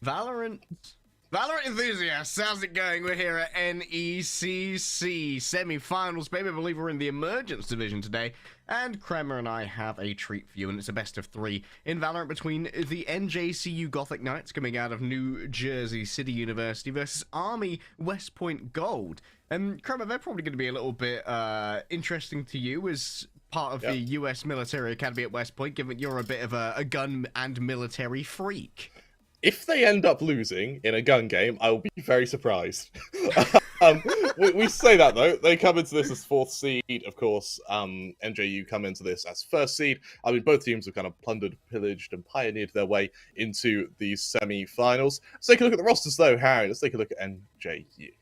Valorant. Valorant enthusiasts, how's it going? We're here at NECC semi-finals, baby. I believe we're in the Emergence division today, and Kremer and I have a treat for you, and it's a best of 3 in Valorant between the NJCU Gothic Knights coming out of New Jersey City University versus Army West Point Gold. And Kremer, they're probably going to be a little bit interesting to you as part of the US Military Academy at West Point, given you're a bit of a gun and military freak. If they end up losing in a gun game, I will be very surprised. We say that, though. They come into this as 4th seed. Of course, NJU come into this as 1st seed. I mean, both teams have kind of plundered, pillaged, and pioneered their way into these semi-finals. Let's take a look at the rosters, though, Harry. Let's take a look at NJU.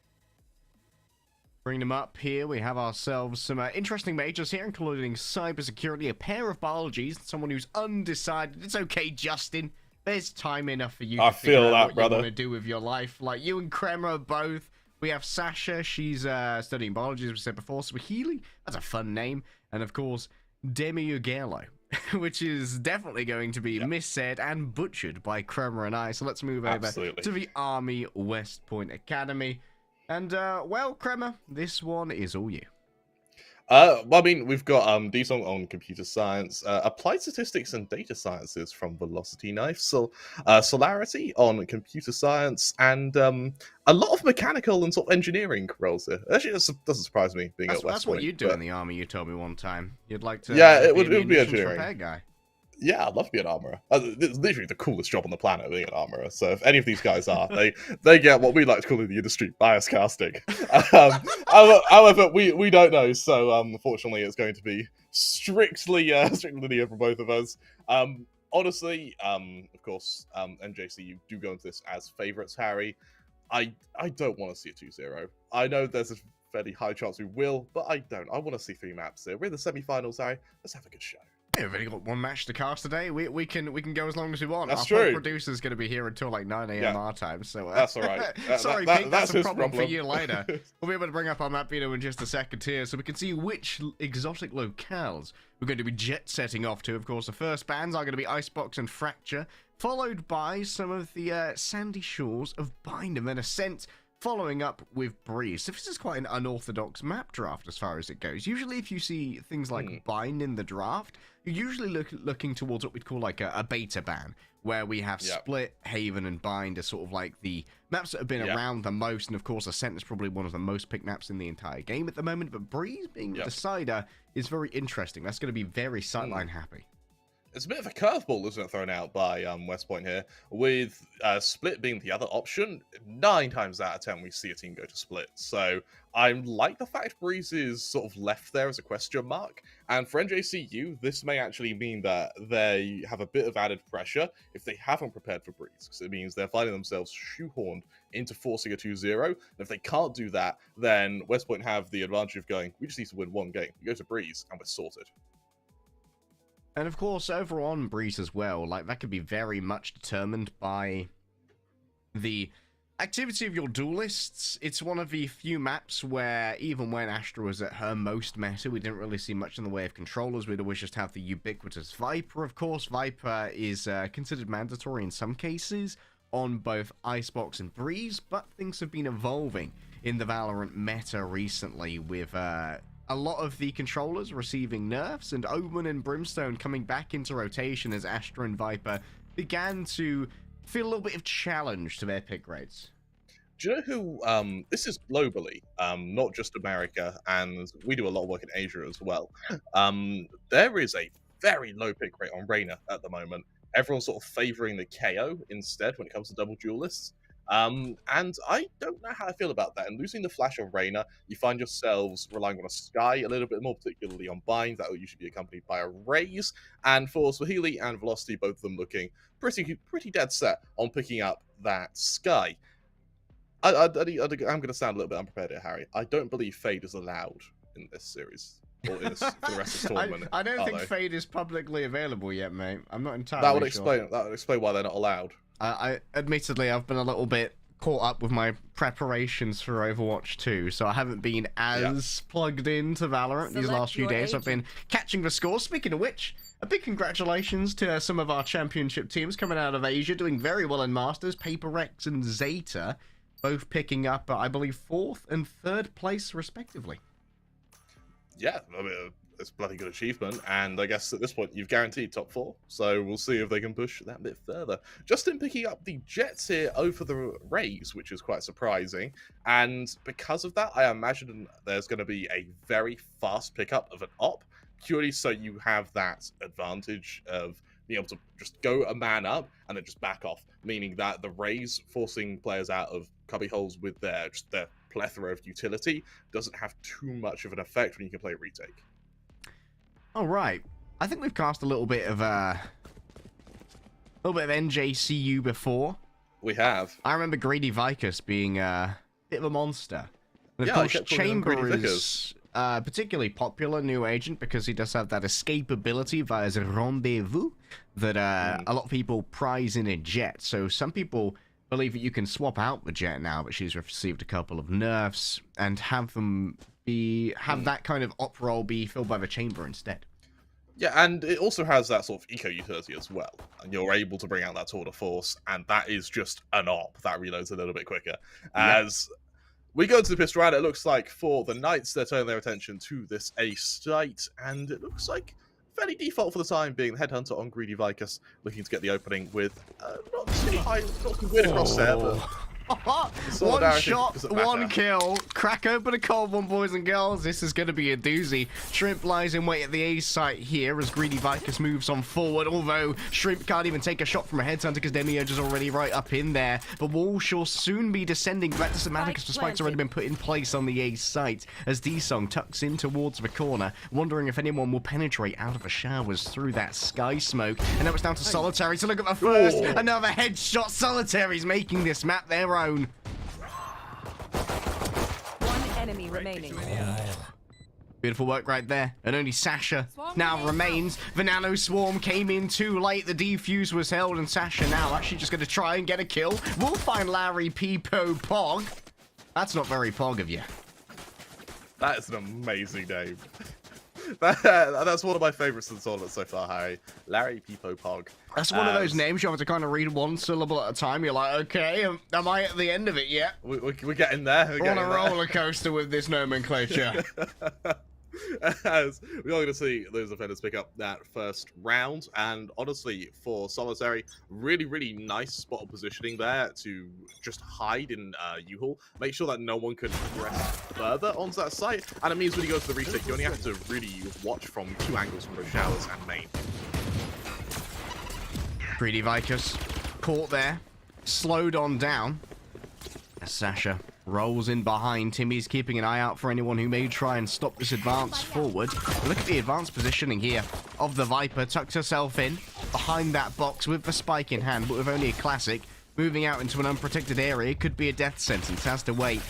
Bring them up here. We have ourselves some interesting majors here, including cybersecurity, a pair of biologies, someone who's undecided. It's okay, Justin. There's time enough for you to figure out what you want to do with your life. Like, you and Kremer both. We have Sasha. She's studying biology, as we said before. Swahili. That's a fun name. And, of course, Demi Ugello, which is definitely going to be missaid and butchered by Kremer and I. So let's move over to the Army West Point Academy. And, well, Kremer, this one is all you. Well, I mean, we've got Dsong on computer science, applied statistics and data sciences from Velocity Knife, Solarity on computer science, and a lot of mechanical and sort of engineering roles here. Actually, that doesn't surprise me being at West Point. That's what you'd do in the army. You told me one time you'd like to. Yeah, it would be engineering. Repair guy. Yeah, I'd love to be an armorer. It's literally the coolest job on the planet, being an armorer. So if any of these guys are, they get what we like to call in the industry bias casting. However, we don't know. So unfortunately, it's going to be strictly linear for both of us. Honestly, of course, NJC, you do go into this as favourites, Harry. I don't want to see a 2-0. I know there's a fairly high chance we will, but I don't. I want to see 3 maps here. We're in the semi-finals, Harry. Let's have a good show. Yeah, we've only got 1 match to cast today. We can go as long as we want. That's Our true. Producer's going to be here until like 9 a.m. our time, so that's all right. Sorry, Pete, that's a problem for you later. We'll be able to bring up our map video in just a second here, so we can see which exotic locales we're going to be jet setting off to. Of course, the first bands are going to be Icebox and Fracture, followed by some of the sandy shores of Bind, and then Ascent, following up with Breeze. So this is quite an unorthodox map draft as far as it goes. Usually if you see things like Bind in the draft, you're usually looking towards what we'd call like a beta ban, where we have Split, Haven, and Bind as sort of like the maps that have been around the most. And of course, Ascent is probably one of the most picked maps in the entire game at the moment. But Breeze being the decider is very interesting. That's going to be very sightline happy. It's a bit of a curveball, isn't it, thrown out by West Point here, with Split being the other option. 9 times out of 10, we see a team go to Split. So I like the fact Breeze is sort of left there as a question mark. And for NJCU, this may actually mean that they have a bit of added pressure if they haven't prepared for Breeze, because it means they're finding themselves shoehorned into forcing a 2-0. And if they can't do that, then West Point have the advantage of going, we just need to win 1 game. We go to Breeze, and we're sorted. And of course, over on Breeze as well, like that could be very much determined by the activity of your duelists. It's one of the few maps where, even when Astra was at her most meta, we didn't really see much in the way of controllers. We'd always just have the ubiquitous Viper, of course. Viper is considered mandatory in some cases on both Icebox and Breeze, but things have been evolving in the Valorant meta recently with a lot of the controllers receiving nerfs, and Omen and Brimstone coming back into rotation as Astra and Viper began to feel a little bit of challenge to their pick rates. Do you know who, this is globally, not just America, and we do a lot of work in Asia as well. There is a very low pick rate on Reyna at the moment. Everyone's sort of favouring the KO instead when it comes to double duelists. And I don't know how I feel about that. And losing the flash of Reyna, you find yourselves relying on a Sky a little bit more, particularly on Bind. That will usually be accompanied by a Raze. And for Swahili and Velocity, both of them looking pretty dead set on picking up that Sky. I'm going to sound a little bit unprepared here, Harry. I don't believe Fade is allowed in this series. Or in this, for the rest of the tournament. I don't think Fade is publicly available yet, mate. I'm not entirely sure. That would explain why they're not allowed. Admittedly, I've been a little bit caught up with my preparations for Overwatch 2, so I haven't been as plugged into Valorant these last few days. I've been catching the scores. Speaking of which, a big congratulations to some of our championship teams coming out of Asia, doing very well in Masters. Paper Rex and Zeta both picking up, I believe, 4th and 3rd place, respectively. Yeah, I mean, it's a bloody good achievement, and I guess at this point you've guaranteed top 4, so we'll see if they can push that bit further. Justin picking up the Jets here over the Rays, which is quite surprising, and because of that, I imagine there's going to be a very fast pickup of an op, purely so you have that advantage of being able to just go a man up and then just back off, meaning that the Rays forcing players out of cubby holes with their plethora of utility doesn't have too much of an effect when you can play retake. All right, I think we've cast a little bit of NJCU before. We have. I remember Greedy Vicus being a bit of a monster. And of Yeah, course, Chamber is particularly popular new agent because he does have that escape ability via the rendezvous that a lot of people prize in a Jet. So some people believe that you can swap out the Jet now, but she's received a couple of nerfs, and have them have that kind of op role be filled by the Chamber instead. Yeah, and it also has that sort of eco utility as well, and you're able to bring out that tour de force, and that is just an op that reloads a little bit quicker. As we go into the pistol round, it looks like for the Knights, they're turning their attention to this A site, and it looks like fairly default for the time being. The Headhunter on Greedy Vicus looking to get the opening with not too high, not too weird across there, but one shot, one kill. Crack open a cold one, boys and girls. This is going to be a doozy. Shrimp lies in wait at the A site here as Greedy Vicus moves on forward, although Shrimp can't even take a shot from a Headhunter because Demiurge is already right up in there. But Wall shall soon be descending back to Semantic as the spike's already been put in place on the A site as D-Song tucks in towards the corner, wondering if anyone will penetrate out of the showers through that sky smoke. And now it's down to Solitary to look at the first. Another headshot. Solitary's making this map their own. One enemy remaining. Beautiful work right there. And only Sasha now remains. The Nano Swarm came in too late. The defuse was held, and Sasha now actually just going to try and get a kill. We'll find Larry Peepo Pog. That's not very Pog of you. That is an amazing name. That's one of my favorites in the tournament so far, Harry. Larry Peepo Pog. That's one of those names you have to kind of read one syllable at a time. You're like, okay, am I at the end of it yet? We're getting there. We're on a roller coaster with this nomenclature. As we're going to see those defenders pick up that first round, and honestly, for Solitary, really, really nice spot of positioning there to just hide in U-Haul. Make sure that no one can progress further onto that site, and it means when you go to the retake, you only have to really watch from 2 angles from the showers and main. Greedy Vicus caught there, slowed on down. As Sasha rolls in behind. Timmy's keeping an eye out for anyone who may try and stop this advance forward. Look at the advanced positioning here of the Viper. Tucks herself in behind that box with the spike in hand, but with only a classic. Moving out into an unprotected area could be a death sentence. Has to wait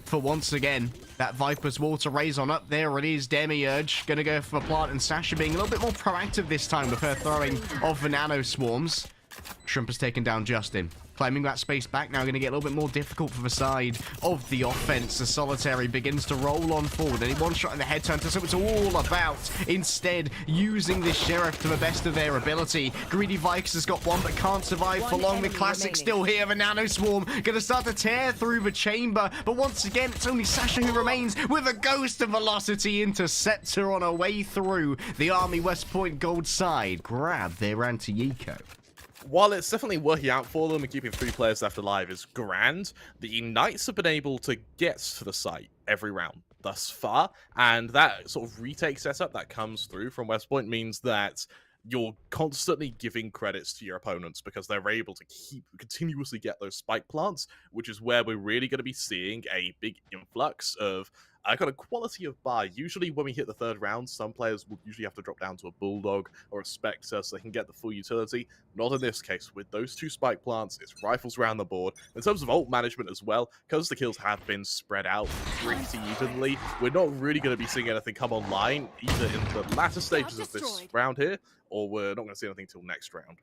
for once again that Viper's wall to raise on up. There it is. Demiurge gonna go for the plant, and Sasha being a little bit more proactive this time with her throwing of the nano swarms. Shrimp has taken down Justin. Claiming that space back now, going to get a little bit more difficult for the side of the offense. The Solitary begins to roll on forward. Only one shot in the Headhunter, so it's all about instead using this Sheriff to the best of their ability. Greedy Vikes has got one, but can't survive for long. The Classic still here. The Nano Swarm going to start to tear through the chamber, but once again, it's only Sasha who remains with a ghost of velocity. Intercepts her on her way through. The Army West Point Gold side grab their anti-eco. While it's definitely working out for them and keeping 3 players left alive is grand, the Knights have been able to get to the site every round thus far, and that sort of retake setup that comes through from West Point means that you're constantly giving credits to your opponents because they're able to continuously get those spike plants, which is where we're really going to be seeing a big influx of kind of quality of buy. Usually when we hit the 3rd round, some players will usually have to drop down to a Bulldog or a Spectre so they can get the full utility. Not in this case. With those 2 spike plants, it's rifles around the board. In terms of ult management as well, because the kills have been spread out pretty evenly, we're not really going to be seeing anything come online either in the latter stages of this round here, or we're not going to see anything till next round.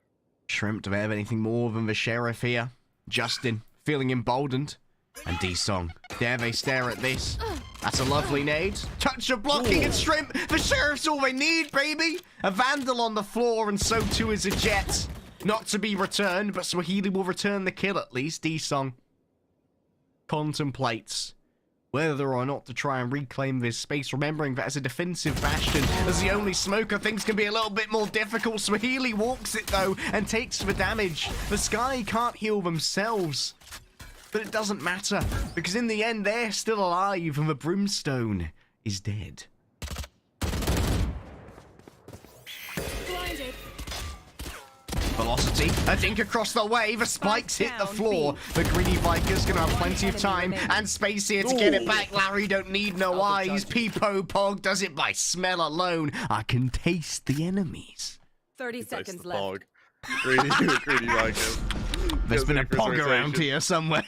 Shrimp, do they have anything more than the Sheriff here? Justin feeling emboldened. And D-Song, dare they stare at this? That's a lovely nade. Touch of blocking and Shrimp. The Sheriff's all they need, baby. A Vandal on the floor, and so too is a Jet. Not to be returned, but Swahili will return the kill at least. D-Song contemplates whether or not to try and reclaim this space, remembering that as a defensive bastion, as the only smoker, things can be a little bit more difficult. Swahili walks it, though, and takes the damage. The Sky can't heal themselves. But it doesn't matter, because in the end, they're still alive, and the Brimstone is dead. Blinded. Velocity, a dink across the way, the spikes hit the floor. The greedy Viker's gonna have plenty of time and space here to get it back. Larry don't need no eyes. Peepo Pog does it by smell alone. I can taste the enemies. 30 seconds left. Greedy Vikers. There's been a Pog around here somewhere.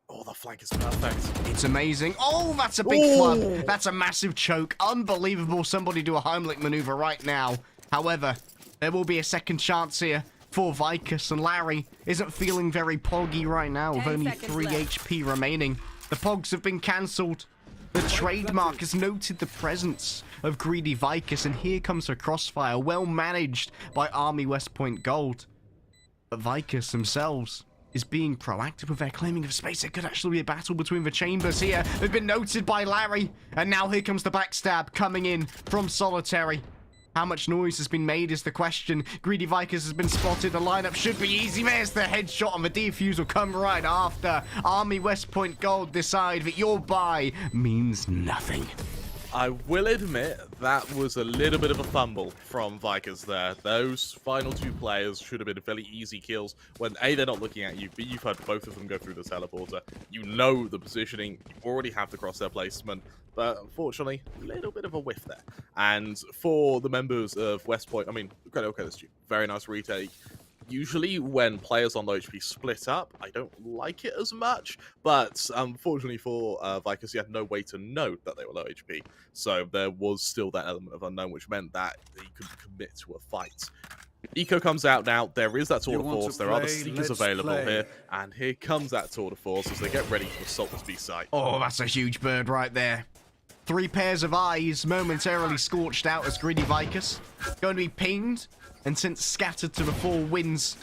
Oh, the flank is perfect. It's amazing. Oh, that's a big flub. That's a massive choke. Unbelievable. Somebody do a Heimlich maneuver right now. However, there will be a second chance here for Vikas, and Larry isn't feeling very poggy right now with only 3 HP remaining. The Pogs have been cancelled. The trademark has noted the presence of greedy Vikas, and here comes a crossfire, well managed by Army West Point Gold. But Vikas themselves is being proactive with their claiming of space. It could actually be a battle between the chambers here. They've been noted by Larry, and now here comes the backstab coming in from Solitary. How much noise has been made is the question. Greedy Vikers has been spotted. The lineup should be easy. There's the headshot, and the defuse will come right after. Army West Point Gold decide that your buy means nothing. I will admit that was a little bit of a fumble from Vikers there. Those final 2 players should have been fairly easy kills when A, they're not looking at you, B, you've had both of them go through the teleporter. You know the positioning, you already have the crosshair placement, but unfortunately, a little bit of a whiff there. And for the members of West Point, I mean, okay, that's very nice retake. Usually when players on low HP split up, I don't like it as much, but unfortunately for Vikers, you had no way to know that they were low HP, so there was still that element of unknown, which meant that he could commit to a fight. Eco comes out now, there is that tour de force, there are the Seekers available here, and here comes that tour de force as they get ready to assault this B site. Oh, that's a huge bird right there. 3 pairs of eyes momentarily scorched out as greedy Vikers. Going to be pinged and sent scattered to the 4 winds.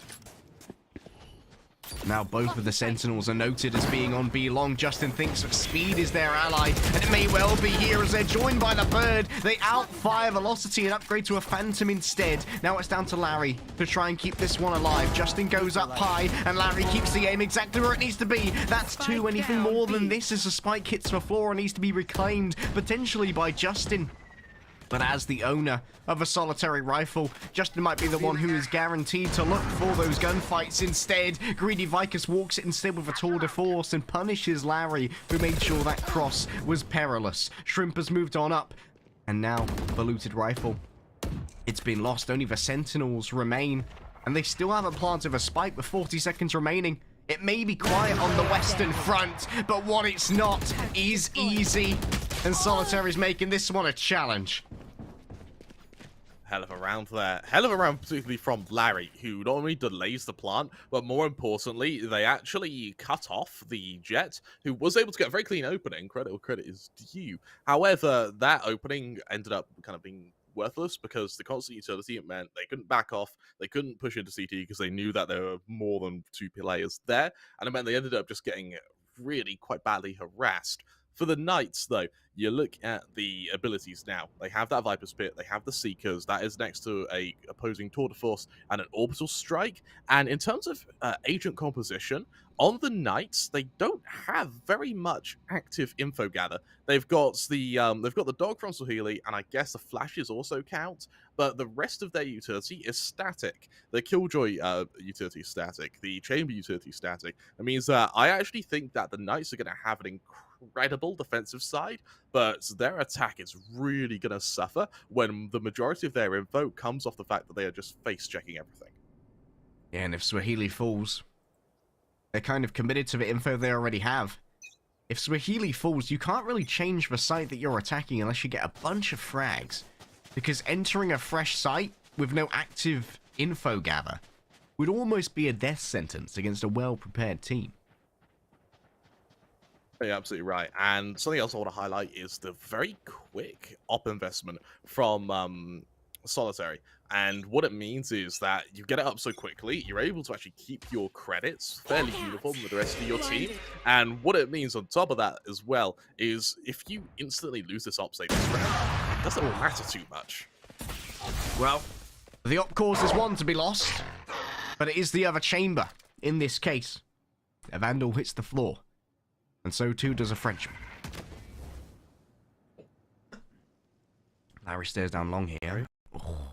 Now both of the Sentinels are noted as being on B long. Justin thinks that speed is their ally, and it may well be here as they're joined by the bird. They outfire Velocity and upgrade to a Phantom instead. Now it's down to Larry to try and keep this one alive. Justin goes up high, and Larry keeps the aim exactly where it needs to be. That's 2. Anything more than this as the spike hits the floor and needs to be reclaimed, potentially by Justin. But as the owner of a solitary rifle, Justin might be the one who is guaranteed to look for those gunfights instead. Greedy Vikas walks it instead with a tour de force and punishes Larry, who made sure that cross was perilous. Shrimp has moved on up, and now the looted rifle. It's been lost. Only the Sentinels remain, and they still haven't planted a spike with 40 seconds remaining. It may be quiet on the Western Front, but what it's not is easy. And Solitary's making this one a challenge. Hell of a round there. Hell of a round, particularly from Larry, who not only delays the plant, but more importantly, they actually cut off the Jet, who was able to get a very clean opening. Credit is due. However, that opening ended up kind of being worthless because the constant utility, it meant they couldn't back off, they couldn't push into CT because they knew that there were more than 2 players there, and it meant they ended up just getting really quite badly harassed. For the Knights, though, you look at the abilities now. They have that Viper's Pit, they have the Seekers, that is next to a opposing Tour de Force and an Orbital Strike. And in terms of agent composition, on the Knights, they don't have very much active info gather. They've got the dog from Swahili, and I guess the flashes also count, but the rest of their utility is static. The Killjoy utility is static. The Chamber utility is static. It means that I actually think that the Knights are going to have an incredible defensive side, but their attack is really going to suffer when the majority of their info comes off the fact that they are just face-checking everything. Yeah, and if Swahili falls, they're kind of committed to the info they already have. If Swahili falls, you can't really change the site that you're attacking unless you get a bunch of frags, because entering a fresh site with no active info gather would almost be a death sentence against a well-prepared team. You're absolutely right. And something else I want to highlight is the very quick op investment from Solitary. And what it means is that you get it up so quickly, you're able to actually keep your credits fairly uniform with the rest of your team. And what it means on top of that as well is if you instantly lose this op, say this round, it doesn't matter too much. Well, the op causes one to be lost, but it is the other chamber in this case. A Vandal hits the floor, and so too does a Frenchman. Larry stares down long here. Oh.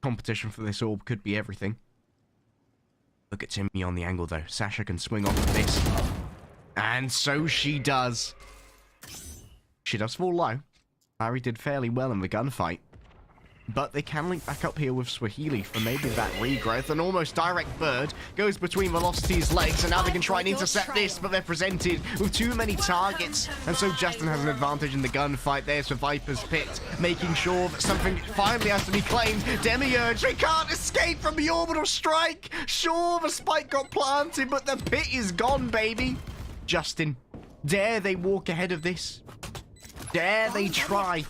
Competition for this orb could be everything. Look at Timmy on the angle though. Sasha can swing off of this. And so she does. She does fall low. Larry did fairly well in the gunfight. But they can link back up here with Swahili for maybe that regrowth. An almost direct bird goes between Velocity's legs, and now they can try and intercept this, but they're presented with too many targets. And so Justin has an advantage in the gunfight. There's for Viper's Pit, making sure that something finally has to be claimed. Demiurge, they can't escape from the orbital strike. Sure, the spike got planted, but the pit is gone, baby. Justin, dare they walk ahead of this? Dare they try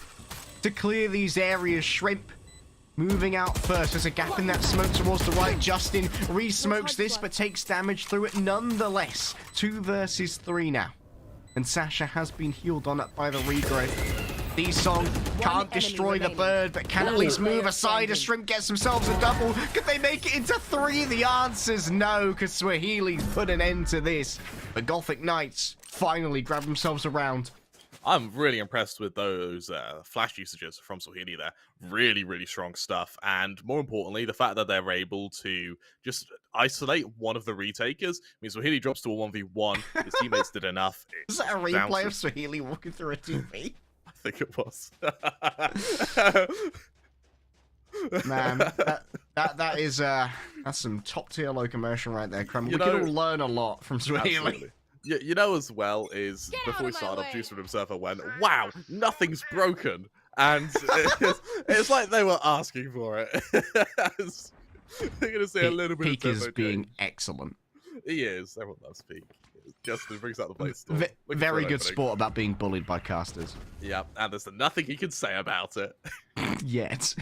to clear these areas? Shrimp moving out first. There's a gap in that smoke towards the right. Justin re-smokes this, but takes damage through it nonetheless. 2 versus 3 now. And Sasha has been healed on up by the regrowth. D-Song can't destroy the bird, but can at least move aside as Shrimp gets themselves a double. Could they make it into 3? The answer's no, because Swahili's put an end to this. The Gothic Knights finally grab themselves around. I'm really impressed with those flash usages from Swahili there. Really, really strong stuff. And more importantly, the fact that they're able to just isolate one of the retakers means Swahili drops to a 1v1. His teammates did enough. Is that a replay of Swahili walking through a TV? I think it was. Man, that is that's some top tier locomotion right there, Crumb. We can all learn a lot from Swahili. Absolutely. You know as well is before we started off, Juice from himself went, wow, nothing's broken. And it's like they were asking for it. They're going to say a little bit Peak of is being excellent. He is. Everyone loves Peak. Justin brings out the place still. Very good sport about being bullied by casters. Yeah, and there's nothing he can say about it. Yet.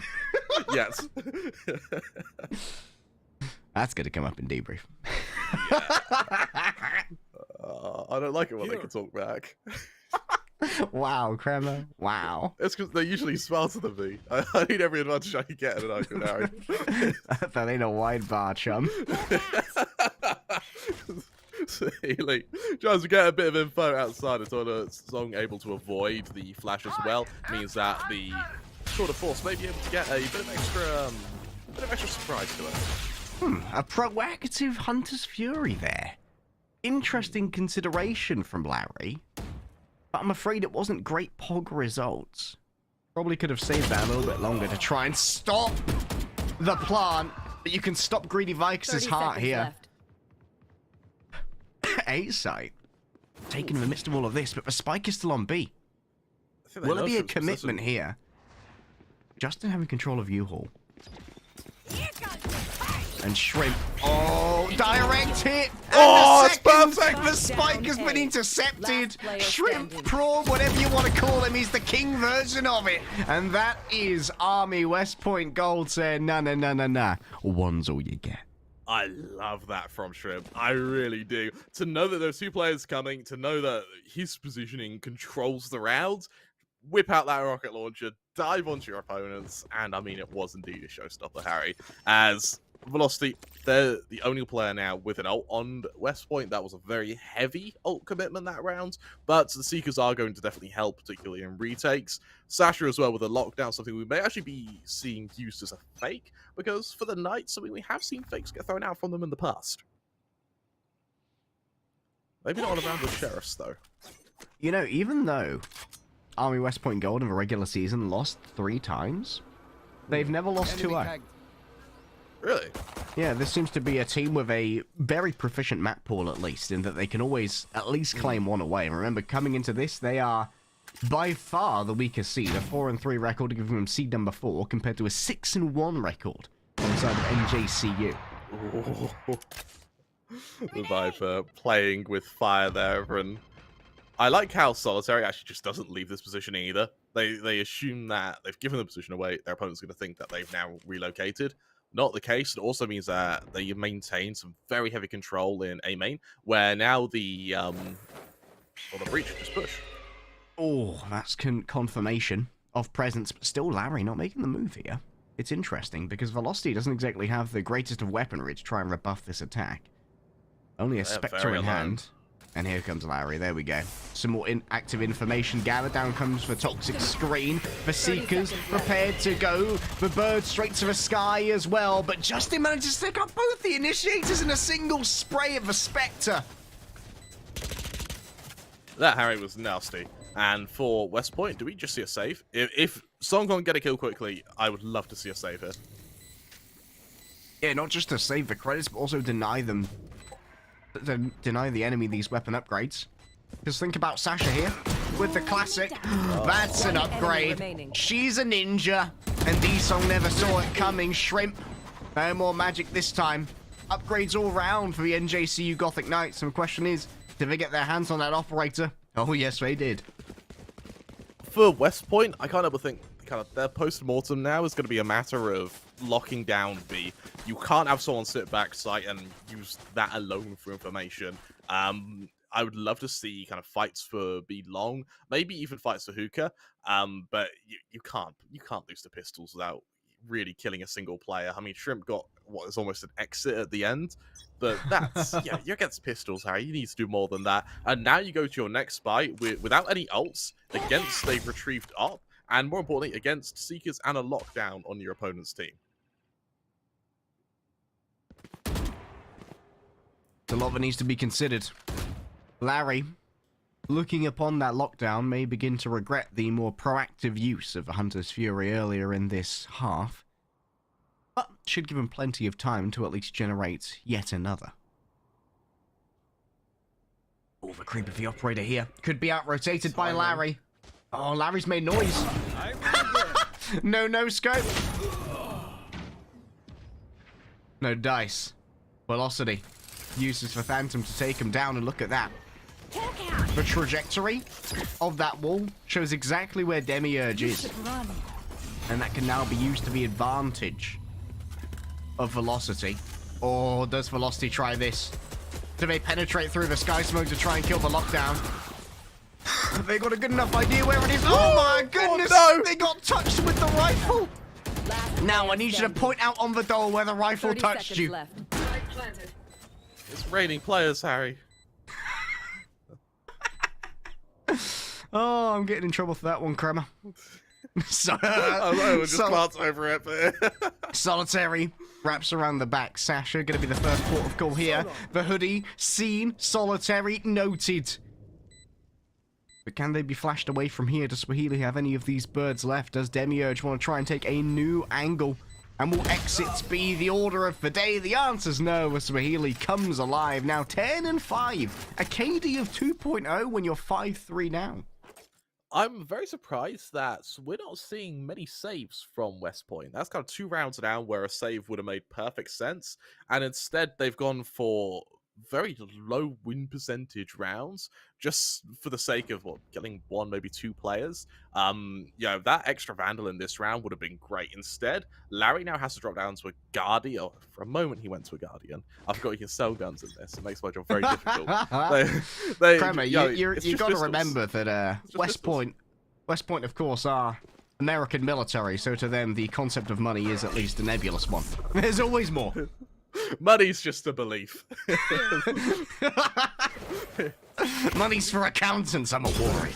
Yes. That's going to come up in debrief. I don't like it when they can talk back. Wow, Cremo. Wow. It's because they're usually smarter than me. I need every advantage I can get in an open area. That ain't a wide bar, chum. Like, tries to get a bit of info outside. It's on a song able to avoid the flash as well. Means that the sort of force may be able to get a bit of extra surprise to it. A proactive Hunter's Fury there. Interesting consideration from Larry, but I'm afraid it wasn't great POG results. Probably could have saved that a little bit longer to try and stop the plant, but you can stop Greedy Vicus's heart here. A site taken in the midst of all of this, but the spike is still on B. Will it be a commitment here? Justin having control of U-Haul. And Shrimp. Oh, direct hit! Oh, it's perfect! The spike has been intercepted. Shrimp Prawn, whatever you want to call him, he's the king version of it. And that is Army West Point Gold saying, nah. One's all you get. I love that from Shrimp. I really do. To know that there's 2 players coming, to know that his positioning controls the rounds, whip out that rocket launcher, dive onto your opponents, and I mean, it was indeed a showstopper, Harry. As Velocity, they're the only player now with an ult on West Point. That was a very heavy ult commitment that round, but the Seekers are going to definitely help, particularly in retakes. Sasha as well with a lockdown, something we may actually be seeing used as a fake, because for the Knights, I mean, we have seen fakes get thrown out from them in the past. Maybe not on a round with Sheriffs, though. You know, even though Army West Point Gold in the regular season lost 3 times, they've never lost 2-0. Really? Yeah, this seems to be a team with a very proficient map pool, at least, in that they can always at least claim 1 away. And remember, coming into this, they are by far the weakest seed. A 4-3 record, giving them seed number 4, compared to a 6-1 record on the side of NJCU. Oh. The Viper playing with fire there, and I like how Solitary actually just doesn't leave this position either. They assume that they've given the position away, their opponent's going to think that they've now relocated. Not the case. It also means that they maintain some very heavy control in A main, where now the breach just push. Oh, that's confirmation of presence, but still Larry not making the move here. It's interesting, because Velocity doesn't exactly have the greatest of weaponry to try and rebuff this attack. Only a Spectre in hand. And here comes Larry, there we go. Some more active information gathered. Down comes the Toxic Screen. The Seekers prepared to go. The Bird straight to the sky as well. But Justin manages to stick up both the Initiators in a single spray of the Spectre. That Harry was nasty. And for West Point, do we just see a save? If Songkong get a kill quickly, I would love to see a save here. Yeah, not just to save the credits, but also deny them. Deny the enemy these weapon upgrades. Because think about Sasha here with the classic. That's an upgrade. She's a ninja, and D-Song never saw it coming. Shrimp, no more magic this time. Upgrades all round for the NJCU Gothic Knights. And the question is, did they get their hands on that operator? Oh yes, they did. For West Point, I kind of think their post-mortem now is going to be a matter of locking down B. You can't have someone sit back site and use that alone for information. I would love to see kind of fights for B long, maybe even fights for hookah. But you can't lose the pistols without really killing a single player. I mean, Shrimp got what is almost an exit at the end, but that's yeah, you're against pistols, Harry. You need to do more than that. And now you go to your next fight without any ults against a retrieved op. And more importantly, against Seekers and a lockdown on your opponent's team. A lot that needs to be considered. Larry, looking upon that lockdown, may begin to regret the more proactive use of the Hunter's Fury earlier in this half. But should give him plenty of time to at least generate yet another. Oh, the creep of the operator here. Could be out-rotated by Larry. Oh, Larry's made noise. No scope. No dice. Velocity. Uses for Phantom to take him down, and look at that. The trajectory of that wall shows exactly where Demiurge is. And that can now be used to the advantage of Velocity. Or does Velocity try this? Do they penetrate through the sky smoke to try and kill the lockdown? They got a good enough idea where it is. Oh my goodness! Oh, no. They got touched with the rifle. Now I need you to point out on the door where the rifle touched you. It's raining players, Harry. Oh, I'm getting in trouble for that one, Kremer. I just glance over it, but Solitary wraps around the back. Sasha gonna be the first port of call here. The hoodie seen. Solitary noted. But can they be flashed away from here? Does Swahili have any of these birds left? Does Demiurge want to try and take a new angle? And will exits be the order of the day? The answer's no, as Swahili comes alive. Now 10 and 5. A KD of 2.0 when you're 5-3 now. I'm very surprised that we're not seeing many saves from West Point. That's kind of 2 rounds down where a save would have made perfect sense. And instead, they've gone for very low win percentage rounds just for the sake of killing 1, maybe 2 players. That extra vandal in this round would have been great. Instead, Larry now has to drop down to a guardian. For a moment he went to a guardian. I forgot you can sell guns in this. It makes my job very difficult. Kremer, you got to remember that West Point of course are American military, so to them the concept of money is at least a nebulous one. There's always more. Money's just a belief. Money's for accountants, I'm a warrior.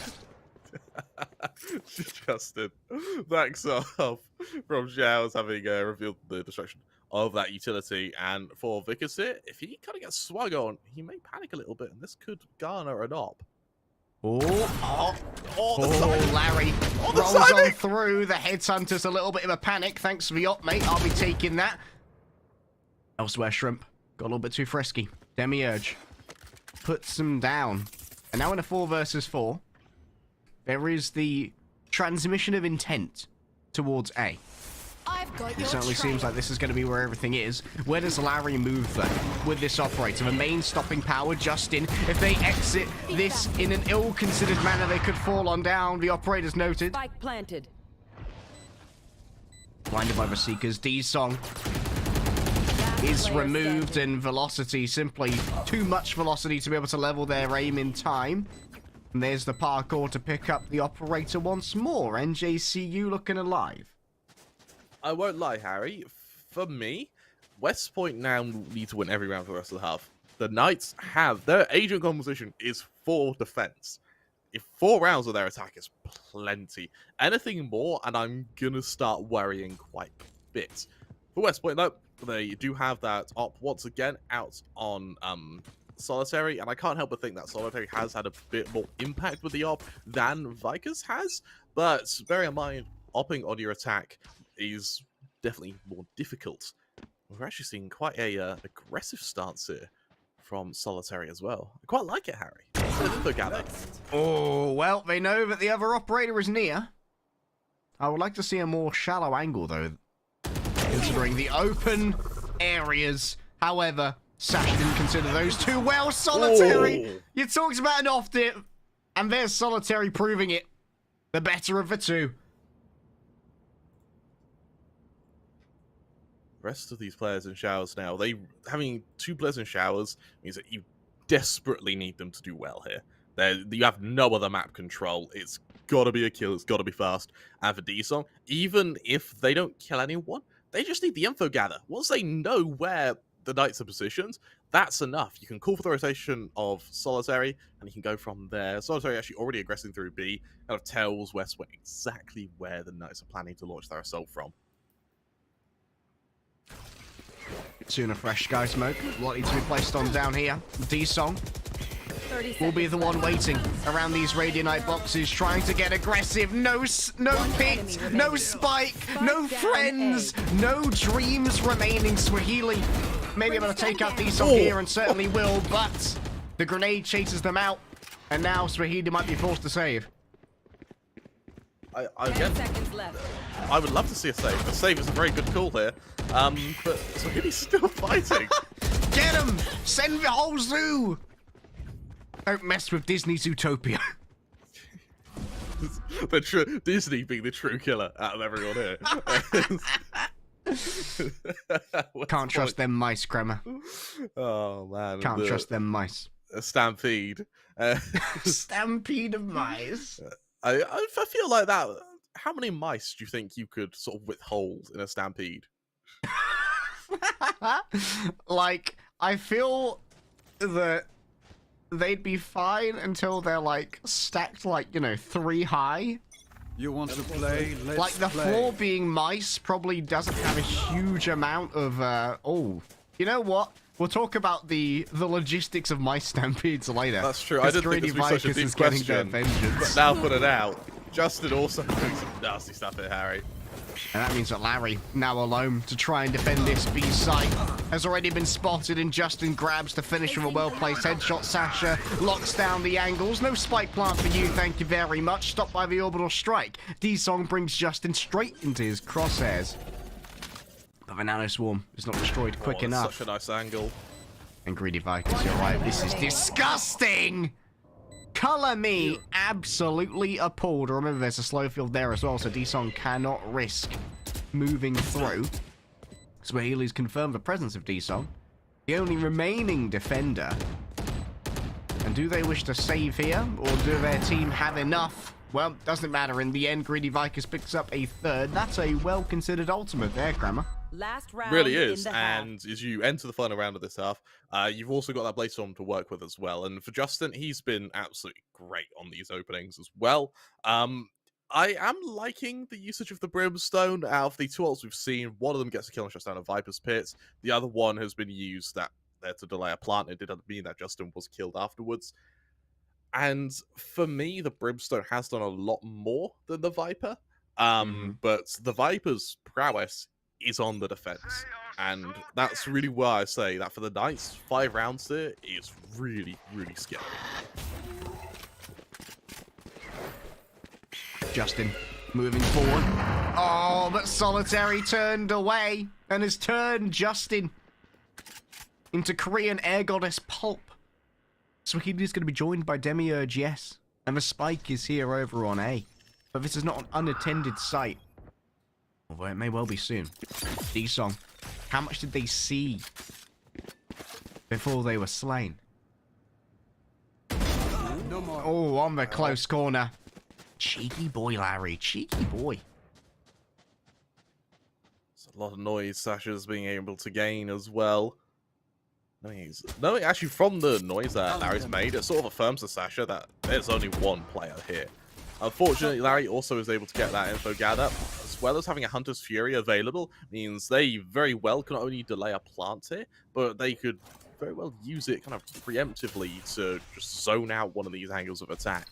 Justin, thanks off from Zhao's having revealed the destruction of that utility. And for Vickers here, if he kind of gets swung on, he may panic a little bit, and this could garner an op. Larry rolls on through. The Headhunter's a little bit of a panic. Thanks for the op, mate. I'll be taking that. Elsewhere, Shrimp got a little bit too frisky. Demiurge puts him down. And now in a 4 versus 4, there is the transmission of intent towards A. It certainly seems like this is going to be where everything is. Where does Larry move, though, with this operator? The main stopping power, Justin. If they exit this in an ill-considered manner, they could fall on down. The operator's noted. Spike planted. Blinded by the Seekers. D-Song is removed, and velocity, simply too much velocity to be able to level their aim in time. And there's the parkour to pick up the operator once more. NJCU looking alive. I won't lie, Harry. For me, West Point now need to win every round for the rest of the half. The Knights have... Their agent composition is 4 defense. If 4 rounds of their attack is plenty. Anything more, and I'm going to start worrying quite a bit. For West Point, though, they do have that op once again out on Solitary, and I can't help but think that Solitary has had a bit more impact with the op than Vikers has. But bear in mind, opping on your attack is definitely more difficult. We're actually seeing quite a aggressive stance here from Solitary as well. I quite like it, Harry. Oh, well, they know that the other operator is near. I would like to see a more shallow angle, though, considering the open areas. However, Sash didn't consider those too well. Solitary! Oh. You talked about an off-dip, and there's Solitary proving it. The better of the two. Rest of these players in showers now. Having 2 players in showers means that you desperately need them to do well here. You have no other map control. It's got to be a kill. It's got to be fast. And for D-Song, even if they don't kill anyone, they just need the info gather. Once they know where the Knights are positioned, that's enough. You can call for the rotation of Solitary, and you can go from there. Solitary actually already aggressing through B, kind of tells West Point exactly where the Knights are planning to launch their assault from. Soon a fresh Sky Smoke likely to be placed on down here. D-Song will be the one waiting around these Radianite boxes, trying to get aggressive. No pit, no spike, no friends, no dreams remaining. Swahili may be able to take out D-Song here, and certainly will, but the grenade chases them out, and now Swahili might be forced to save. Again, I would love to see a save. A save is a very good call here. But Swahili's still fighting. Get him! Send the whole zoo! Don't mess with Disney Zootopia. Disney being the true killer out of everyone here. Can't trust them mice, Crema. Oh, man. Can't trust them mice. A stampede. Stampede of mice. I feel like that. How many mice do you think you could sort of withhold in a stampede? Like, I feel that they'd be fine until they're like stacked, like, you know, 3 high. You want to play? Let's like the play. 4 being mice probably doesn't have a huge amount of oh, you know what? We'll talk about the logistics of mice stampedes later. That's true. I didn't think this would be such a deep question, but now put it out. Justin also doing some nasty stuff here, Harry. And that means that Larry, now alone to try and defend this B site, has already been spotted, and Justin grabs to finish with a well-placed headshot. Sasha locks down the angles. No spike plant for you, thank you very much. Stopped by the orbital strike. D-Song brings Justin straight into his crosshairs. But the Nano Swarm is not destroyed quick enough. Such a nice angle. And Greedy Vikers, you're right. This is disgusting! Color me absolutely appalled. Remember, there's a slow field there as well, so D-Song cannot risk moving through. Swahili's confirmed the presence of D-Song, the only remaining defender. And do they wish to save here, or do their team have enough? Well, doesn't matter. In the end, Greedy Vikers picks up a 3rd. That's a well-considered ultimate there, Kramer. Last round really is, and as you enter the final round of this half, you've also got that Bladestorm to work with as well. And for Justin, he's been absolutely great on these openings as well. I am liking the usage of the Brimstone. Out of the 2 ults we've seen, one of them gets a kill and shuts down a Viper's Pit. The other one has been used there to delay a plant. It did mean that Justin was killed afterwards. And for me, the Brimstone has done a lot more than the Viper. But the Viper's prowess is on the defense, and that's really why I say that for the Knights, 5 rounds there is really, really scary. Justin Moving forward. Oh, but Solitary turned away and has turned Justin into Korean air goddess Pulp. Swahili's going to be joined by Demiurge, yes. And the spike is here over on A. But this is not an unattended site. Although it may well be soon. D-Song. How much did they see before they were slain? No more. Oh, on the close corner. Cheeky boy, Larry. Cheeky boy. It's a lot of noise Sasha's being able to gain as well. Knowing actually from the noise that Larry's made, it sort of affirms to Sasha that there's only one player here. Unfortunately, Larry also is able to get that info gathered, as well as having a Hunter's Fury available, means they very well can not only delay a plant here, but they could very well use it kind of preemptively to just zone out one of these angles of attack.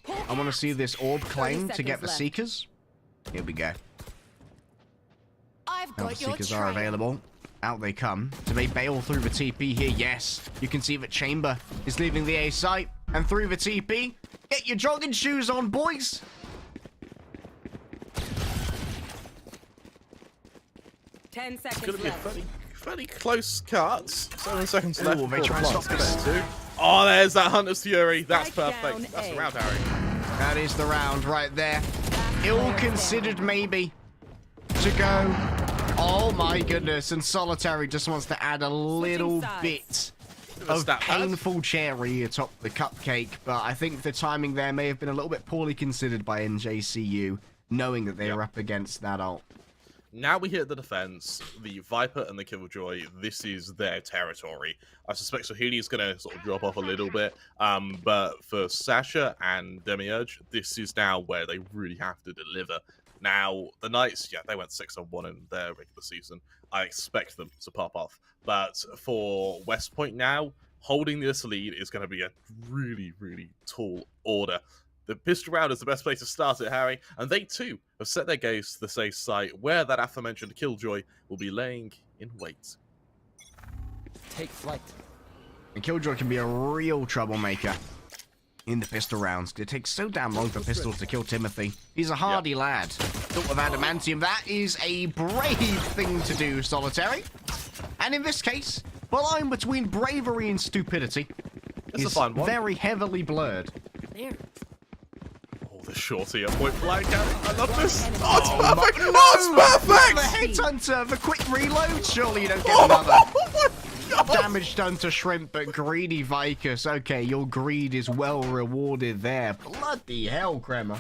I want to see this orb claim to get the Seekers. Here we go. I've Now got the your Seekers are available. Out they come. Do they bail through the TP here? Yes. You can see that Chamber is leaving the A site. And through the TP. Get your jogging shoes on, boys. 10 seconds It's going to be a left. fairly close cut. 7 seconds left. Ooh, they before try and the stop plant's this. there too. Oh, there's that Hunter's Fury. That's Strike perfect. down That's A. the round, Harry. That is the round right there. Ill-considered maybe to go. Oh my goodness. And Solitary just wants to add a little bit of stat pad. painful cherry atop the cupcake. But I think the timing there may have been a little bit poorly considered by NJCU, knowing that they were up against that ult. Now we hit the defense, the Viper and the Killjoy, this is their territory. I suspect Swahili is going to sort of drop off a little bit, but for Sasha and Demiurge, this is now where they really have to deliver. Now, the Knights, yeah, they went 6-1 in their regular season. I expect them to pop off. But for West Point now, holding this lead is going to be a really, really tall order. The pistol round is the best place to start it, Harry, and they too have set their gaze to the safe site where that aforementioned Killjoy will be laying in wait. Take flight. And Killjoy can be a real troublemaker in the pistol rounds. It takes so damn long for pistols to kill Timothy. He's a hardy lad. Built with adamantium. That is a brave thing to do, Solitary. And in this case, the line between bravery and stupidity It's a is fine one. very heavily blurred. There. Oh, the shorty at point blank, Harry. I love this. enemy. Oh, it's Oh, perfect. no. Oh, it's The perfect. headhunter, the quick reload. Surely you don't get another. Oh, my God. Damage done to Shrimp, but greedy Vicus. Okay, your greed is well rewarded there. Bloody hell, Kremer.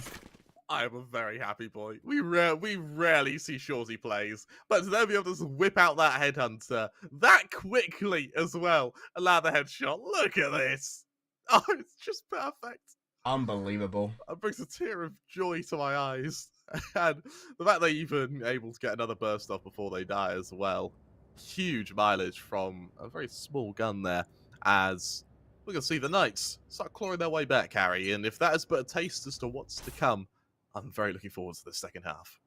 I am a very happy boy. We rarely see Shorty plays, but to then be able to just whip out that headhunter that quickly as well, allow the headshot. Look at this. Oh, it's just perfect. Unbelievable. It brings a tear of joy to my eyes. And the fact they're even able to get another burst off before they die as well. Huge mileage from a very small gun there, as we can see the Knights start clawing their way back, Harry, and if that is but a taste as to what's to come, I'm very looking forward to the second half.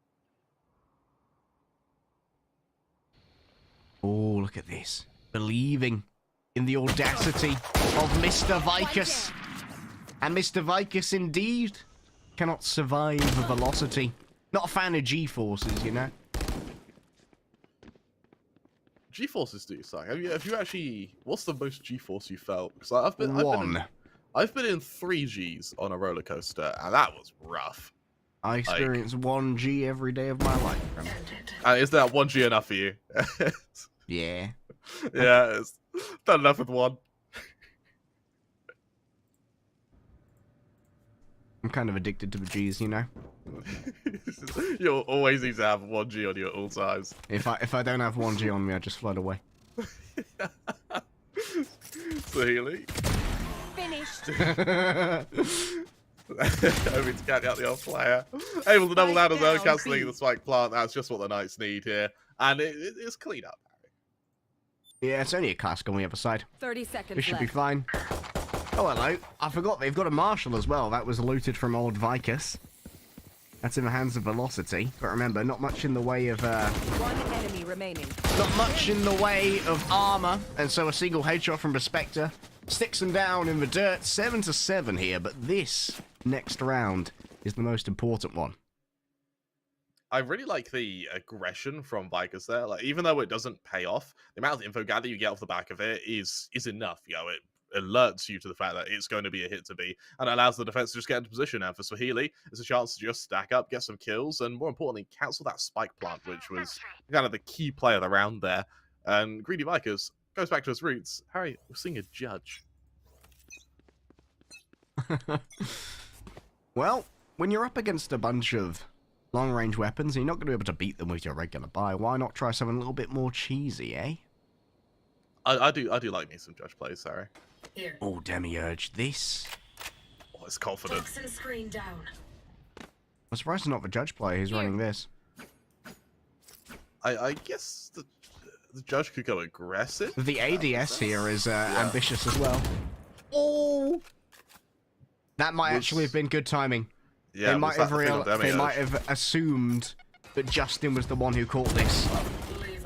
Oh, look at this. Believing in the audacity of Mr. Vicus. And Mr. Vicus indeed cannot survive the velocity. Not a fan of G-forces, you know? G-forces do suck. Have you actually? What's the most G-force you felt? Because I've been in 3 Gs on a roller coaster, and that was rough. I experience 1 G every day of my life. Is that 1 G enough for you? Yeah. Yeah, it's done enough with 1. I'm kind of addicted to the G's, you know? You'll always need to have 1 G on you at all times. If I don't have 1 G on me, I just float away. Swahili. Finished. Hoping to catch out the old player. Able to double down his own, cancelling the spike plant. That's just what the Knights need here. And it's clean up, Harry. Yeah, it's only a cask on the other side. 30 seconds We should be left. fine. Oh, hello. I forgot they've got a Marshal as well. That was looted from old Vicus. That's in the hands of Velocity. But remember, not much in the way of, One enemy remaining. not much in the way of armor. And so a single headshot from Respector sticks them down in the dirt. 7-7 here. But this next round is the most important one. I really like the aggression from Vikers there. Like, even though it doesn't pay off, the amount of info gather you get off the back of it is enough. You know, it alerts you to the fact that it's going to be a hit to be, and it allows the defense to just get into position. And for Swahili, it's a chance to just stack up, get some kills, and more importantly, cancel that spike plant, which was kind of the key play of the round there. And Greedy Vikers goes back to his roots. Harry, we're seeing a judge. Well, when you're up against a bunch of long-range weapons, and you're not going to be able to beat them with your regular buy, why not try something a little bit more cheesy, eh? I do like me some judge plays, Harry. Here. Oh, Demiurge, this. Oh, it's confident. Toxin screen down. I'm surprised it's not the judge player who's running this. I guess the judge could go aggressive. The ADS here is ambitious as well. Oh! That might actually have been good timing. Yeah, they might have assumed that Justin was the one who caught this.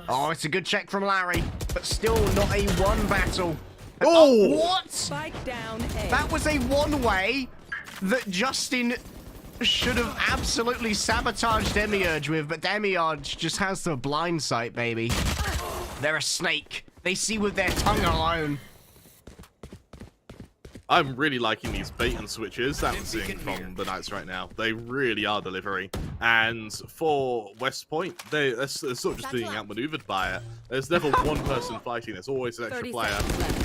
Oh, it's a good check from Larry, but still not a one battle. Oh! What? Spike down A. That was a one-way that Justin should have absolutely sabotaged Demiurge with, but Demiurge just has the blind sight, baby. They're a snake. They see with their tongue alone. I'm really liking these bait and switches that I'm seeing from the Knights right now. They really are delivering. And for West Point, they're sort of just being outmaneuvered by it. There's never one person fighting. There's always an extra player.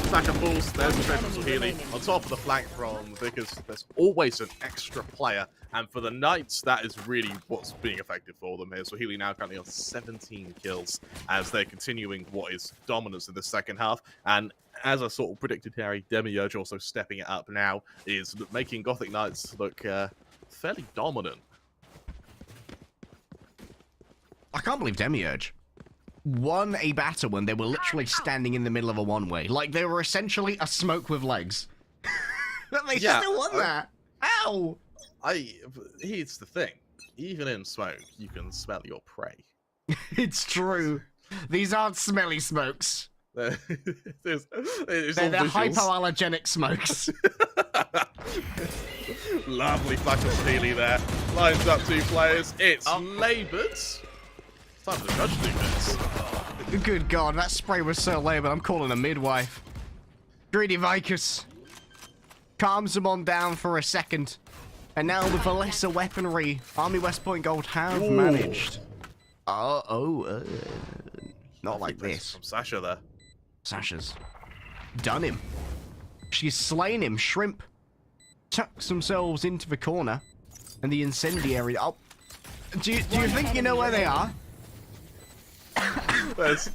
Stack of balls. There's the defense from Swahili. On top of the flank from Vickers, there's always an extra player. And for the Knights, that is really what's being effective for them here. Swahili now currently on 17 kills as they're continuing what is dominance in the second half. And as I sort of predicted, Harry, Demiurge also stepping it up now is making Gothic Knights look fairly dominant. I can't believe Demiurge won a battle when they were literally standing in the middle of a one-way. Like, they were essentially a smoke with legs. But they still won that. Ow! Here's the thing. Even in smoke, you can smell your prey. It's true. These aren't smelly smokes. They're hypoallergenic smokes. Lovely flash of Swahili there. Lines up two players. It's laboured. Time for the judge to do this. Good God, that spray was so laboured. I'm calling a midwife. Greedy Vicus calms them on down for a second. And now with the lesser weaponry, Army West Point Gold have managed. Not like this. From Sasha there. Sasha's done him. She's slain him. Shrimp tucks themselves into the corner. And the incendiary... Oh, do you think you know where they are? That's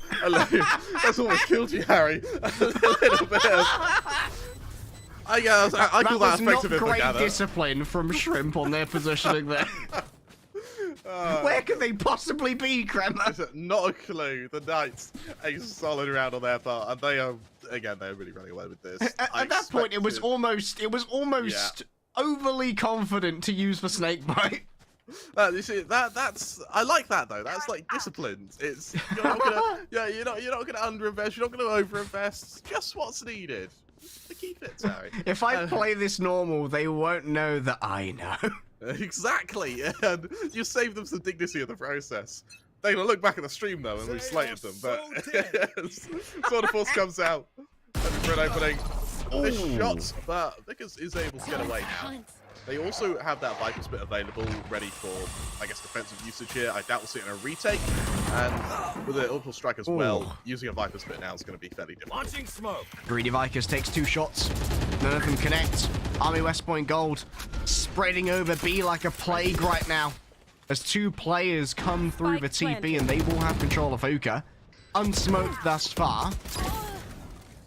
almost killed you, Harry. A little bit. I call that effective was not great discipline from Shrimp on their positioning there. Where could they possibly be, Kremmer? Not a clue. The Knights, a solid round on their part, and they are again. They're really running away with this. At that point, it was almost overly confident to use the snake bite. You see, that's I like that though. That's like disciplined. It's you're not gonna underinvest. You're not gonna overinvest. Just what's needed to keep it, Harry. If I play this normal, they won't know that I know. Exactly, and you save them some dignity in the process. They're gonna look back at the stream though, and we've slated them. But Sword of Force comes out for an opening. This shot, but Vickers is able to get away now. They also have that Viper Spit available, ready for, I guess, defensive usage here. I doubt we'll see it in a retake. And with an Orbital Strike as well, using a Viper Spit now is going to be fairly difficult. Launching smoke. Greedy Vikers takes 2 shots. None of them connect. Army West Point Gold spreading over B like a plague right now. As 2 players come through the TP and they will have control of Hookah. Unsmoked thus far.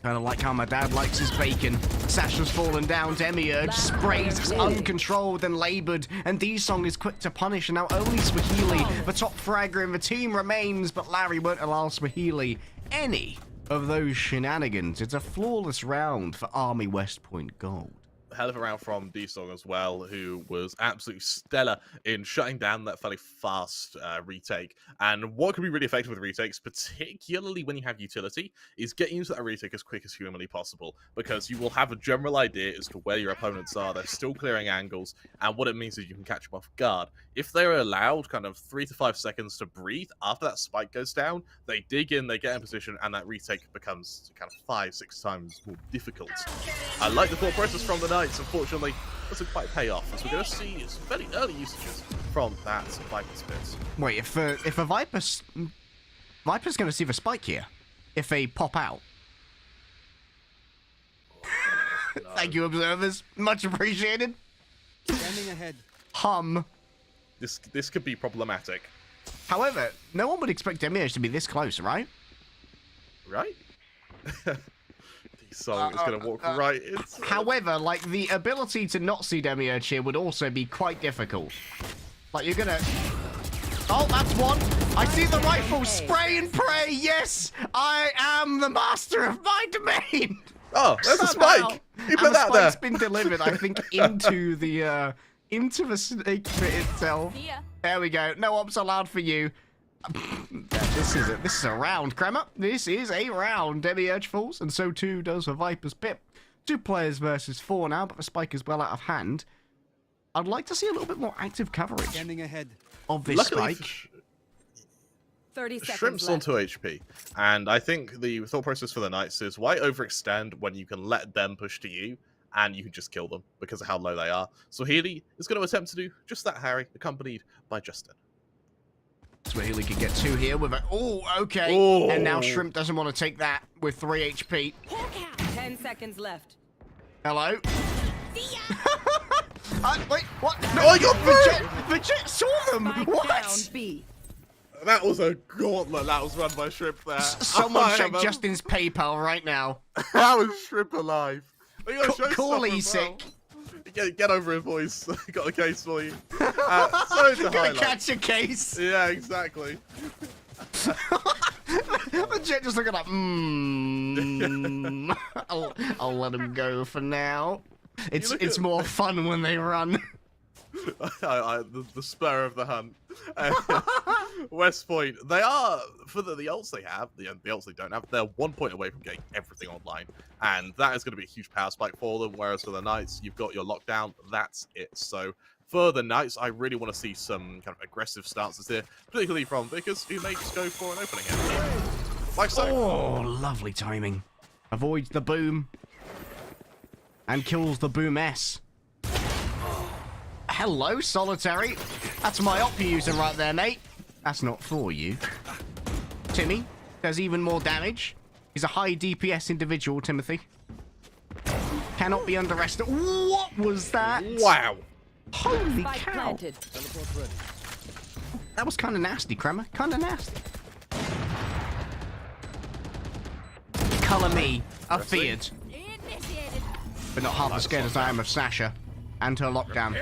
Kind of like how my dad likes his bacon. Sasha's fallen down. Demiurge sprays uncontrolled and laboured. And D-Song is quick to punish. And now only Swahili, the top fragger in the team, remains. But Larry won't allow Swahili any of those shenanigans. It's a flawless round for Army West Point Gold. hell of a round from D-Song as well, who was absolutely stellar in shutting down that fairly fast retake. And what can be really effective with retakes, particularly when you have utility, is getting into that retake as quick as humanly possible, because you will have a general idea as to where your opponents are. They're still clearing angles, and what it means is you can catch them off guard. If they're allowed kind of 3 to 5 seconds to breathe after that spike goes down, they dig in, they get in position, and that retake becomes kind of 5-6 times more difficult. I like the thought process from the Knights. Unfortunately, doesn't quite pay off, as we're going to see some fairly early usages from that Viper's pit. Wait, if a Viper's going to receive a spike here, if they pop out. No. Thank you, observers. Much appreciated. Standing ahead. This could be problematic. However, no one would expect Demiurge to be this close, right? Right? D-Song is going to walk right into... However, like, the ability to not see Demiurge here would also be quite difficult. Like, you're gonna... Oh, that's one! I see the rifle! Spray and pray! Yes! I am the master of my domain! Oh, there's a spike! You put that there! The spike's been delivered, I think, into the snake pit itself. There we go. No ops allowed for you. This is a round, Kremer. This is a round. Demiurge falls, and so too does the Viper's Pip. 2 players versus 4 now, but the spike is well out of hand. I'd like to see a little bit more active coverage Standing ahead. of this Luckily, spike. 30 seconds Shrimp's on left. 2 HP, and I think the thought process for the Knights is why overextend when you can let them push to you, and you can just kill them because of how low they are. So Healy is going to attempt to do just that, Harry, accompanied by Justin. So Healy can get 2 here with a... Oh, okay. Oh. And now Shrimp doesn't want to take that with 3 HP. 10 seconds left. Hello? Wait, what? No, Oh, you're the jet saw them! Spike What? down B. That was a gauntlet that was run by Shrimp there. Someone check Justin's PayPal right now. How is Shrimp alive? Call E-Sick. Get over it, boys. Got a case for you. Sorry to Gonna highlight. catch a case. Yeah, exactly. The jet just looking like, I'll let him go for now. It's more fun when they run. The spur of the hunt. West Point, they are, for the ults they have, the ults they don't have, they're 1 point away from getting everything online. And that is going to be a huge power spike for them, whereas for the Knights, you've got your lockdown, that's it. So for the Knights, I really want to see some kind of aggressive stances here, particularly from Vickers, who may just go for an opening here. Like so. Oh, lovely timing. Avoids the boom. And kills the boom S. Hello, Solitary. That's my op you're using right there, mate. That's not for you. Timmy does even more damage. He's a high DPS individual, Timothy. Cannot be underestimated. What was that? Wow. Holy Spike cow. planted. That was kind of nasty, Kremer. Kind of nasty. Colour me afeared. Initiated. But not half as scared as I am of Sasha and her lockdown.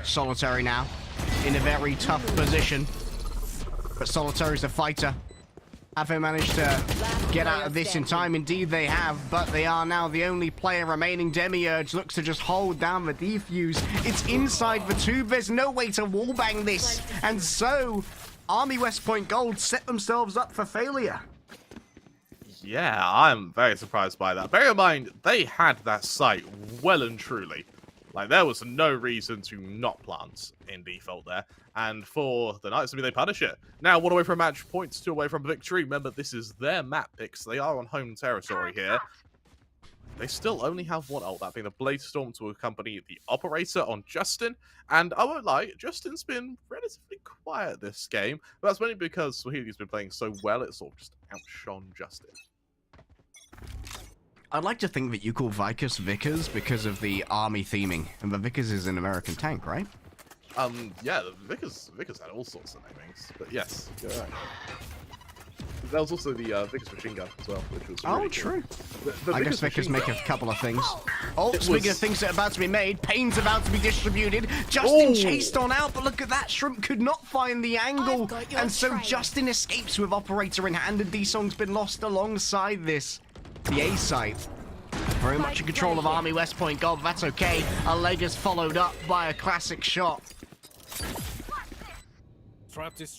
Solitary now, in a very tough position. But Solitary's a fighter. Have they managed to get out of this in time? Indeed they have, but they are now the only player remaining. Demiurge looks to just hold down the defuse. It's inside the tube. There's no way to wallbang this. And so, Army West Point Gold set themselves up for failure. Yeah, I'm very surprised by that. Bear in mind, they had that site well and truly. Like, there was no reason to not plant in default there. And for the Knights, I mean, they punish it. Now, 1 away from match points, 2 away from victory. Remember, this is their map picks. They are on home territory here. They still only have 1 ult, that being the Blade Storm to accompany the Operator on Justin. And I won't lie, Justin's been relatively quiet this game. But that's mainly because Swahili's been playing so well, it sort of just outshone Justin. I'd like to think that you call Vickers Vickers because of the army theming. And the Vickers is an American tank, right? Yeah, the Vickers had all sorts of namings. But yes, you're right. There was also the Vickers machine gun as well, which was really true. Cool. The I guess Vickers make a couple of things. Oh, speaking of things that are about to be made, Pain's about to be distributed. Justin chased on out, but look at that. Shrimp could not find the angle. And so Justin escapes with Operator in hand, and D-Song's been lost alongside this. The A site very much in control of Army West Point Gob. That's okay. A leg is followed up by a classic shot.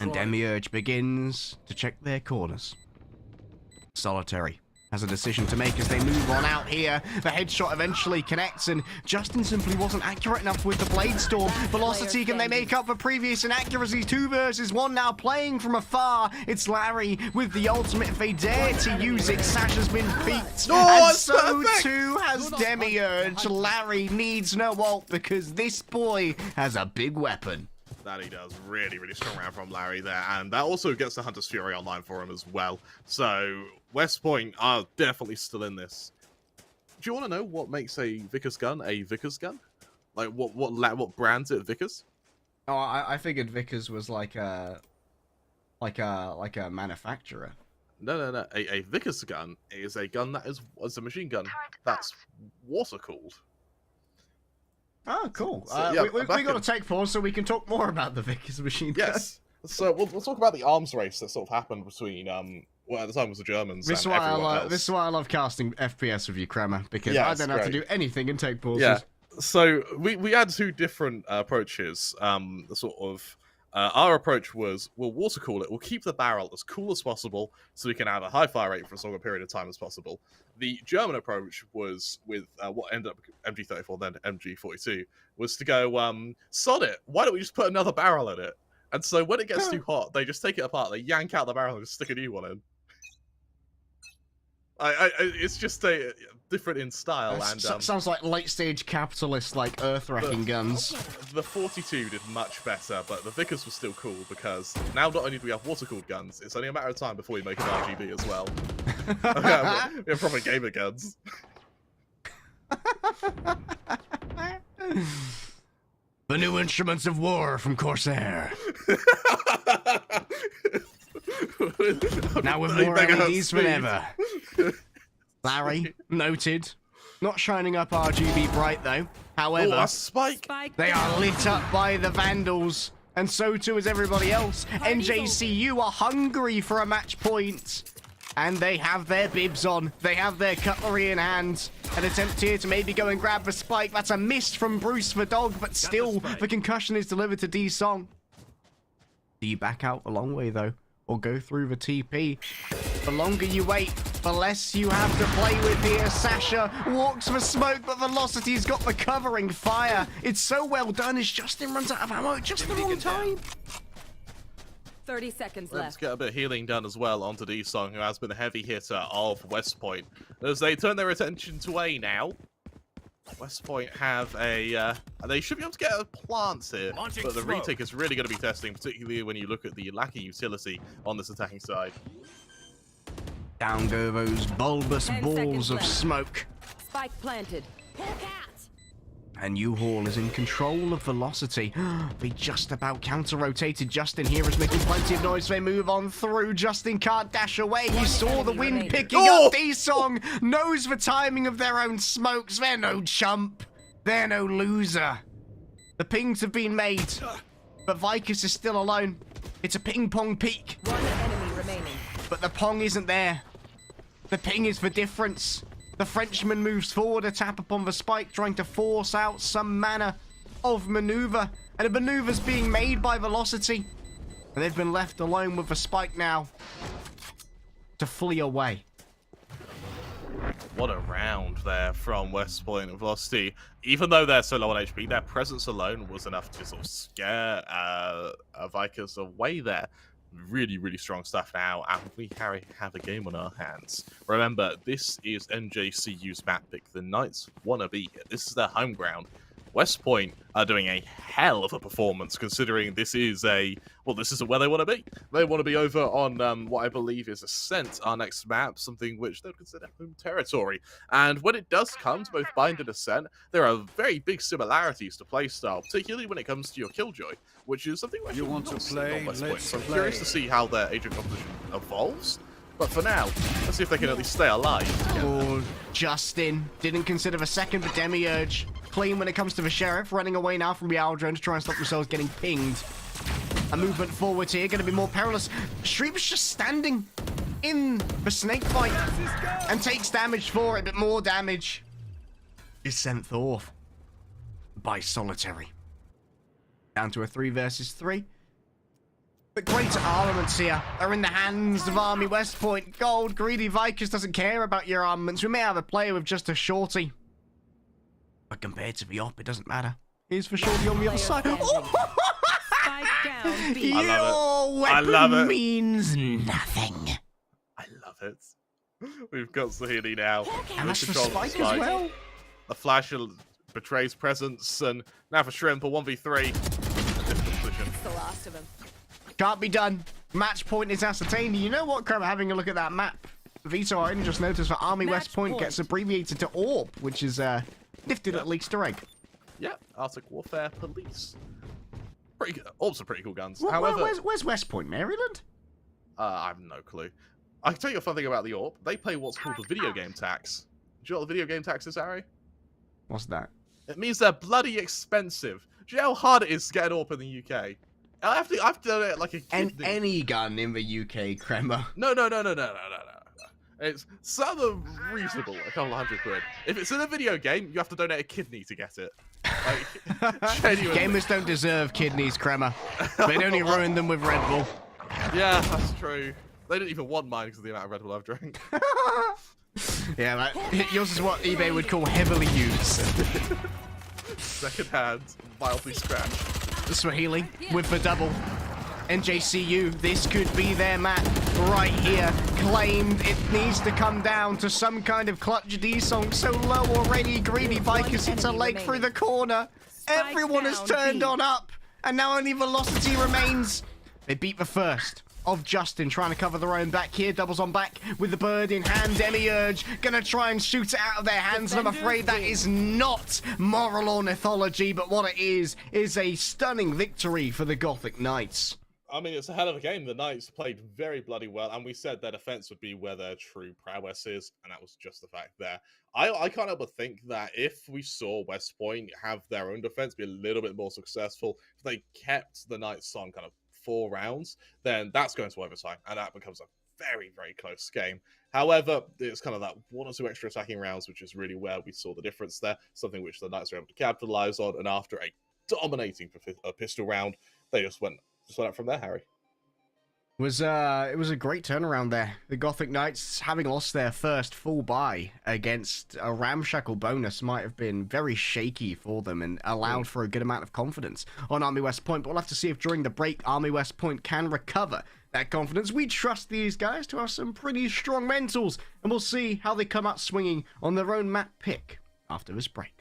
And Demiurge begins to check their corners. Solitary has a decision to make as they move on out here. The headshot eventually connects, and Justin simply wasn't accurate enough with the Blade Storm. Velocity, can they make up for previous inaccuracies? 2 versus 1 now, playing from afar. It's Larry with the ultimate. If they dare to use it, Sasha's been beat. Oh, and so perfect. too has Demiurge. Larry needs no ult because this boy has a big weapon. That he does. Really, really strong round from Larry there. And that also gets the Hunter's Fury online for him as well. So, West Point are definitely still in this. Do you want to know what makes a Vickers gun a Vickers gun? Like, what brands it Vickers? Oh, I figured Vickers was like a manufacturer. No. A Vickers gun is a gun that is a machine gun that's water cooled. Oh, cool. So, yeah, we got to take pause so we can talk more about the Vickers machine gun. Yes. So we'll talk about the arms race that sort of happened between well, at the time it was the Germans and everyone else. This is why I love casting FPS with you, Kramer, because Yeah, I it's don't have to great. do anything and take pauses. Yeah. So we had 2 different approaches. Our approach was we'll water cool it. We'll keep the barrel as cool as possible so we can have a high fire rate for as long a period of time as possible. The German approach was with what ended up MG34, then MG42, was to go, sod it. Why don't we just put another barrel in it? And so when it gets too hot, they just take it apart, they yank out the barrel and just stick a new one in. It's just a different in style, and sounds like late-stage capitalist, like earth-wrecking guns. The 42 did much better, but the Vickers was still cool because now not only do we have water-cooled guns, it's only a matter of time before we make an RGB as well. We have proper gamer guns. The new instruments of war from Corsair. Now with more LEDs than ever. Larry, noted. Not shining up RGB bright though. However, a spike. they are lit up by the Vandals. And so too is everybody else. NJCU are hungry for a match point. And they have their bibs on. They have their cutlery in hand. An attempt here to maybe go and grab the spike. That's a miss from Bruce the dog, but still the concussion is delivered to D-Song. Do you back out a long way though? Or go through the TP? The longer you wait, the less you have to play with here. Sasha walks for smoke, but Velocity's got the covering fire. It's so well done as Justin runs out of ammo at just the wrong time. 30 seconds Let's left. get a bit of healing done as well onto D-Song, who has been a heavy hitter of West Point. As they turn their attention to A now, West Point have a... they should be able to get a plant here, but the retake is really going to be testing, particularly when you look at the lack of utility on this attacking side. Down go those bulbous 10 balls seconds of left. smoke. Spike planted. And U-Haul is in control of Velocity. They just about counter-rotated. Justin here is making plenty of noise. They move on through. Justin can't dash away. You saw the wind picking up. D-Song knows the timing of their own smokes. They're no chump. They're no loser. The pings have been made. But Vicus is still alone. It's a ping-pong peak. One enemy remaining. But the pong isn't there. The ping is the difference. The Frenchman moves forward, a tap upon the spike, trying to force out some manner of maneuver. And a maneuver's being made by Velocity. And they've been left alone with the spike now to flee away. What a round there from West Point and Velocity. Even though they're so low on HP, their presence alone was enough to sort of scare Vicus away there. Really, really strong stuff now, and we have a game on our hands. Remember, this is NJCU's map pick. The Knights want to be here. This is their home ground. West Point are doing a hell of a performance, considering this is this isn't where they want to be. They want to be over on what I believe is Ascent, our next map, something which they would consider home territory. And when it does come to both Bind and Ascent, there are very big similarities to playstyle, particularly when it comes to your Killjoy, which is something You want to play? on West Point. Let's So I'm play. curious to see how their agent composition evolves. But for now, let's see if they can at least stay alive. Oh, Justin didn't consider the second, but Demiurge clean when it comes to the Sheriff, running away now from the Aldrone to try and stop themselves getting pinged. A movement forward here, going to be more perilous. Streep's just standing in the snake fight and takes damage for it, but more damage is sent off by Solitary. Down to a 3 versus 3. But greater armaments here are in the hands of Army West Point. Gold, Greedy Vikers doesn't care about your armaments. We may have a player with just a shorty. But compared to the op, it doesn't matter. Here's for shorty on the other side. Spike down, B. Your weapon means nothing. I love it. We've got Sahili now. And that's for Spike as well. The flash betrays presence, and now for Shrimp, a 1v3. Difficult position. The last of them. Can't be done. Match point is ascertained. You know what, Crab? Having a look at that map, Vito, I just noticed that Army West Point gets abbreviated to AWP, which is nifted at least a egg. Yeah, Arctic Warfare Police. Pretty good. Also pretty cool guns. Well, However, where's West Point, Maryland? I have no clue. I can tell you a fun thing about the AWP. They pay what's called the video game tax. Do you know what the video game tax is, Harry? What's that? It means they're bloody expensive. Do you know how hard it is to get an AWP in the UK? I've done it like a kid. Any gun in the UK, Kremer. No. It's some of them reasonable, a couple £100. If it's in a video game, you have to donate a kidney to get it. Like, genuinely. Gamers don't deserve kidneys, Kremer. They'd only ruin them with Red Bull. Yeah, that's true. They didn't even want mine because of the amount of Red Bull I've drank. Yeah, yours is what eBay would call heavily used. Second hand, mildly scratched. Swahili with the double. NJCU, this could be their map right here. Claimed it needs to come down to some kind of clutch D song. So low already, Greedy Vikers hits a leg through the corner. Everyone has turned on up, and now only Velocity remains. They beat the first of Justin, trying to cover their own back here. Doubles on back with the bird in hand. Demiurge gonna try and shoot it out of their hands, and I'm afraid that is not moral ornithology, but what it is a stunning victory for the Gothic Knights. I mean, it's a hell of a game. The Knights played very bloody well, and we said their defense would be where their true prowess is, and that was just the fact there. I can't help but think that if we saw West Point have their own defense be a little bit more successful, if they kept the Knights on kind of 4 rounds, then that's going to overtime, and that becomes a very, very close game. However, it's kind of that 1 or 2 extra attacking rounds, which is really where we saw the difference there, something which the Knights were able to capitalize on, and after a dominating pistol round, they just went up from there, Harry. It was a great turnaround there. The Gothic Knights, having lost their first full buy against a ramshackle bonus, might have been very shaky for them and allowed for a good amount of confidence on Army West Point. But we'll have to see if during the break Army West Point can recover that confidence. We trust these guys to have some pretty strong mentals, and we'll see how they come out swinging on their own map pick after this break.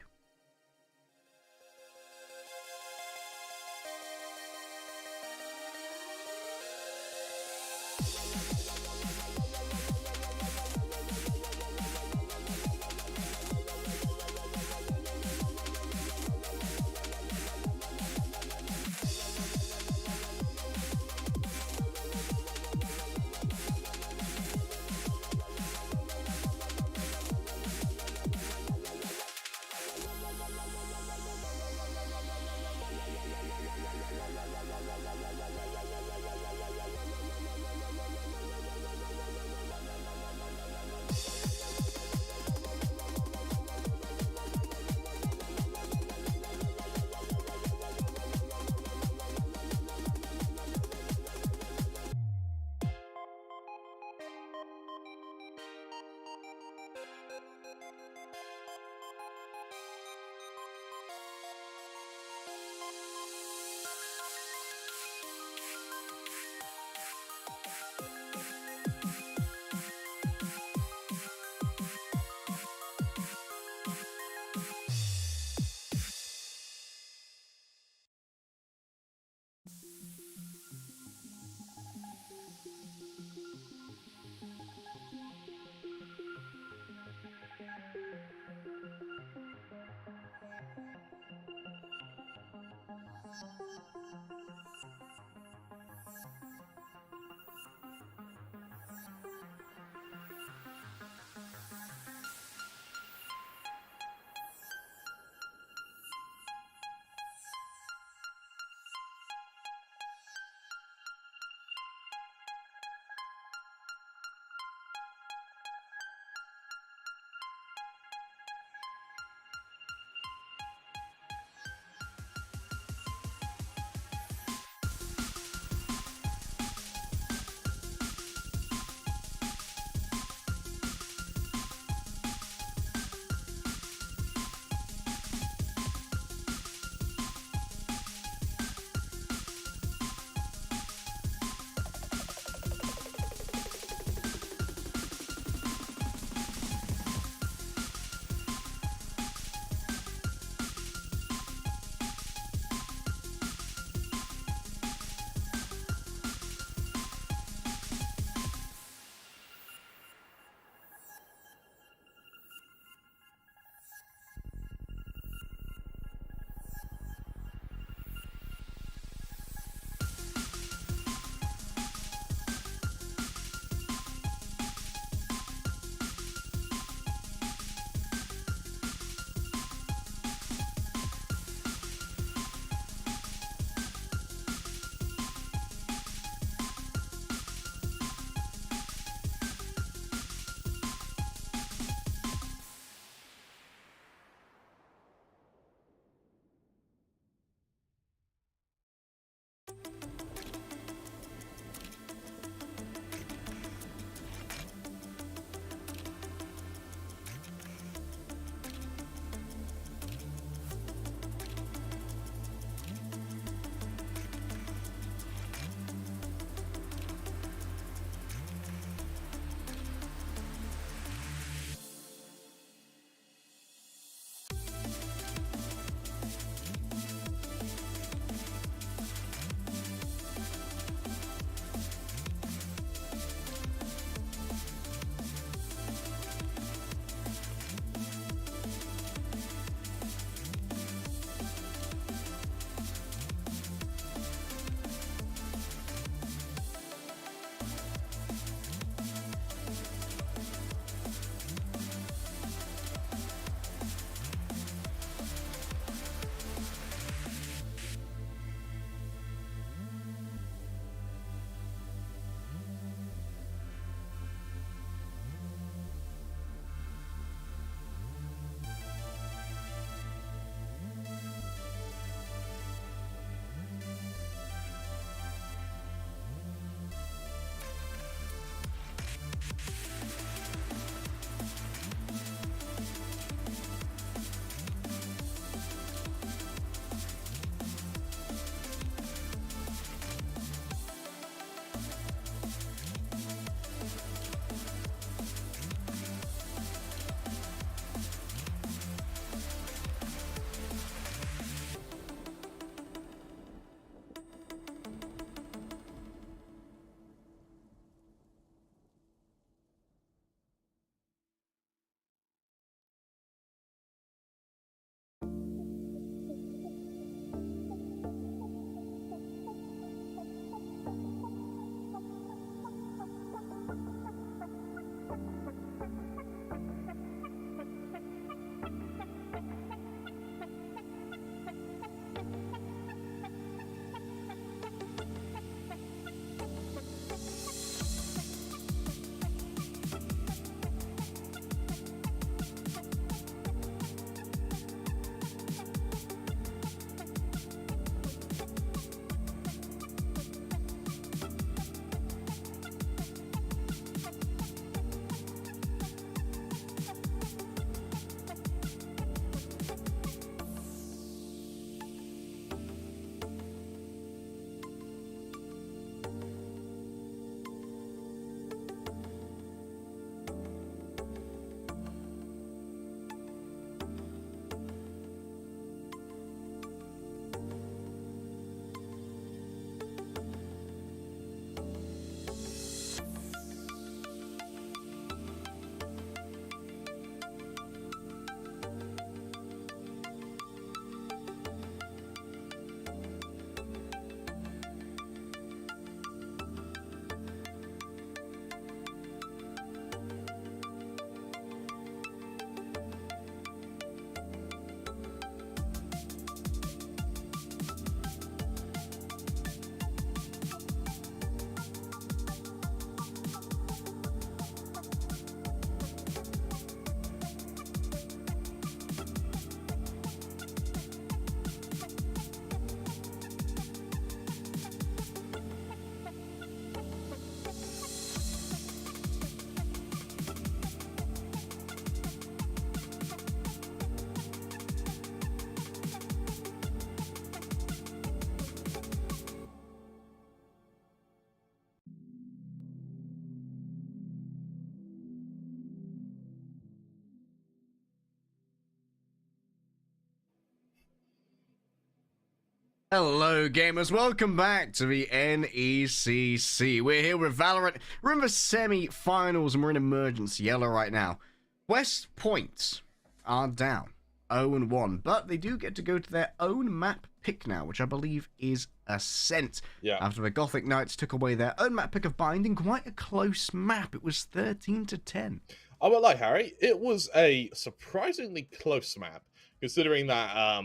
Hello, gamers. Welcome back to the NECC. We're here with Valorant. We're in the semi-finals and we're in emergency yellow right now. West Point are down 0-1, but they do get to go to their own map pick now, which I believe is Ascent. Yeah. After the Gothic Knights took away their own map pick of Binding, quite a close map. It was 13-10. I won't lie, Harry. It was a surprisingly close map, considering that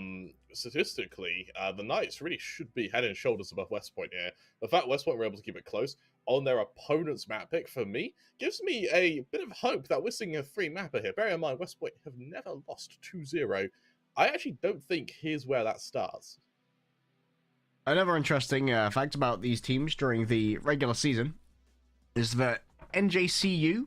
statistically, the Knights really should be head and shoulders above West Point here. The fact West Point were able to keep it close on their opponent's map pick, for me, gives me a bit of hope that we're seeing a free mapper here. Bear in mind, West Point have never lost 2-0. I actually don't think here's where that starts. Another interesting fact about these teams during the regular season is that NJCU,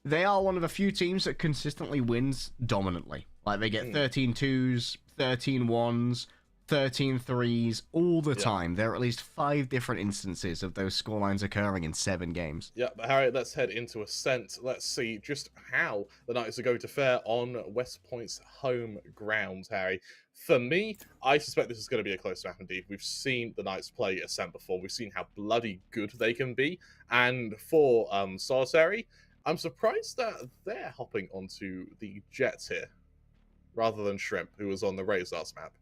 they are one of the few teams that consistently wins dominantly. Like, they get 13-2s, 13-1s, 13-3s all the time. There are at least 5 different instances of those scorelines occurring in 7 games. Yeah, but Harry, let's head into Ascent. Let's see just how the Knights are going to fare on West Point's home ground, Harry. For me, I suspect this is going to be a close map indeed. We've seen the Knights play Ascent before. We've seen how bloody good they can be. And for Solitary, I'm surprised that they're hopping onto the Jets here, rather than Shrimp, who was on the Rays last map.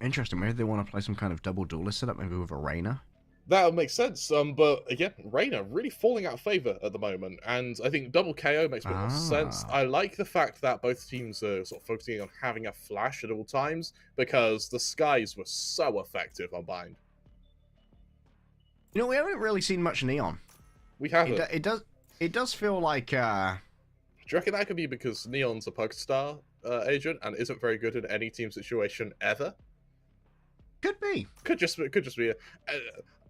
Interesting. Maybe they want to play some kind of double duelist setup, maybe with a Reyna. That would make sense. But again, Reyna really falling out of favor at the moment, and I think double KO makes more sense. I like the fact that both teams are sort of focusing on having a flash at all times, because the skies were so effective on Bind. You know, we haven't really seen much Neon. We haven't. It does feel like. Do you reckon that could be because Neon's a PokeStar agent and isn't very good in any team situation ever? Could be. Could just be.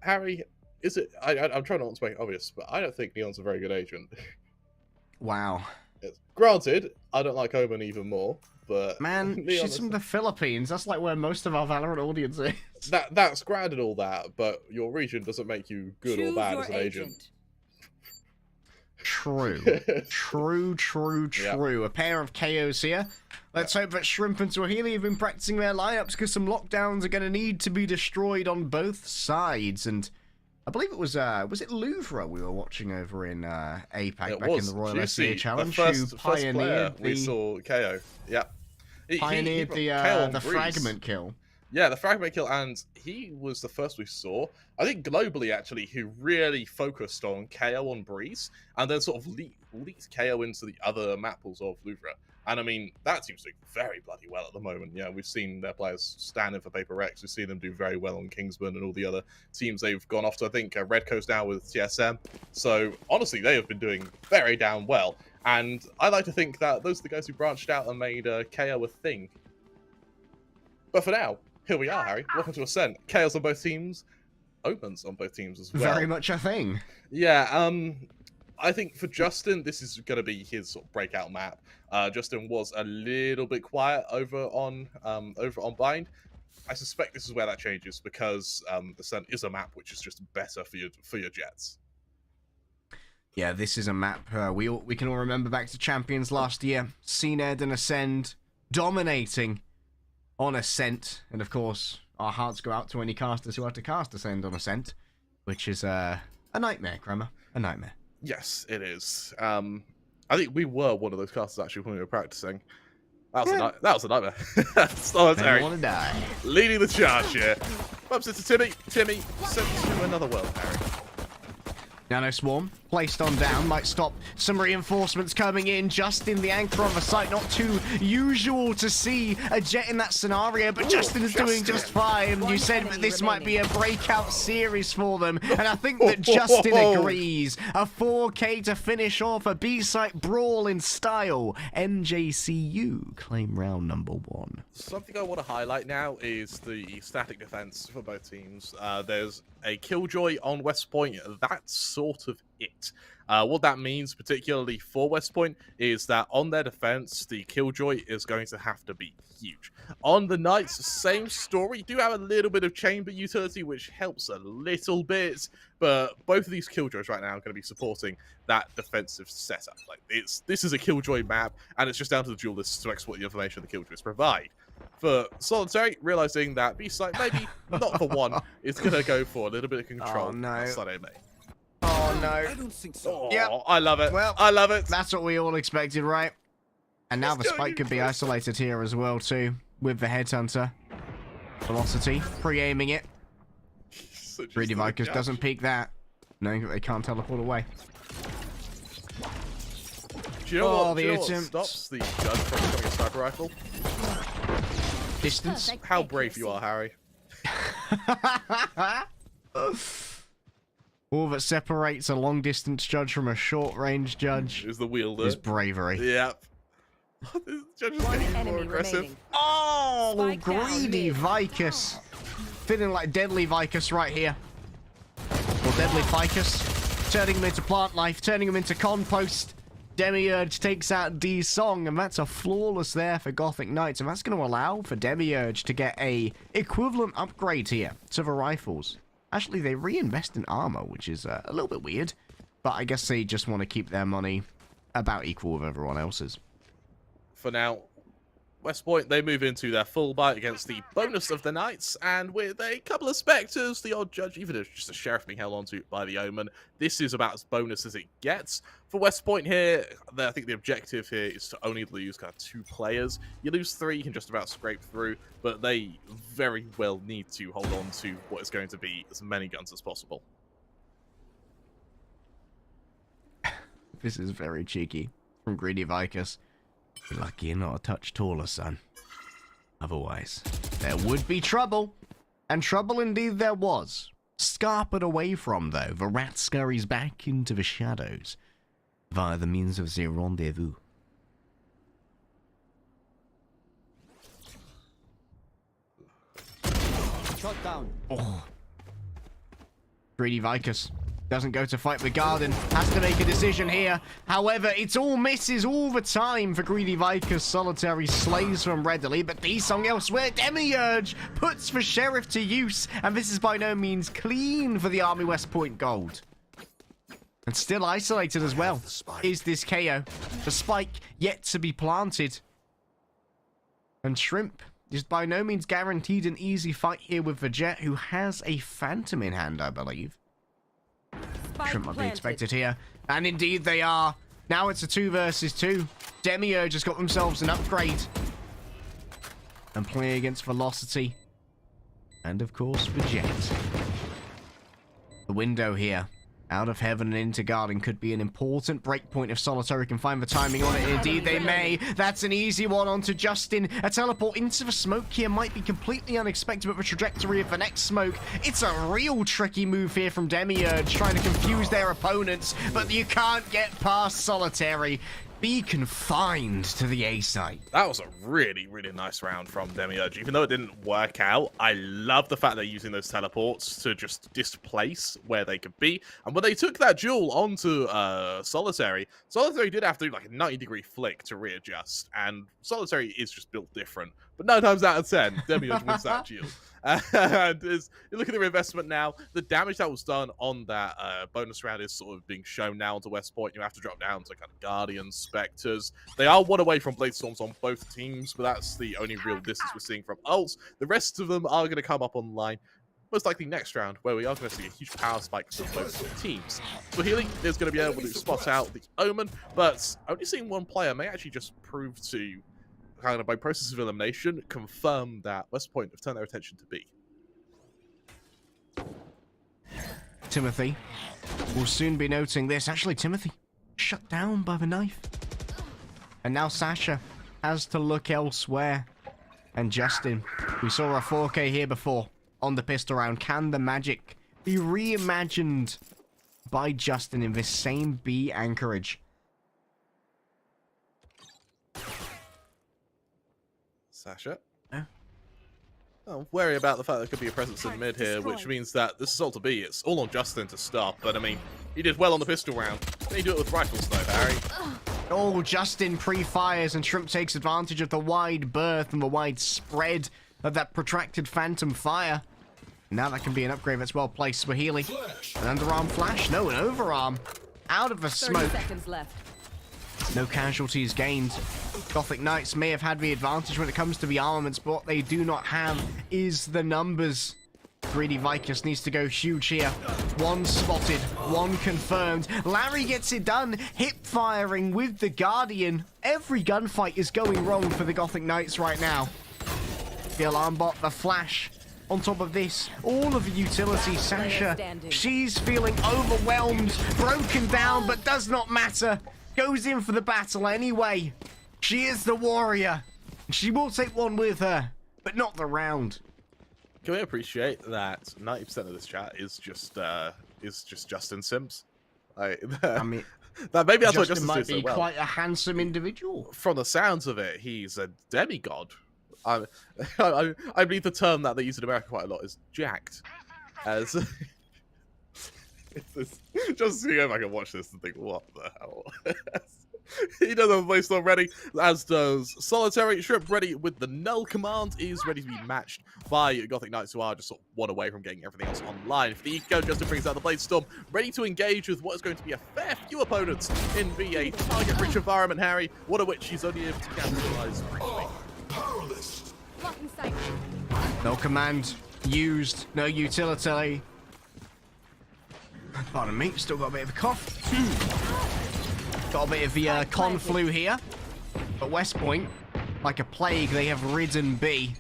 Harry, is it? I'm trying not to make it obvious, but I don't think Neon's a very good agent. Wow. Yes. Granted, I don't like Omen even more, but man, she's from the Philippines. That's like where most of our Valorant audience is. That's grand and all that, but your region doesn't make you good or bad as an agent. True. True. A pair of KOs here. Let's hope that Shrimp and Swahili have been practicing their lineups, because some lockdowns are going to need to be destroyed on both sides. And I believe it was it Louvre we were watching over in APAC back in the Royal SCA Challenge, who pioneered we saw KO. Yeah. Pioneered the fragment kill. Yeah, the fragment kill, and he was the first we saw, I think globally actually, who really focused on KO on Breeze, and then sort of leaked KO into the other map pools of Louvre. And I mean, that seems doing very bloody well at the moment. Yeah, we've seen their players stand in for Paper Rex. We've seen them do very well on Kingsman and all the other teams they've gone off to. I think Red Coast now with TSM. So honestly, they have been doing very damn well. And I like to think that those are the guys who branched out and made KO a thing. But for now, here we are, Harry. Welcome to Ascent. Chaos on both teams. Opens on both teams as well. Very much a thing. Yeah, I think for Justin, this is going to be his sort of breakout map. Justin was a little bit quiet over on Bind. I suspect this is where that changes, because Ascent is a map which is just better for your Jets. Yeah, this is a map we can all remember back to Champions last year. CNED and Ascend dominating on Ascent, and of course our hearts go out to any casters who have to cast Ascend on Ascent, which is a nightmare, Kramer. A nightmare. Yes, it is. I think we were one of those casters actually when we were practicing. That was a nightmare. Solitary. Want to die. Leading the charge here. Bumps into Timmy. Timmy sent to another world, Harry. Nano Swarm, placed on down, might stop some reinforcements coming in. Justin, the anchor on the site, not too usual to see a Jet in that scenario, but Justin is doing just fine. You said that this might be a breakout series for them, and I think that Justin agrees. A 4K to finish off a B-site brawl in style. NJCU claim round number 1. Something I want to highlight now is the static defense for both teams. There's a Killjoy on West Point. That's sort of it. What that means, particularly for West Point, is that on their defense, the Killjoy is going to have to be huge. On the Knights, same story. You do have a little bit of chamber utility, which helps a little bit, but both of these Killjoys right now are going to be supporting that defensive setup. Like, this is a Killjoy map, and it's just down to the duelists to exploit the information the Killjoys provide. For Solitary, realizing that B-Side maybe not for one is going to go for a little bit of control. Oh, no. Sunday, mate. Oh, no. I don't think so. Oh, Yep. I love it. Well, I love it. That's what we all expected, right? And now the spike could be isolated here as well, too, with the Headhunter. Velocity, pre-aiming it. Greedy Vicus doesn't peek that, knowing that they can't teleport away. Do you know what? The Do you know what attempt. stops the judge from becoming a sniper rifle? Distance. How brave you are, Harry. All that separates a long-distance judge from a short-range judge Is the wielder. is bravery. Yep. This judge is One getting more enemy aggressive. remaining. Oh, Spike down greedy mid. Vicus. Feeling like deadly Vicus right here. Or deadly Ficus. Turning him into plant life, turning him into compost. Demiurge takes out D's song, and that's a flawless there for Gothic Knights, and that's going to allow for Demiurge to get a equivalent upgrade here to the rifles. Actually, they reinvest in armor, which is a little bit weird, but I guess they just want to keep their money about equal with everyone else's. For now, West Point, they move into their full bite against the bonus of the Knights, and with a couple of Spectres, the odd judge, even if just a Sheriff being held onto by the Omen, this is about as bonus as it gets. For West Point here, I think the objective here is to only lose kind of 2 players. You lose 3, you can just about scrape through, but they very well need to hold on to what is going to be as many guns as possible. This is very cheeky from Greedy Vicus. You're lucky you're not a touch taller, son. Otherwise, there would be trouble. And trouble indeed there was. Scarpered away from, though, the rat scurries back into the shadows via the means of the rendezvous. Shot down. Oh. Greedy Vicus doesn't go to fight the garden, has to make a decision here. However, it's all misses all the time for Greedy Vicus. Solitary slays them readily, but D-Song elsewhere. Demiurge puts the Sheriff to use, and this is by no means clean for the Army West Point gold. And still isolated as well is this KO. The spike yet to be planted. And Shrimp is by no means guaranteed an easy fight here with the Jet, who has a Phantom in hand, I believe. Shrimp might be expected here. And indeed they are. Now it's a 2 versus 2. Demiurge has got themselves an upgrade. And play against Velocity. And of course the Jet. The window here. Out of heaven and into garden could be an important breakpoint if Solitary can find the timing on it. And indeed they may. That's an easy one onto Justin. A teleport into the smoke here might be completely unexpected, but the trajectory of the next smoke, it's a real tricky move here from Demiurge, trying to confuse their opponents, but you can't get past Solitary. Be confined to the A site. That was a really, really nice round from Demiurge. Even though it didn't work out, I love the fact they're using those teleports to just displace where they could be. And when they took that duel onto Solitary, Solitary did have to do like a 90-degree flick to readjust. And Solitary is just built different. But 9 times out of 10, Demiurge wins that duel. And you look at the investment now, the damage that was done on that bonus round is sort of being shown now onto West Point. You have to drop down to kind of Guardians, Spectres. They are 1 away from Blade Storms on both teams, but that's the only real distance we're seeing from ults. The rest of them are going to come up online, most likely next round, where we are going to see a huge power spike from both teams. So Healing is going to be able to spot out the Omen, but only seeing 1 player may actually just prove to, kind of by process of elimination, confirm that West Point have turned their attention to B. Timothy will soon be noting this. Actually, Timothy shut down by the knife. And now Sasha has to look elsewhere. And Justin, we saw a 4K here before on the pistol round. Can the magic be reimagined by Justin in this same B anchorage? Sasha? Yeah. I'm wary about the fact there could be a presence in mid here, which means that this is all to be. It's all on Justin to stop, but I mean, he did well on the pistol round. Then you do it with rifles though, Harry. Oh, Justin pre-fires and Shrimp takes advantage of the wide berth and the wide spread of that protracted phantom fire. Now that can be an upgrade that's well placed for Healy. An underarm flash? No, an overarm. Out of the 30 smoke. seconds left. No casualties gained. Gothic Knights may have had the advantage when it comes to the armaments, but what they do not have is the numbers. Greedy Vicus needs to go huge here. One spotted, one confirmed. Larry gets it done, hip firing with the Guardian. Every gunfight is going wrong for the Gothic Knights right now. The alarm bot, the flash. On top of this, all of the utility, Sasha, she's feeling overwhelmed, broken down, but does not matter. Goes in for the battle anyway. She is the warrior. She will take one with her, but not the round. Can we appreciate that 90% of this chat is just Justin Sims? I mean, that maybe that's what Justin might do be so well. Quite a handsome individual. From the sounds of it, he's a demigod. I believe the term that they use in America quite a lot is jacked. As just to go back and watch this and think, what the hell? He does have a place already, as does Solitary. Shrimp ready with the null command is ready to be matched by Gothic Knights, who are just sort of one away from getting everything else online. For the eco, Justin brings out the Blade Storm, ready to engage with what is going to be a fair few opponents in a target-rich environment, Harry, one of which he's only able to capitalize briefly. No command used, no utility. Pardon me, still got a bit of a cough. Got a bit of the conflu here. But West Point, like a plague, they have ridden B.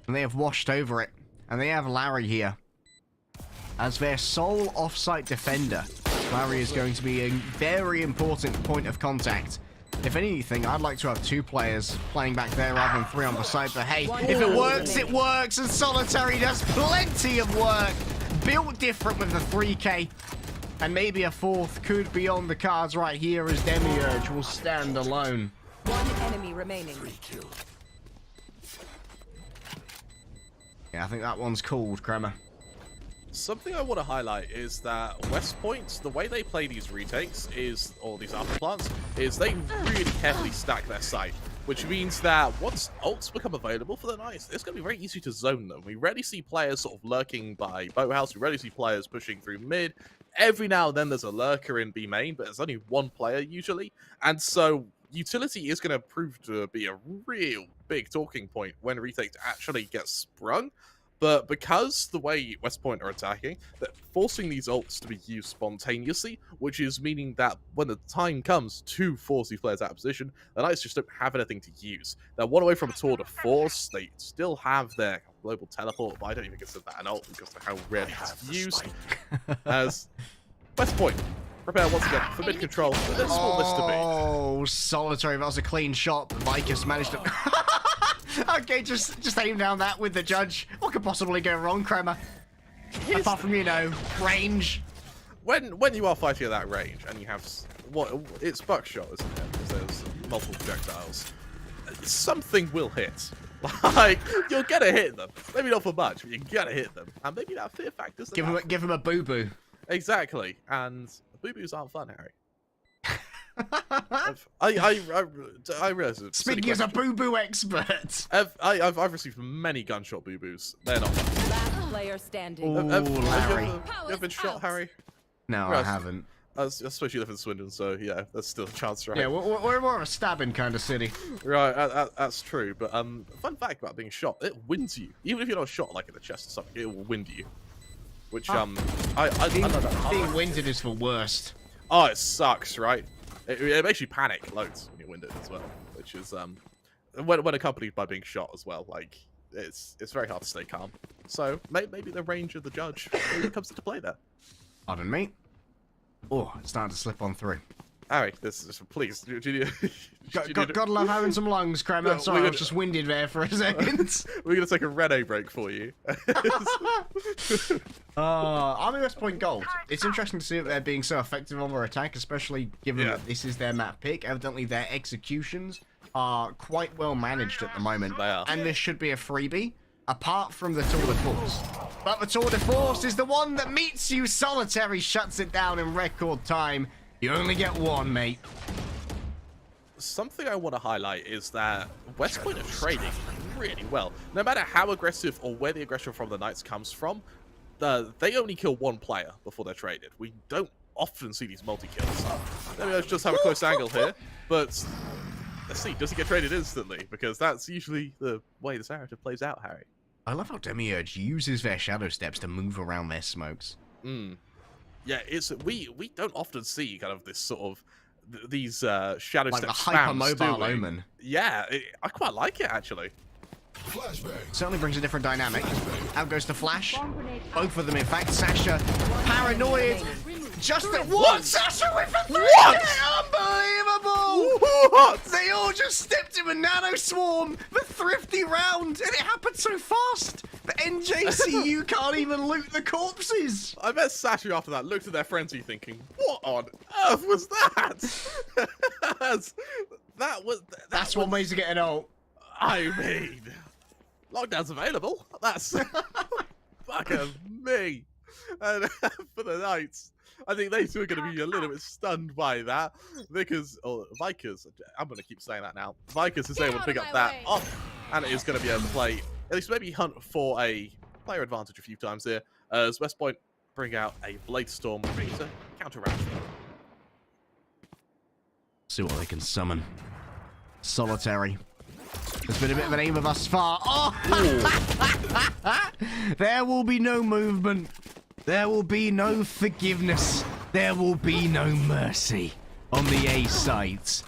And they have washed over it. And they have Larry here as their sole off-site defender. Larry is going to be a very important point of contact. If anything, I'd like to have 2 players playing back there rather than 3 on the side. But hey, if it works, it works. And Solitary does plenty of work. Built different with the 3K. And maybe a 4th could be on the cards right here as Demiurge will stand alone. 1 enemy remaining. Yeah, I think that one's called, Kremer. Something I want to highlight is that West Point, the way they play these retakes is, or these after plants, is they really carefully stack their site, which means that once ults become available for the Knights, it's going to be very easy to zone them. We rarely see players sort of lurking by boathouse, we rarely see players pushing through mid. Every now and then there's a lurker in B main, but there's only one player usually, and so utility is going to prove to be a real big talking point when retakes actually get sprung. But because the way West Point are attacking, they're forcing these ults to be used spontaneously, which is meaning that when the time comes to force these players out of position, the Knights just don't have anything to use. They're one away from a tour de force, they still have their global teleport, but I don't even consider that an ult because of how rarely it's used. As West Point prepare once again for mid control, but there's small list to be. Oh, Solitary, that was a clean shot. Vicus managed to... Okay, just aim down that with the judge. What could possibly go wrong, Kremer? Apart from, you know, range. When you are fighting at that range and you have it's buckshot, isn't it? Because there's multiple projectiles. Something will hit. Like you're gonna hit them. Maybe not for much, but you're gonna hit them. And maybe that fear factor. Give him a boo boo. Exactly. And boo boos aren't fun, Harry. I realize it. Speaking as a boo-boo expert. I've received many gunshot boo-boos. They're not fun. Last player standing. Larry. You ever been shot, Harry? No, I haven't. I suppose you live in Swindon, so yeah, there's still a chance, right? Yeah, we're more of a stabbing kind of city. Right, that's true. But fun fact about being shot, it winds you. Even if you're not shot like in the chest or something, it will wind you. Which I know that. Being winded is the worst. Oh, it sucks, right? It makes you panic loads when you're winded as well, which is when accompanied by being shot as well. Like it's very hard to stay calm. So maybe the range of the judge really comes into play there. Pardon me. Oh, it's starting to slip on through. Harry, this is please. Gotta love having some lungs, Kremer. No, Sorry, I was just winded there for a second. We're gonna take a Rene break for you. Army West Point Gold. It's interesting to see that they're being so effective on their attack, especially given that this is their map pick. Evidently, their executions are quite well managed at the moment. They are. And this should be a freebie. apart from the Tour de Force. But the Tour de Force is the one that meets you solitary, shuts it down in record time. You only get one, mate. Something I want to highlight is that West Point are trading really well. No matter how aggressive or where the aggression from the Knights comes from, they only kill one player before they're traded. We don't often see these multi-kills. Maybe let's just have a close angle here, but let's see, does he get traded instantly? Because that's usually the way this narrative plays out, Harry. I love how Demiurge uses their shadow steps to move around their smokes. Yeah, we don't often see kind of this sort of these shadow like steps. Like the hyper-mobile Omen. Yeah, I quite like it, actually. Certainly brings a different dynamic. Out goes the flash. Both of them, in fact. Sasha, paranoid. Just at one. Sasha with a three. What? Unbelievable. What? They all just stepped him a nano swarm. The thrifty round. And it happened so fast. The NJCU can't even loot the corpses. I bet Sasha after that looked at their frenzy thinking, what on earth was that? That's what makes it get an ult. I mean, lockdown's available. That's fucking me. And for the Knights, I think they too are going to be a little bit stunned by that because, Vikers, I'm going to keep saying that now. Vikers is able to pick up that off, and it is going to be able to play, at least maybe hunt for a player advantage a few times here, as West Point bring out a Blade Storm ready to counteract. See what they can summon. Solitary. There's been a bit of an aim of us far. Oh! There will be no movement. There will be no forgiveness. There will be no mercy on the A sides.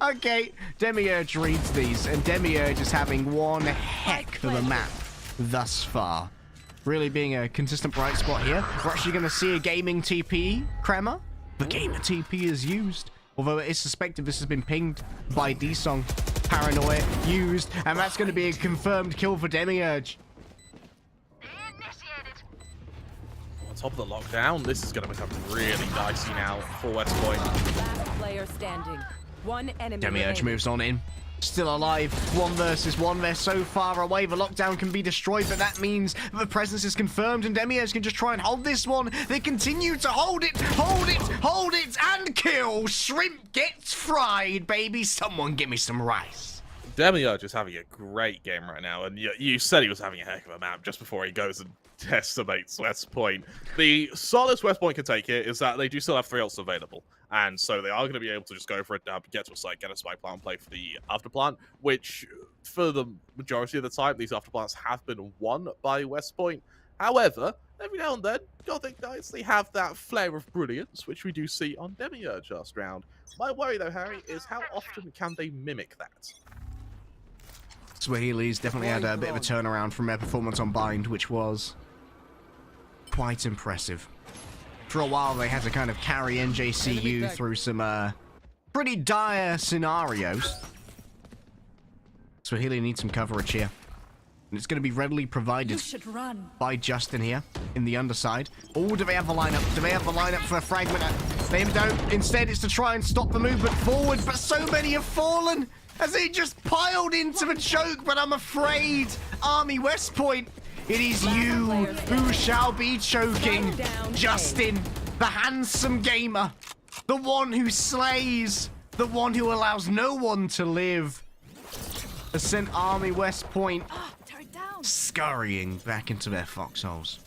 Okay, Demiurge reads these, and Demiurge is having one heck of a map thus far. Really being a consistent bright spot here. We're actually going to see a gaming TP, Crema. The gamer TP is used. Although it is suspected this has been pinged by D-Song. Paranoia used, and that's going to be a confirmed kill for Demiurge. On top of the lockdown, this is going to become really dicey now for West Point. Last player standing. One enemy Demiurge remaining. moves on in. Still alive. 1 versus 1. They're so far away. The lockdown can be destroyed, but that means the presence is confirmed, and Demiurge can just try and hold this one. They continue to hold it, and kill. Shrimp gets fried, baby. Someone give me some rice. Demiurge is having a great game right now, and you said he was having a heck of a map just before he goes and decimates West Point. The solace West Point can take here is that they do still have 3 ults available, and so they are going to be able to just go for a dub, get to a site, get a spike plant, and play for the afterplant, which for the majority of the time, these afterplants have been won by West Point. However, every now and then, Gothic Knights, they have that flare of brilliance, which we do see on Demiurge last round. My worry, though, Harry, is how often can they mimic that? Swahili's definitely had a bit of a turnaround from their performance on Bind, which was quite impressive. For a while, they had to kind of carry NJCU through some pretty dire scenarios. Swahili needs some coverage here. And it's going to be readily provided by Justin here in the underside. Oh, do they have the lineup? Do they have the lineup for a fragment? They don't. Instead, it's to try and stop the movement forward, but so many have fallen as they just piled into the choke, but I'm afraid, Army West Point, it is you who shall be choking. Justin, the handsome gamer, the one who slays, the one who allows no one to live, has sent Army West Point scurrying back into their foxholes.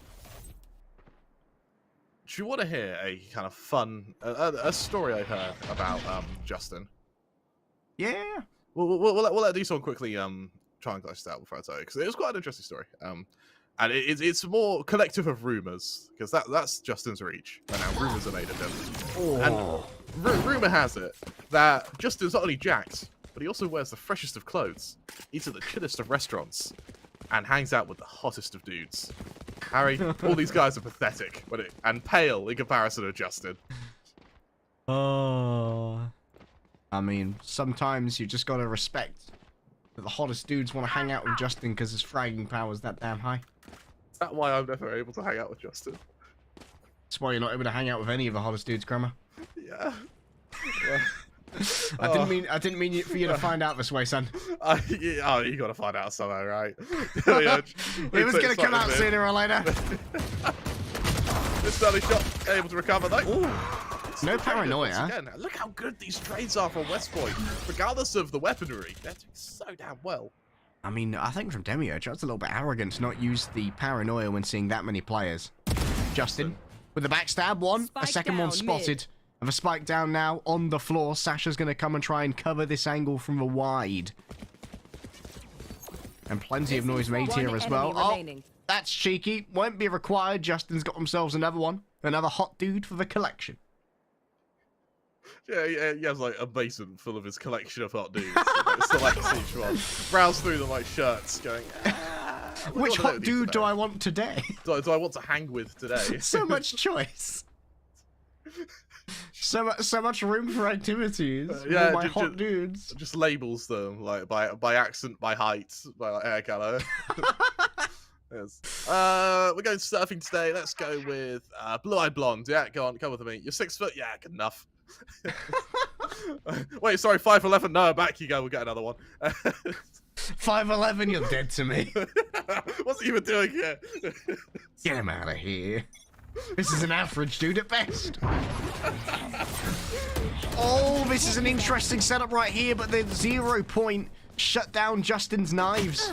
Do you want to hear a kind of fun, a story I heard about Justin? Yeah. We'll let D-Song quickly try and glass it out before I tell you, because it was quite an interesting story. And it's more collective of rumors, because that's Justin's reach. And now rumors are made of him. Oh. And rumor has it that Justin's not only jacked, but he also wears the freshest of clothes, eats at the chillest of restaurants, and hangs out with the hottest of dudes. Harry, all these guys are pathetic and pale in comparison to Justin. Oh. I mean, sometimes you just gotta respect that the hottest dudes want to hang out with Justin because his fragging power's that damn high. Is that why I'm never able to hang out with Justin? That's why you're not able to hang out with any of the hottest dudes, Crema. Yeah. I didn't mean for you to find out this way, son. Yeah, you got to find out somehow, right? It was going to come out sooner or later. This early shot able to recover though. Ooh. No paranoia. Again, look how good these trades are from West Point. Regardless of the weaponry, they're doing so damn well. I mean, I think from Demiurge, that's a little bit arrogant to not use the paranoia when seeing that many players. Justin, with the backstab one, a second one spotted. Of a spike down now on the floor. Sasha's going to come and try and cover this angle from the wide. And plenty of noise made here as well. Oh, that's cheeky. Won't be required. Justin's got themselves another one. Another hot dude for the collection. Yeah, he has like a basement full of his collection of hot dudes. Selects each one. Browse through them like shirts, going, which hot dude do I want today? Do I want to hang with today? So much choice. So much room for activities. Yeah, my hot dudes. Just labels them like by accent, by height, by like, hair color. Yes. We're going surfing today. Let's go with blue-eyed blonde. Yeah, go on, come with me. You're 6 foot. Yeah, good enough. Wait, sorry, 5'11". No, back you go. We'll get another one. 5'11", you're dead to me. What's he even doing here? Get him out of here. This is an average dude at best. Oh, this is an interesting setup right here, but the 0 point shut down Justin's knives.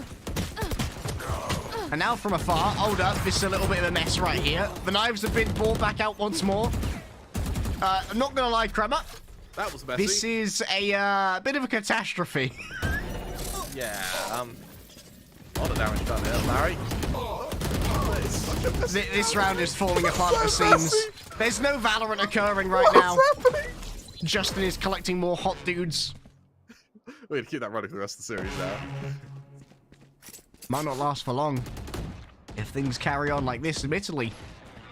And now from afar, hold up, this is a little bit of a mess right here. The knives have been brought back out once more. I'm not gonna lie, Kremer. That was messy. This is a bit of a catastrophe. Yeah, a lot of damage done there, Larry. This round is falling apart at the seams. There's no Valorant occurring right now. Justin is collecting more hot dudes. We're gonna keep that running for the rest of the series now. Might not last for long if things carry on like this. Admittedly,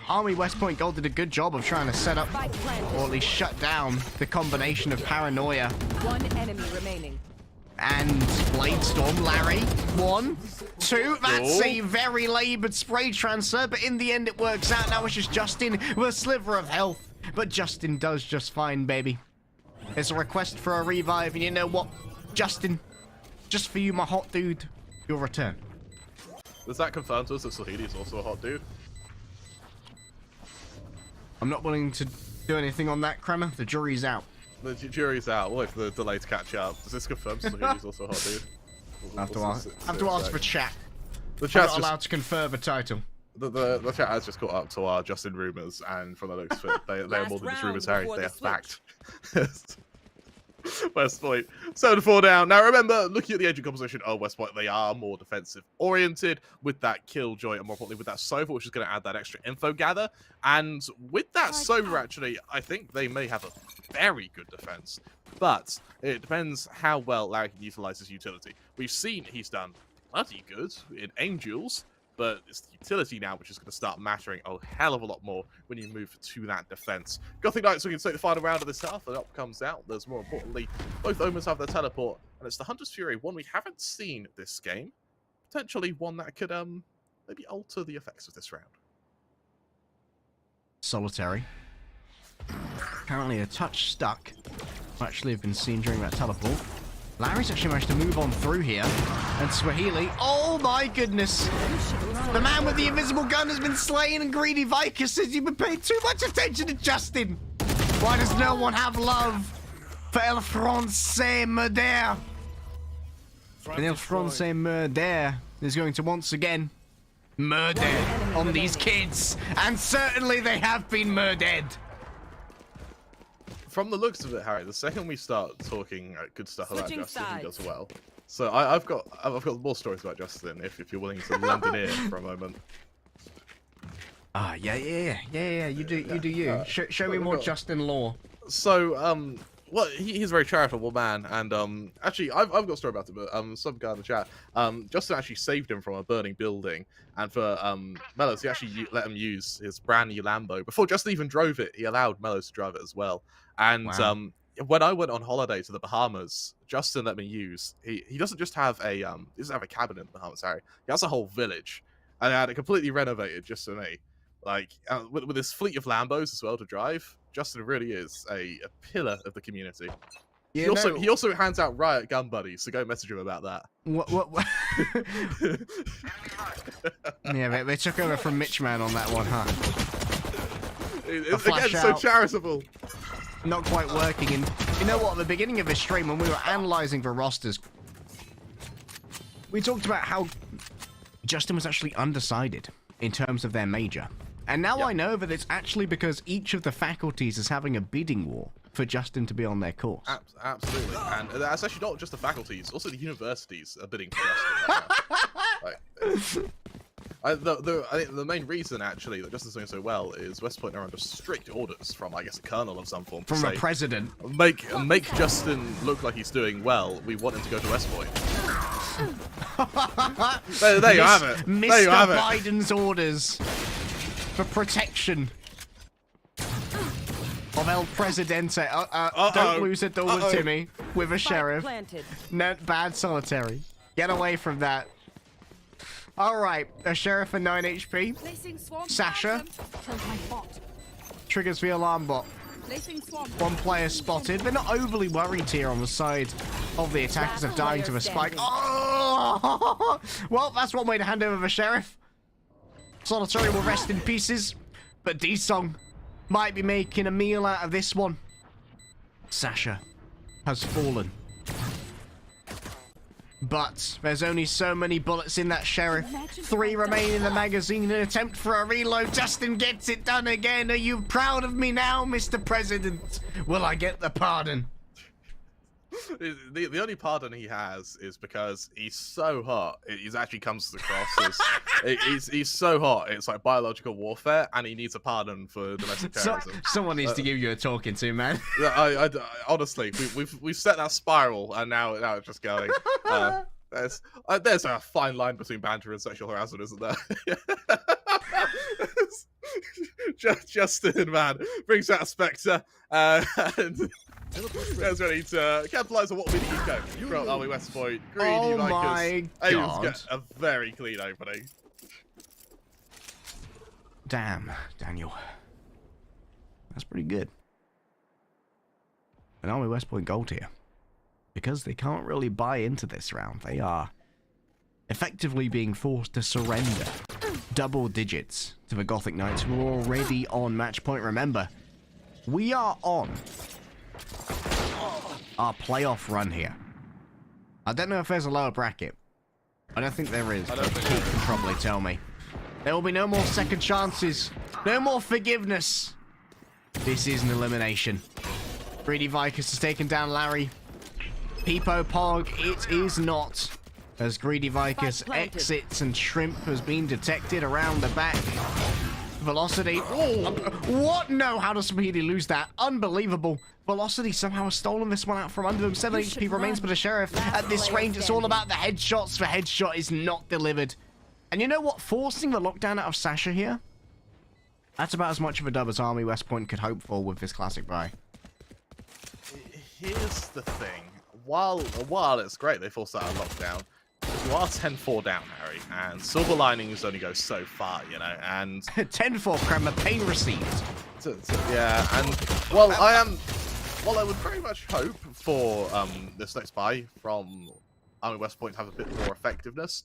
Army West Point Gold did a good job of trying to set up, or at least shut down, the combination of paranoia. One enemy remaining. And Bladestorm, Larry. 1, 2. That's a very laboured spray transfer, but in the end it works out. Now it's just Justin with a sliver of health. But Justin does just fine, baby. There's a request for a revive, and you know what? Justin, just for you, my hot dude, your return. Does that confirm to us that Sahidi is also a hot dude? I'm not willing to do anything on that, Kremer. The jury's out. The jury's out. We'll wait for the delay to catch up. Does this confirm Sahidi's also a hot dude? I have to ask for chat. The chat's I'm not allowed to confer the title. The chat has just caught up to our Justin rumours, and from the looks of it, they're more than just rumours, Harry. They are fact. West Point 7-4 down. Now remember, looking at the agent composition of West Point, they are more defensive oriented with that Killjoy, and more importantly with that Sova, which is going to add that extra info gather. And with that Sova, actually, I think they may have a very good defense, but it depends how well Larry can utilize his utility. We've seen he's done bloody good in Angels, but it's the utility now which is going to start mattering a hell of a lot more when you move to that defense. Gothic Knights looking to take the final round of this half, and up comes out. There's more importantly, both Omens have their teleport, and it's the Hunter's Fury, one we haven't seen this game. Potentially one that could maybe alter the effects of this round. Solitary. Apparently a touch stuck. Actually have been seen during that teleport. Larry's actually managed to move on through here. And Swahili, oh my goodness. The man with the invisible gun has been slain, and Greedy Vikas says you've been paying too much attention to Justin. Why does no one have love for El Francais Murder? And El Francais Murder is going to once again murder on these kids. And certainly they have been murdered. From the looks of it, Harry, the second we start talking good stuff about Justin, he does well. So I've got more stories about Justin if you're willing to lend an ear for a moment. Ah, yeah. You do you. Show me more Justin lore. So well, he's a very charitable man, and actually I've got a story about it, but some guy in the chat, Justin actually saved him from a burning building, and for Mellows, he actually let him use his brand new Lambo. Before Justin even drove it, he allowed Mellows to drive it as well. And wow. When I went on holiday to the Bahamas, Justin let me use. He doesn't just have a cabin in the Bahamas, Harry. He has a whole village, and I had it completely renovated just for me. Like with his fleet of Lambos as well to drive, Justin really is a pillar of the community. Yeah, He also hands out Riot gun buddies, so go message him about that. What? Yeah, they took over from Mitchman on that one, huh? Again, so charitable. Not quite working. And you know what? At the beginning of the stream, when we were analysing the rosters, we talked about how Justin was actually undecided in terms of their major. And now I know that it's actually because each of the faculties is having a bidding war for Justin to be on their course. Absolutely. And that's actually not just the faculties, also the universities are bidding for Justin right now. I think the main reason, actually, that Justin's doing so well is West Point are under strict orders from, I guess, a colonel of some form. From a president. Make Justin look like he's doing well. We want him to go to West Point. there you have it. Mr. Biden's orders for protection of El Presidente. Don't lose a door with Timmy with a sheriff. No, bad solitary. Get away from that. Alright, a sheriff for 9 HP. Sasha. Triggers the alarm bot. One player spotted. They're not overly worried here on the side of the attackers of dying to a spike. Oh! Well, that's one way to hand over the sheriff. Solitary will rest in pieces, but D-Song might be making a meal out of this one. Sasha has fallen. But there's only so many bullets in that sheriff. 3 remain in the magazine in an attempt for a reload. Justin gets it done again. Are you proud of me now, Mr. President? Will I get the pardon? The only pardon he has is because he's so hot. He actually comes across as he's so hot. It's like biological warfare, and he needs a pardon for domestic terrorism. Someone needs to give you a talking to, man. I honestly, we've set that spiral, and now it's just going. There's a fine line between banter and sexual harassment, isn't there? Justin, man, brings out a Spectre, and There's ready to capitalize on what we need to go from Army West Point. Oh my god. Get a very clean opening. Damn, Daniel. That's pretty good. An Army West Point gold here. Because they can't really buy into this round. They are effectively being forced to surrender double digits to the Gothic Knights, who are already on match point. Remember, we are on our playoff run here. I don't know if there's a lower bracket. I don't think there is, but Pete can probably tell me. There will be no more second chances. No more forgiveness. This is an elimination. Greedy Vicus has taken down Larry. Peepo Pog, it is not. As Greedy Vicus exits and Shrimp has been detected around the back. Velocity. Oh, what? No, how does Speedy lose that? Unbelievable. Velocity somehow has stolen this one out from under him. 7 HP remains for the Sheriff. At this range, it's all about the headshots. The headshot is not delivered. And you know what? Forcing the lockdown out of Sasha here, that's about as much of a dub as Army West Point could hope for with this classic buy. Here's the thing. While it's great they forced out a lockdown, you are 10-4 down, Harry, and silver linings only go so far, you know, and... 10-4, Kramer, pain received. Yeah, and while I would very much hope for this next buy from Army West Point to have a bit more effectiveness,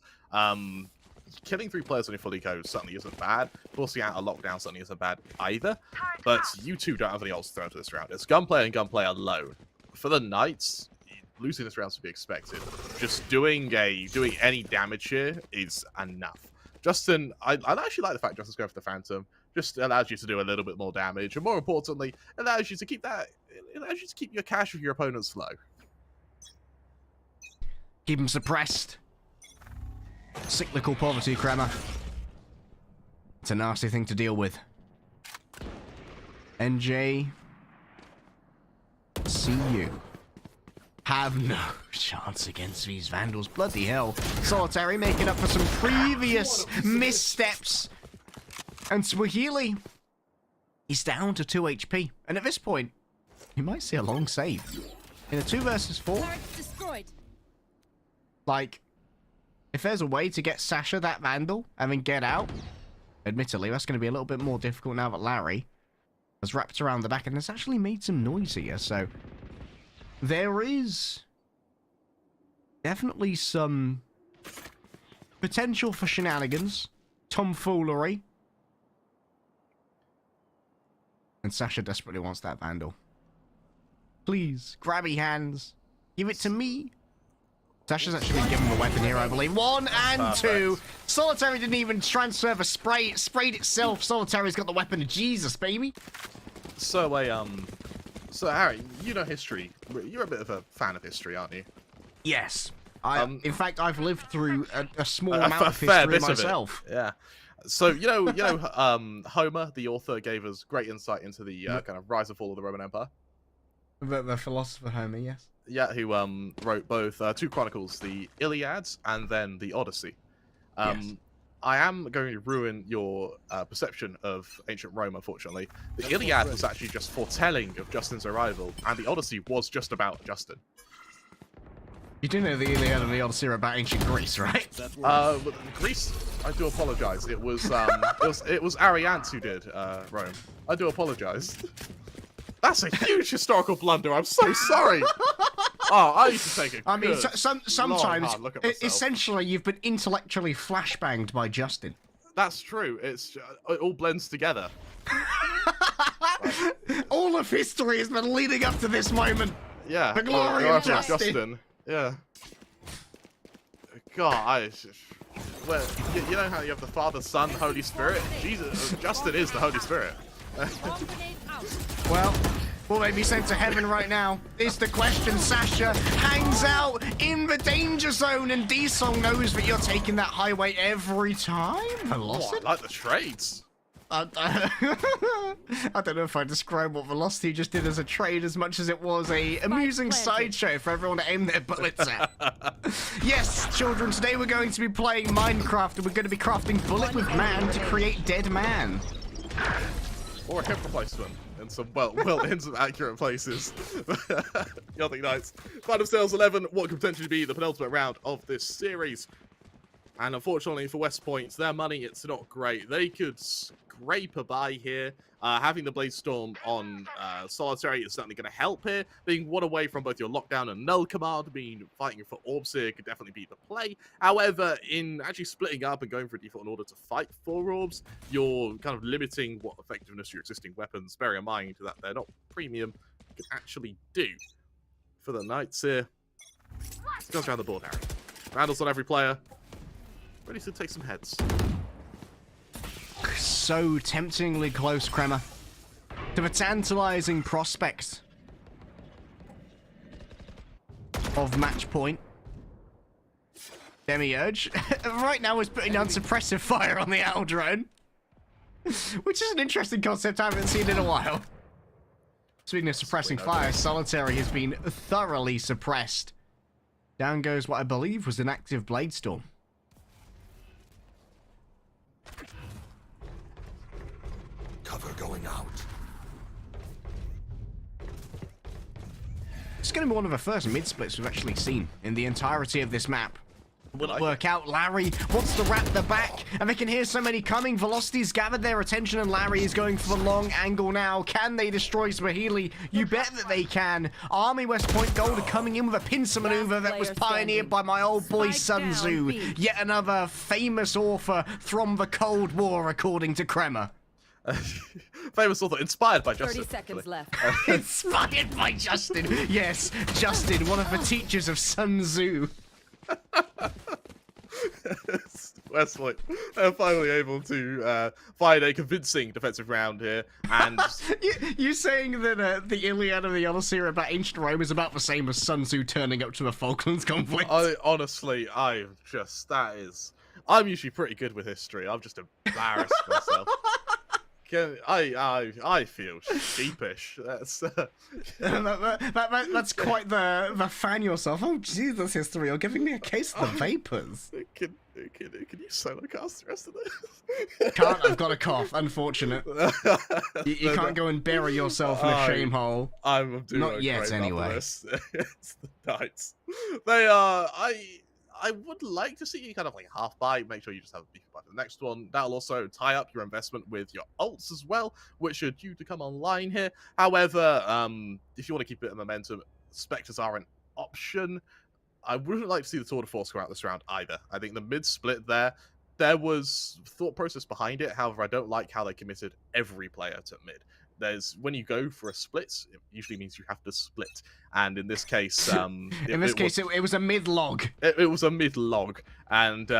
killing 3 players on your full eco certainly isn't bad. Forcing out a lockdown certainly isn't bad either, but you two don't have any ults to throw into this round. It's gunplay and gunplay alone. For the Knights, losing this round to be expected. Just doing any damage here is enough. Justin, I actually like the fact Justin's going for the Phantom. Just allows you to do a little bit more damage, and more importantly, allows you to keep your cash of your opponents low. Keep them suppressed. Cyclical poverty, Kramer. It's a nasty thing to deal with. NJ, see you. Have no chance against these Vandals. Bloody hell. Solitary making up for some previous missteps. And Swahili, he's down to 2 HP. And at this point, you might see a long save. In a 2 versus 4. Like, if there's a way to get Sasha that Vandal and then get out, admittedly, that's going to be a little bit more difficult now that Larry has wrapped around the back and has actually made some noise here, so there is definitely some potential for shenanigans, tomfoolery. And Sasha desperately wants that Vandal. Please, grabby hands. Give it to me. Sasha's actually been given the weapon here, I believe. 1 and 2. Solitary didn't even transfer the spray. It sprayed itself. Solitary's got the weapon. Jesus, baby. So, so Harry, you know history. You're a bit of a fan of history, aren't you? Yes. In fact, I've lived through a small amount of history myself. Yeah. So, you know, Homer, the author, gave us great insight into the kind of rise and fall of the Roman Empire. The philosopher Homer, yes. Yeah, who wrote both 2 chronicles, the Iliad and then the Odyssey. Yes. I am going to ruin your perception of ancient Rome, unfortunately. The Iliad was actually just foretelling of Justin's arrival, and the Odyssey was just about Justin. You do know the Iliad and the Odyssey are about ancient Greece, right? Greece, I do apologize. It was it was Ariant who did Rome. I do apologize. That's a huge historical blunder. I'm so sorry. Oh, I need to take a I mean, sometimes, hard look at myself. essentially, you've been intellectually flashbanged by Justin. That's true. It all blends together. All of history has been leading up to this moment. Yeah. The glory of Justin. Yeah. God, well, you know how you have the Father, Son, Holy Spirit? Jesus, Justin is the Holy Spirit. Well, will they be sent to heaven right now? Is the question. Sasha hangs out in the danger zone, and D-Song knows that you're taking that highway every time. Velocity? Oh, I like the trades. I don't know if I describe what Velocity just did as a trade as much as it was a amusing sideshow for everyone to aim their bullets at. Yes, children, today we're going to be playing Minecraft, and we're going to be crafting Bullet with Man to create Dead Man. Or a hip replacement in some, well, in some accurate places. Nothing nice. Final Sales 11, what could potentially be the penultimate round of this series. And unfortunately for West Point, their money, it's not great. They could scrape a buy here. Having the Blaze Storm on Solitary is certainly going to help here. Being one away from both your Lockdown and Null command, fighting for Orbs here could definitely be the play. However, in actually splitting up and going for a default in order to fight for Orbs, you're kind of limiting what effectiveness your existing weapons, bearing in mind that they're not premium, can actually do. For the Knights here, it goes around the board, Harry. Vandals on every player. Ready to take some heads. So temptingly close, Kremer, to the tantalizing prospect of match point. Demiurge right now is putting down suppressive fire on the owl drone, which is an interesting concept I haven't seen in a while. Speaking of suppressing fire, Solitary has been thoroughly suppressed. Down goes what I believe was an active Blade Storm. Cover going out. It's going to be one of the first mid-splits we've actually seen in the entirety of this map. Will it work out? Larry wants to wrap the back, and they can hear so many coming. Velocity's gathered their attention, and Larry is going for the long angle now. Can they destroy Swahili? You bet that they can. Army West Point Gold are coming in with a pincer maneuver that was pioneered by my old boy Sun Tzu. Yet another famous author from the Cold War, according to Kremer. Famous author, inspired by Justin. 30 seconds left. Inspired by Justin. Yes, Justin, one of the teachers of Sun Tzu. West Point, they're finally able to find a convincing defensive round here, and you saying that the Iliad and the Odyssey are about ancient Rome is about the same as Sun Tzu turning up to the Falklands conflict. Honestly, I'm usually pretty good with history. I'm just embarrassed myself. I feel sheepish. That's that's quite the fan yourself. Oh Jesus, history! You're giving me a case of the vapors. Can you solo cast the rest of this? Can't. I've got a cough. Unfortunate. You can't go and bury yourself in a shame hole. I'm doing not yet, anyway. It's the Knights. They are. I would like to see you kind of like half buy, make sure you just have a beef buy for the next one. That'll also tie up your investment with your ults as well, which are due to come online here. However, if you want to keep it in momentum, Spectres are an option. I wouldn't like to see the tour de force come out this round either. I think the mid split there was thought process behind it. However, I don't like how they committed every player to mid. When you go for a split, it usually means you have to split. And in this case, it was a mid log. It was a mid log, and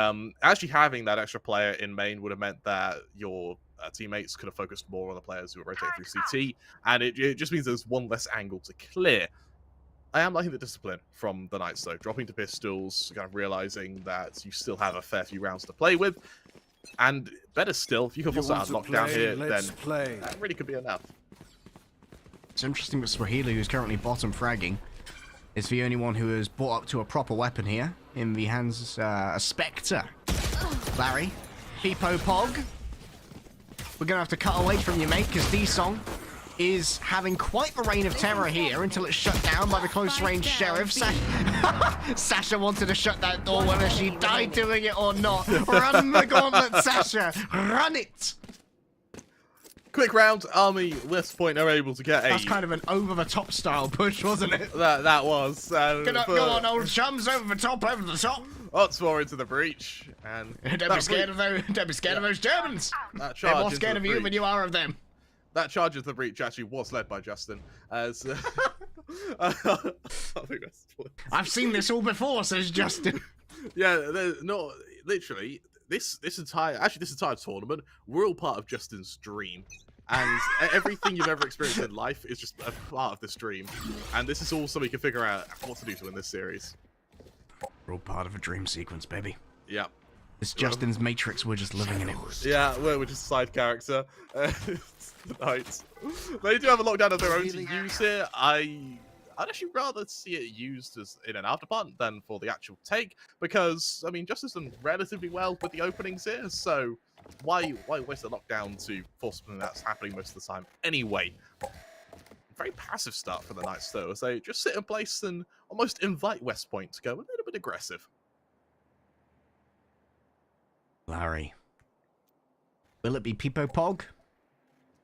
actually having that extra player in main would have meant that your teammates could have focused more on the players who were rotating through CT, and it just means there's one less angle to clear. I am liking the discipline from the Knights, though. Dropping to pistols, kind of realizing that you still have a fair few rounds to play with. And better still, if you can force out a lockdown here, then that really could be enough. It's interesting that Swahili, who's currently bottom fragging, is the only one who has brought up to a proper weapon here in the hands a Spectre. Larry, Peepo Pog. We're going to have to cut away from you, mate, because D-Song is having quite the reign of terror here until it's shut down by the close-range Sheriff. Sasha wanted to shut that door whether she died doing it or not. Run the gauntlet, Sasha! Run it! Quick round, Army West Point are able to get a... That's kind of an over-the-top style push, wasn't it? That was. Go on, old chums, over the top. Otsmore into the breach. And don't be scared of those Germans! They're more scared of you than you are of them. That charge of the breach actually was led by Justin. As I've seen this all before, says Justin. Yeah, no, literally, this entire tournament, we're all part of Justin's dream. And everything you've ever experienced in life is just a part of this dream. And this is all so we can figure out what to do to win this series. We're all part of a dream sequence, baby. Yeah. It's Justin's Matrix, we're just living in it. Yeah, we're just a side character. The Knights. They do have a lockdown of their own to use here. I'd actually rather see it used as in an afterpart than for the actual take, because, I mean, Justin's done relatively well with the openings here, so why waste a lockdown to force something that's happening most of the time anyway? Very passive start for the Knights, though, as they just sit in place and almost invite West Point to go a little bit aggressive. Larry. Will it be Peepo Pog?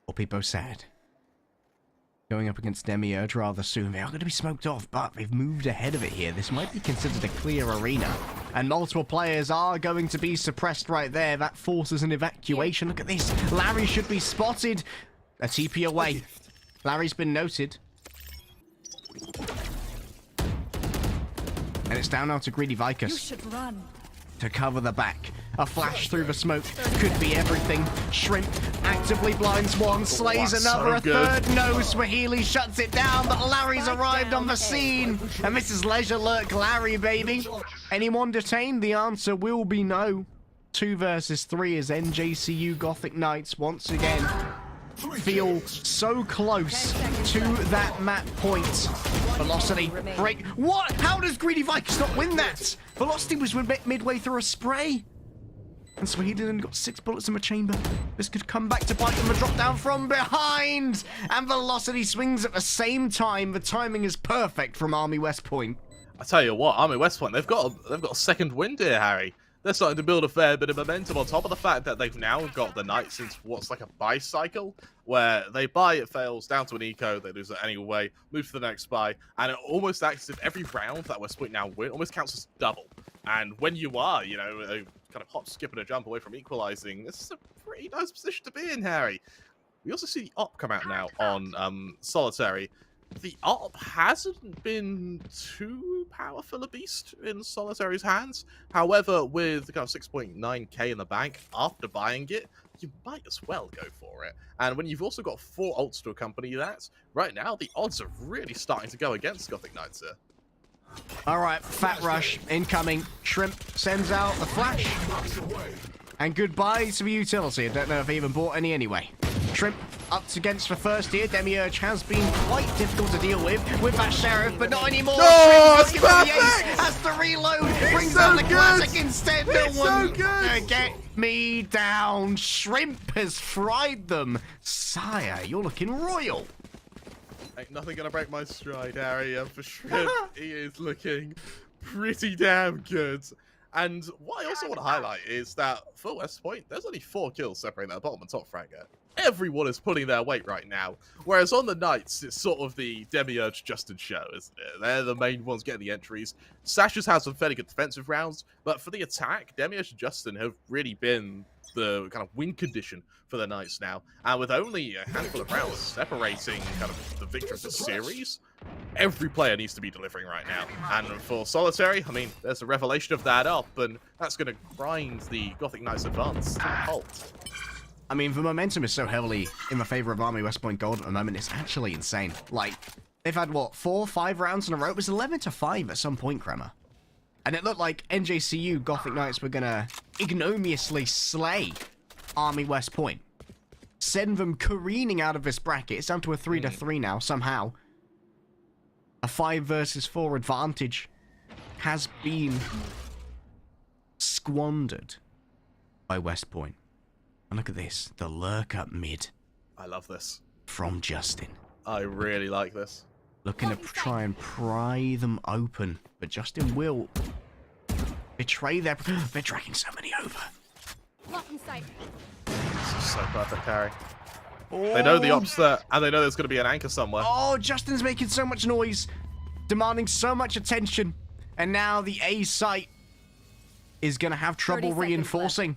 Or Peepo Sad? Going up against Demiurge rather soon. They are going to be smoked off, but they've moved ahead of it here. This might be considered a clear arena. And multiple players are going to be suppressed right there. That forces an evacuation. Look at this. Larry should be spotted. A TP away. Larry's been noted. And it's down now to Greedy Vicus. You should run. To cover the back. A flash through the smoke could be everything. Shrimp actively blinds one, slays another, a third. No, Swahili shuts it down, but Larry's arrived on the scene. And this is Leisure Lurk Larry, baby. Anyone detained? The answer will be no. 2 versus 3 as NJCU Gothic Knights once again feel so close to that map point. Velocity, break. What? How does Greedy Vicus not win that? Velocity was midway through a spray. And so he only got 6 bullets in the chamber. This could come back to bite them. A drop down from behind. And Velocity swings at the same time. The timing is perfect from Army West Point. I tell you what, Army West Point, they've got a second wind here, Harry. They're starting to build a fair bit of momentum on top of the fact that they've now got the Knights into what's like a buy cycle, where they buy, it fails, down to an eco, they lose it anyway, move to the next buy, and it almost acts as if every round that West Point now win almost counts as double. And when you are, you know, a kind of hop, skip, and a jump away from equalizing, this is a pretty nice position to be in, Harry. We also see the op come out now on Solitary. The op hasn't been too powerful a beast in Solitary's hands. However, with kind of 6.9k in the bank, after buying it, you might as well go for it. And when you've also got 4 ults to accompany that, right now the odds are really starting to go against Gothic Knights here. Alright, Fat Rush incoming. Shrimp sends out the flash. And goodbye to the utility. I don't know if he even bought any anyway. Shrimp up against the first here. Demiurge has been quite difficult to deal with that Sheriff, but not anymore. Oh, it's perfect! Has to reload. Brings out the classic instead. No one gonna get me down. Shrimp has fried them. Sire, you're looking royal. Ain't nothing gonna break my stride, Harry. For Shrimp, he is looking pretty damn good. And what I also want to highlight is that for West Point, there's only 4 kills separating that bottom and top fragger. everyone is pulling their weight right now. Whereas on the Knights, it's sort of the Demiurge Justin show, isn't it? They're the main ones getting the entries. Sasha's had some fairly good defensive rounds, but for the attack, Demiurge and Justin have really been the kind of win condition for the Knights now. And with only a handful of rounds separating kind of the victory of the series, every player needs to be delivering right now. And for Solitary, I mean, there's a revelation of that up, and that's going to grind the Gothic Knights advance to a halt. I mean, the momentum is so heavily in the favor of Army West Point Gold at the moment, it's actually insane. Like, they've had, what, 4 or 5 rounds in a row? It was 11-5 at some point, Kremer. And it looked like NJCU Gothic Knights were going to ignominiously slay Army West Point. Send them careening out of this bracket. It's down to a 3-3 now, somehow. A 5 versus 4 advantage has been squandered by West Point. And look at this, the lurk up mid. I love this. From Justin. I really like this. Looking to try and pry them open, but Justin will betray their... They're dragging so many over. This is so perfect, Harry. Oh. They know the ops there, and they know there's going to be an anchor somewhere. Oh, Justin's making so much noise, demanding so much attention, and now the A site is going to have trouble reinforcing.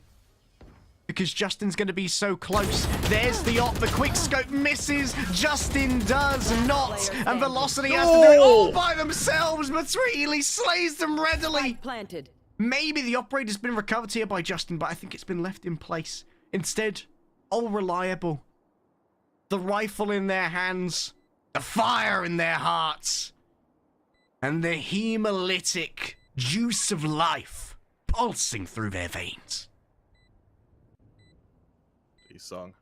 Because Justin's going to be so close. There's the op. The quick scope misses. Justin does not. And Velocity has to do it all by themselves. Matreely slays them readily. Planted. Maybe the operator's been recovered here by Justin, but I think it's been left in place. Instead, all reliable. The rifle in their hands. The fire in their hearts. And the hemolytic juice of life pulsing through their veins. Song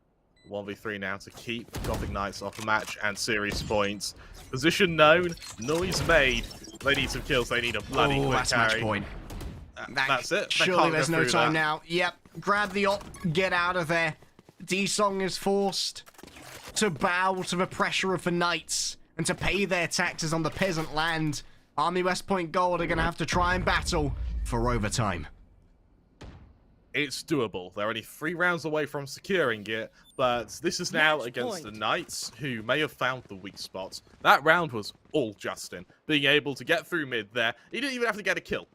1v3 now to keep Gothic Knights off the match and series points. Position known, noise made. They need some kills. They need a bloody quick that's carry. Match point. That's it. Surely there's no time now. Yep, grab the op, get out of there. D-Song is forced to bow to the pressure of the Knights and to pay their taxes on the peasant land. Army West Point Gold are going to have to try and battle for overtime. It's doable. They're only 3 rounds away from securing it, but this is now against the Knights, who may have found the weak spots. That round was all Justin, being able to get through mid there. He didn't even have to get a kill.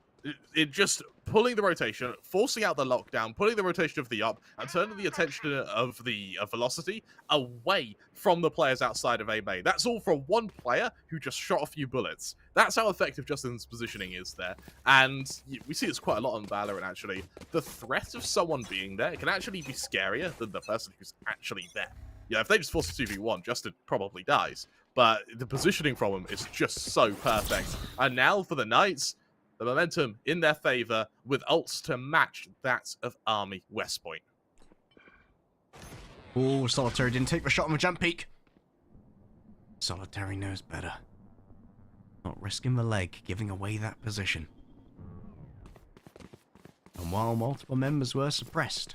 It just pulling the rotation, forcing out the lockdown, pulling the rotation of the up, and turning the attention of the Velocity away from the players outside of A main. That's all from one player who just shot a few bullets. That's how effective Justin's positioning is there. And we see this quite a lot on Valorant, actually. The threat of someone being there can actually be scarier than the person who's actually there. Yeah, if they just force a 2v1, Justin probably dies. But the positioning from him is just so perfect. And now for the Knights, the momentum in their favor with ults to match that of Army West Point. Oh, Solitary didn't take the shot on the jump peak. Solitary knows better. Not risking the leg, giving away that position. And while multiple members were suppressed,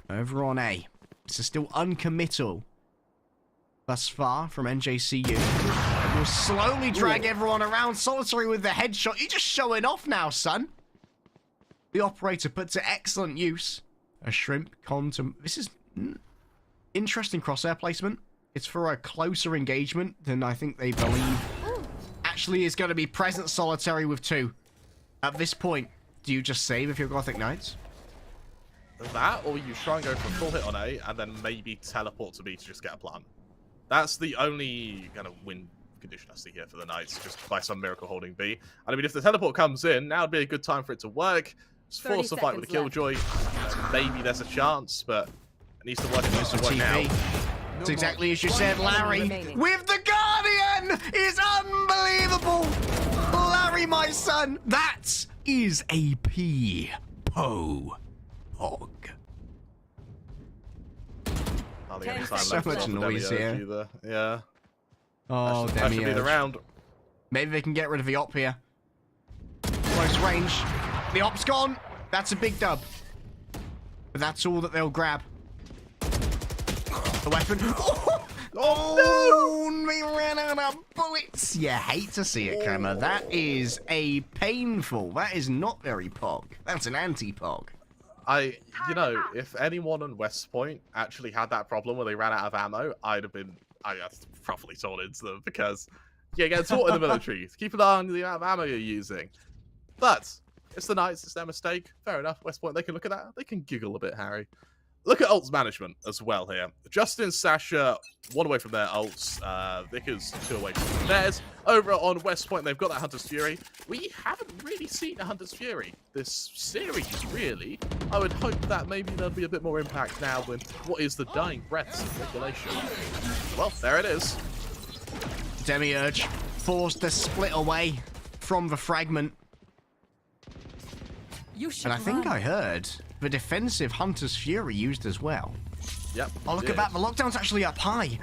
over on A, this is still uncommittal thus far from NJCU. We'll slowly drag everyone around. Solitary with the headshot. You're just showing off now, son. The operator put to excellent use a shrimp quantum. This is interesting crosshair placement. It's for a closer engagement than I think they believe actually is going to be present. Solitary with 2. At this point, do you just save if you're Gothic Knights? That, or you try and go for a full hit on A, and then maybe teleport to B to just get a plant. That's the only kind of win condition I see here for the Knights, just by some miracle holding B. And I mean, if the teleport comes in, now would be a good time for it to work. Just force the fight with the Killjoy. Maybe there's a chance, but it needs to work. It needs to work now. It's exactly as you said, Larry. With the Guardian is unbelievable. Larry, my son, that is a P-Po hog. So much noise here. Either. Yeah. Oh, that should be the round. Maybe they can get rid of the op here. Close range. The op's gone. That's a big dub. But that's all that they'll grab. The weapon. Oh, no! We ran out of bullets. You hate to see it, Kremer. That is a painful. That is not very pog. That's an anti-pog. You know, if anyone on West Point actually had that problem where they ran out of ammo, I'd have properly told into them, because you get taught in the military to keep an eye on the amount of ammo you're using. But it's the Knights, it's their mistake. Fair enough. West Point, they can look at that. They can giggle a bit, Harry. Look at ults management as well here. Justin, Sasha, 1 away from their ults. Vickers 2 away from theirs. Over on West Point, they've got that Hunter's Fury. We haven't really seen a Hunter's Fury this series, really. I would hope that maybe there'll be a bit more impact now with what is the dying breaths of regulation. Well, there it is. Demiurge forced to split away from the fragment. And I think I heard the defensive Hunter's Fury used as well. Yep. Oh, look at that. The lockdown's actually up high.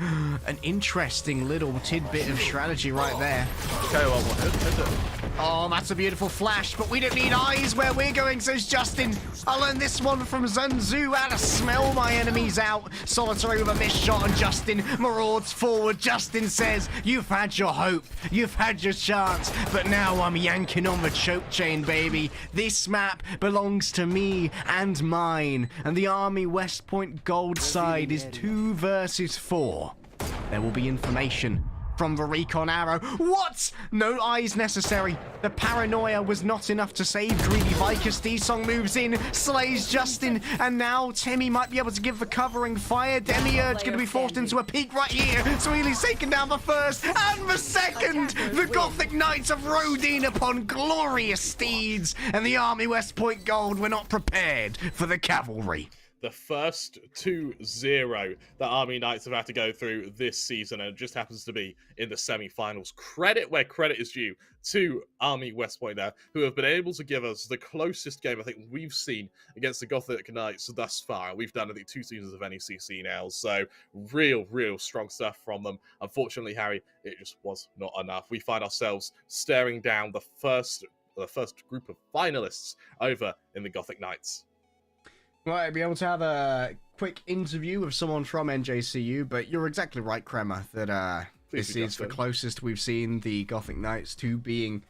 An interesting little tidbit of strategy right there. Okay, well, what is it? Oh, that's a beautiful flash, but we don't need eyes where we're going, says Justin. I learned this one from Sun Tzu, how to smell my enemies out. Solitary with a missed shot on Justin. Marauds forward. Justin says, you've had your hope, you've had your chance, but now I'm yanking on the choke chain, baby. This map belongs to me and mine, and the Army West Point Gold side is 2 versus 4. There will be information from the recon arrow. What? No eyes necessary. The paranoia was not enough to save Greedy Viker. Song moves in, slays Justin, and now Timmy might be able to give the covering fire. Demiurge going to be forced into a peek right here. Sweely's taken down the first and the second. The Gothic Knights have rode in upon glorious steeds, and the Army West Point Gold were not prepared for the cavalry. The first 2-0 that Army Knights have had to go through this season, and it just happens to be in the semi-finals. Credit where credit is due to Army West Point now, who have been able to give us the closest game I think we've seen against the Gothic Knights thus far. We've done, I think, 2 seasons of NECC now, so real strong stuff from them. Unfortunately, Harry, it just was not enough. We find ourselves staring down the first group of finalists over in the Gothic Knights. Right, I'll be able to have a quick interview with someone from NJCU, but you're exactly right, Kremer, that this is the closest we've seen the Gothic Knights to being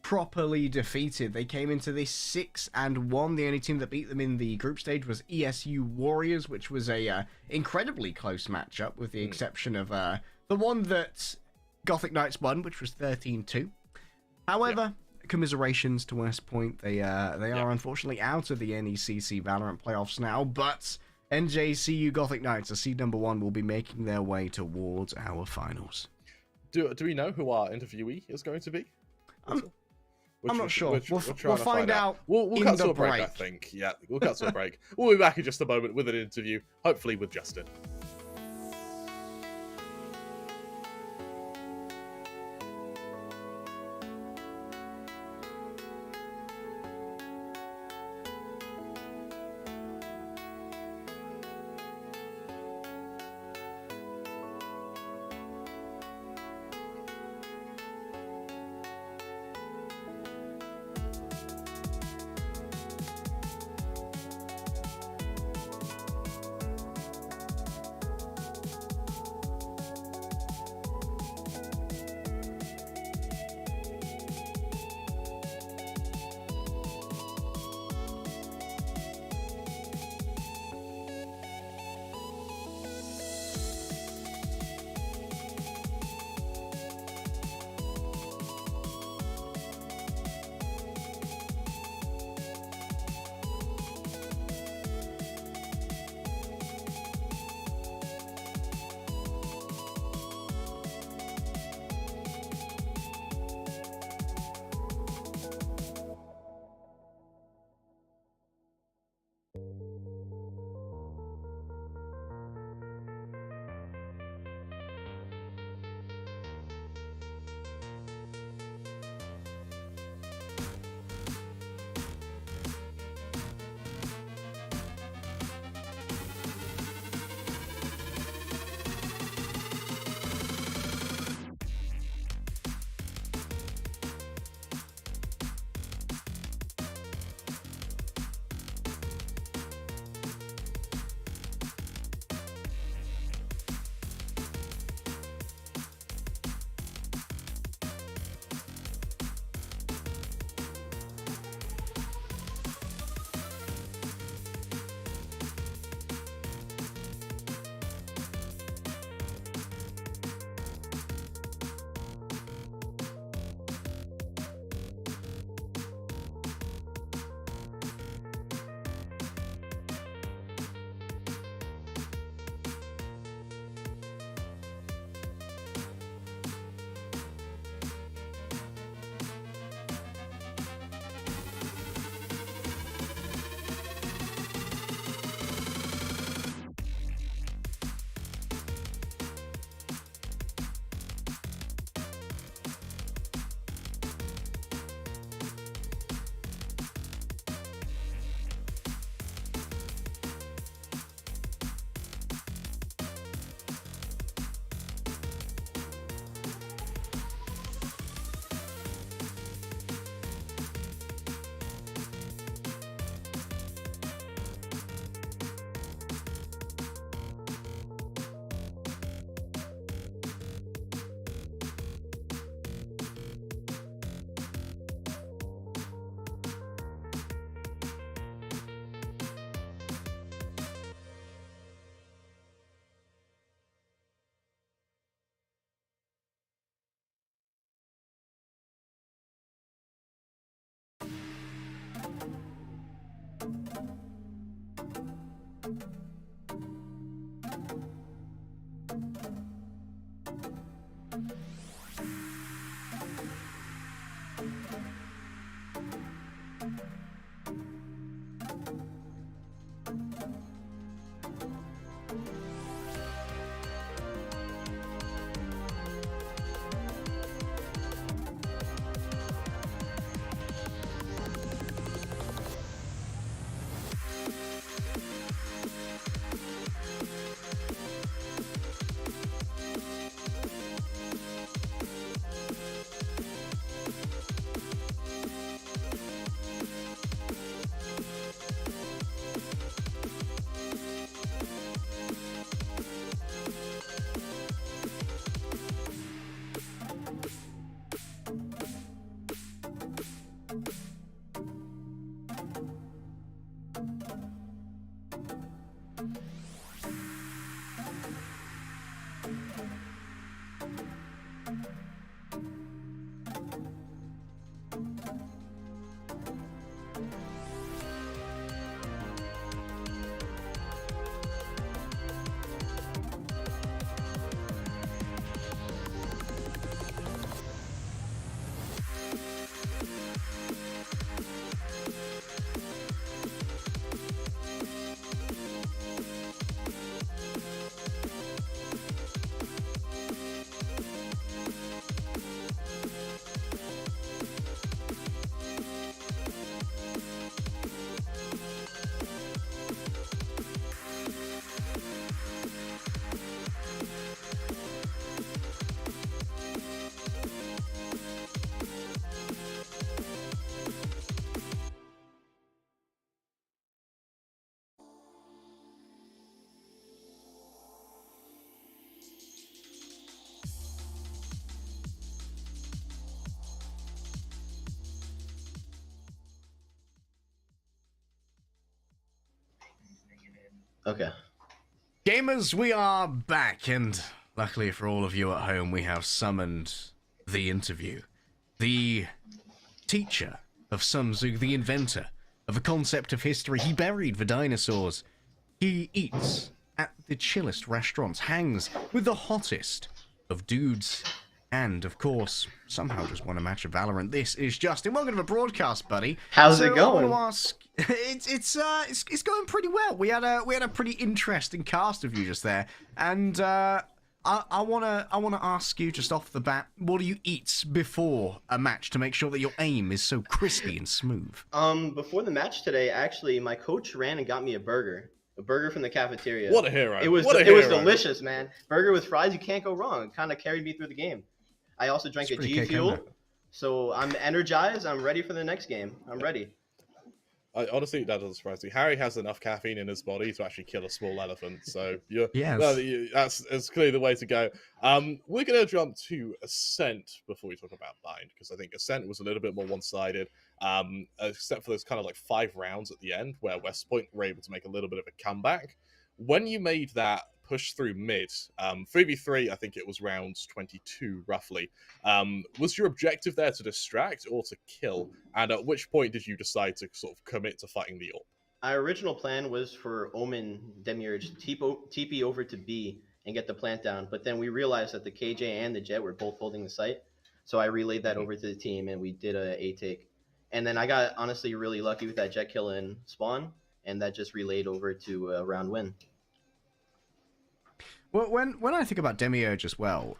properly defeated. They came into this 6-1. The only team that beat them in the group stage was ESU Warriors, which was a incredibly close matchup, with the exception of the one that Gothic Knights won, which was 13-2. However, commiserations to West Point. They are unfortunately out of the NECC Valorant playoffs now, but NJCU Gothic Knights, a seed number 1, will be making their way towards our finals. Do we know who our interviewee is going to be? I'm not sure. We'll find out. We'll cut to a break, I think. Yeah, we'll cut to a break. We'll be back in just a moment with an interview, hopefully with Justin. Okay. Gamers, we are back, and luckily for all of you at home, we have summoned the interview. The teacher of Sun Tzu, the inventor of a concept of history. He buried the dinosaurs. He eats at the chillest restaurants, hangs with the hottest of dudes, and of course, somehow just won a match of Valorant. This is Justin. Welcome to the broadcast, buddy. How's it going? I want to ask. It's going pretty well. We had a pretty interesting cast of you just there, and I wanna ask you just off the bat, what do you eat before a match to make sure that your aim is so crispy and smooth? Before the match today, actually, my coach ran and got me a burger. A burger from the cafeteria. What a hero. It was delicious, man. Burger with fries, you can't go wrong. It kind of carried me through the game. I also drank a G Fuel. So I'm energized. I'm ready for the next game. I'm ready. Honestly, that doesn't surprise me. Harry has enough caffeine in his body to actually kill a small elephant, so that's clearly the way to go. We're going to jump to Ascent before we talk about Bind, because I think Ascent was a little bit more one-sided, except for those kind of like 5 rounds at the end where West Point were able to make a little bit of a comeback. When you made that push through mid, 3v3, I think it was round 22 roughly, was your objective there to distract or to kill? And at which point did you decide to sort of commit to fighting the AWP? Our original plan was for Omen Demiurge TP over to B and get the plant down, but then we realized that the KJ and the Jet were both holding the site, so I relayed that over to the team and we did a take. And then I got honestly really lucky with that Jet kill in spawn, and that just relayed over to a round win. Well, when I think about Demiurge as well,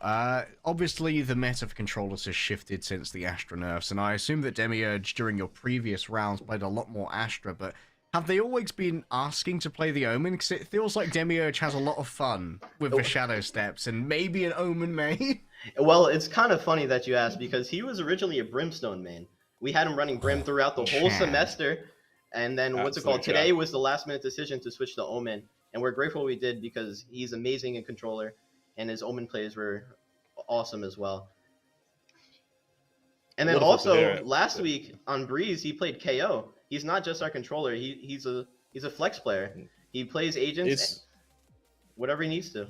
obviously the meta for controllers has shifted since the Astra nerfs, and I assume that Demiurge during your previous rounds played a lot more Astra, but have they always been asking to play the Omen? Because it feels like Demiurge has a lot of fun with the Shadow Steps, and maybe an Omen main? Well, it's kind of funny that you asked, because he was originally a Brimstone main. We had him running Brim throughout the whole semester, and then today was the last minute decision to switch to Omen. And we're grateful we did, because he's amazing in controller, and his Omen plays were awesome as well. And then also last week on Breeze, he played KO. He's not just our controller; he's a flex player. He plays agents, whatever he needs to.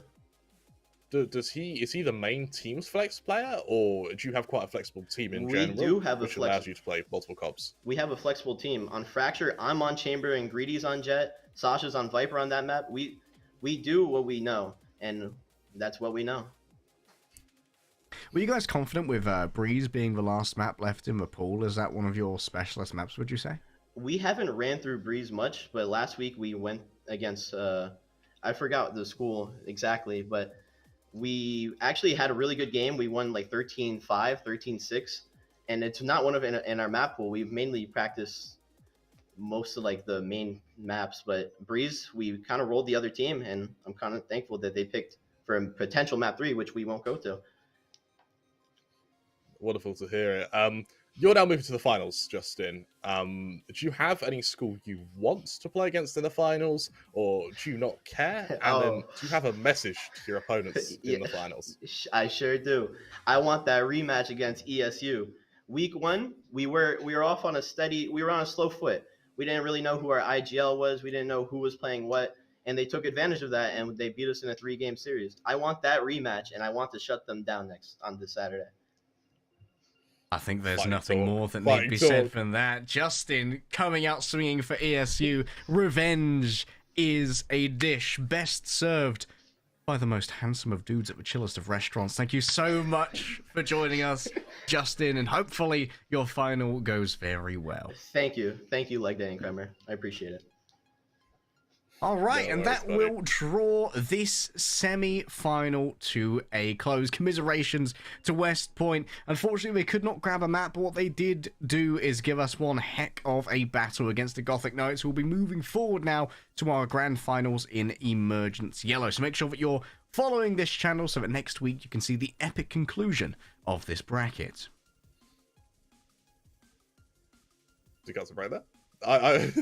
Is he the main team's flex player, or do you have quite a flexible team in general? We do have which allows you to play multiple cops. We have a flexible team. On Fracture, I'm on Chamber and Greedy's on Jet. Sasha's on Viper on that map. We do what we know, and that's what we know. Were you guys confident with Breeze being the last map left in the pool? Is that one of your specialist maps, would you say? We haven't ran through Breeze much, but last week we went against, I forgot the school exactly, but we actually had a really good game. We won like 13-5, 13-6, and it's not one of in our map pool. We've mainly practiced most of like the main maps, but Breeze, we kind of rolled the other team, and I'm kind of thankful that they picked for a potential map 3, which we won't go to. Wonderful to hear it. You're now moving to the finals, Justin. Do you have any school you want to play against in the finals, or do you not care? And then do you have a message to your opponents in the finals? I sure do. I want that rematch against ESU. Week 1, we were off on we were on a slow foot. We didn't really know who our IGL was. We didn't know who was playing what, and they took advantage of that, and they beat us in a 3-game series. I want that rematch, and I want to shut them down on this Saturday. I think there's nothing more that need to be said than that. Justin coming out swinging for ESU. Revenge is a dish best served by the most handsome of dudes at the chillest of restaurants. Thank you so much for joining us, Justin, and hopefully your final goes very well. Thank you, Leg Day and Kramer. I appreciate it. All right, and that will draw this semi-final to a close. Commiserations to West Point. Unfortunately, they could not grab a map, but what they did do is give us one heck of a battle against the Gothic Knights, who will be moving forward now to our grand finals in Emergence Yellow. So make sure that you're following this channel so that next week you can see the epic conclusion of this bracket. You got some right there?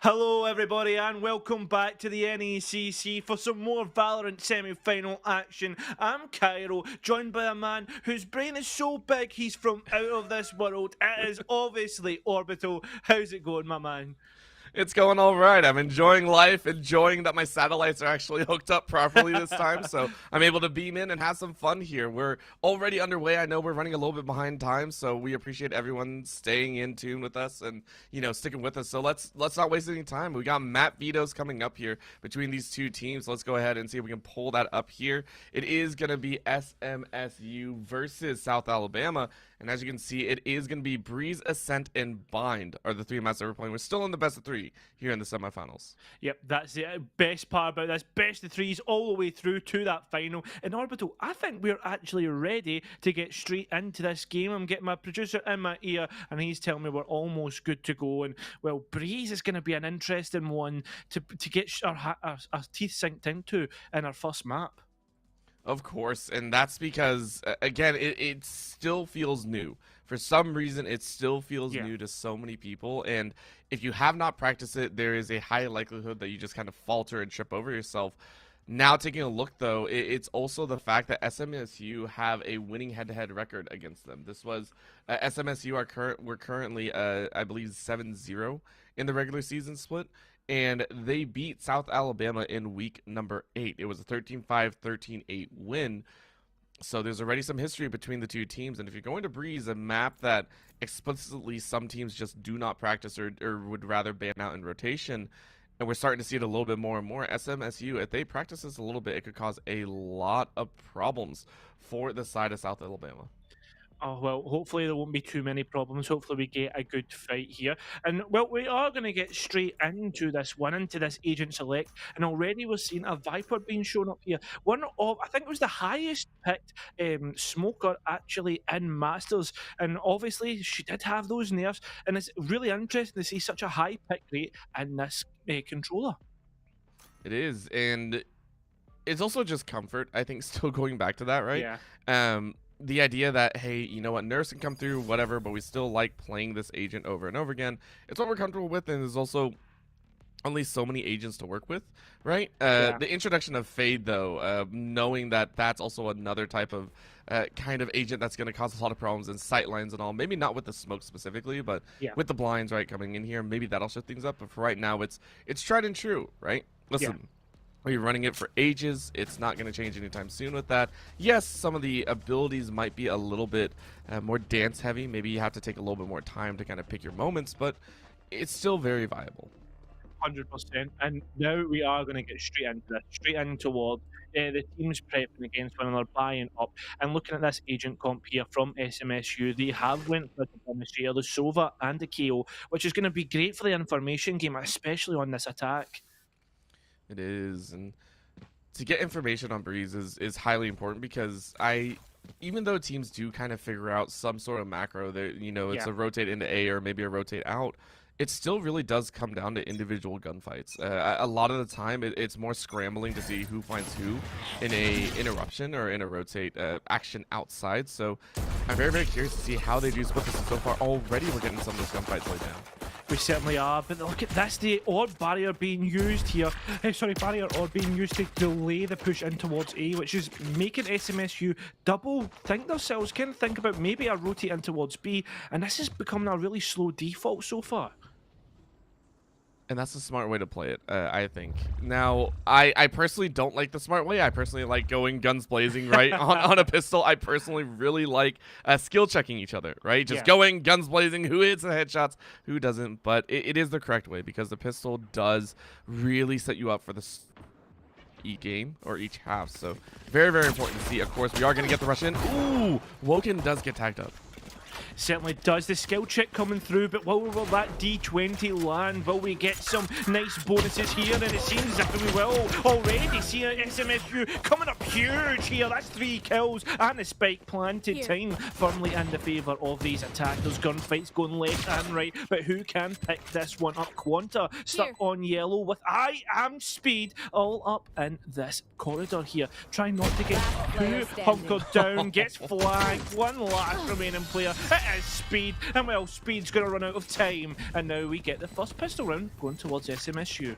Hello everybody and welcome back to the NECC for some more Valorant semi-final action. I'm Cairo, joined by a man whose brain is so big he's from out of this world. It is obviously Orbital. How's it going, my man? It's going all right. I'm enjoying life, enjoying that my satellites are actually hooked up properly this time, so I'm able to beam in and have some fun here. We're already underway. I know we're running a little bit behind time, so we appreciate everyone staying in tune with us and, you know, sticking with us. So let's not waste any time. We got map vetoes coming up here between these two teams. Let's go ahead and see if we can pull that up here. It is going to be SMSU versus South Alabama. And as you can see, it is going to be Breeze, Ascent, and Bind are the three maps that we're playing. We're still in the best of three here in the semifinals. Yep, that's the best part about this. Best of threes all the way through to that final. In Orbital, I think we're actually ready to get straight into this game. I'm getting my producer in my ear, and he's telling me we're almost good to go. And, well, Breeze is going to be an interesting one to get our teeth synced into in our first map. Of course, and that's because, again, it still feels new. For some reason, it still feels new to so many people, and if you have not practiced it, there is a high likelihood that you just kind of falter and trip over yourself. Now, taking a look, though, it's also the fact that SMSU have a winning head-to-head record against them. This was, SMSU we're currently, I believe, 7-0 in the regular season split. And they beat South Alabama in week number 8. It was a 13-5, 13-8 win. So there's already some history between the two teams. And if you're going to Breeze, a map that explicitly some teams just do not practice or would rather ban out in rotation, and we're starting to see it a little bit more and more, SMSU, if they practice this a little bit, it could cause a lot of problems for the side of South Alabama. Oh, well, hopefully there won't be too many problems. Hopefully we get a good fight here. And, well, we are going to get straight into this one, into this Agent Select. And already we're seeing a Viper being shown up here. One of, I think it was the highest picked smoker actually in Masters. And obviously she did have those nerfs. And it's really interesting to see such a high pick rate in this controller. It is. And it's also just comfort, I think, still going back to that, right? Yeah. The idea that, hey, you know what, nerfs can come through, whatever, but we still like playing this agent over and over again. It's what we're comfortable with, and there's also only so many agents to work with, right? The introduction of Fade, though, knowing that that's also another type of kind of agent that's going to cause a lot of problems in sightlines and all. Maybe not with the smoke specifically, but with the blinds, right, coming in here. Maybe that'll shift things up, but for right now, it's tried and true, right? Listen. We're running it for ages. It's not going to change anytime soon with that. Yes, some of the abilities might be a little bit more dance heavy. Maybe you have to take a little bit more time to kind of pick your moments, but it's still very viable. 100%. And now we are going to get straight into this, straight in towards the teams prepping against one another, buying up. And looking at this agent comp here from SMSU, they have went for the demonstrator, the Sova and the KO, which is going to be great for the information game, especially on this attack. It is, and to get information on Breeze is highly important because even though teams do kind of figure out some sort of macro that, you know, it's a rotate into A or maybe a rotate out, it still really does come down to individual gunfights. A lot of the time, it's more scrambling to see who finds who in a interruption or in a rotate action outside. So I'm very, very curious to see how they do split this. So far, already we're getting some of those gunfights laid down. We certainly are, but look at this, the orb barrier being used here. Barrier orb being used to delay the push in towards A, which is making SMSU double think themselves, kind of think about maybe a rotate in towards B, and this is becoming a really slow default so far. And that's the smart way to play it, I think. Now, I personally don't like the smart way. I personally like going guns blazing, right, on a pistol. I personally really like skill checking each other, right? Just going guns blazing, who hits the headshots, who doesn't. But it is the correct way because the pistol does really set you up for each game or each half. So very, very important to see. Of course, we are going to get the rush in. Ooh, Woken does get tagged up. Certainly does. The skill check coming through, but will that D20 land? Will we get some nice bonuses here? And it seems as if we will already see SMSU coming up huge here. That's 3 kills and a spike planted. Time firmly in the favour of these attackers. Gunfights going left and right, but who can pick this one up? Quanta stuck on yellow with I am speed all up in this corridor here. Trying not to get too hunkered down. Gets flagged. One last remaining player. It is speed, and well, speed's going to run out of time. And now we get the first pistol round going towards SMSU.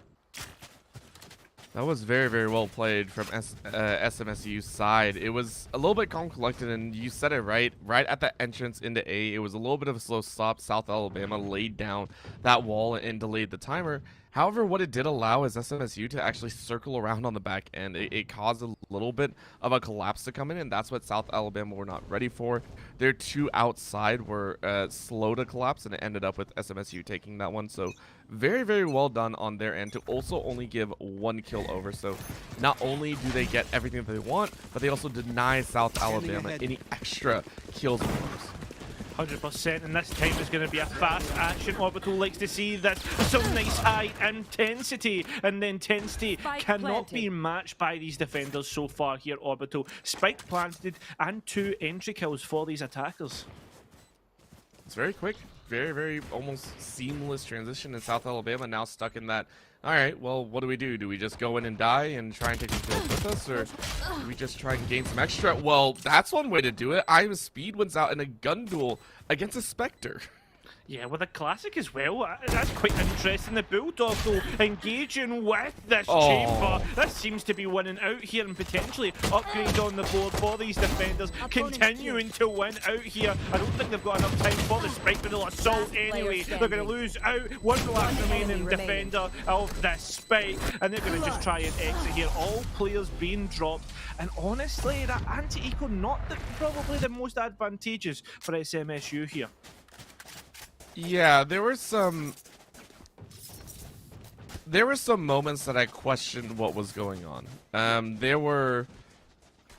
That was very, very well played from SMSU's side. It was a little bit calm collected, and you said it right. Right at the entrance into A, it was a little bit of a slow stop. South Alabama laid down that wall and delayed the timer. However, what it did allow is SMSU to actually circle around on the back end. It caused a little bit of a collapse to come in, and that's what South Alabama were not ready for. Their 2 outside were slow to collapse, and it ended up with SMSU taking that one. So very, very well done on their end to also only give 1 kill over. So not only do they get everything that they want, but they also deny South Alabama any extra kills and overs. 100%, and this time is going to be a fast action. Orbital likes to see that some nice high intensity, and the intensity cannot be matched by these defenders so far here. Orbital spike planted and 2 entry kills for these attackers. It's very quick, very, very almost seamless transition, in South Alabama now stuck in that. All right, well, what do? Do we just go in and die and try and take the kills with us, or do we just try and gain some extra? Well, that's one way to do it. I am Speed wins out in a gun duel against a Spectre. Yeah, with a classic as well. That's quite interesting. The Bulldog, though, engaging with this chamber. This seems to be winning out here, and potentially upgrade on the board for these defenders. Continuing to win out here. I don't think they've got enough time for the spike, but they'll assault anyway. They're going to lose out. One last remaining defender of this spike, and they're going to just try and exit here. All players being dropped, and honestly, that anti-eco probably the most advantageous for SMSU here. Yeah, there were some moments that I questioned what was going on.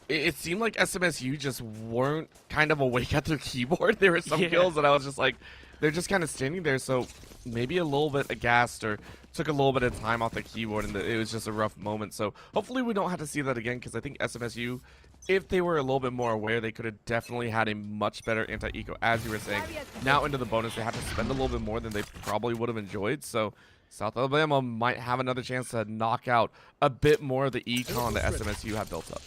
It seemed like SMSU just weren't kind of awake at their keyboard. There were some kills that I was just like, they're just kind of standing there, so maybe a little bit aghast or took a little bit of time off the keyboard, and it was just a rough moment. So hopefully we don't have to see that again, because I think SMSU, if they were a little bit more aware, they could have definitely had a much better anti-eco. As you were saying, now into the bonus, they have to spend a little bit more than they probably would have enjoyed. So South Alabama might have another chance to knock out a bit more of the econ that SMSU have built up.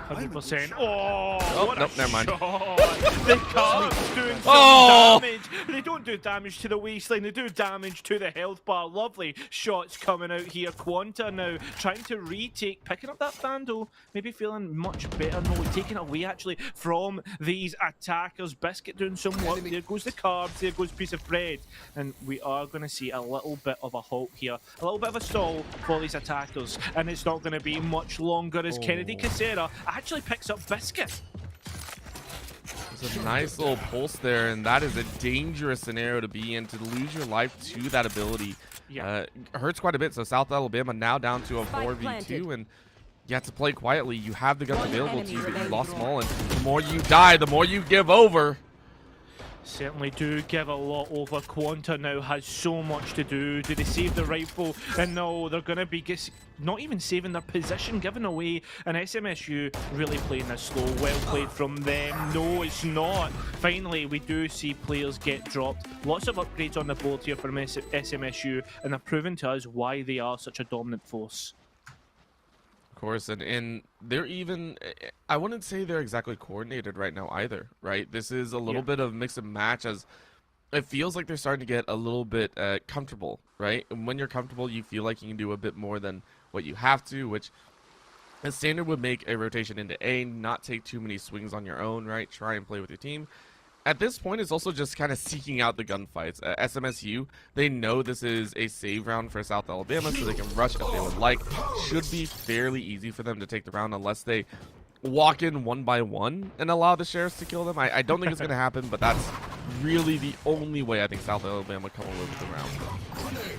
100%. Oh, what nope, never mind. The cards doing some damage. They don't do damage to the waistline, they do damage to the health bar. Lovely shots coming out here. Quanta now trying to retake, picking up that Vandal, maybe feeling much better. No, taking it away actually from these attackers. Biscuit doing some work. There goes the carbs, there goes piece of bread. And we are going to see a little bit of a halt here. A little bit of a stall for these attackers. And it's not going to be much longer as Kennedy Casera actually picks up Biscuit. There's a nice little pulse there, and that is a dangerous scenario to be in. To lose your life to that ability hurts quite a bit. So South Alabama now down to a 4v2, and you have to play quietly. You have the guns available to you, but you lost them all, and the more you die, the more you give over. Certainly do give a lot over. Quanta now has so much to do. Do they save the rifle? And no, they're going to be not even saving their position, giving away. And SMSU really playing this slow. Well played from them. No, it's not. Finally, we do see players get dropped. Lots of upgrades on the board here from SMSU, and they're proving to us why they are such a dominant force. Of course, and they're even, I wouldn't say they're exactly coordinated right now either, right? This is a little bit of mix and match, as it feels like they're starting to get a little bit comfortable, right? And when you're comfortable, you feel like you can do a bit more than what you have to, which a standard would make a rotation into A, not take too many swings on your own, right? Try and play with your team. At this point, it's also just kind of seeking out the gunfights. SMSU, they know this is a save round for South Alabama, so they can rush if they would like. Should be fairly easy for them to take the round unless they walk in one by one and allow the sheriffs to kill them. I don't think it's going to happen, but that's really the only way I think South Alabama come away with the round.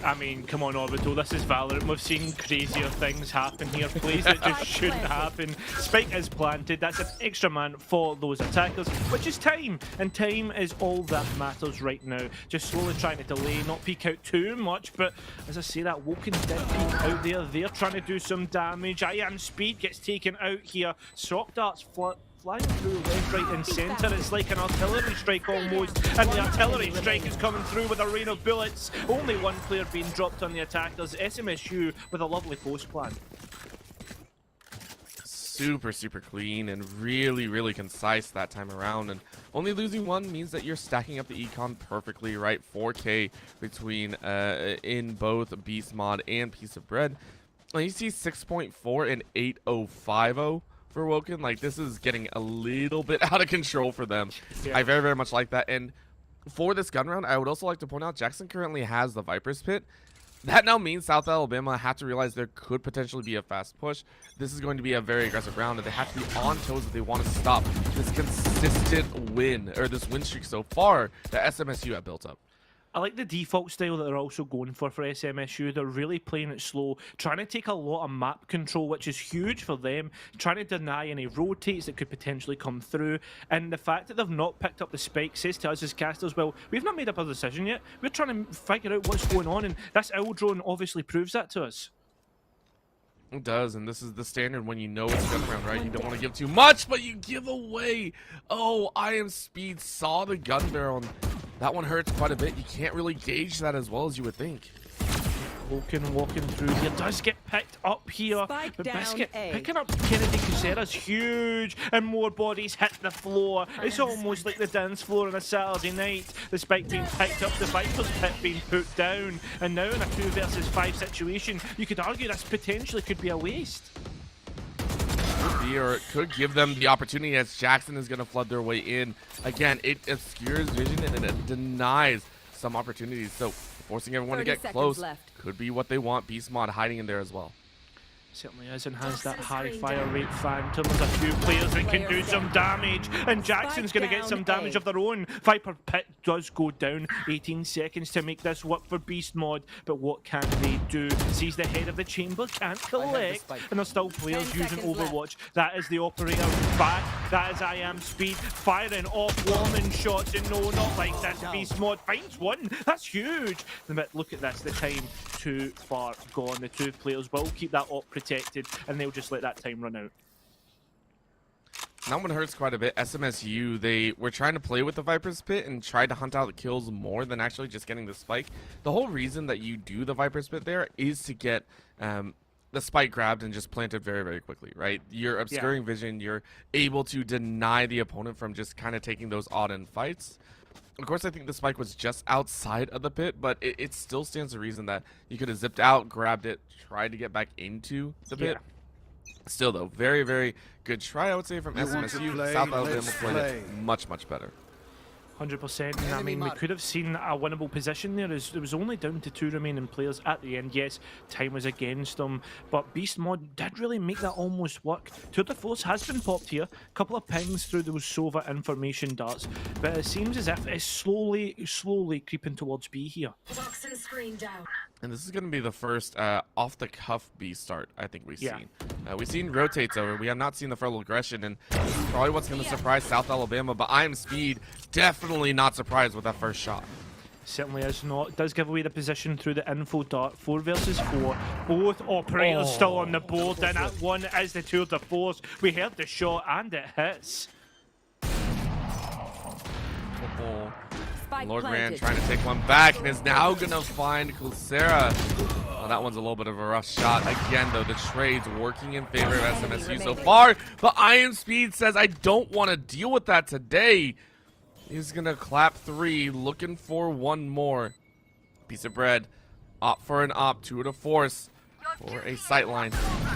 I mean, come on, Orbital, this is Valorant. We've seen crazier things happen here. Plays that just shouldn't happen. Spike is planted. That's an extra man for those attackers, which is time. And time is all that matters right now. Just slowly trying to delay, not peek out too much. But as I say, that Woken did peek out there. They're trying to do some damage. I Am Speed gets taken out here. Shock Darts flying through left, right and centre. It's like an artillery strike almost, and the artillery strike is coming through with a rain of bullets. Only one player being dropped on the attackers. SMSU with a lovely post plan. Super clean and really concise that time around, and only losing one means that you're stacking up the econ perfectly, right? 4K between in both Beast Mod and Piece of Bread. And you see 6.4 and 8050 for Woken. Like, this is getting a little bit out of control for them. Yeah. I very much like that. And for this gun round, I would also like to point out Jackson currently has the Viper's Pit. That now means South Alabama have to realize there could potentially be a fast push. This is going to be a very aggressive round, and they have to be on toes if they want to stop this consistent win, or this win streak so far that SMSU have built up. I like the default style that they're also going for SMSU. They're really playing it slow, trying to take a lot of map control, which is huge for them, trying to deny any rotates that could potentially come through. And the fact that they've not picked up the spike says to us as casters, well, we've not made up a decision yet. We're trying to figure out what's going on, and this owl drone obviously proves that to us. It does, and this is the standard when you know it's a gun round, right? You don't want to give too much, but you give away. Oh, I Am Speed saw the gun barrel, and that one hurts quite a bit. You can't really gauge that as well as you would think. Woken walking through here, does get picked up here. Spike But down Biscuit A. picking up Kennedy Cusera's huge, and more bodies hit the floor. It's almost like the dance floor on a Saturday night. The spike being picked up, the Viper's Pit being put down, and now in a 2 versus 5 situation, you could argue this potentially could be a waste. Could be, or it could give them the opportunity as Jackson is going to flood their way in. Again, it obscures vision and it denies some opportunities. So forcing everyone to get close could be what they want. Beast Mod hiding in there as well. Certainly is, and has that high fire rate Phantom. There's a few players that can do some damage, and Jackson's going to get some damage of their own. Viper Pit does go down. 18 seconds to make this work for Beast Mod, but what can they do? Sees the head of the chamber, can't collect, and there's still players using Overwatch. That is the operator back. That is I Am Speed firing off warming shots, and no, not like this. Beast Mod finds one. That's huge. But look at this, the time too far gone. The two players will keep that op protected, and they'll just let that time run out. That one hurts quite a bit. SMSU, they were trying to play with the Viper's Pit and tried to hunt out the kills more than actually just getting the spike. The whole reason that you do the Viper's Pit there is to get the spike grabbed and just planted very quickly, right? You're obscuring vision. You're able to deny the opponent from just kind of taking those odd-end fights. Of course, I think the spike was just outside of the pit, but it still stands to reason that you could have zipped out, grabbed it, tried to get back into the pit. Still, though, very good try, I would say, from SMSU. South Alabama played it much better. 100%, and I mean, we could have seen a winnable position there. As there was only down to 2 remaining players at the end. Yes, time was against them, but Beast Mod did really make that almost work. Tour de Force has been popped here. A couple of pings through those Sova information darts, but it seems as if it's slowly creeping towards B here. Toxin screen down. And this is going to be the first off-the-cuff B start I think we've seen. We've seen rotates over. We have not seen the fertile aggression, and probably what's going to surprise South Alabama, but I Am Speed definitely not surprised with that first shot. Certainly is not. It does give away the position through the info dart. 4 versus 4. Both operators still on the board, and that one is the Tour de Force. We heard the shot, and it hits. Lord Rand trying to take one back and is now going to find Cusera. Oh, that one's a little bit of a rough shot. Again, though, the trade's working in favor of SMSU so far. But I Am Speed says, I don't want to deal with that today. He's going to clap 3, looking for one more. Piece of bread. Opt for an op. Tour de Force for a sightline.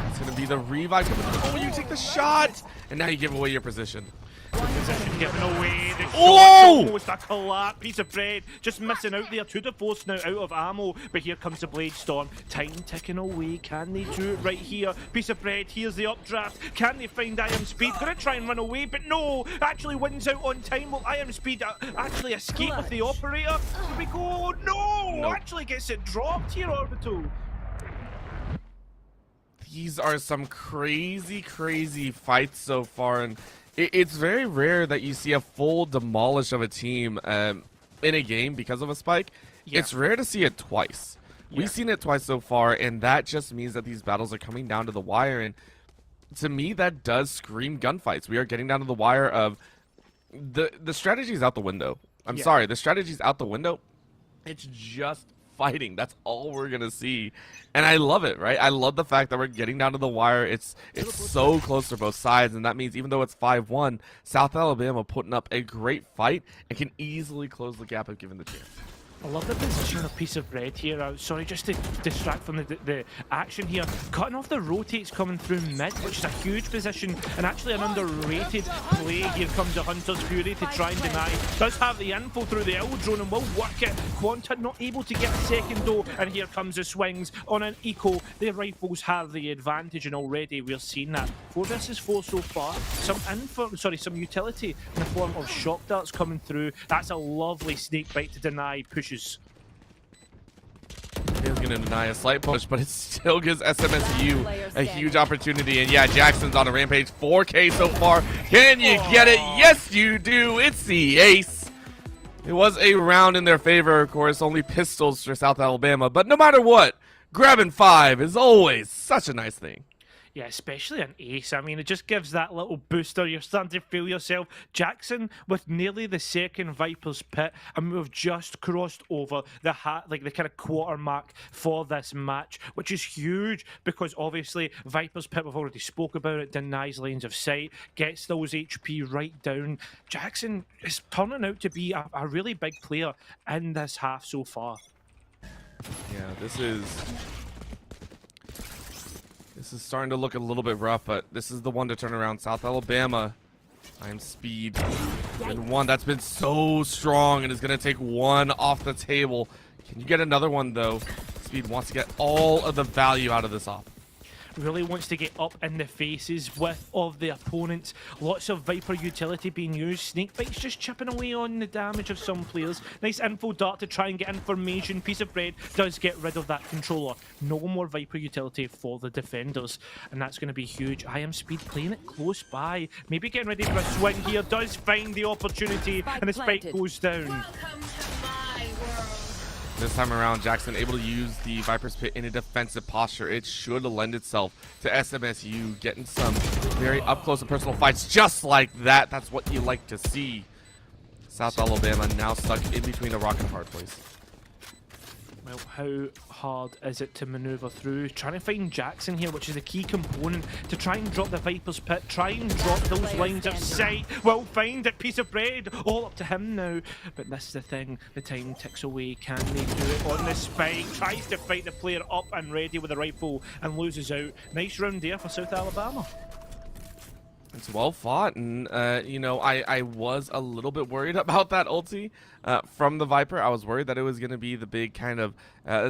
It's going to be the revive. Oh, you take the shot! And now you give away your position. The position given away. The shot Oh! almost a collapse. Piece of bread just missing out there. 2 to 4 now out of ammo. But here comes the Blade Storm. Time ticking away. Can they do it right here? Piece of bread. Here's the updraft. Can they find I Am Speed? Gonna try and run away, but no. Actually wins out on time. Will I Am Speed actually escape with the operator? Here we go. No! Actually gets it dropped here, Orbital. These are some crazy fights so far, and it's very rare that you see a full demolish of a team in a game because of a spike. Yeah. It's rare to see it twice. Yeah. We've seen it twice so far, and that just means that these battles are coming down to the wire, and to me that does scream gunfights. We are getting down to the wire of the strategy's out the window. I'm sorry, the strategy's out the window. It's just fighting. That's all we're gonna see, and I love it. Right, I love the fact that we're getting down to the wire. It's so close for both sides, and that means even though it's 5-1, South Alabama putting up a great fight and can easily close the gap if given the chance. I love the position of Piece of Bread here. Sorry, just to distract from the action here. Cutting off the rotates coming through mid, which is a huge position, and actually an underrated play. Here comes the Hunter's Fury to try and deny. Does have the info through the L drone and will work it. Quanta not able to get a second though, and here comes the swings on an eco. The rifles have the advantage, and already we're seeing that 4 versus 4 so far. Some utility in the form of shock darts coming through. That's a lovely snake bite to deny pushes. He's going to deny a slight push, but it still gives SMSU a huge opportunity. And yeah, Jackson's on a rampage. 4K so far. Can you get it? Yes, you do. It's the ace. It was a round in their favor, of course. Only pistols for South Alabama. But no matter what, grabbing 5 is always such a nice thing. Yeah, especially an ace. I mean, it just gives that little booster. You're starting to feel yourself. Jackson with nearly the second Viper's Pit, and we've just crossed over the kind of quarter mark for this match, which is huge because obviously Viper's Pit, we've already spoke about it, denies lanes of sight, gets those HP right down. Jackson is turning out to be a really big player in this half so far. Yeah, this is starting to look a little bit rough, but this is the one to turn around. South Alabama, I Am Speed, and one that's been so strong and is going to take one off the table. Can you get another one, though? Speed wants to get all of the value out of this off. Really wants to get up in the faces of the opponents. Lots of Viper utility being used. Snakebite's just chipping away on the damage of some players. Nice info dart to try and get information. Piece of Bread does get rid of that controller. No more Viper utility for the defenders, and that's going to be huge. I Am Speed playing it close by. Maybe getting ready for a swing here. Does find the opportunity, and the spike goes down. This time around, Jackson able to use the Viper's Pit in a defensive posture. It should lend itself to SMSU getting some very up-close and personal fights just like that. That's what you like to see. South Alabama now stuck in between a rock and a hard place. Well, how hard is it to maneuver through? Trying to find Jackson here, which is a key component to try and drop the Viper's Pit, try and drop those lines of sight. Will find it, Piece of Bread, all up to him now. But this is the thing, the time ticks away. Can they do it on the spike? Tries to fight the player up and ready with a rifle and loses out. Nice round there for South Alabama. It's well fought, and you know, I was a little bit worried about that ulti from the Viper. I was worried that it was going to be the big kind of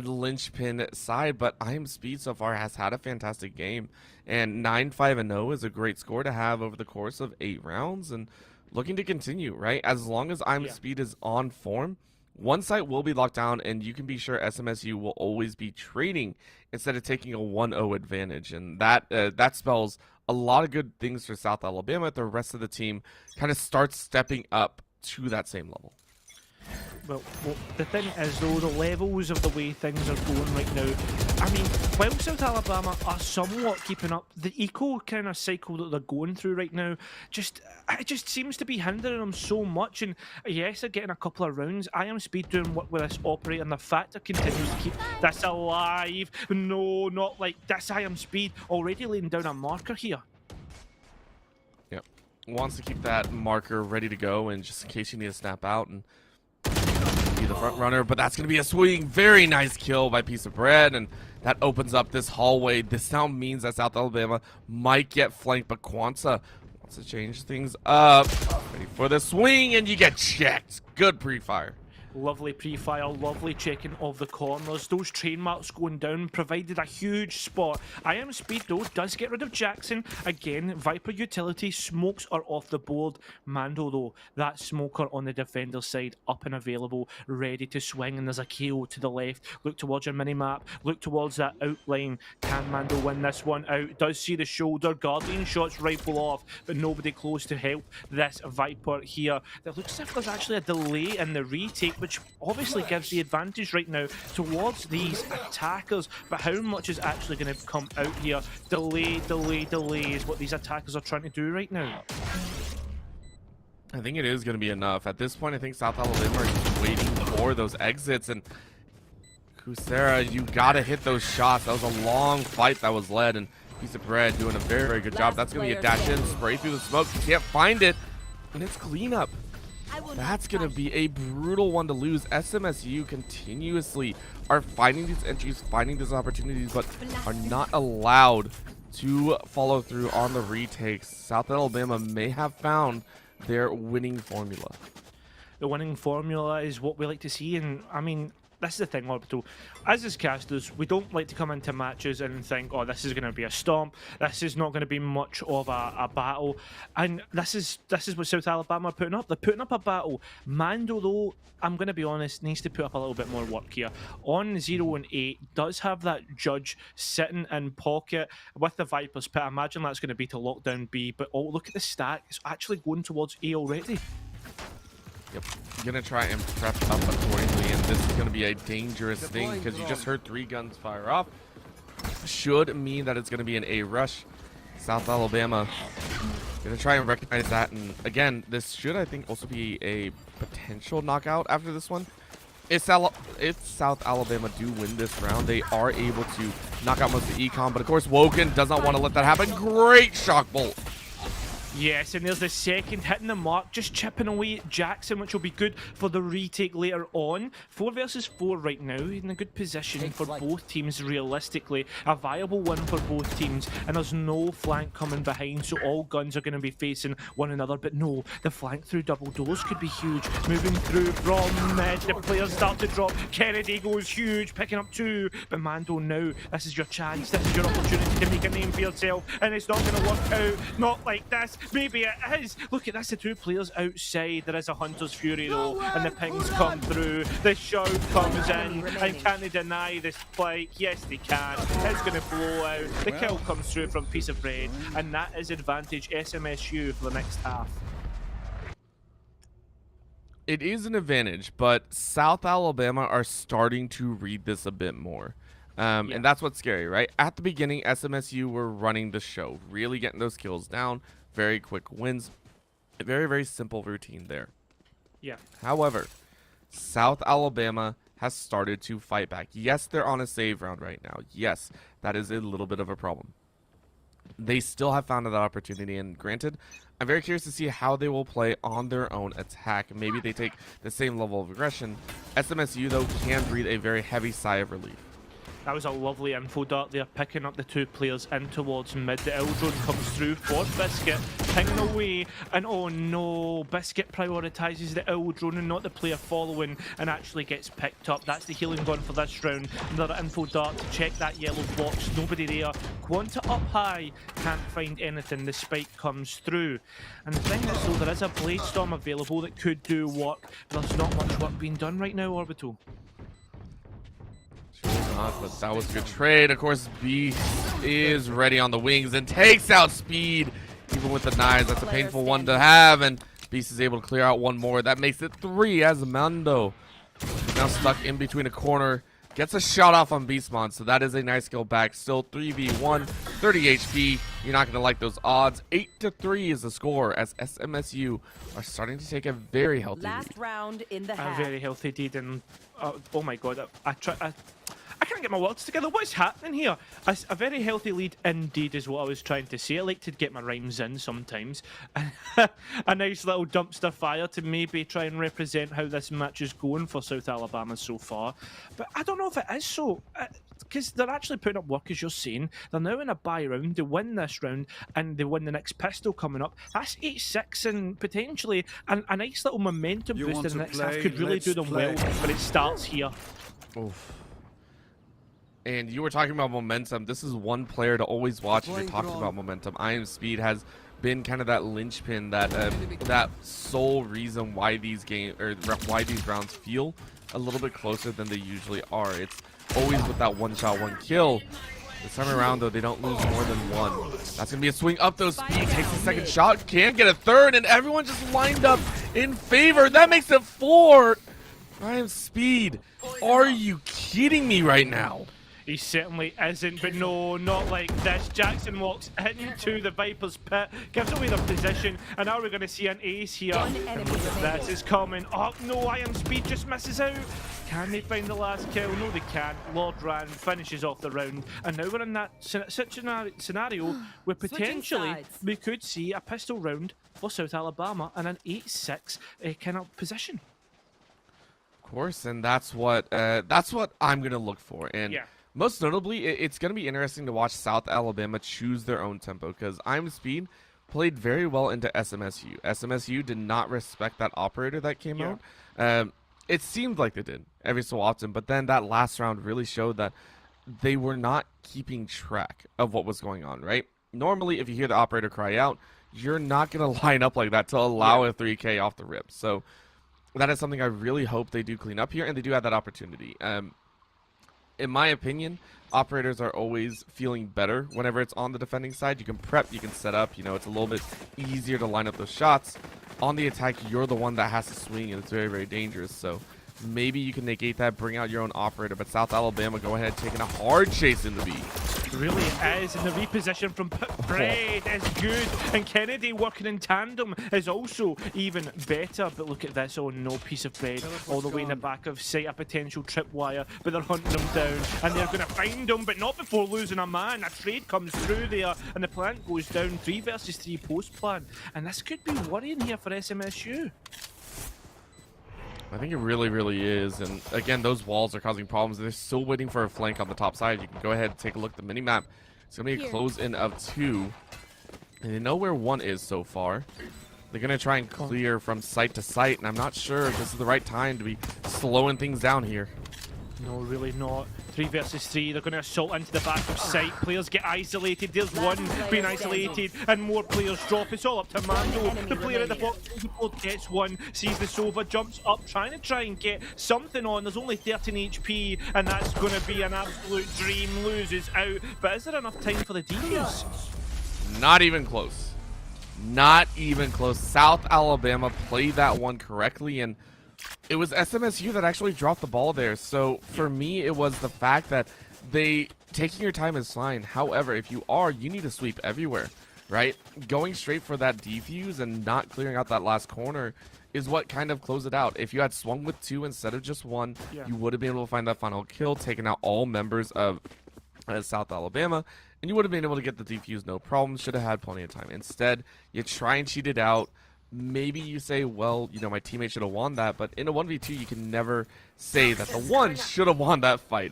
linchpin side, but I Am Speed so far has had a fantastic game, and 9-5-0 is a great score to have over the course of 8 rounds, and looking to continue, right? As long as I Am Speed is on form, one site will be locked down, and you can be sure SMSU will always be trading instead of taking a 1-0 advantage, and that spells a lot of good things for South Alabama. The rest of the team kind of starts stepping up to that same level. Well, the thing is, though, the levels of the way things are going right now, I mean, while South Alabama are somewhat keeping up, the eco kind of cycle that they're going through right now, it just seems to be hindering them so much. And yes, they're getting a couple of rounds. I Am Speed doing work with this operator, and the fact that continues to keep this alive. No, not like this. I Am Speed already laying down a marker here. Yep, wants to keep that marker ready to go, and just in case you need to snap out and be the front runner, but that's going to be a swing. Very nice kill by Piece of Bread, and that opens up this hallway. This now means that South Alabama might get flanked, but Quanta Wants to change things up. Ready for the swing, and you get checked. Good pre-fire. Lovely pre-fire, lovely checking of the corners. Those train marks going down provided a huge spot. I Am Speed, though, does get rid of Jackson. Again, Viper utility, smokes are off the board. Mando, though, that smoker on the defender's side, up and available, ready to swing. And there's a KO to the left. Look towards your mini-map. Look towards that outline. Can Mando win this one out? Does see the shoulder. Guardian shots rifle off, but nobody close to help this Viper here. It looks as if there's actually a delay in the retake, which obviously gives the advantage right now towards these attackers. But how much is actually going to come out here? Delay, delay, delay is what these attackers are trying to do right now. I think it is going to be enough. At this point, I think South Alabama are just waiting for those exits. And Kusera, you got to hit those shots. That was a long fight that was led. And Piece of Bread doing a very, very good job. That's going to be a dash in, spray through the smoke. You can't find it. And it's cleanup. That's going to be a brutal one to lose. SMSU continuously are finding these entries, finding these opportunities, but are not allowed to follow through on the retakes. South Alabama may have found their winning formula. The winning formula is what we like to see, and I mean, this is the thing, Orbital. As as casters, we don't like to come into matches and think, oh, this is going to be a stomp. This is not going to be much of a battle. And this is what South Alabama are putting up. They're putting up a battle. Mando, though, I'm going to be honest, needs to put up a little bit more work here. On 0 and 8, does have that judge sitting in pocket with the Vipers pit. I imagine that's going to be to lock down B. But oh, look at the stack. It's actually going towards A already. Yep, gonna try and prep up accordingly, and this is gonna be a dangerous thing because you just heard 3 guns fire off. Should mean that it's gonna be an A rush. South Alabama gonna try and recognize that, and again, this should, I think, also be a potential knockout after this one. If South Alabama do win this round, they are able to knock out most of the econ, but of course Woken does not want to let that happen. Great shock bolt. Yes, and there's the second hitting the mark, just chipping away at Jackson, which will be good for the retake later on. 4 versus 4 right now, in a good position for both teams realistically. A viable win for both teams, and there's no flank coming behind, so all guns are going to be facing one another. But no, the flank through double doors could be huge. Moving through from mid, the players start to drop. Kennedy goes huge, picking up 2. But Mando, now, this is your chance, this is your opportunity to make a name for yourself, and it's not going to work out. Not like this. Maybe it is. Look at this, the 2 players outside. There is a Hunter's Fury though, and the pings come through. The shout comes in, and can they deny this fight? Yes, they can. It's going to blow out. The kill comes through from Piece of Bread, and that is advantage SMSU for the next half. It is an advantage, but South Alabama are starting to read this a bit more. And that's what's scary, right? At the beginning, SMSU were running the show, really getting those kills down, very quick wins, a very, very simple routine there. Yeah. However, South Alabama has started to fight back. Yes, they're on a save round right now. Yes, that is a little bit of a problem. They still have found that opportunity, and granted, I'm very curious to see how they will play on their own attack. Maybe they take the same level of aggression. SMSU, though, can breathe a very heavy sigh of relief. That was a lovely info dart there, picking up the 2 players in towards mid. The L-drone comes through for Biscuit, pinging away, and oh no, Biscuit prioritises the L-drone and not the player following, and actually gets picked up. That's the healing gun for this round. Another info dart to check that yellow box, nobody there. Quanta up high, can't find anything, the spike comes through. And the thing is though, there is a Blade Storm available that could do work, but there's not much work being done right now, Orbital. But that was a good trade. Of course, Beast is ready on the wings and takes out Speed. Even with the knives, that's a painful one to have. And Beast is able to clear out one more. That makes it 3 as Mando now stuck in between a corner. Gets a shot off on Beastmon, so that is a nice kill back. Still 3v1, 30 HP. You're not going to like those odds. 8-3 is the score as SMSU are starting to take a very healthy lead. Last round in the half. A very healthy lead, and oh my god, I can't get my words together. What's happening here? A very healthy lead indeed is what I was trying to say. I like to get my rhymes in sometimes. A nice little dumpster fire to maybe try and represent how this match is going for South Alabama so far. But I don't know if it is so. Because they're actually putting up work, as you're saying. They're now in a bye round. They win this round, and they win the next pistol coming up. That's 8-6, and potentially a nice little momentum boost in the next half could really do them well, but it starts here. Oof. And you were talking about momentum. This is one player to always watch if you're talking about momentum. Speed has been kind of that linchpin, that sole reason why these rounds feel a little bit closer than they usually are. It's always with that one shot, one kill. This time around, though, they don't lose more than one. That's going to be a swing up, though. Speed takes the second shot, can't get a third, and everyone just lined up in favor. That makes it 4. Speed, are you kidding me right now? He certainly isn't, but no, not like this. Jackson walks into the Viper's pit, gives away their position, and now we're going to see an ace here. This is coming. Oh no, Speed just misses out. Can they find the last kill? No, they can't. Lord Ran finishes off the round, and now we're in that scenario where potentially we could see a pistol round for South Alabama and an 8-6 kind of position. Of course, and that's what I'm going to look for. And yeah. Most notably, it's going to be interesting to watch South Alabama choose their own tempo, because Speed played very well into SMSU. SMSU did not respect that operator that came out. It seemed like they did every so often, but then that last round really showed that they were not keeping track of what was going on, right? Normally, if you hear the operator cry out, you're not going to line up like that to allow a 3K off the rip. So that is something I really hope they do clean up here, and they do have that opportunity. In my opinion, operators are always feeling better whenever it's on the defending side. You can prep, you can set up, it's a little bit easier to line up those shots. On the attack, you're the one that has to swing, and it's very, very dangerous. So maybe you can negate that, bring out your own operator, but South Alabama go ahead taking a hard chase in the B. It really is, and the reposition from Braid is good, and Kennedy working in tandem is also even better. But look at this, oh no, piece of bread all the way in the back of sight, a potential tripwire, but they're hunting them down, and they're going to find them, but not before losing a man. A trade comes through there, and the plant goes down. 3 versus 3 post plan, and this could be worrying here for SMSU. I think it really, really is. And again, those walls are causing problems. They're still waiting for a flank on the top side. You can go ahead and take a look at the mini-map. It's going to be a close-in of 2. And they know where 1 is so far. They're going to try and clear from site to site. And I'm not sure if this is the right time to be slowing things down here. No, really not. 3 versus 3. They're going to assault into the back of sight. Players get isolated. There's one being isolated, and more players drop. It's all up to Mando. The player at the bottom gets one, sees the Sova, jumps up, trying to get something on. There's only 13 HP, and that's going to be an absolute dream. Loses out. But is there enough time for the defuse? Not even close. Not even close. South Alabama played that one correctly, and it was SMSU that actually dropped the ball there. So for me, it was the fact that taking your time is fine. However, if you need to sweep everywhere, right? Going straight for that defuse and not clearing out that last corner is what kind of closed it out. If you had swung with 2 instead of just 1, you would have been able to find that final kill, taking out all members of South Alabama, and you would have been able to get the defuse no problem. Should have had plenty of time. Instead, you try and cheat it out. Maybe you say, well, my teammate should have won that, but in a 1v2, you can never say that the one should have won that fight.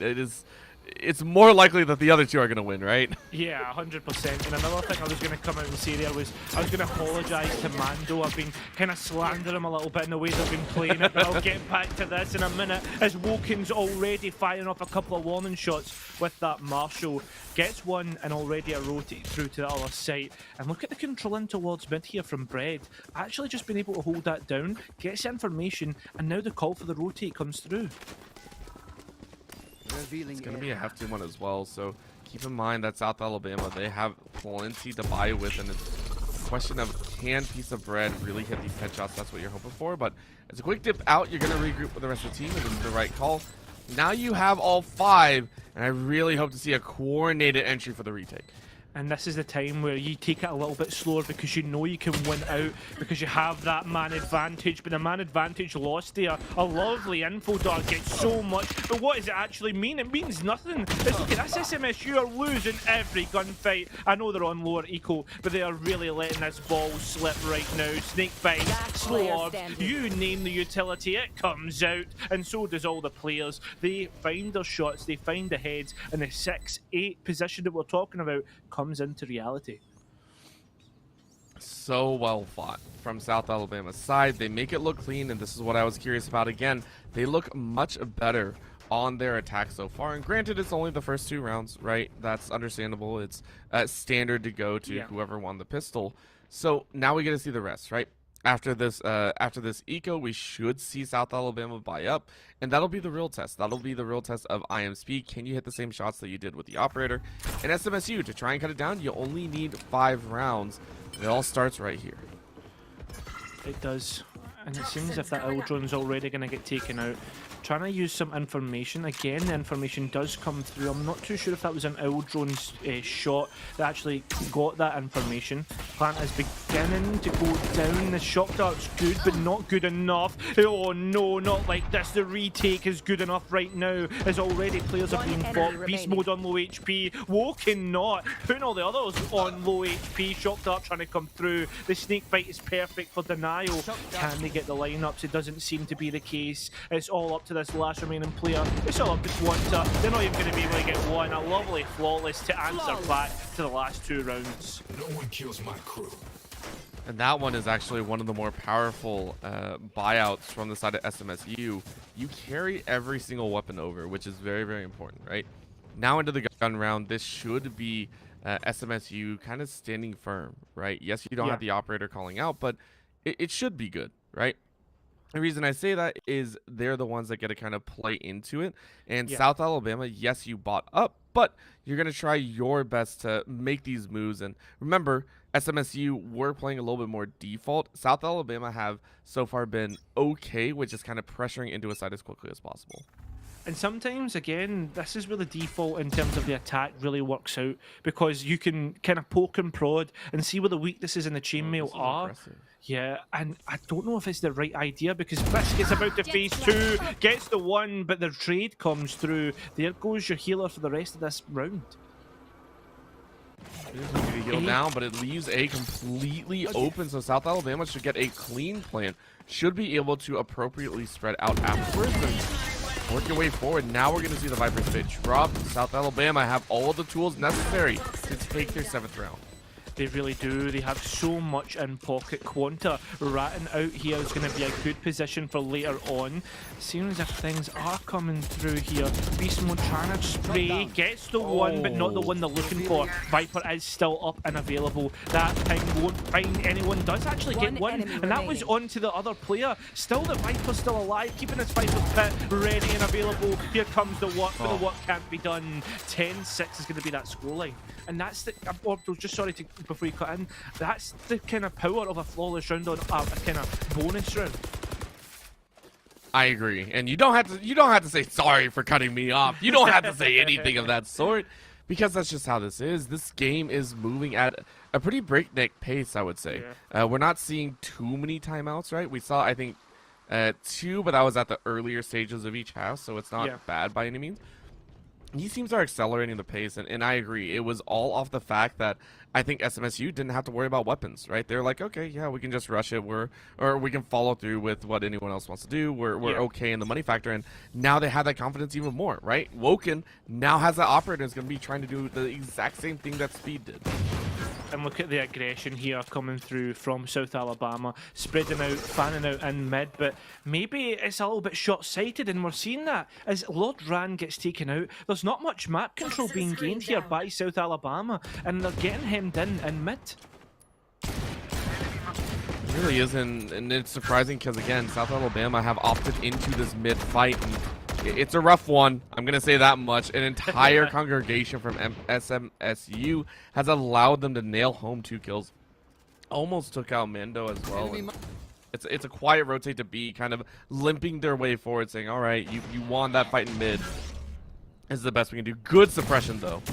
It's more likely that the other 2 are going to win, right? Yeah, 100%. And another thing I was going to come out and say there was I was going to apologise to Mando. I've been kind of slandering him a little bit in the way they've been playing it, but I'll get back to this in a minute, as Woken's already firing off a couple of warning shots with that Marshall. Gets one and already a rotate through to the other side. And look at the control in towards mid here from Bread. Actually just been able to hold that down, gets information, and now the call for the rotate comes through. It's going to be a hefty one as well, so keep in mind that South Alabama, they have plenty to buy with, and it's a question of, can Piece of Bread really hit these headshots? That's what you're hoping for, but as a quick dip out, you're going to regroup with the rest of the team, and this is the right call. Now you have all 5, and I really hope to see a coordinated entry for the retake. And this is the time where you take it a little bit slower because you know you can win out because you have that man advantage. But the man advantage lost there. A lovely info dart gets so much. But what does it actually mean? It means nothing. It's okay, that's SMSU are losing every gunfight. I know they're on lower eco, but they are really letting this ball slip right now. Snakebite, slow orbs, you name the utility, it comes out. And so does all the players. They find their shots, they find the heads, and the 6-8 position that we're talking about comes into reality. So well fought from South Alabama's side. They make it look clean, and this is what I was curious about again. They look much better on their attack so far, and granted it's only the first 2 rounds, right? That's understandable. It's standard to go to whoever won the pistol. So now we get to see the rest, right? After this eco, we should see South Alabama buy up, and that'll be the real test. That'll be the real test of IM speed. Can you hit the same shots that you did with the operator? And SMSU, to try and cut it down, you only need 5 rounds. It all starts right here. It does. And it seems as if that Eldron's already going to get taken out. Trying to use some information. Again, the information does come through. I'm not too sure if that was an Eldron's shot that actually got that information. Plant is beginning to go down. The shock dart's good, but not good enough. Oh no, not like this. The retake is good enough right now, as already players are being fought. Beast mode on low HP. Woken not. Putting all the others on low HP. Shock dart trying to come through. The snake bite is perfect for denial. Can they get the lineups? It doesn't seem to be the case. It's all up to this last remaining player. It's all up to Quanta. They're not even going to be able to get one. A lovely flawless to answer back to the last 2 rounds. No one kills my crew. And that one is actually one of the more powerful buyouts from the side of SMSU. You carry every single weapon over, which is very, very important, right? Now into the gun round, this should be SMSU kind of standing firm, right? Yes, you don't have the operator calling out, but it should be good, right? The reason I say that is they're the ones that get to kind of play into it. And South Alabama, yes, you bought up, but you're going to try your best to make these moves. And remember, SMSU were playing a little bit more default. South Alabama have so far been okay with just kind of pressuring into a side as quickly as possible. And sometimes, again, this is where the default in terms of the attack really works out, because you can kind of poke and prod and see where the weaknesses in the chainmail are. Impressive. Yeah, and I don't know if it's the right idea, because Frisk is about to phase 2, gets the 1, but the trade comes through. There goes your healer for the rest of this round. It is going to heal down, but it leaves A completely open, so South Alabama should get a clean plan. Should be able to appropriately spread out afterwards and work your way forward. Now we're going to see the Viper's Fate drop. South Alabama have all of the tools necessary to take their 7th round. They really do. They have so much in pocket. Quanta ratting out here is going to be a good position for later on. Seems as if things are coming through here. Beast mode trying to spray. Gets the 1, but not the one they're looking for. Viper is still up and available. That ping won't find anyone. Does actually get 1, and that was onto the other player. Still, the Viper's still alive, keeping his Viper's pit ready and available. Here comes the work, but the work can't be done. 10-6 is going to be that scoreline. And that's the... just sorry to... before you cut in, that's the kind of power of a flawless round on a kind of bonus round. I agree, and you don't have to say sorry for cutting me off. You don't have to say anything of that sort, because that's just how this is. This game is moving at a pretty breakneck pace, I would say. We're not seeing too many timeouts, right? We saw, I think, 2, but that was at the earlier stages of each half, so it's not bad by any means. These teams are accelerating the pace, and I agree. It was all off the fact that I think SMSU didn't have to worry about weapons, right? They're like, okay, yeah, we can just rush it. Or we can follow through with what anyone else wants to do. We're okay in the money factor, and now they have that confidence even more, right? Woken now has that operator is going to be trying to do the exact same thing that Speed did. And look at the aggression here coming through from South Alabama, spreading out, fanning out in mid, but maybe it's a little bit short-sighted, and we're seeing that as Lord Ran gets taken out. There's not much map control being gained here by South Alabama, and they're getting hemmed in mid. It really isn't, and it's surprising because, again, South Alabama have opted into this mid fight, and it's a rough one. I'm going to say that much. An entire congregation from SMSU has allowed them to nail home 2 kills. Almost took out Mando as well. It's a quiet rotate to B, kind of limping their way forward, saying, all right, you won that fight in mid. This is the best we can do. Good suppression, though.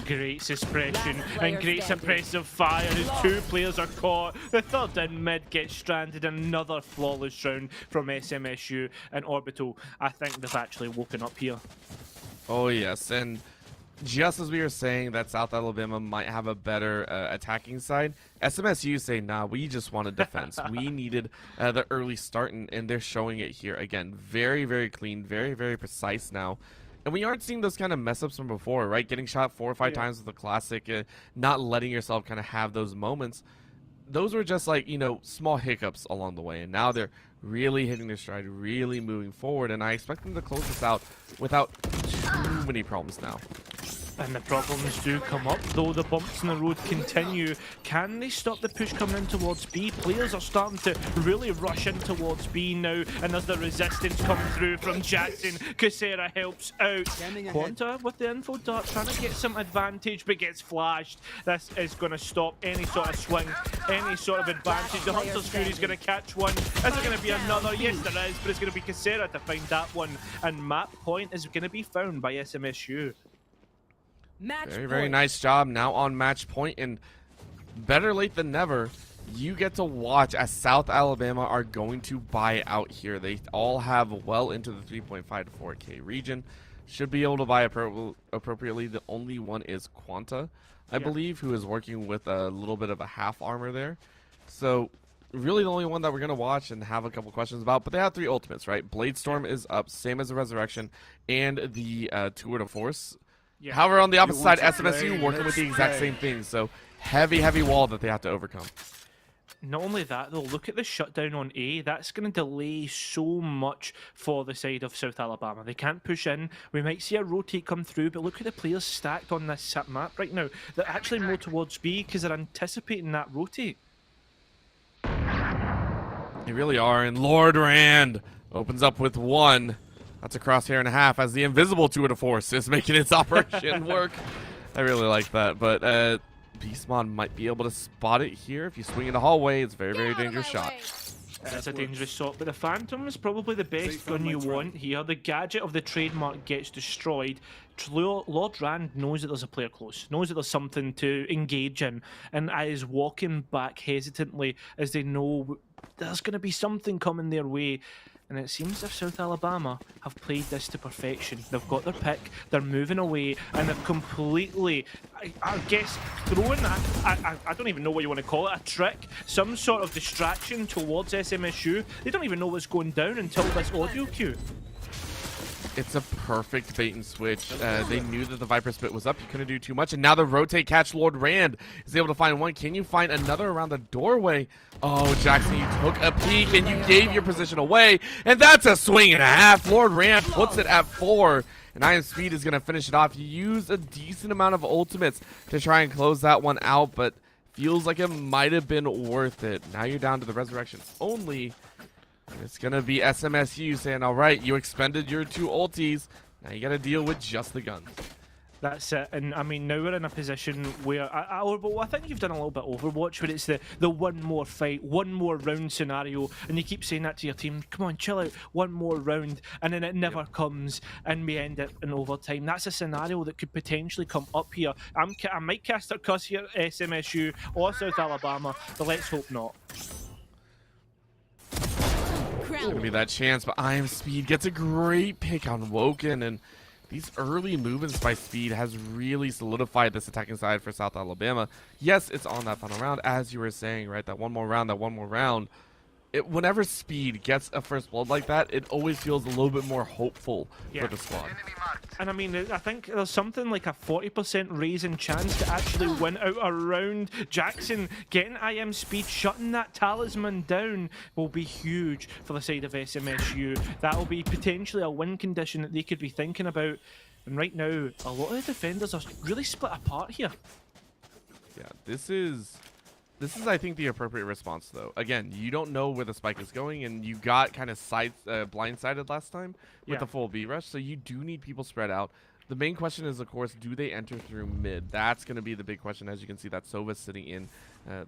Great suppression and great suppressive fire as 2 players are caught. The third in mid gets stranded. Another flawless round from SMSU and Orbital. I think they've actually woken up here. Oh yes, and just as we were saying that South Alabama might have a better attacking side, SMSU say, nah, we just wanted defense. We needed the early start, and they're showing it here. Again, very, very clean, very, very precise now. And we aren't seeing those kind of mess-ups from before, right? Getting shot 4 or 5 times with the classic, not letting yourself kind of have those moments. Those were just like, you know, small hiccups along the way. And now they're really hitting their stride, really moving forward. And I expect them to close this out without too many problems now. And the problems do come up, though the bumps in the road continue. Can they stop the push coming in towards B? Players are starting to really rush in towards B now, and there's the resistance coming through from Jackson. Casera helps out. Quanta with the info dart, trying to get some advantage, but gets flashed. This is going to stop any sort of swing, any sort of advantage. The Hunter's Fury is going to catch one. Is there going to be another? Yes, there is, but it's going to be Casera to find that one. And map point is going to be found by SMSU. Very, very nice job now on match point, and better late than never. You get to watch as South Alabama are going to buy out here. They all have well into the 3.5 to 4K region. Should be able to buy appropriately. The only one is Quanta, I believe, who is working with a little bit of a half armor there. So really the only one that we're going to watch and have a couple questions about. But they have 3 ultimates, right? Bladestorm is up, same as the Resurrection, and the Tour de Force. Yeah. However, on the opposite side, SMSU working with the exact same thing. So heavy wall that they have to overcome. Not only that, though, look at the shutdown on A. That's going to delay so much for the side of South Alabama. They can't push in. We might see a rotate come through, but look at the players stacked on this map right now. They're actually more towards B because they're anticipating that rotate. They really are. And Lord Rand opens up with 1. That's a crosshair and a half as the invisible Tour de Force is making its operation work. I really like that. But Beastmon might be able to spot it here. If you swing in the hallway, it's a very, very dangerous shot. That's a dangerous shot, but the Phantom is probably the best gun you want here. The gadget of the trademark gets destroyed. Lord Rand knows that there's a player close, knows that there's something to engage in, and is walking back hesitantly as they know there's going to be something coming their way. And it seems as if South Alabama have played this to perfection. They've got their pick, they're moving away, and they've completely, I guess, thrown, I don't even know what you want to call it, a trick, some sort of distraction towards SMSU. They don't even know what's going down until this audio cue. It's a perfect bait and switch. They knew that the Viper Spit was up. You couldn't do too much. And now the rotate catch, Lord Rand is able to find one. Can you find another around the doorway? Oh, Jackson, you took a peek and you gave your position away. And that's a swing and a half. Lord Rand puts it at 4. And I Am Speed is going to finish it off. You used a decent amount of ultimates to try and close that one out, but feels like it might have been worth it. Now you're down to the Resurrection only. It's going to be SMSU saying, all right, you expended your 2 ultis. Now you got to deal with just the guns. That's it. And I mean, now we're in a position where I think you've done a little bit Overwatch, but it's the one more fight, one more round scenario. And you keep saying that to your team, come on, chill out, one more round. And then it never comes and we end it in overtime. That's a scenario that could potentially come up here. I might cast a cuss here, SMSU or South Alabama, but let's hope not. It's going to be that chance, but I Am Speed gets a great pick on Woken, and these early movements by Speed has really solidified this attacking side for South Alabama. Yes, it's on that final round, as you were saying, right? That one more round. Whenever Speed gets a first blood like that, it always feels a little bit more hopeful for the squad. And I mean, I think there's something like a 40% raise in chance to actually win out a round. Jackson getting I Am Speed, shutting that talisman down will be huge for the side of SMSU. That will be potentially a win condition that they could be thinking about. And right now, a lot of the defenders are really split apart here. Yeah, this is, I think, the appropriate response, though. Again, you don't know where the spike is going, and you got kind of blindsided last time with the full B rush, so you do need people spread out. The main question is, of course, do they enter through mid? That's going to be the big question. As you can see, that Sova's sitting in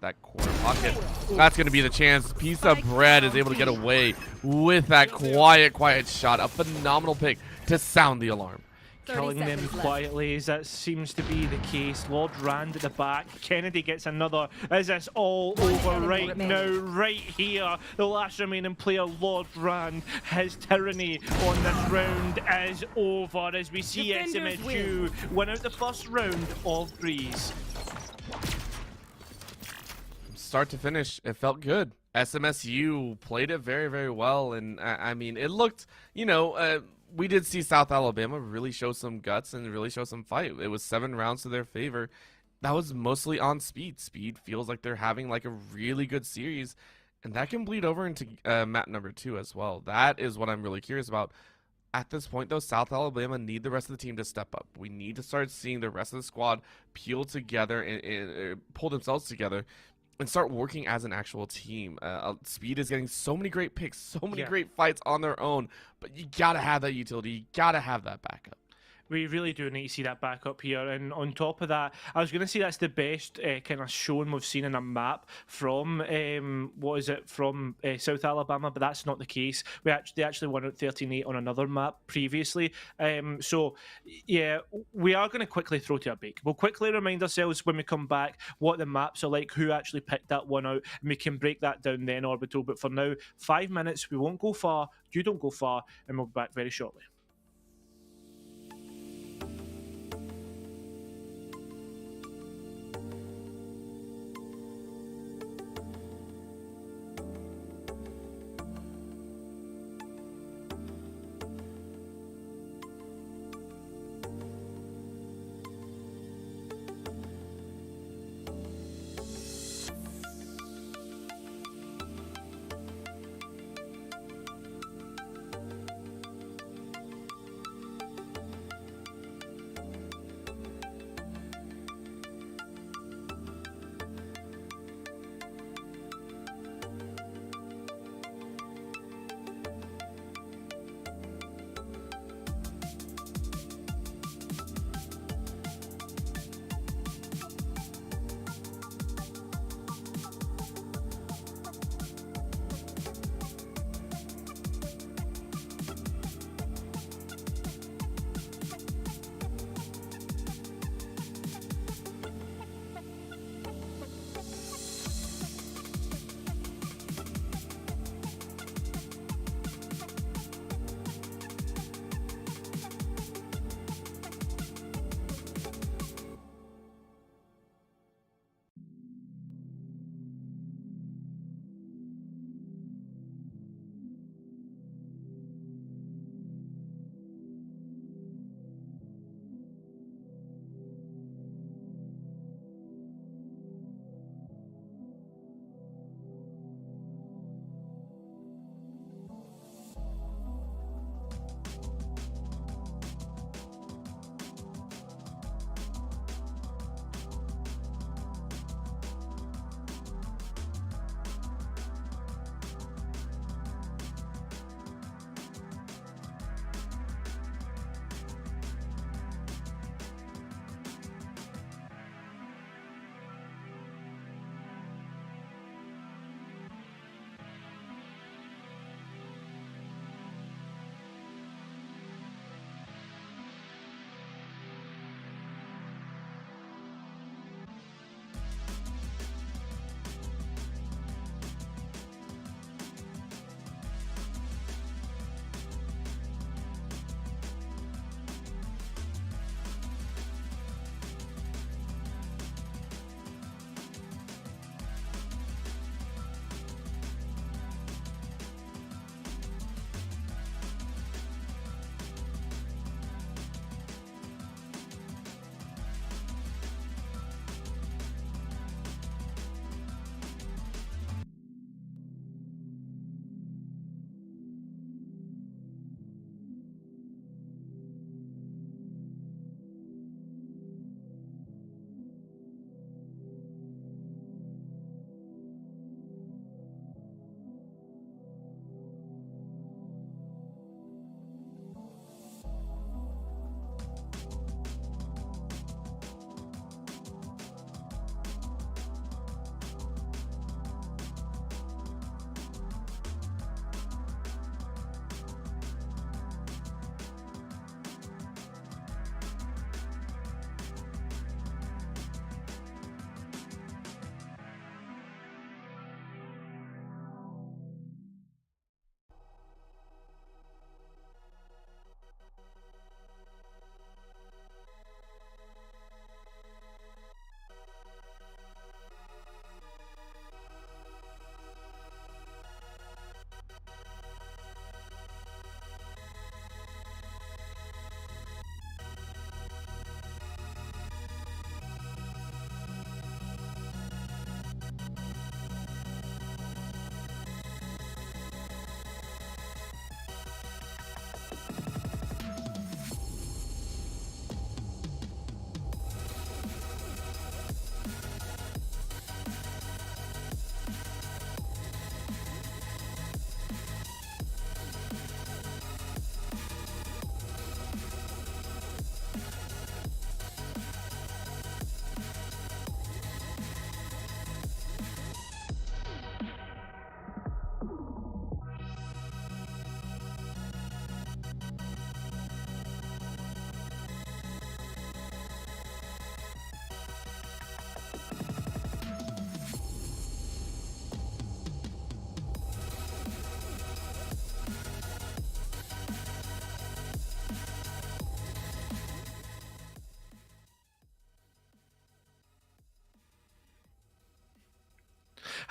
that corner pocket. That's going to be the chance. Piece of Bread is able to get away with that quiet shot. A phenomenal pick to sound the alarm. 30 killing them seconds left. quietly, as that seems to be the case. Lord Rand at the back. Kennedy gets another. Is this all One over enemy right remaining. now? Right here, the last remaining player, Lord Rand. His tyranny on this round is over as we see Defenders SMSU win out the first round of Breeze. Start to finish, it felt good. SMSU played it very, very well, and I mean, it looked, you know, we did see South Alabama really show some guts and really show some fight. It was 7 rounds to their favor. That was mostly on speed. Speed feels like they're having like a really good series, and that can bleed over into map number 2 as well. That is what I'm really curious about. At this point, though, South Alabama need the rest of the team to step up. We need to start seeing the rest of the squad peel together and pull themselves together and start working as an actual team. Speed is getting so many great picks, so many great fights on their own, but you gotta have that utility. You gotta have that backup. We really do need to see that back up here. And on top of that, I was going to say that's the best kind of showing we've seen in a map from, from South Alabama, but that's not the case. They actually won out 13-8 on another map previously. So, yeah, we are going to quickly throw to a break. We'll quickly remind ourselves when we come back what the maps are like, who actually picked that one out, and we can break that down then, Orbital. But for now, 5 minutes, we won't go far, you don't go far, and we'll be back very shortly.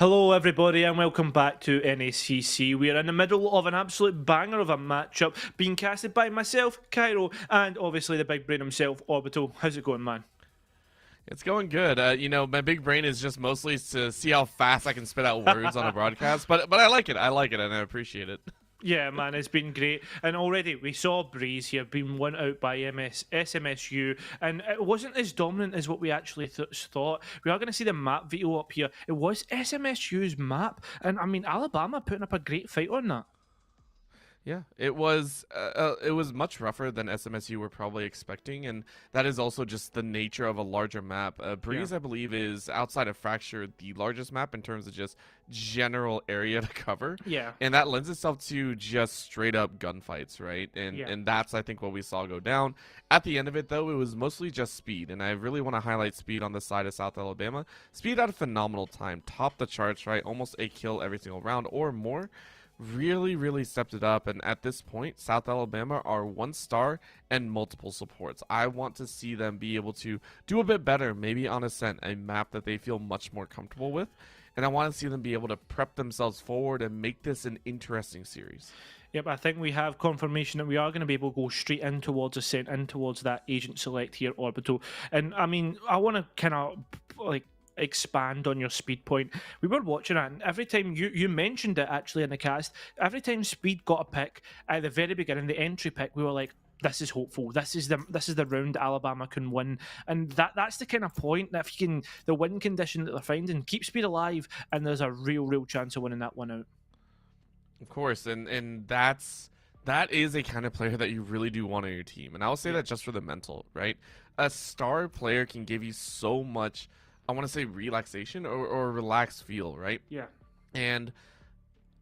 Hello everybody and welcome back to NECC. We are in the middle of an absolute banger of a matchup being casted by myself, Cairo, and obviously the big brain himself, Orbital. How's it going, man? It's going good. You know, my big brain is just mostly to see how fast I can spit out words on a broadcast, but I like it. I like it and I appreciate it. Yeah, man, it's been great. And already we saw Breeze here being won out by SMSU, and it wasn't as dominant as what we actually thought. We are going to see the map video up here. It was SMSU's map, and I mean, Alabama putting up a great fight on that. Yeah, it was much rougher than SMSU were probably expecting, and that is also just the nature of a larger map. Breeze, I believe, is outside of Fracture the largest map in terms of just general area to cover. Yeah, and that lends itself to just straight up gunfights, right? And that's, I think, what we saw go down. At the end of it, though, it was mostly just speed, and I really want to highlight speed on the side of South Alabama. Speed had a phenomenal time, topped the charts, right? Almost a kill every single round or more. Really stepped it up, and at this point South Alabama are 1 star and multiple supports. I want to see them be able to do a bit better, maybe on Ascent, a map that they feel much more comfortable with, and I want to see them be able to prep themselves forward and make this an interesting series. Yep, I think we have confirmation that we are going to be able to go straight in towards Ascent, in towards that agent select here, Orbital. And I mean, I want to kind of like expand on your speed point. We were watching it, and every time you mentioned it actually in the cast, every time speed got a pick at the very beginning, the entry pick, we were like, this is hopeful. This is the round Alabama can win, and that's the kind of point that if you can, the win condition that they're finding, keep speed alive, and there's a real chance of winning that one out. Of course, and that is a kind of player that you really do want on your team, and I'll say that just for the mental, right? A star player can give you so much, I want to say, relaxation or relaxed feel, right? Yeah. And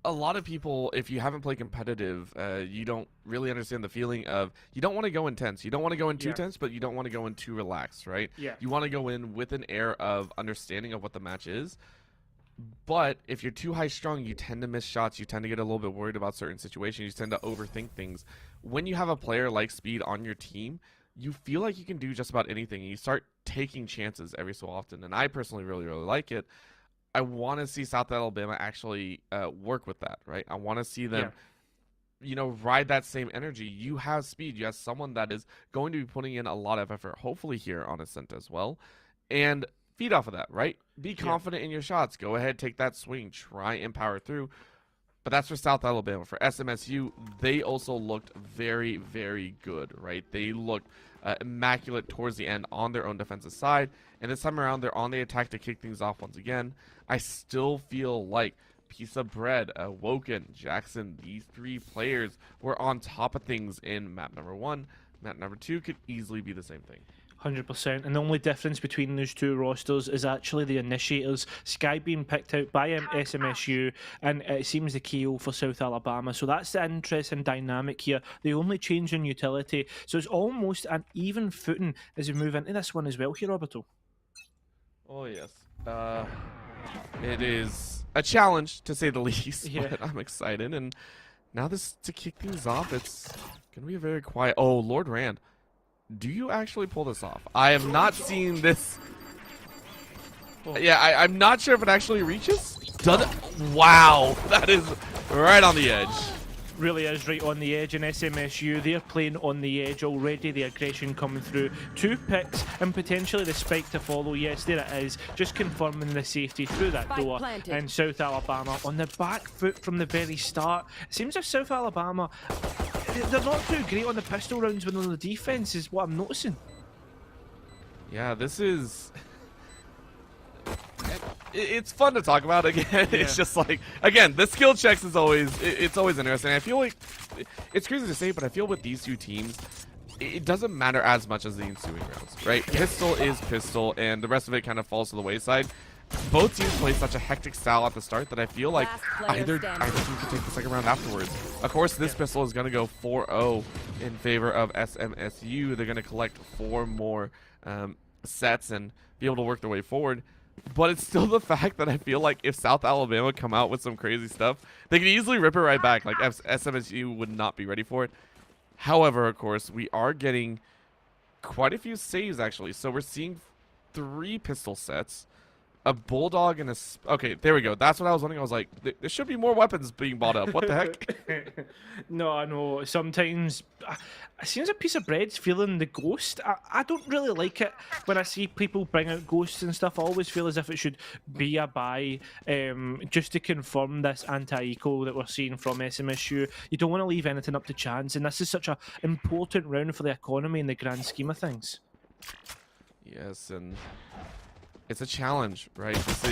a lot of people, if you haven't played competitive, you don't really understand the feeling of, you don't want to go intense. You don't want to go in too tense, but you don't want to go in too relaxed, right? Yeah. You want to go in with an air of understanding of what the match is. But if you're too high strung, you tend to miss shots. You tend to get a little bit worried about certain situations. You tend to overthink things. When you have a player like Speed on your team, you feel like you can do just about anything, and you start taking chances every so often, and I personally really like it. I want to see South Alabama actually work with that, right? I want to see them, you know, ride that same energy. You have speed. You have someone that is going to be putting in a lot of effort, hopefully here on Ascent as well, and feed off of that, right? Be confident in your shots. Go ahead, take that swing, try and power through. But that's for South Alabama. For SMSU, they also looked very good, right? They looked immaculate towards the end on their own defensive side. And this time around, they're on the attack to kick things off once again. I still feel like Piece of Bread, Woken, Jackson, these 3 players were on top of things in map number 1. Map number 2 could easily be the same thing. 100%, and the only difference between those 2 rosters is actually the initiators. Sky being picked out by SMSU, and it seems the KO for South Alabama. So that's the interesting dynamic here. The only change in utility, so it's almost an even footing as we move into this one as well here, Orbital. Oh yes, it is a challenge to say the least, but I'm excited. And now this, to kick things off, it's gonna be a very quiet. Oh, Lord Rand. Do you actually pull this off? I have not seen this. Yeah, I'm not sure if it actually reaches. Does it? Wow, that is right on the edge. Really is right on the edge, and SMSU, they're playing on the edge already, the aggression coming through. 2 picks and potentially the spike to follow. Yes, there it is, just confirming the safety through that door. And South Alabama on the back foot from the very start. It seems as South Alabama, they're not too great on the pistol rounds when on the defense, is what I'm noticing. Yeah, this is... It's fun to talk about again. It's just like, again, the skill checks is always, it's always interesting. I feel like, it's crazy to say, but I feel with these 2 teams, it doesn't matter as much as the ensuing rounds, right? Pistol is pistol, and the rest of it kind of falls to the wayside. Both teams play such a hectic style at the start that I feel like either team can take the second round afterwards. Of course, this pistol is going to go 4-0 in favor of SMSU. They're going to collect 4 more sets and be able to work their way forward. But it's still the fact that I feel like if South Alabama come out with some crazy stuff, they could easily rip it right back. Like SMSU would not be ready for it. However, of course, we are getting quite a few saves, actually. So we're seeing 3 pistol sets. A bulldog and a... Okay, there we go. That's what I was wondering. I was like, there should be more weapons being bought up. What the heck? No, I know. Sometimes it seems a piece of bread's feeling the ghost. I don't really like it when I see people bring out ghosts and stuff. I always feel as if it should be a buy, just to confirm this anti-eco that we're seeing from SMSU. You don't want to leave anything up to chance, and this is such an important round for the economy in the grand scheme of things. Yes, and it's a challenge, right? This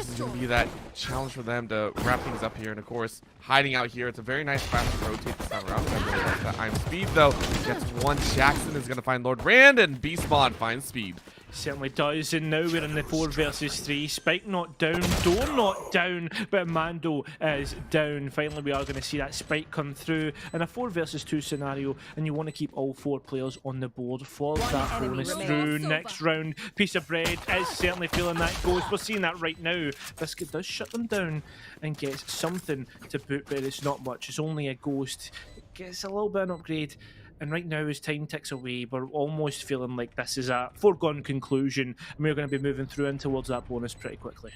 is going to be that challenge for them to wrap things up here. And of course, hiding out here, it's a very nice fast rotate this time around. I really like that. I'm Speed, though. Gets one. Jackson is going to find Lord Rand, and Beastmon finds Speed. Certainly does, and now we're in the 4 versus 3. Spike not down, Door not down, but Mando is down. Finally, we are going to see that Spike come through in a 4 versus 2 scenario, and you want to keep all 4 players on the board for that bonus through. Next round, piece of bread is certainly feeling that ghost. We're seeing that right now. Biscuit does shut them down and gets something to boot, but it's not much. It's only a ghost. It gets a little bit of an upgrade. And right now, as time ticks away, we're almost feeling like this is a foregone conclusion, and we're going to be moving through in towards that bonus pretty quickly.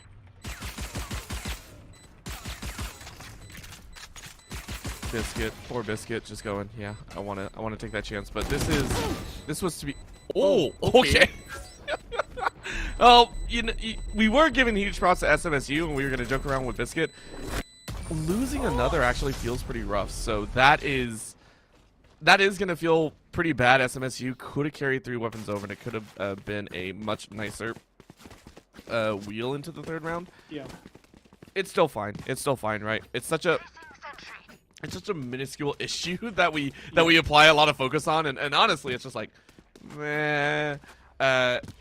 Biscuit, poor Biscuit, just going. Yeah, I want to take that chance, but this was to be. Oh, okay. Oh, you know, we were giving huge props to SMSU, and we were going to joke around with Biscuit. Losing another actually feels pretty rough, so that is going to feel pretty bad. SMSU could have carried 3 weapons over, and it could have been a much nicer wheel into the 3rd round. Yeah. It's still fine. It's still fine, right? It's such a minuscule issue that we apply a lot of focus on, and honestly, it's just like, meh.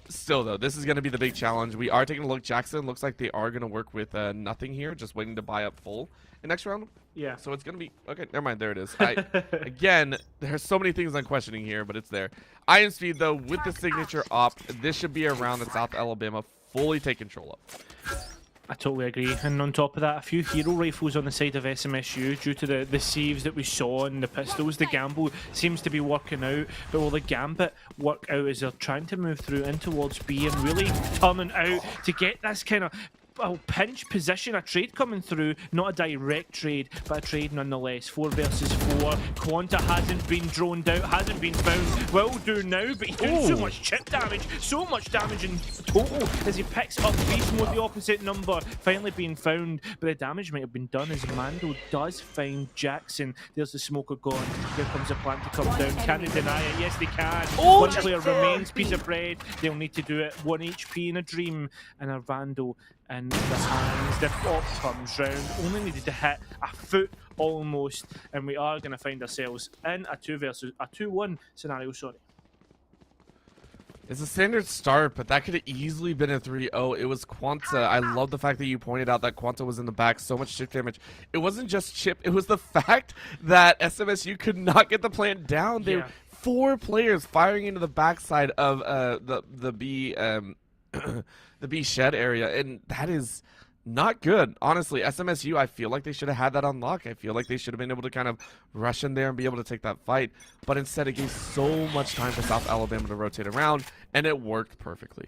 Still, though, this is going to be the big challenge. We are taking a look. Jackson looks like they are going to work with nothing here, just waiting to buy up full in next round. Yeah. So it's going to be... Okay, never mind. There it is. Again, there's so many things I'm questioning here, but it's there. Iron Speed, though, with the signature op, this should be a round that South Alabama fully take control of. I totally agree. And on top of that, a few hero rifles on the side of SMSU due to the saves that we saw and the pistols. The gamble seems to be working out, but will the gambit work out as they're trying to move through in towards B and really turning out to get this kind of pinch position, a trade coming through, not a direct trade, but a trade nonetheless. 4 versus 4. Quanta hasn't been droned out, hasn't been found. Will do now, but he's doing so much chip damage, so much damage in total as he picks up Beast Mode, the opposite number, finally being found, but the damage might have been done as Mando does find Jackson. There's the smoker gone. Here comes the plant to come down. Can they deny it? Yes, they can. One player remains, piece of bread. They'll need to do it. 1 HP in a dream, and a Vandal in the hands. The pop comes round. Only needed to hit a foot almost, and we are going to find ourselves in a 2-1 scenario. Sorry. It's a standard start, but that could have easily been a 3-0. It was Quanta. I love the fact that you pointed out that Quanta was in the back. So much chip damage. It wasn't just chip. It was the fact that SMSU could not get the plant down. They were 4 players firing into the backside of the B the B shed area, and that is not good. Honestly, SMSU, I feel like they should have had that on lock. I feel like they should have been able to kind of rush in there and be able to take that fight, but instead it gave so much time for South Alabama to rotate around, and it worked perfectly.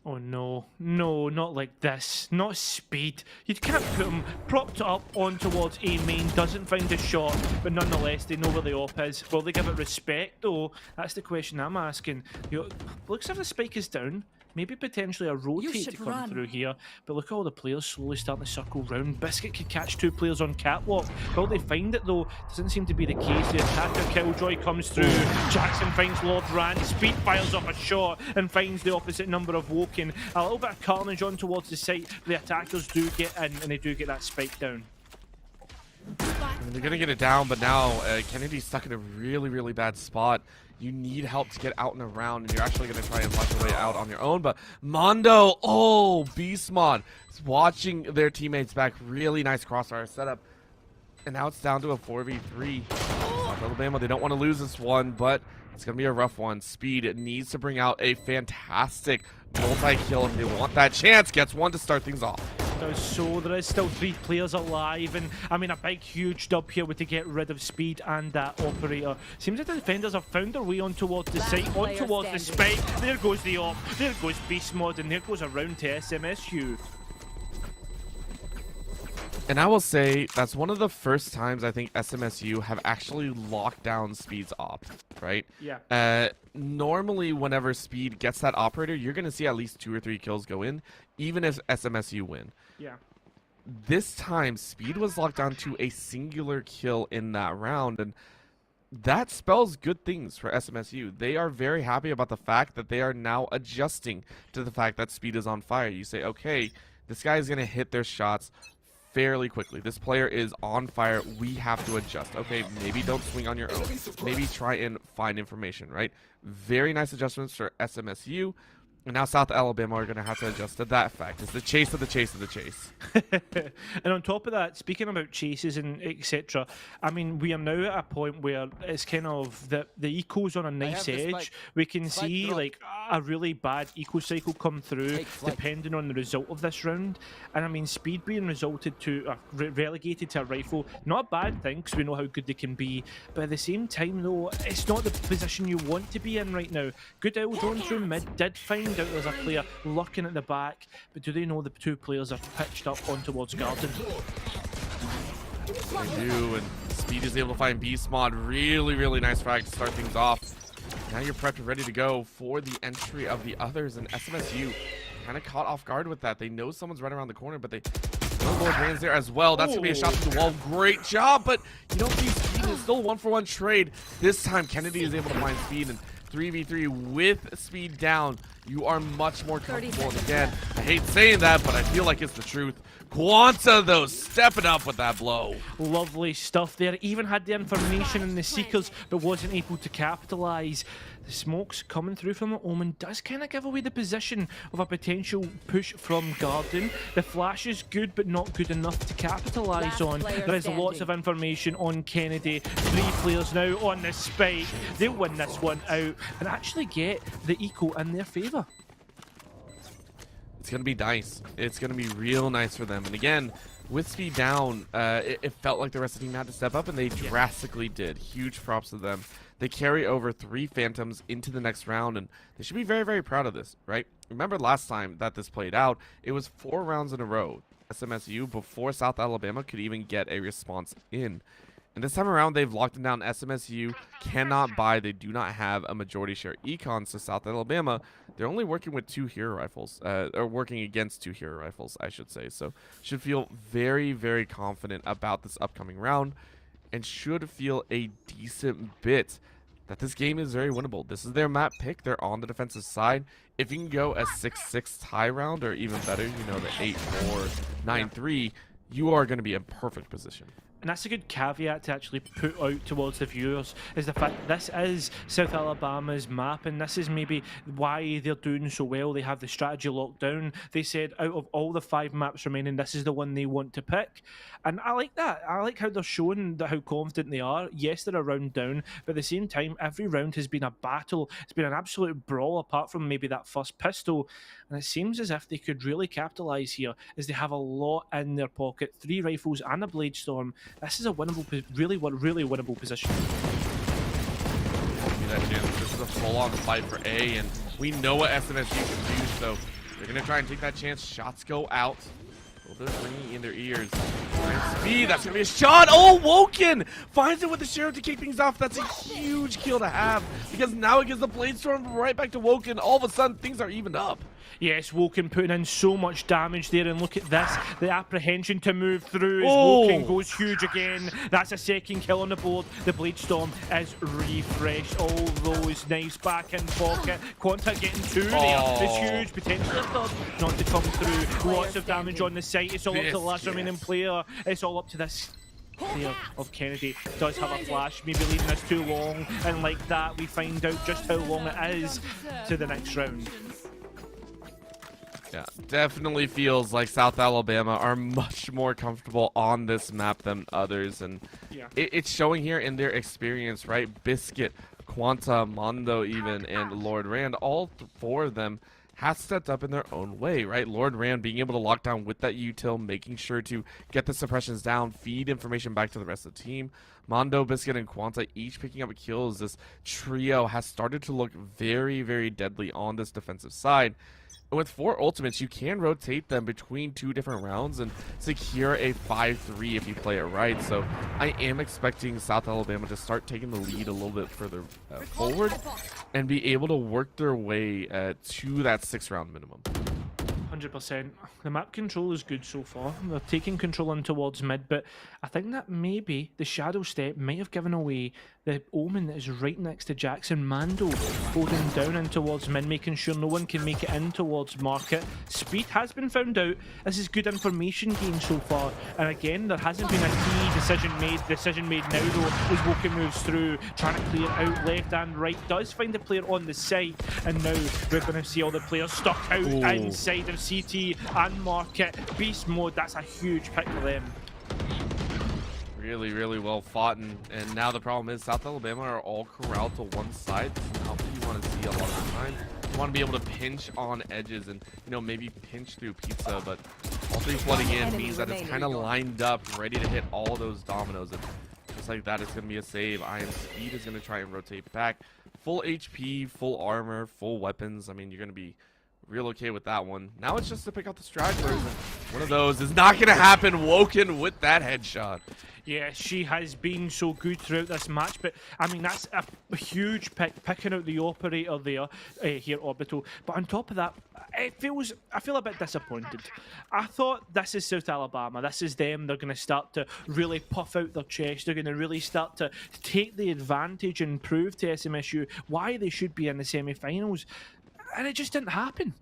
Oh no, no, not like this. Not Speed. You can't put him propped up on towards A main, doesn't find a shot, but nonetheless they know where the op is. Will they give it respect though? That's the question I'm asking. Looks as if the spike is down. Maybe potentially a rotate to come through here, but look at all the players slowly starting to circle round. Biscuit could catch 2 players on catwalk. Will they find it though? Doesn't seem to be the case. The attacker Killjoy comes through. Jackson finds Lord Rand. Speed fires up a shot and finds the opposite number of Woken. A little bit of carnage on towards the site. The attackers do get in and they do get that spike down. They're going to get it down, but now Kennedy's stuck in a really, really bad spot. You need help to get out and around, and you're actually going to try and punch your way out on your own. But Mondo, Beastmon is watching their teammates back. Really nice crossfire setup. And now it's down to a 4v3. South Alabama, they don't want to lose this one, but it's going to be a rough one. Speed needs to bring out a fantastic multi-kill if they want that chance. Gets one to start things off. does so. There is still 3 players alive, and I mean a big huge dub here with to get rid of Speed and that operator. Seems like the defenders have found their way on towards the site, on towards the spike. There goes the op, there goes Beast Mod, and there goes a round to SMSU. And I will say that's one of the first times I think SMSU have actually locked down Speed's op, right? Yeah. Normally, whenever Speed gets that operator, you're going to see at least 2 or 3 kills go in, even if SMSU win. Yeah. This time, Speed was locked down to a singular kill in that round, and that spells good things for SMSU. They are very happy about the fact that they are now adjusting to the fact that Speed is on fire. You say, okay, this guy is going to hit their shots fairly quickly. This player is on fire. We have to adjust. Okay, maybe don't swing on your own. Maybe try and find information, right? Very nice adjustments for SMSU. And now South Alabama are going to have to adjust to that fact. It's the chase of the chase of the chase. And on top of that, speaking about chases and etc., I mean, we are now at a point where it's kind of the eco's on a nice edge. We can see like a really bad eco cycle come through depending on the result of this round. And I mean, Speed being resulted to relegated to a rifle, not a bad thing because we know how good they can be. But at the same time, though, it's not the position you want to be in right now. Good old drone through mid did find out there's a player lurking at the back, but do they know the 2 players are pitched up on towards Garden? They do, and Speed is able to find Beast Mod. Really nice frag to start things off. Now you're prepped and ready to go for the entry of the others, and SMSU kind of caught off guard with that. They know someone's right around the corner, but they know Lord Rand's there as well. That's going to be a shot to the wall. Great job, but you don't see Speed. It's still a 1-for-1 trade. This time, Kennedy is able to find Speed, and 3v3 with Speed down, you are much more comfortable. And again, I hate saying that, but I feel like it's the truth. Quanta, though, stepping up with that blow. Lovely stuff there. Even had the information in the Seekers, but wasn't able to capitalize. The smokes coming through from the Omen does kind of give away the position of a potential push from Garden. The flash is good, but not good enough to capitalize on. There is lots of information on Kennedy. 3 players now on the spike. They'll win this one out and actually get the eco in their favor. It's going to be nice. It's going to be real nice for them. And again, with Speed down, it felt like the rest of the team had to step up, and they drastically did. Huge props to them. They carry over 3 Phantoms into the next round, and they should be very proud of this, right? Remember last time that this played out, it was 4 rounds in a row. SMSU, before South Alabama could even get a response in. And this time around, they've locked them down. SMSU cannot buy. They do not have a majority share econs to South Alabama. They're only working with 2 hero rifles, or working against 2 hero rifles, I should say. So should feel very confident about this upcoming round, and should feel a decent bit that this game is very winnable. This is their map pick. They're on the defensive side. If you can go a 6-6 tie round, or even better, you know, the 8-4, 9-3, you are going to be in perfect position. And that's a good caveat to actually put out towards the viewers, is the fact that this is South Alabama's map, and this is maybe why they're doing so well. They have the strategy locked down. They said out of all the 5 maps remaining, this is the one they want to pick. And I like that. I like how they're showing how confident they are. Yes, they're a round down, but at the same time, every round has been a battle. It's been an absolute brawl, apart from maybe that first pistol. And it seems as if they could really capitalise here, as they have a lot in their pocket. 3 rifles and a Blade Storm. This is a winnable, really winnable position. Give me that chance. This is a full-on fight for A, and we know what SMSU can do, so they're going to try and take that chance. Shots go out. A little bit of ringing in their ears. And Speed, that's going to be a shot. Oh, Woken finds it with the Sheriff to kick things off. That's a huge kill to have, because now it gives the Blade Storm right back to Woken. All of a sudden, things are evened up. Yes, Woken putting in so much damage there, and look at this. The apprehension to move through as Woken goes huge again. That's a 2nd kill on the board. The Blade Storm is refreshed. All those nice back in pocket. Quanta getting 2 there. It's huge. Potentially a 3rd not to come through. Lots of damage on the site. It's all up to the last remaining player. It's all up to this player of Kennedy. Does have a flash, maybe leaving us too long, and like that we find out just how long it is to the next round. Yeah, definitely feels like South Alabama are much more comfortable on this map than others, and it's showing here in their experience, right? Biscuit, Quanta, Mondo even, and Lord Rand, all 4 of them has stepped up in their own way, right? Lord Rand being able to lock down with that util, making sure to get the suppressions down, feed information back to the rest of the team. Mondo, Biscuit, and Quanta each picking up kills. This trio has started to look very, very deadly on this defensive side. And with 4 ultimates, you can rotate them between 2 different rounds and secure a 5-3 if you play it right. So I am expecting South Alabama to start taking the lead a little bit further forward and be able to work their way to that 6-round minimum. 100%. The map control is good so far. They're taking control in towards mid, but I think that maybe the shadow step might have given away the Omen that is right next to Jackson. Mando holding down in towards mid, making sure no one can make it in towards market. Speed has been found out. This is good information gained so far. And again, there hasn't been a key decision made. Decision made now though as Woken moves through, trying to clear out left and right. Does find a player on the side, and now we're going to see all the players stuck out inside of CT and market. Beast mode, that's a huge pick for them. Really, really well fought, and now the problem is South Alabama are all corralled to one side. This is not what you want to see a lot of the time. You want to be able to pinch on edges and, you know, maybe pinch through pizza, but all 3 flooding in means that it's kind of lined up, ready to hit all those dominoes, and just like that, it's going to be a save. Iron Speed is going to try and rotate back. Full HP, full armor, full weapons. I mean, you're going to be real okay with that one. Now it's just to pick out the stragglers, and one of those is not going to happen. Woken with that headshot. Yeah, she has been so good throughout this match, but I mean, that's a huge pick, picking out the operator there, here, Orbital. But on top of that, I feel a bit disappointed. I thought this is South Alabama, this is them, they're going to start to really puff out their chest, they're going to really start to take the advantage and prove to SMSU why they should be in the semi-finals, and it just didn't happen.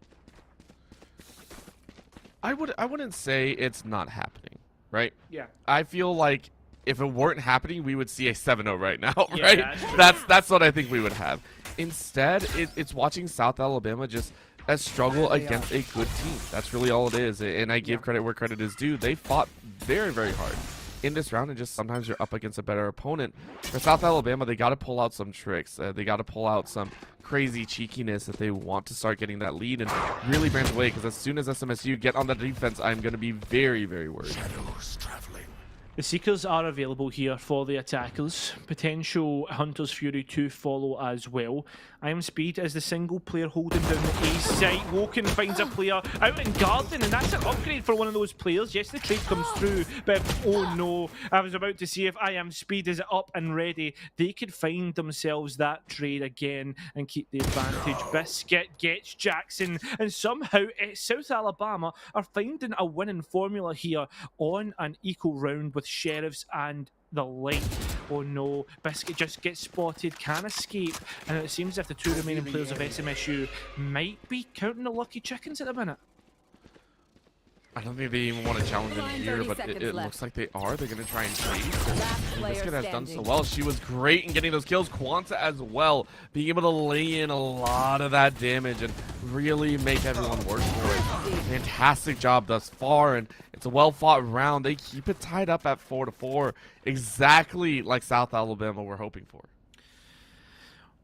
I wouldn't say it's not happening, right? Yeah. I feel like if it weren't happening, we would see a 7-0 right now, Yeah, right? That's what I think we would have. Instead, it's watching South Alabama just struggle against a good team. That's really all it is. And I give credit where credit is due. They fought very, very hard in this round, and just sometimes you're up against a better opponent. For South Alabama, they got to pull out some tricks. They got to pull out some crazy cheekiness if they want to start getting that lead and really branch away, because as soon as SMSU get on the defense, I'm going to be very, very worried. Shadows traveling. The Seekers are available here for the attackers. Potential Hunter's Fury to follow as well. Iron Speed is the single player holding down the A site. Woken finds a player out in Garden, and that's an upgrade for one of those players. Yes, the trade comes through, but oh no. I was about to see if I Am Speed is up and ready. They could find themselves that trade again and keep the advantage. Biscuit gets Jackson, and somehow South Alabama are finding a winning formula here on an equal round with Sheriffs and the Light. Oh no, Biscuit just gets spotted, can escape, and it seems as if the 2 remaining players of SMSU might be counting the lucky chickens at the minute. I don't think they even want to challenge him here, but it looks like they are. They're going to try and chase. Biscuit has done so well. She was great in getting those kills. Quanta as well, being able to lay in a lot of that damage and really make everyone work for it. Fantastic job thus far, and it's a well-fought round. They keep it tied up at 4-4, exactly like South Alabama were hoping for.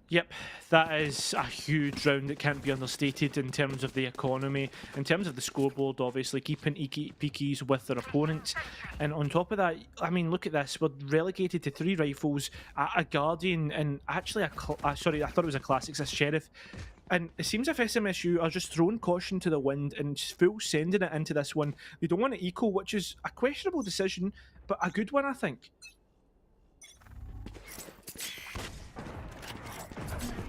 Yep, that is a huge round that can't be understated in terms of the economy, in terms of the scoreboard, obviously, keeping peakies with their opponents. And on top of that, I mean, look at this. We're relegated to 3 rifles, a Guardian, and actually, sorry, I thought it was a Classics, a Sheriff. And it seems if SMSU are just throwing caution to the wind and just full sending it into this one. They don't want to eco, which is a questionable decision, but a good one, I think.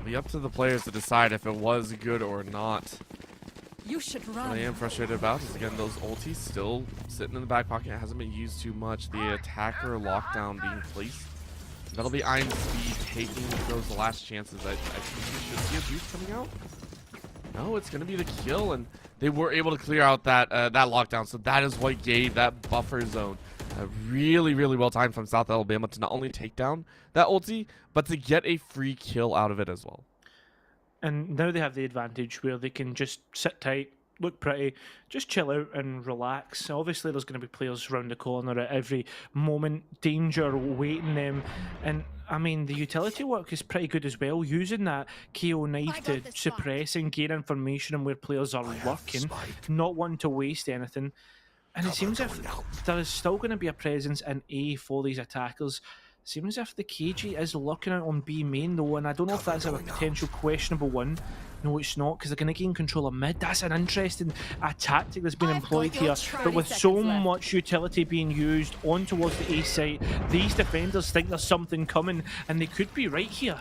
Be up to the players to decide if it was good or not. You should run. What I am frustrated about is, again, those ultis still sitting in the back pocket. It hasn't been used too much. The attacker lockdown being placed. That'll be Iron Speed taking those last chances. I think we should see a boost coming out. No, it's going to be the kill, and they were able to clear out that lockdown. So that is what gave that buffer zone. Really, really well timed from South Alabama to not only take down that ulti, but to get a free kill out of it as well. And now they have the advantage where they can just sit tight, look pretty, just chill out and relax. Obviously, there's going to be players around the corner at every moment, danger awaiting them. And I mean, the utility work is pretty good as well, using that KO knife to suppress and gain information on where players are lurking, not wanting to waste anything. And it seems if there is still going to be a presence in A for these attackers. Seems as if the KG is looking out on B main though, and I don't know if that's a potential questionable one. No, it's not, because they're going to gain control of mid. That's an interesting tactic that's been employed here. But with so much utility being used on towards the A site, these defenders think there's something coming, and they could be right here.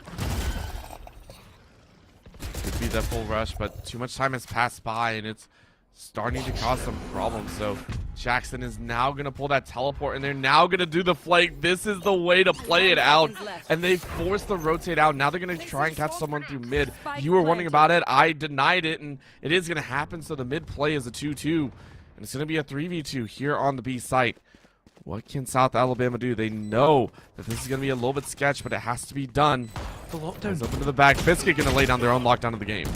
Could be the full rush, but too much time has passed by, and it's starting to cause some problems. So Jackson is now going to pull that teleport, and they're now going to do the flank. This is the way to play it out, and they force the rotate out. Now they're going to try and catch someone through mid. You were wondering about it. I denied it, and it is going to happen. So the mid play is a 2-2, and it's going to be a 3v2 here on the B site. What can South Alabama do? They know that this is going to be a little bit sketch, but it has to be done. The lockdown. Open to the back. Biscuit going to lay down their own lockdown of the game.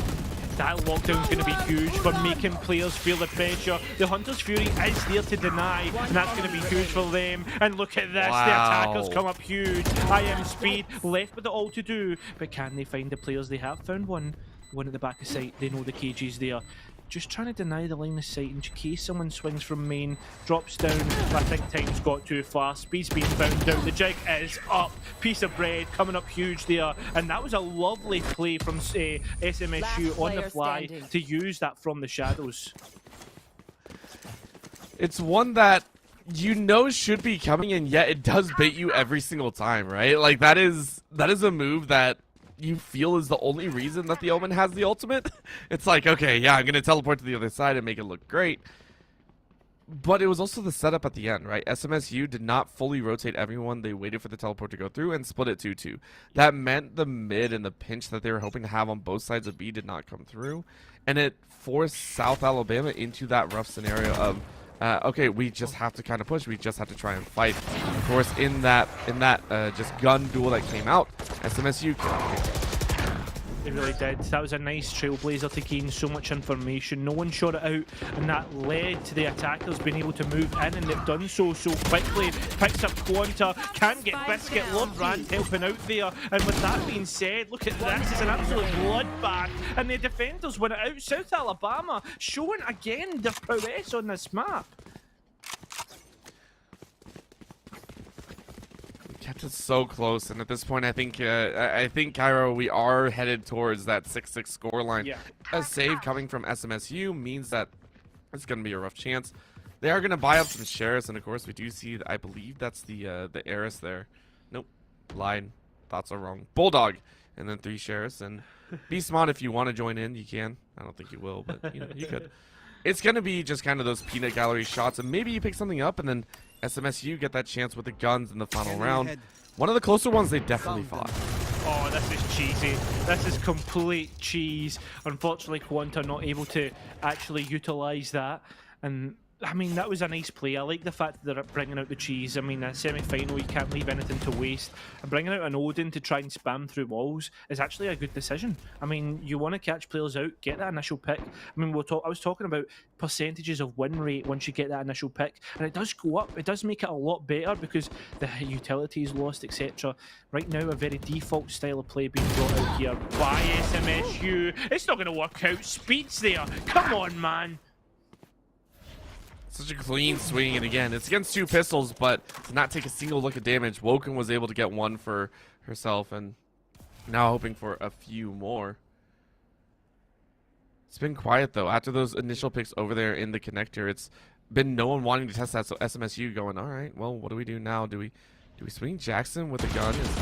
That lockdown is going to be huge for making players feel the pressure. The Hunter's Fury is there to deny, and that's going to be huge for them. And look at this, the attackers come up huge. IM Speed left with it all to do, but can they find the players? They have found one at the back of sight. They know the KG's there. Just trying to deny the line of sight in case someone swings from main, drops down. I think time's got too far. Speed's being found down. The jig is up. Piece of bread coming up huge there. And that was a lovely play from SMSU on the fly to use that from the shadows. It's one that you know should be coming, and yet it does bait you every single time, right? Like that is a move that you feel is the only reason that the Omen has the ultimate. It's like, okay, yeah, I'm gonna teleport to the other side and make it look great. But it was also the setup at the end, right? SMSU did not fully rotate everyone. They waited for the teleport to go through and split it 2-2. That meant the mid and the pinch that they were hoping to have on both sides of B did not come through, and it forced South Alabama into that rough scenario of okay, we just have to kind of push. We just have to try and fight. Of course, in that just gun duel that came out, SMSU They really did. That was a nice trailblazer to gain so much information. No one shot it out, and that led to the attackers being able to move in, and they've done so quickly. Picks up Quanta, can't get Biscuit. Lord Rand helping out there. And with that being said, look at this. It's an absolute bloodbath, and the defenders win it out. South Alabama showing again their prowess on this map. Kept it so close, and at this point, I think Cairo, we are headed towards that 6-6 scoreline. Yeah. A save coming from SMSU means that it's going to be a rough chance. They are going to buy up some shares, and of course, we do see. I believe that's the heiress there. Nope, lied. Thoughts are wrong. Bulldog, and then 3 shares. And be smart if you want to join in. You can. I don't think you will, but you know you could. It's going to be just kind of those peanut gallery shots, and maybe you pick something up, and then SMSU get that chance with the guns in the final round. One of the closer ones they definitely fought. Oh, this is cheesy. This is complete cheese. Unfortunately, Quanta not able to actually utilize that. And I mean, that was a nice play. I like the fact that they're bringing out the cheese. I mean, a semi-final, you can't leave anything to waste. And bringing out an Odin to try and spam through walls is actually a good decision. I mean, you want to catch players out, get that initial pick. I mean, I was talking about percentages of win rate once you get that initial pick, and it does go up. It does make it a lot better because the utility is lost, etc. Right now, a very default style of play being brought out here by SMSU. It's not going to work out. Speed's there. Come on, man. Such a clean swing, and again, it's against 2 pistols, but to not take a single look at damage. Woken was able to get 1 for herself, and now hoping for a few more. It's been quiet, though. After those initial picks over there in the connector, it's been no one wanting to test that, so SMSU going, all right, well, what do we do now? Do we swing Jackson with a gun? Is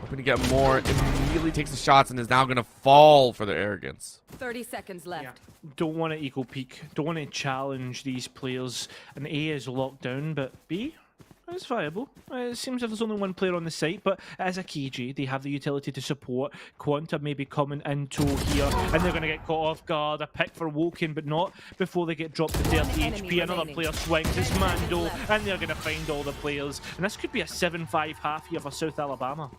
hoping to get more. Immediately takes the shots and is now going to fall for their arrogance. 30 seconds left. Yeah. Don't want to eco peek. Don't want to challenge these players. And A is locked down, but B is viable. It seems like there's only 1 player on the site, but as a KG, they have the utility to support. Quanta may be coming in tow here, and they're going to get caught off guard. A pick for Woken, but not before they get dropped to 30 HP. Another player swings. It's Mando, and they're going to find all the players. And this could be a 7-5 half here for South Alabama.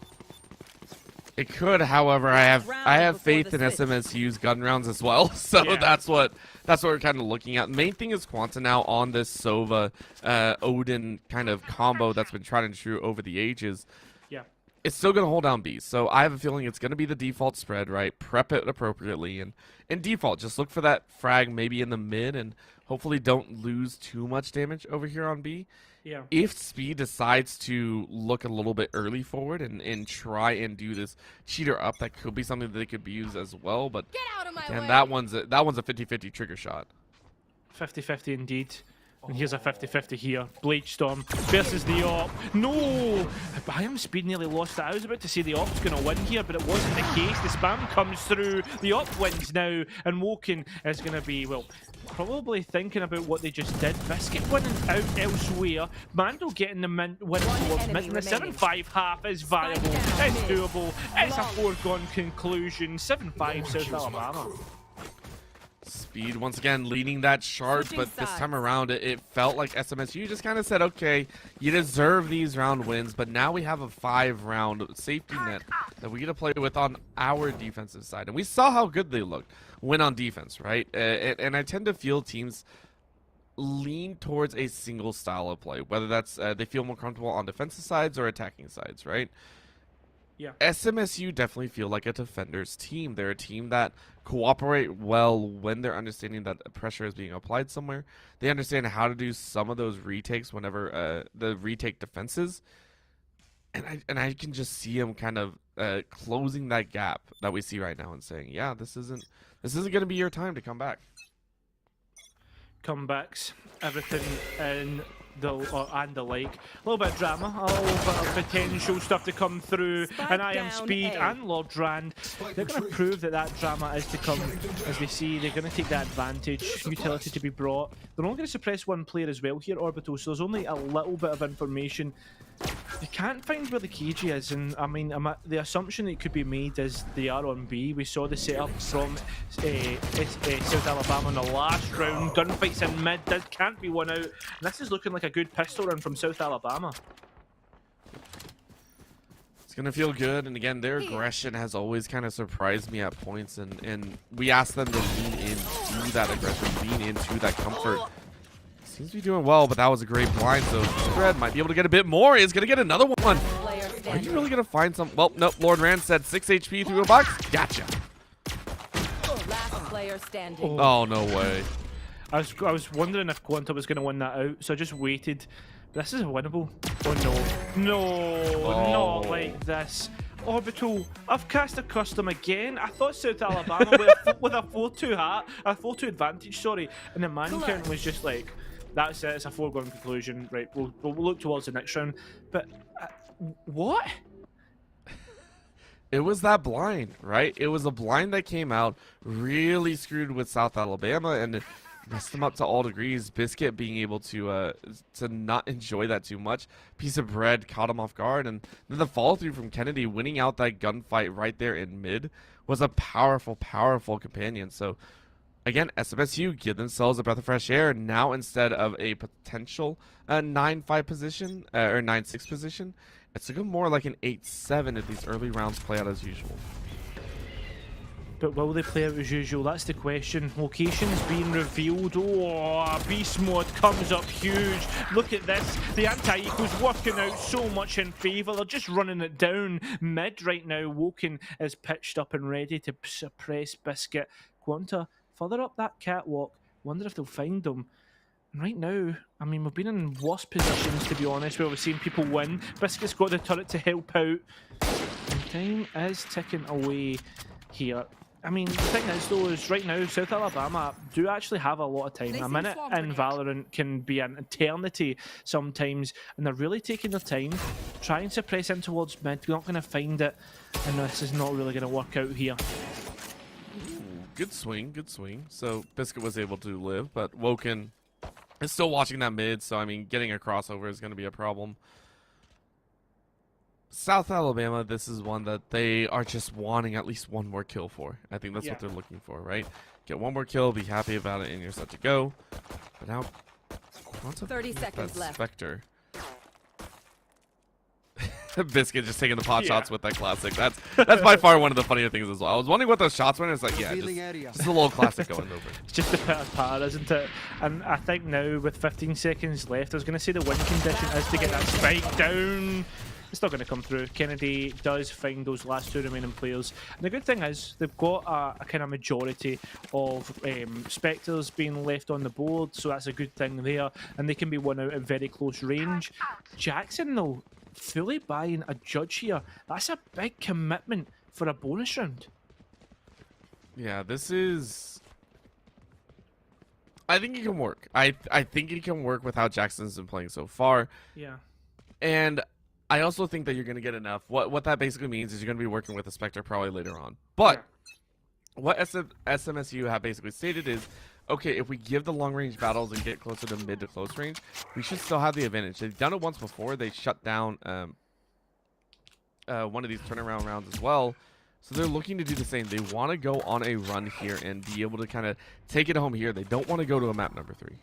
It could, however, I have faith in SMSU's gun rounds as well, so yeah. that's what we're kind of looking at. Main thing is Quanta now on this Sova Odin kind of combo that's been tried and true over the ages. Yeah, it's still going to hold down B. So I have a feeling it's going to be the default spread, right? Prep it appropriately. And in default, just look for that frag maybe in the mid and hopefully don't lose too much damage over here on B. Yeah. If Speed decides to look a little bit early forward and try and do this cheater up, that could be something that they could use as well. But and that one's a 50-50 trigger shot. 50-50 indeed. And here's a 50-50 here. Blade Storm versus the Op. No! I am Speed nearly lost that. I was about to say the Op's going to win here, but it wasn't the case. The spam comes through. The Op wins now. And Woken is going to be, well, probably thinking about what they just did. Biscuit winning out elsewhere. Mando getting the win towards mid. And the 7-5 half is viable. It's doable. It's a foregone conclusion. 7-5 South Alabama. Speed once again leading that sharp, but this time around it felt like SMSU just kind of said, okay, you deserve these round wins, but now we have a 5-round safety net that we get to play with on our defensive side. And we saw how good they looked when on defense, right? And I tend to feel teams lean towards a single style of play, whether that's they feel more comfortable on defensive sides or attacking sides, right? Yeah. SMSU definitely feel like a defender's team. They're a team that cooperate well when they're understanding that pressure is being applied somewhere. They understand how to do some of those retakes whenever the retake defenses. And I can just see them kind of closing that gap that we see right now and saying, yeah, this isn't going to be your time to come back. Comebacks, everything in and the like. A little bit of drama, a little bit of potential stuff to come through, and I Am Speed and Lord Rand, they're going to prove that that drama is to come. As they see, they're going to take that advantage, utility to be brought. They're only going to suppress one player as well here, Orbital, so there's only a little bit of information. They can't find where the KG is, and I mean, the assumption that could be made is they are on B. We saw the setup from South Alabama in the last round. Gunfights in mid, that can't be one out. And this is looking like a good pistol run from South Alabama. It's going to feel good, and again, their aggression has always kind of surprised me at points, and we asked them to lean into that aggression, lean into that comfort. Seems to be doing well, but that was a great blind, so Spread might be able to get a bit more. He's going to get another one. Are you really going to find some? Well, nope. Lord Rand said 6 HP through a box. Gotcha. Last player standing. Oh, no way. I was wondering if Quanta was going to win that out, so I just waited. This is winnable. Oh, no. No, not like this. Orbital, I've cast a custom again. I thought South Alabama with a 4-2 hat, a 4-2 advantage, sorry, and the man count was just like, that's it, it's a foregone conclusion. Right, we'll look towards the next round. But, what? It was that blind, right? It was a blind that came out, really screwed with South Alabama, and it messed them up to all degrees. Biscuit being able to not enjoy that too much. Piece of bread caught him off guard, and then the follow through from Kennedy winning out that gunfight right there in mid was a powerful, powerful companion. So again, SMSU give themselves a breath of fresh air. Now instead of a potential 9-5 position or 9-6 position, it's looking more like an 8-7 if these early rounds play out as usual. But will they play out as usual? That's the question. Locations being revealed. Oh, Beast Mode comes up huge. Look at this. The anti-eco's working out so much in favour. They're just running it down mid right now. Woken is pitched up and ready to suppress Biscuit. Quanta further up that catwalk. Wonder if they'll find them. And right now, I mean, we've been in worse positions, to be honest, where we've seen people win. Biscuit's got the turret to help out. And time is ticking away here. I mean, the thing is, though, is right now, South Alabama do actually have a lot of time. A minute in Valorant can be an eternity sometimes, and they're really taking their time, trying to press in towards mid. We're not going to find it, and this is not really going to work out here. Good swing, good swing. So Biscuit was able to live, but Woken is still watching that mid, so I mean, getting a crossover is going to be a problem. South Alabama, this is one that they are just wanting at least one more kill for. I think that's what they're looking for, right? Get one more kill, be happy about it, and you're set to go. But now, 30 seconds left. Spectre. Biscuit just taking the pot shots with that classic. That's by far one of the funnier things as well. I was wondering what those shots were, and it's like, yeah, just a little classic going over. It's just a bit of par, isn't it? And I think now, with 15 seconds left, I was going to say the win condition is to get that spike down. it's not going to come through. Kennedy does find those last 2 remaining players. And the good thing is they've got a kind of majority of Spectres being left on the board, so that's a good thing there. And they can be won out at very close range. Jackson, though, fully buying a judge here. That's a big commitment for a bonus round. Yeah, this is... I think it can work. I think it can work with how Jackson's been playing so far. Yeah. And I also think that you're going to get enough. What that basically means is you're going to be working with a Spectre probably later on. But what SMSU have basically stated is, okay, if we give the long-range battles and get closer to mid to close range, we should still have the advantage. They've done it once before. They shut down one of these turnaround rounds as well. So they're looking to do the same. They want to go on a run here and be able to kind of take it home here. They don't want to go to a map number 3.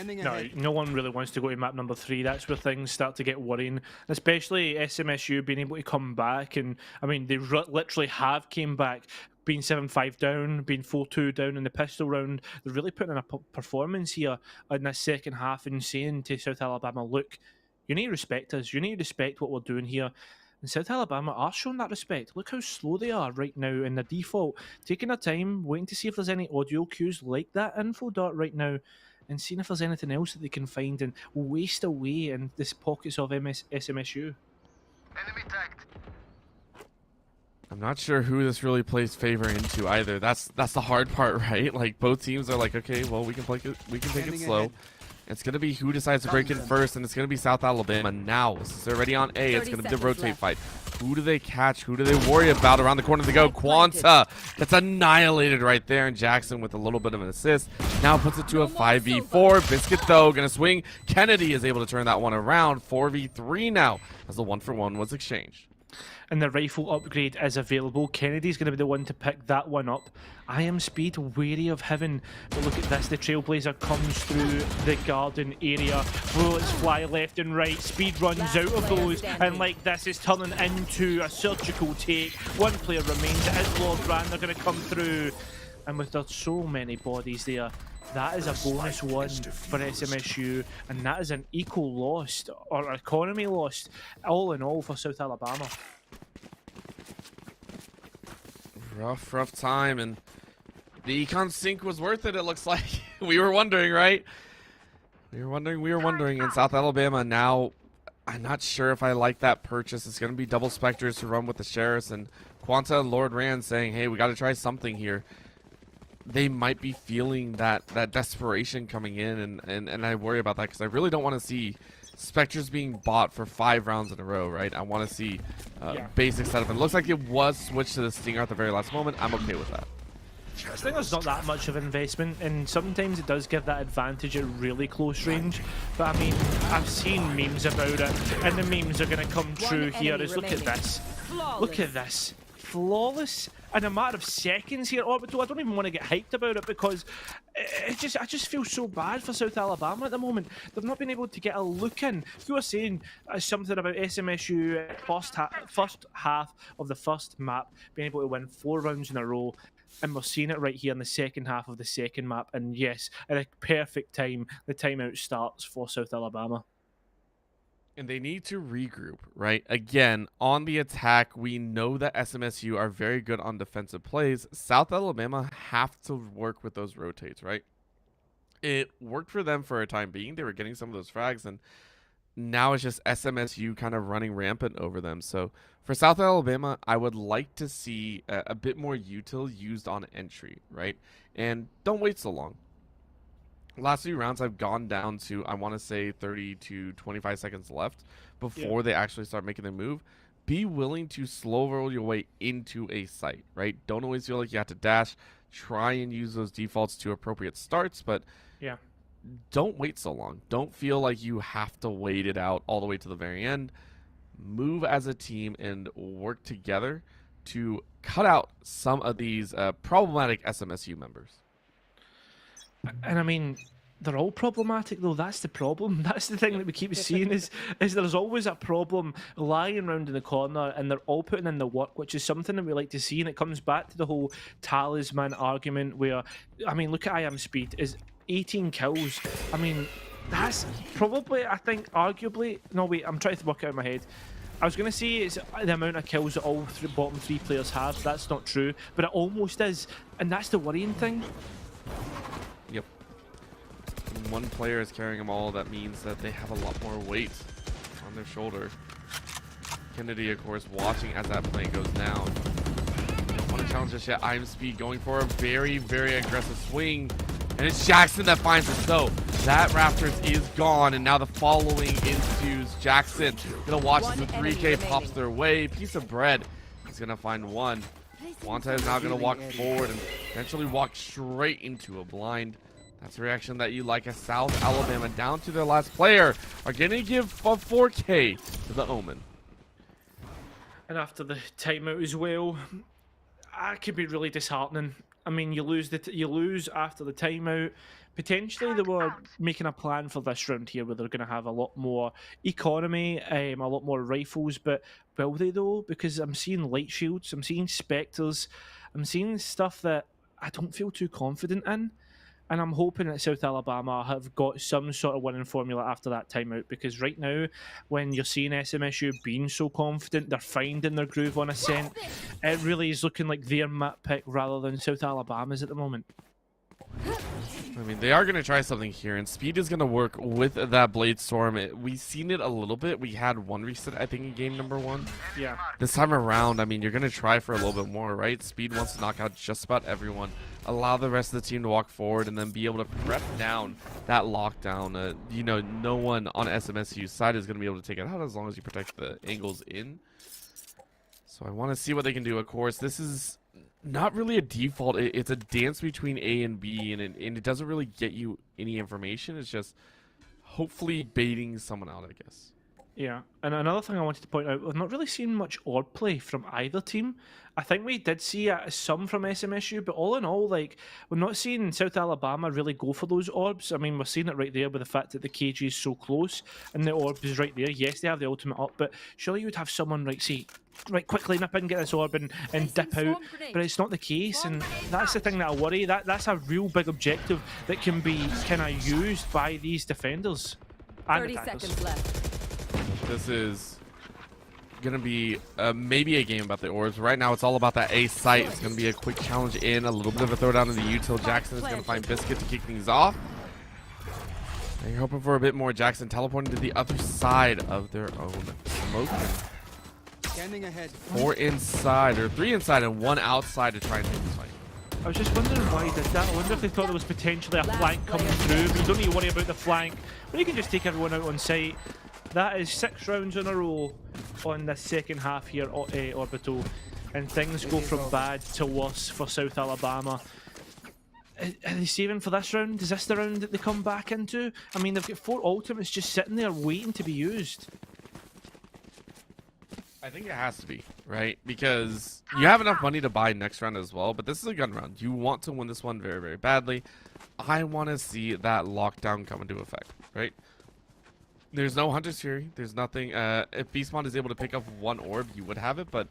No, no one really wants to go to map number 3. That's where things start to get worrying, especially SMSU being able to come back. And I mean, they literally have came back, being 7-5 down, being 4-2 down in the pistol round. They're really putting in a performance here in this second half and saying to South Alabama, look, you need to respect us. You need to respect what we're doing here. And South Alabama are showing that respect. Look how slow they are right now in the default. Taking their time, waiting to see if there's any audio cues like that info dot right now, and seeing if there's anything else that they can find and waste away in this pockets of SMSU. Enemy tagged. I'm not sure who this really plays favor into either. That's the hard part, right? Like both teams are like, okay, well we can take it slow. It's going to be who decides to break in first, and it's going to be South Alabama now. Since they're already on A, it's going to be the rotate fight. Who do they catch? Who do they worry about? Around the corner they go. Quanta gets annihilated right there, and Jackson with a little bit of an assist. Now puts it to a 5v4. Biscuit, though, going to swing. Kennedy is able to turn that one around. 4v3 now, as the 1-for-1 was exchanged. And the rifle upgrade is available. Kennedy's going to be the one to pick that one up. I am Speed wary of heaven. But look at this. The Trailblazer comes through the garden area. Bullets fly left and right. Speed runs out of those. And like this is turning into a surgical take. One player remains. It is Lord Brand. They're going to come through. And with there's so many bodies there, that is a bonus one for SMSU. And that is an equal lost, or economy lost, all in all for South Alabama. Rough time, and the econ sync was worth it, it looks like. We were wondering, right? We were wondering, in South Alabama now, I'm not sure if I like that purchase. It's going to be double Spectres to run with the Sheriffs, and Quanta and Lord Rand saying, hey, we got to try something here. They might be feeling that desperation coming in, and I worry about that because I really don't want to see Spectres being bought for 5 rounds in a row, right? I want to see basic setup. And it looks like it was switched to the Stinger at the very last moment. I'm okay with that. Stinger's not that much of investment, and sometimes it does give that advantage at really close range. But I mean, I've seen memes about it, and the memes are going to come true here. Is look at this. Look at this. Flawless in a matter of seconds here. Orbital, I don't even want to get hyped about it because I just feel so bad for South Alabama at the moment. They've not been able to get a look in. You were saying something about SMSU first half of the first map being able to win 4 rounds in a row. And we're seeing it right here in the second half of the second map. And yes, at a perfect time, the timeout starts for South Alabama. And they need to regroup, right? Again, on the attack, we know that SMSU are very good on defensive plays. South Alabama have to work with those rotates, right? It worked for them for a time being. They were getting some of those frags, and now it's just SMSU kind of running rampant over them. So for South Alabama, I would like to see a bit more util used on entry, right? And don't wait so long. Last few rounds I've gone down to, I want to say 30 to 25 seconds left before they actually start making their move. Be willing to slow roll your way into a site, right? Don't always feel like you have to dash. Try and use those defaults to appropriate starts, but don't wait so long. Don't feel like you have to wait it out all the way to the very end. Move as a team and work together to cut out some of these problematic SMSU members. And I mean, they're all problematic though. That's the problem. That's the thing that we keep seeing is there's always a problem lying around in the corner, and they're all putting in the work, which is something that we like to see. And it comes back to the whole talisman argument where, I mean, look at I Am Speed is 18 kills. I mean, That's probably, I think, arguably... No, wait, I'm trying to work it out in my head. I was going to say it's the amount of kills that all bottom 3 players have. That's not true, but it almost is. And that's the worrying thing. Yep. When one player is carrying them all, that means that they have a lot more weight on their shoulder. Kennedy, of course, watching as that plane goes down. Don't want to challenge just yet. I'm Speed going for a very, very aggressive swing. And it's Jackson that finds it. So that Raptors is gone. And now the following ensues. Jackson gonna watch as the 3K pops their way. Piece of bread. He's gonna find one. Wanta is now gonna walk forward and eventually walk straight into a blind. That's a reaction that you like as South Alabama, down to their last player, are gonna give a 4K to the Omen. And after the timeout as well, that could be really disheartening. I mean, you lose after the timeout. Potentially, they were making a plan for this round here where they're going to have a lot more economy, a lot more rifles. But will they, though? Because I'm seeing light shields, I'm seeing specters, I'm seeing stuff that I don't feel too confident in. And I'm hoping that South Alabama have got some sort of winning formula after that timeout, because right now, when you're seeing SMSU being so confident, they're finding their groove on Ascent, it really is looking like their map pick rather than South Alabama's at the moment. I mean, they are going to try something here, and Speed is going to work with that Blade Storm. We've seen it a little bit. We had one reset, I think, in game number 1. Yeah. This time around, I mean, you're going to try for a little bit more, right? Speed wants to knock out just about everyone, allow the rest of the team to walk forward, and then be able to prep down that lockdown. You know, no one on SMSU's side is going to be able to take it out as long as you protect the angles in. So I want to see what they can do. Of course, this is not really a default. It's a dance between A and B, and it doesn't really get you any information. It's just hopefully baiting someone out, I guess. Yeah, and another thing I wanted to point out, we've not really seen much orb play from either team. I think we did see some from SMSU, but all in all, like, we're not seeing South Alabama really go for those orbs. I mean, we're seeing it right there with the fact that the KG is so close and the orb is right there. Yes, they have the ultimate up, but surely you would have someone, right, see, right, quickly nip in, get this orb and dip out, but it's not the case, and that's the thing that I worry. That's a real big objective that can be kind of used by these defenders. 30 seconds left. This is going to be maybe a game about the orbs. Right now, it's all about that A site. It's going to be a quick challenge in, a little bit of a throwdown to the util. Jackson is going to find Biscuit to kick things off. And you're hoping for a bit more. Jackson teleporting to the other side of their own smoke. Standing ahead. 4 inside, or 3 inside, and 1 outside to try and take this fight. I was just wondering why he did that. I wonder if they thought there was potentially a flank coming through, but you don't need to worry about the flank. When you can just take everyone out on site. That is 6 rounds in a row on the second half here, Orbital, and things go from bad to worse for South Alabama. Are they saving for this round? Is this the round that they come back into? I mean, they've got 4 ultimates just sitting there waiting to be used. I think it has to be, right? Because you have enough money to buy next round as well, but this is a gun round. You want to win this one very, very badly. I want to see that lockdown come into effect, right? There's no Hunter's Fury. There's nothing. If Beastmon is able to pick up 1 orb, you would have it. But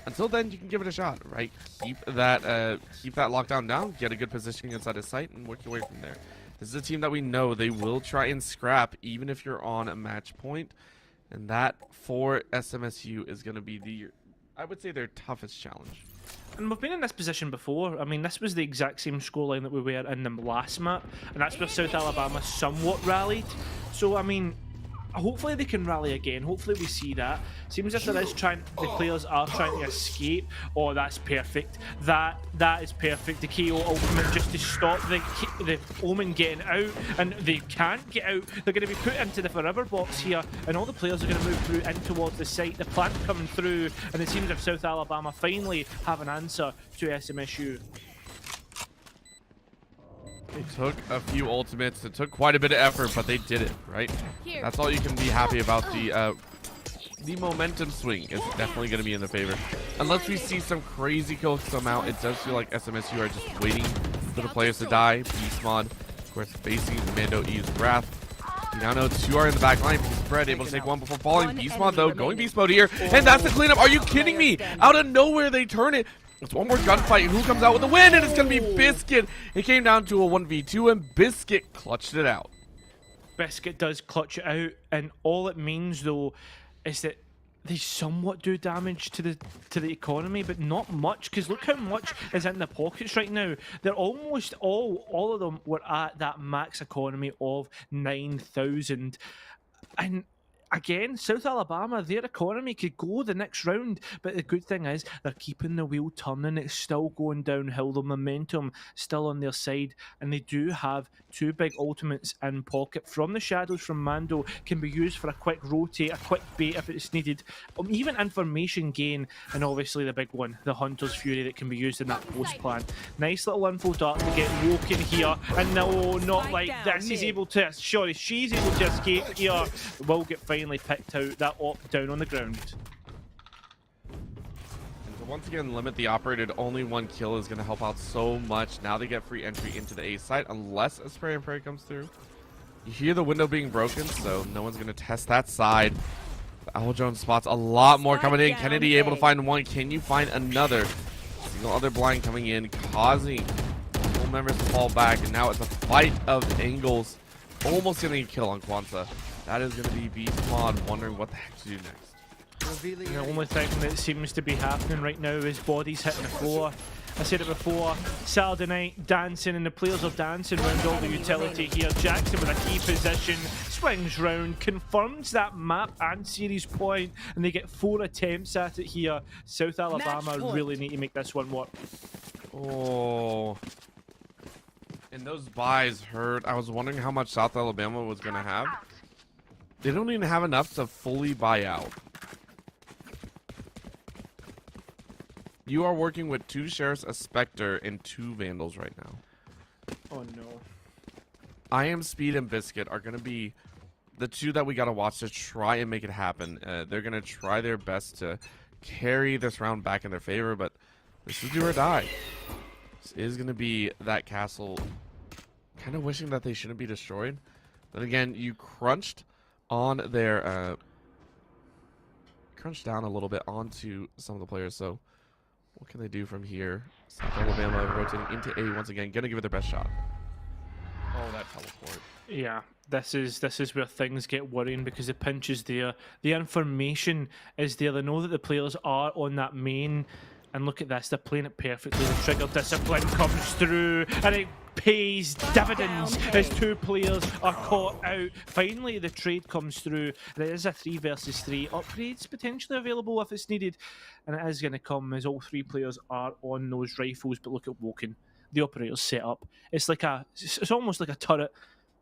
until then, you can give it a shot, right? Keep that lockdown down. Get a good positioning inside his sight, and work your way from there. This is a team that we know they will try and scrap, even if you're on a match point. And that for SMSU is going to be I would say, their toughest challenge. And we've been in this position before. I mean, this was the exact same scoreline that we were in the last map, and that's where South Alabama somewhat rallied. So, I mean, hopefully they can rally again. Hopefully we see that. Seems as if the players are trying to escape. Oh, that's perfect. That is perfect. The KO ultimate just to stop the Omen getting out, and they can't get out. They're going to be put into the forever box here, and all the players are going to move through in towards the site. The plant coming through, and it seems as if South Alabama finally have an answer to SMSU. It took a few ultimates. It took quite a bit of effort, but they did it, right? That's all you can be happy about. The momentum swing is definitely going to be in their favor. Unless we see some crazy kills come out, it does feel like SMSU are just waiting for the players to die. Beastmon, of course, facing Mando E's Wrath. You now know 2 are in the back line. Piece of bread able to take 1 before falling. Beastmon, though, going beast mode here. And that's the cleanup. Are you kidding me? Out of nowhere, they turn it. It's 1 more gunfight. Who comes out with the win? And it's going to be Biscuit. It came down to a 1v2, and Biscuit clutched it out. Biscuit does clutch it out, and all it means though is that they somewhat do damage to the economy, but not much, because look how much is in the pockets right now. They're almost all of them were at that max economy of 9,000, and again, South Alabama, their economy could go the next round, but the good thing is they're keeping the wheel turning. It's still going downhill. The momentum still on their side, and they do have 2 big ultimates in pocket. From the shadows from Mando can be used for a quick rotate, a quick bait if it's needed, even information gain, and obviously the big one, the Hunter's Fury, that can be used in that post plan. Nice little info dart to get Woken here, and no, not like this. He's able to, sorry, she's able to escape here. Will get finally picked out, that op down on the ground. And to once again limit the operator to only 1 kill is going to help out so much. Now they get free entry into the A site unless a spray and pray comes through. You hear the window being broken, so no one's going to test that side. Owl Jones spots a lot more coming in. Kennedy able to find 1. Can you find another? Single other blind coming in, causing full members to fall back, and now it's a fight of angles. Almost getting a kill on Kwanzaa. That is going to be Beast Mod wondering what the heck to do next. The only thing that seems to be happening right now is bodies hitting the floor. I said it before, Saturday night dancing, and the players are dancing around all the utility here. Jackson with a key position, swings round, confirms that map and series point, and they get 4 attempts at it here. South Alabama really need to make this one work. Oh. And those buys hurt. I was wondering how much South Alabama was going to have. They don't even have enough to fully buy out. You are working with 2 Sheriffs, a Spectre, and 2 Vandals right now. Oh no. I Am Speed and Biscuit are going to be the 2 that we got to watch to try and make it happen. They're going to try their best to carry this round back in their favor, but this is do or die. This is going to be that castle. Kind of wishing that they shouldn't be destroyed. Then again, you crunched on their crunch down a little bit onto some of the players, so what can they do from here? South Alabama rotating into A once again, gonna give it their best shot. Oh, that teleport. Yeah, this is where things get worrying, because the pinch is there, the information is there, they know that the players are on that main, and look at this, they're playing it perfectly. The trigger discipline comes through, and it pays dividends as 2 players are caught out. Finally, the trade comes through, and it is a 3 versus 3. Upgrades potentially available if it's needed, and it is going to come as all 3 players are on those rifles. But look at Woken, the operator's set up. It's almost like a turret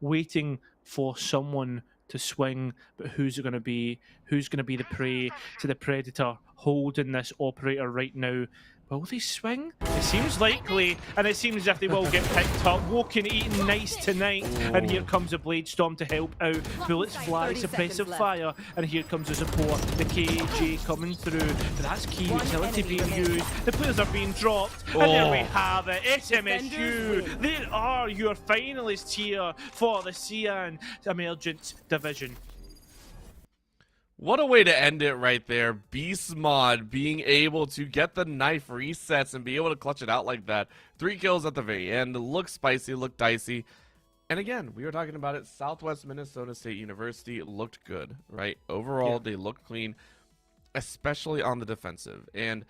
waiting for someone to swing, but who's it going to be? Who's going to be the prey to the predator holding this operator right now? Will they swing? It seems likely, and it seems as if they will get picked up. Woken eating nice tonight, and here comes a Blade Storm to help out. Bullets fly, suppressive fire, and here comes the support. The KJ coming through, but that's key utility being used. The players are being dropped, and there we have it. SMSU, they are your finalists here for the Cyan Emergence Division. What a way to end it right there. Beast Mod being able to get the knife resets and be able to clutch it out like that. 3 kills at the very end. Look spicy, look dicey. And again, we were talking about it. Southwest Minnesota State University looked good, right? Overall, They looked clean, especially on the defensive. And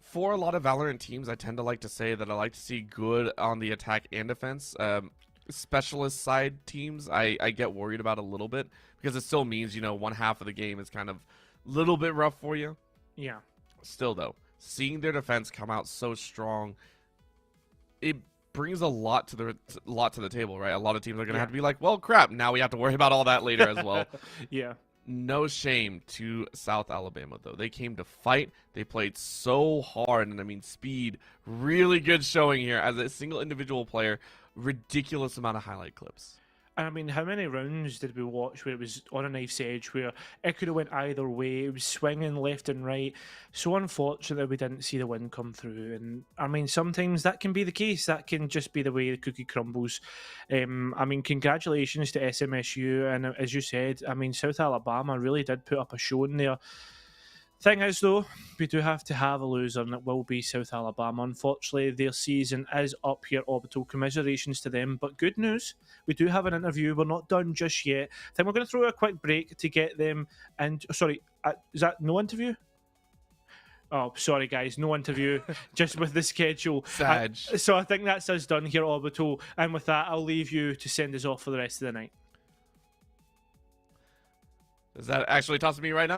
for a lot of Valorant teams, I tend to like to say that I like to see good on the attack and defense. Specialist side teams, I get worried about a little bit, because it still means, you know, one half of the game is kind of a little bit rough for you. Yeah. Still, though, seeing their defense come out so strong, it brings a lot to the table, right? A lot of teams are going to have to be like, well, crap, now we have to worry about all that later as well. Yeah. No shame to South Alabama, though. They came to fight. They played so hard, and I mean, Speed, really good showing here as a single individual player. Ridiculous amount of highlight clips. I mean, how many rounds did we watch where it was on a knife's edge, where it could have went either way? It was swinging left and right. So unfortunately, we didn't see the win come through. And I mean, sometimes that can be the case. That can just be the way the cookie crumbles. I mean, congratulations to SMSU. And as you said, I mean, South Alabama really did put up a showing there. Thing is, though, we do have to have a loser, and it will be South Alabama. Unfortunately, their season is up here, Orbital. Commiserations to them. But good news, we do have an interview. We're not done just yet. I think we're going to throw a quick break to get them. And sorry, is that no interview? Oh, sorry, guys, no interview, just with the schedule. Sag. So I think that's us done here, Orbital. And with that, I'll leave you to send us off for the rest of the night. Is that actually tossing me right now?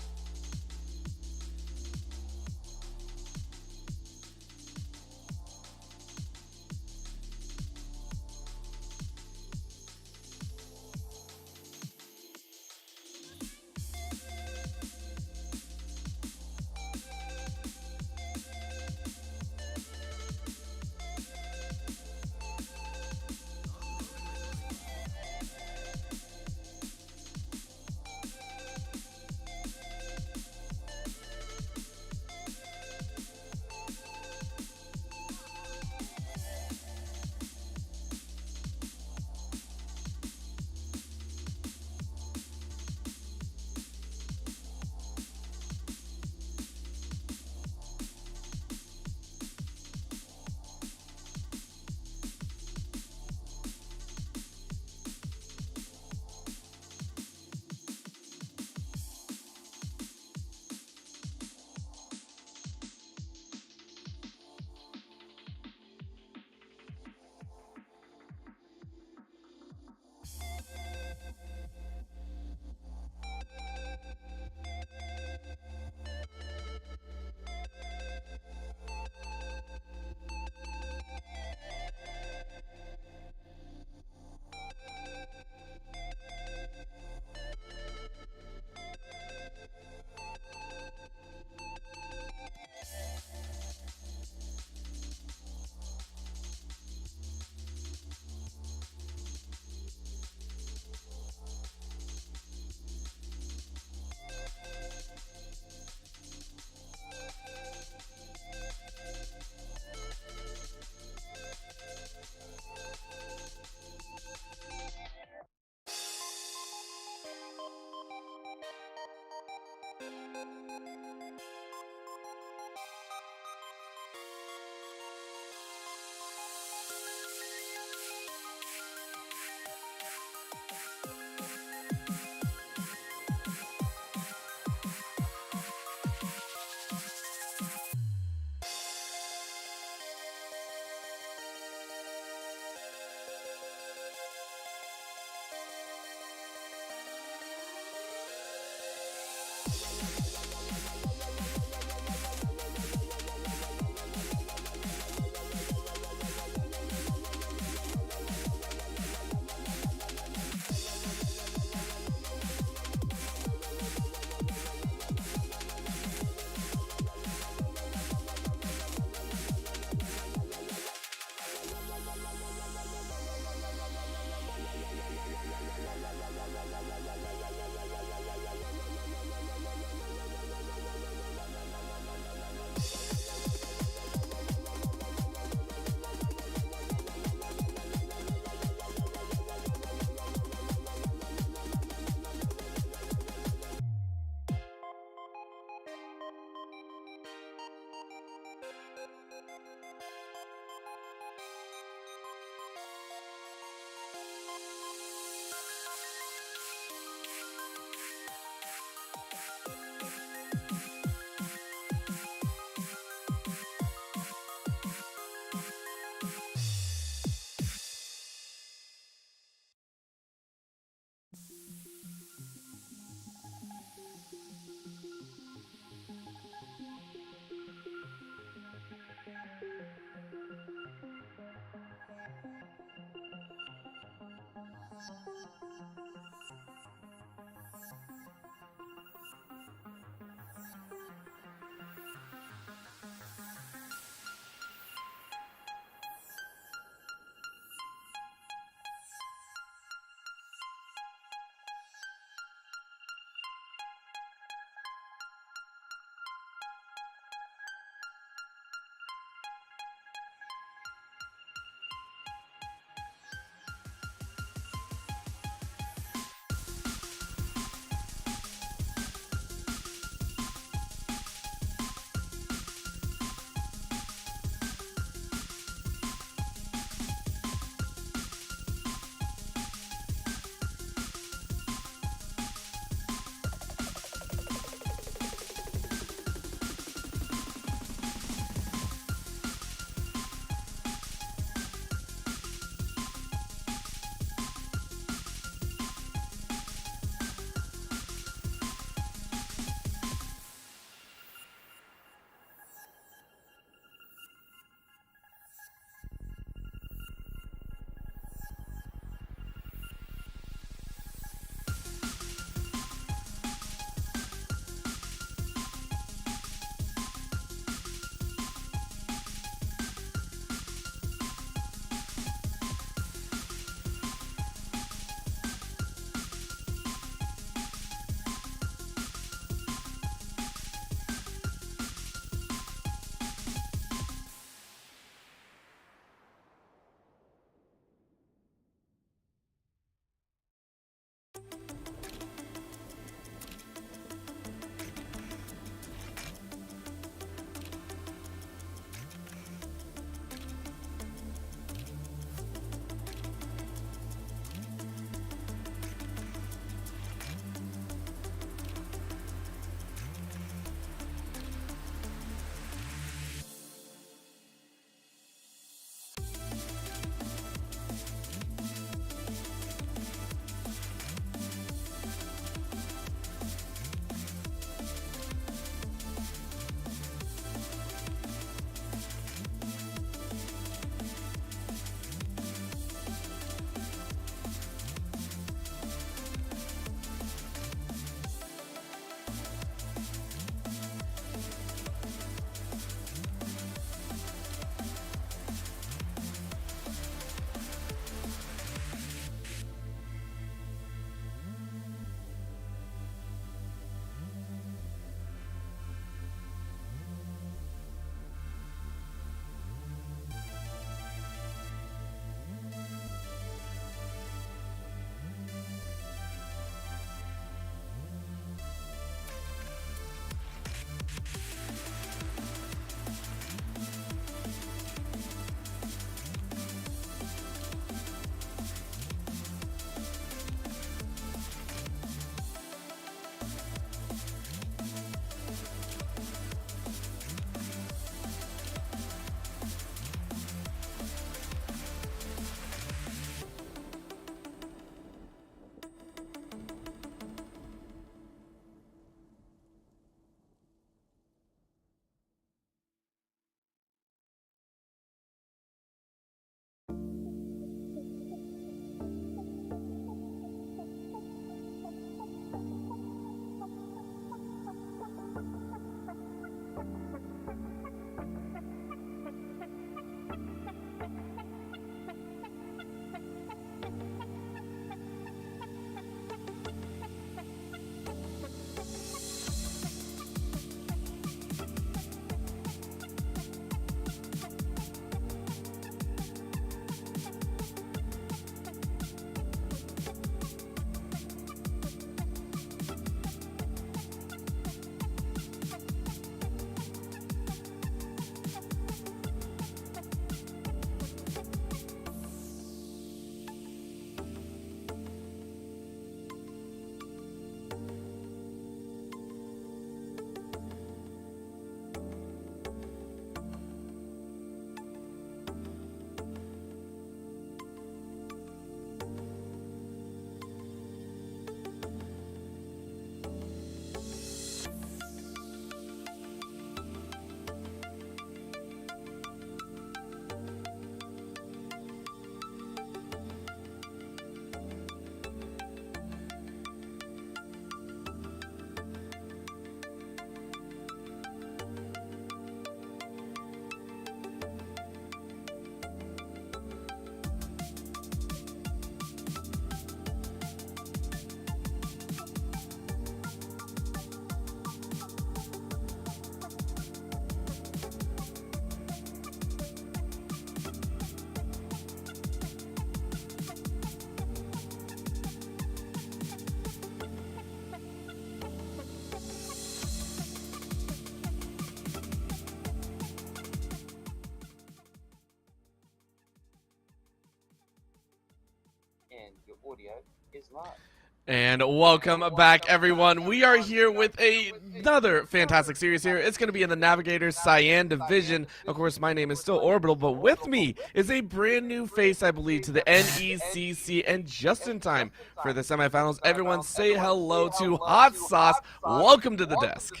And welcome back, everyone. We are here with another fantastic series here. It's going to be in the Navigator Cyan Division. Of course, my name is still Orbital, but with me is a brand new face, I believe, to the NECC, and just in time for the semifinals. Everyone say hello to Hot Sauce. Welcome to the desk.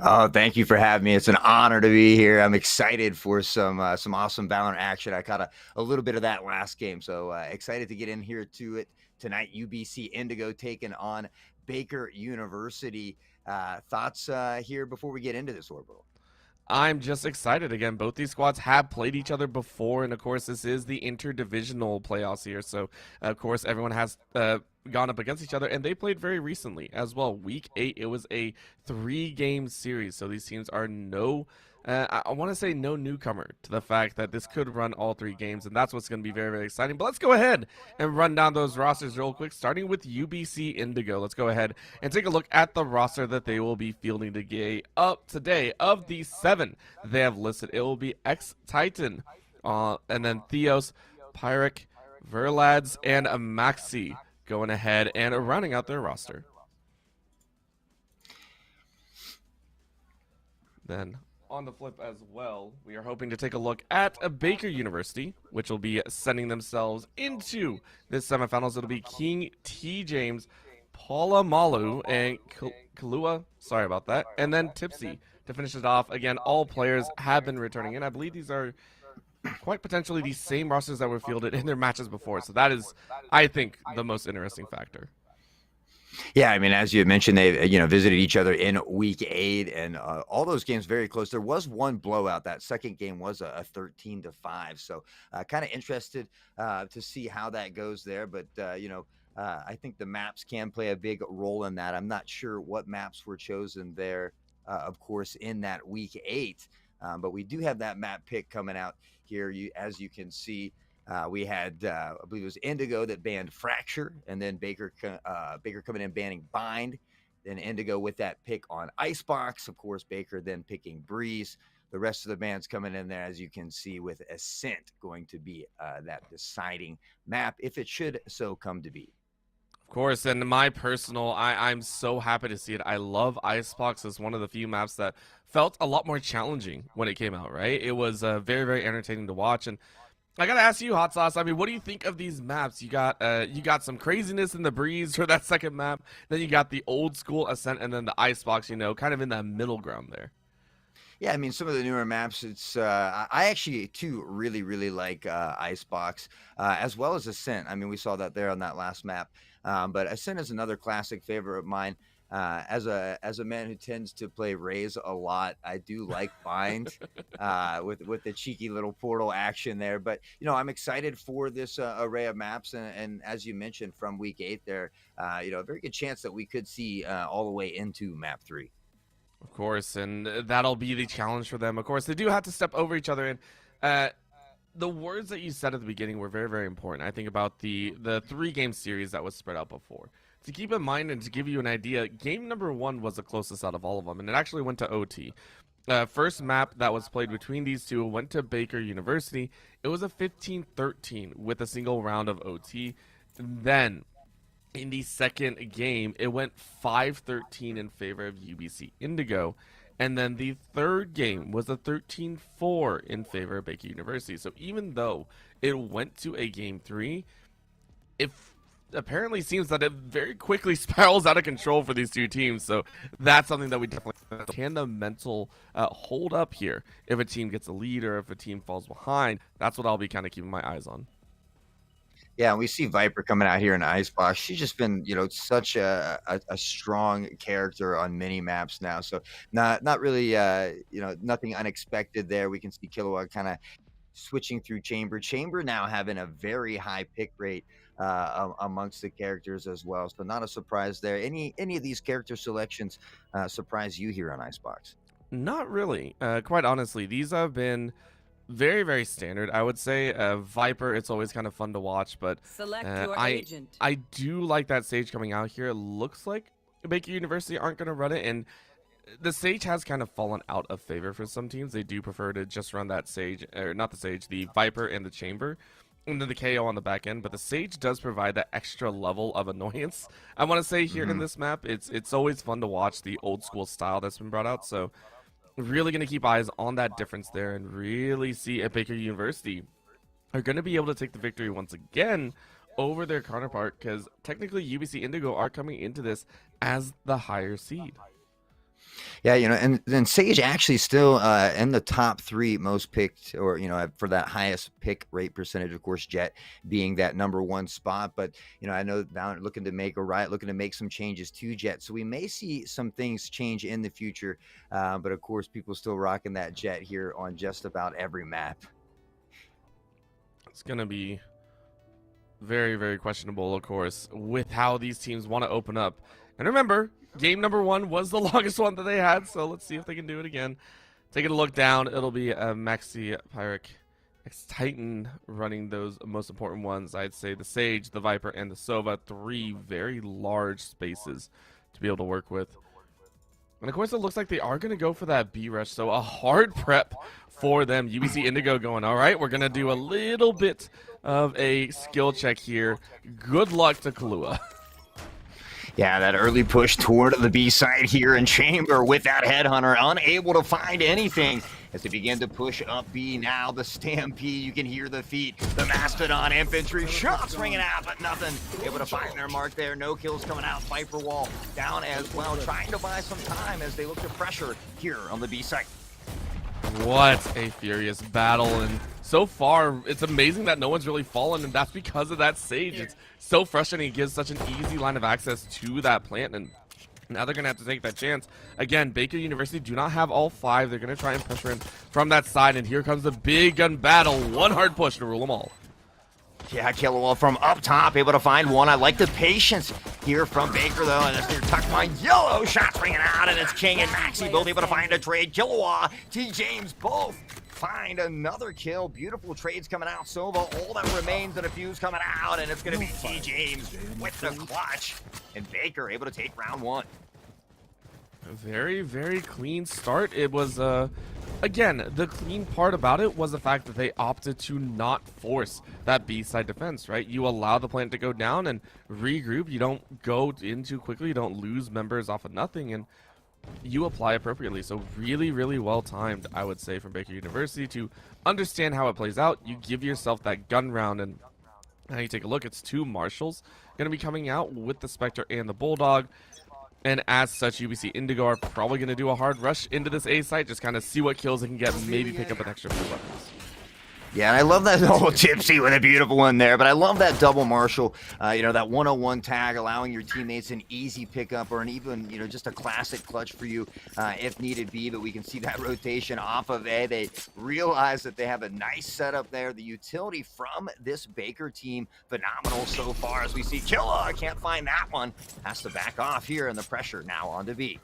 Oh, thank you for having me. It's an honor to be here. I'm excited for some awesome Valorant action. I caught a little bit of that last game, so excited to get in here to it tonight. UBC Indigo taking on Baker University. Thoughts here before we get into this, Orbital? I'm just excited. Again, both these squads have played each other before, and of course, this is the interdivisional playoffs here. So, of course, everyone has gone up against each other, and they played very recently as well. Week 8, it was a 3-game series, so these teams are I want to say no newcomer to the fact that this could run all 3 games, and that's what's going to be very, very exciting. But let's go ahead and run down those rosters real quick, starting with UBC Indigo. Let's go ahead and take a look at the roster that they will be fielding today. Of the 7 they have listed, it will be X-Titan, and then Theos, Pyric, Verlads, and Maxi going ahead and rounding out their roster. Then on the flip as well, we are hoping to take a look at a Baker University, which will be sending themselves into this semifinals. It'll be King T. James, Paula Malu, and Kalua, sorry about that, and then Tipsy to finish it off. Again, all players have been returning in. I believe these are quite potentially the same rosters that were fielded in their matches before, so that is, I think, the most interesting factor. Yeah, I mean, as you had mentioned, they visited each other in week 8, and all those games very close. There was one blowout. That second game was a 13-5. So kind of interested to see how that goes there. But I think the maps can play a big role in that. I'm not sure what maps were chosen there, of course, in that week 8. But we do have that map pick coming out here. As you can see. We had, I believe it was Indigo that banned Fracture, and then Baker coming in banning Bind, then Indigo with that pick on Icebox. Of course, Baker then picking Breeze. The rest of the bands coming in there, as you can see, with Ascent going to be that deciding map, if it should so come to be. Of course, and my personal, I'm so happy to see it. I love Icebox as one of the few maps that felt a lot more challenging when it came out, right? It was very, very entertaining to watch, and I gotta ask you, Hot Sauce. I mean, what do you think of these maps? You got some craziness in the Breeze for that second map. Then you got the old school Ascent, and then the Icebox. Kind of in that middle ground there. Yeah, I mean, some of the newer maps. It's I actually too really like Icebox as well as Ascent. I mean, we saw that there on that last map. But Ascent is another classic favorite of mine. As a man who tends to play Raze a lot, I do like Bind with the cheeky little portal action there. But I'm excited for this array of maps, and as you mentioned from week 8, there, a very good chance that we could see all the way into map 3. Of course, and that'll be the challenge for them. Of course, they do have to step over each other, and the words that you said at the beginning were very, very important. I think about the 3-game series that was spread out before. To keep in mind and to give you an idea, game number 1 was the closest out of all of them, and it actually went to OT. First map that was played between these two went to Baker University. It was a 15-13 with a single round of OT. Then, in the second game, it went 5-13 in favor of UBC Indigo. And then the third game was a 13-4 in favor of Baker University. So even though it went to a game 3, it apparently seems that it very quickly spirals out of control for these two teams. So that's something that we definitely can the mental hold up here if a team gets a lead or if a team falls behind. That's what I'll be kind of keeping my eyes on. Yeah, and we see Viper coming out here in Icebox. She's just been, such a strong character on many maps now. So not really, nothing unexpected there. We can see Kilowog kind of switching through Chamber. Chamber now having a very high pick rate amongst the characters as well. So not a surprise there. Any of these character selections surprise you here on Icebox? Not really. Quite honestly, these have been very, very standard. I would say Viper, it's always kind of fun to watch, but Select your agent. I do like that Sage coming out here. It looks like Baker University aren't going to run it, and the Sage has kind of fallen out of favor for some teams. They do prefer to just run that Sage, or not the Sage, the Viper and the Chamber. and then the KO on the back end, but the Sage does provide that extra level of annoyance. I want to say here in this map, it's always fun to watch the old school style that's been brought out. So really going to keep eyes on that difference there and really see if Baker University are going to be able to take the victory once again over their counterpart, because technically UBC Indigo are coming into this as the higher seed. Yeah, and then Sage actually still in the top 3 most picked, or for that highest pick rate percentage. Of course, Jet being that #1 spot, but I know Valorant looking to make some changes to Jet, so we may see some things change in the future. But of course, people still rocking that Jet here on just about every map. It's gonna be very, very questionable, of course, with how these teams want to open up. And remember, game #1 was the longest one that they had, so let's see if they can do it again. Taking a look down, it'll be a Maxi Pyric X Titan running those most important ones. I'd say the Sage, the Viper, and the Sova. 3 very large spaces to be able to work with. And of course, it looks like they are going to go for that B rush, so a hard prep for them. UBC Indigo going, all right, we're going to do a little bit of a skill check here. Good luck to Kahlua. Yeah, that early push toward the B side here in Chamber with that Headhunter, unable to find anything as they begin to push up B now. The Stampede, you can hear the feet. The Mastodon infantry, shots ringing out, but nothing. Able to find their mark there. No kills coming out. Viper wall down as well, trying to buy some time as they look to pressure here on the B side. What a furious battle, and so far it's amazing that no one's really fallen, and that's because of that Sage. It's so frustrating. It gives such an easy line of access to that plant, and now they're gonna have to take that chance. Again, Baker University do not have all 5. They're gonna try and pressure him from that side, and here comes the big gun battle. One hard push to rule them all. Yeah, Killawall from up top, able to find one. I like the patience here from Baker, though, and it's near tuck behind Yellow. Shots ringing out, and it's King and Maxi both able to find a trade. Killawall, T. James both find another kill. Beautiful trades coming out. Sova, all that remains, and a fuse coming out, and it's going to be T. James with the clutch. And Baker able to take round 1. A very, very clean start. It was, again, the clean part about it was the fact that they opted to not force that B-side defense, right? You allow the plant to go down and regroup. You don't go in too quickly. You don't lose members off of nothing, and you apply appropriately. So really, really well timed, I would say, from Baker University to understand how it plays out. You give yourself that gun round, and now you take a look. It's 2 Marshals going to be coming out with the Spectre and the Bulldog. And as such, UBC Indigo are probably going to do a hard rush into this A site, just kind of see what kills they can get, maybe pick up an extra few weapons. Yeah, and I love that whole Tipsy with a beautiful one there, but I love that double Marshall, that 101 tag, allowing your teammates an easy pickup or an even, just a classic clutch for you if needed be, but we can see that rotation off of A. They realize that they have a nice setup there. The utility from this Baker team, phenomenal so far as we see Killa, can't find that one, has to back off here, and the pressure now on to B.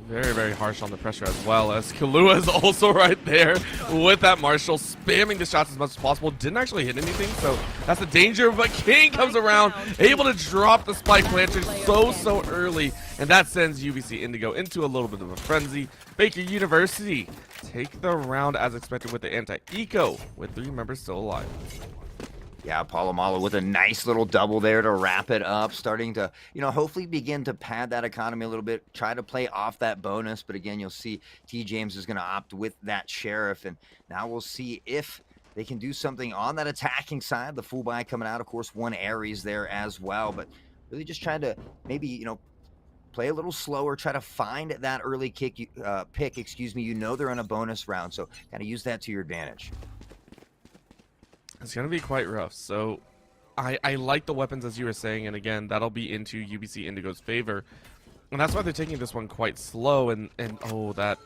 Very, very harsh on the pressure as well, as Kahlua is also right there with that Marshall, spamming the shots as much as possible. Didn't actually hit anything, so that's the danger, but King comes around, able to drop the spike planter so early, and that sends UBC Indigo into a little bit of a frenzy. Baker University take the round as expected with the anti-eco, with 3 members still alive. Yeah, Palomalo with a nice little double there to wrap it up, starting to, hopefully begin to pad that economy a little bit, try to play off that bonus. But again, you'll see T. James is going to opt with that Sheriff, and now we'll see if they can do something on that attacking side. The full buy coming out, of course, 1 Ares there as well, but really just trying to maybe, play a little slower, try to find that early pick, they're in a bonus round, so kind of use that to your advantage. It's going to be quite rough. So I like the weapons, as you were saying, and again, that'll be into UBC Indigo's favor. And that's why they're taking this one quite slow, and oh, that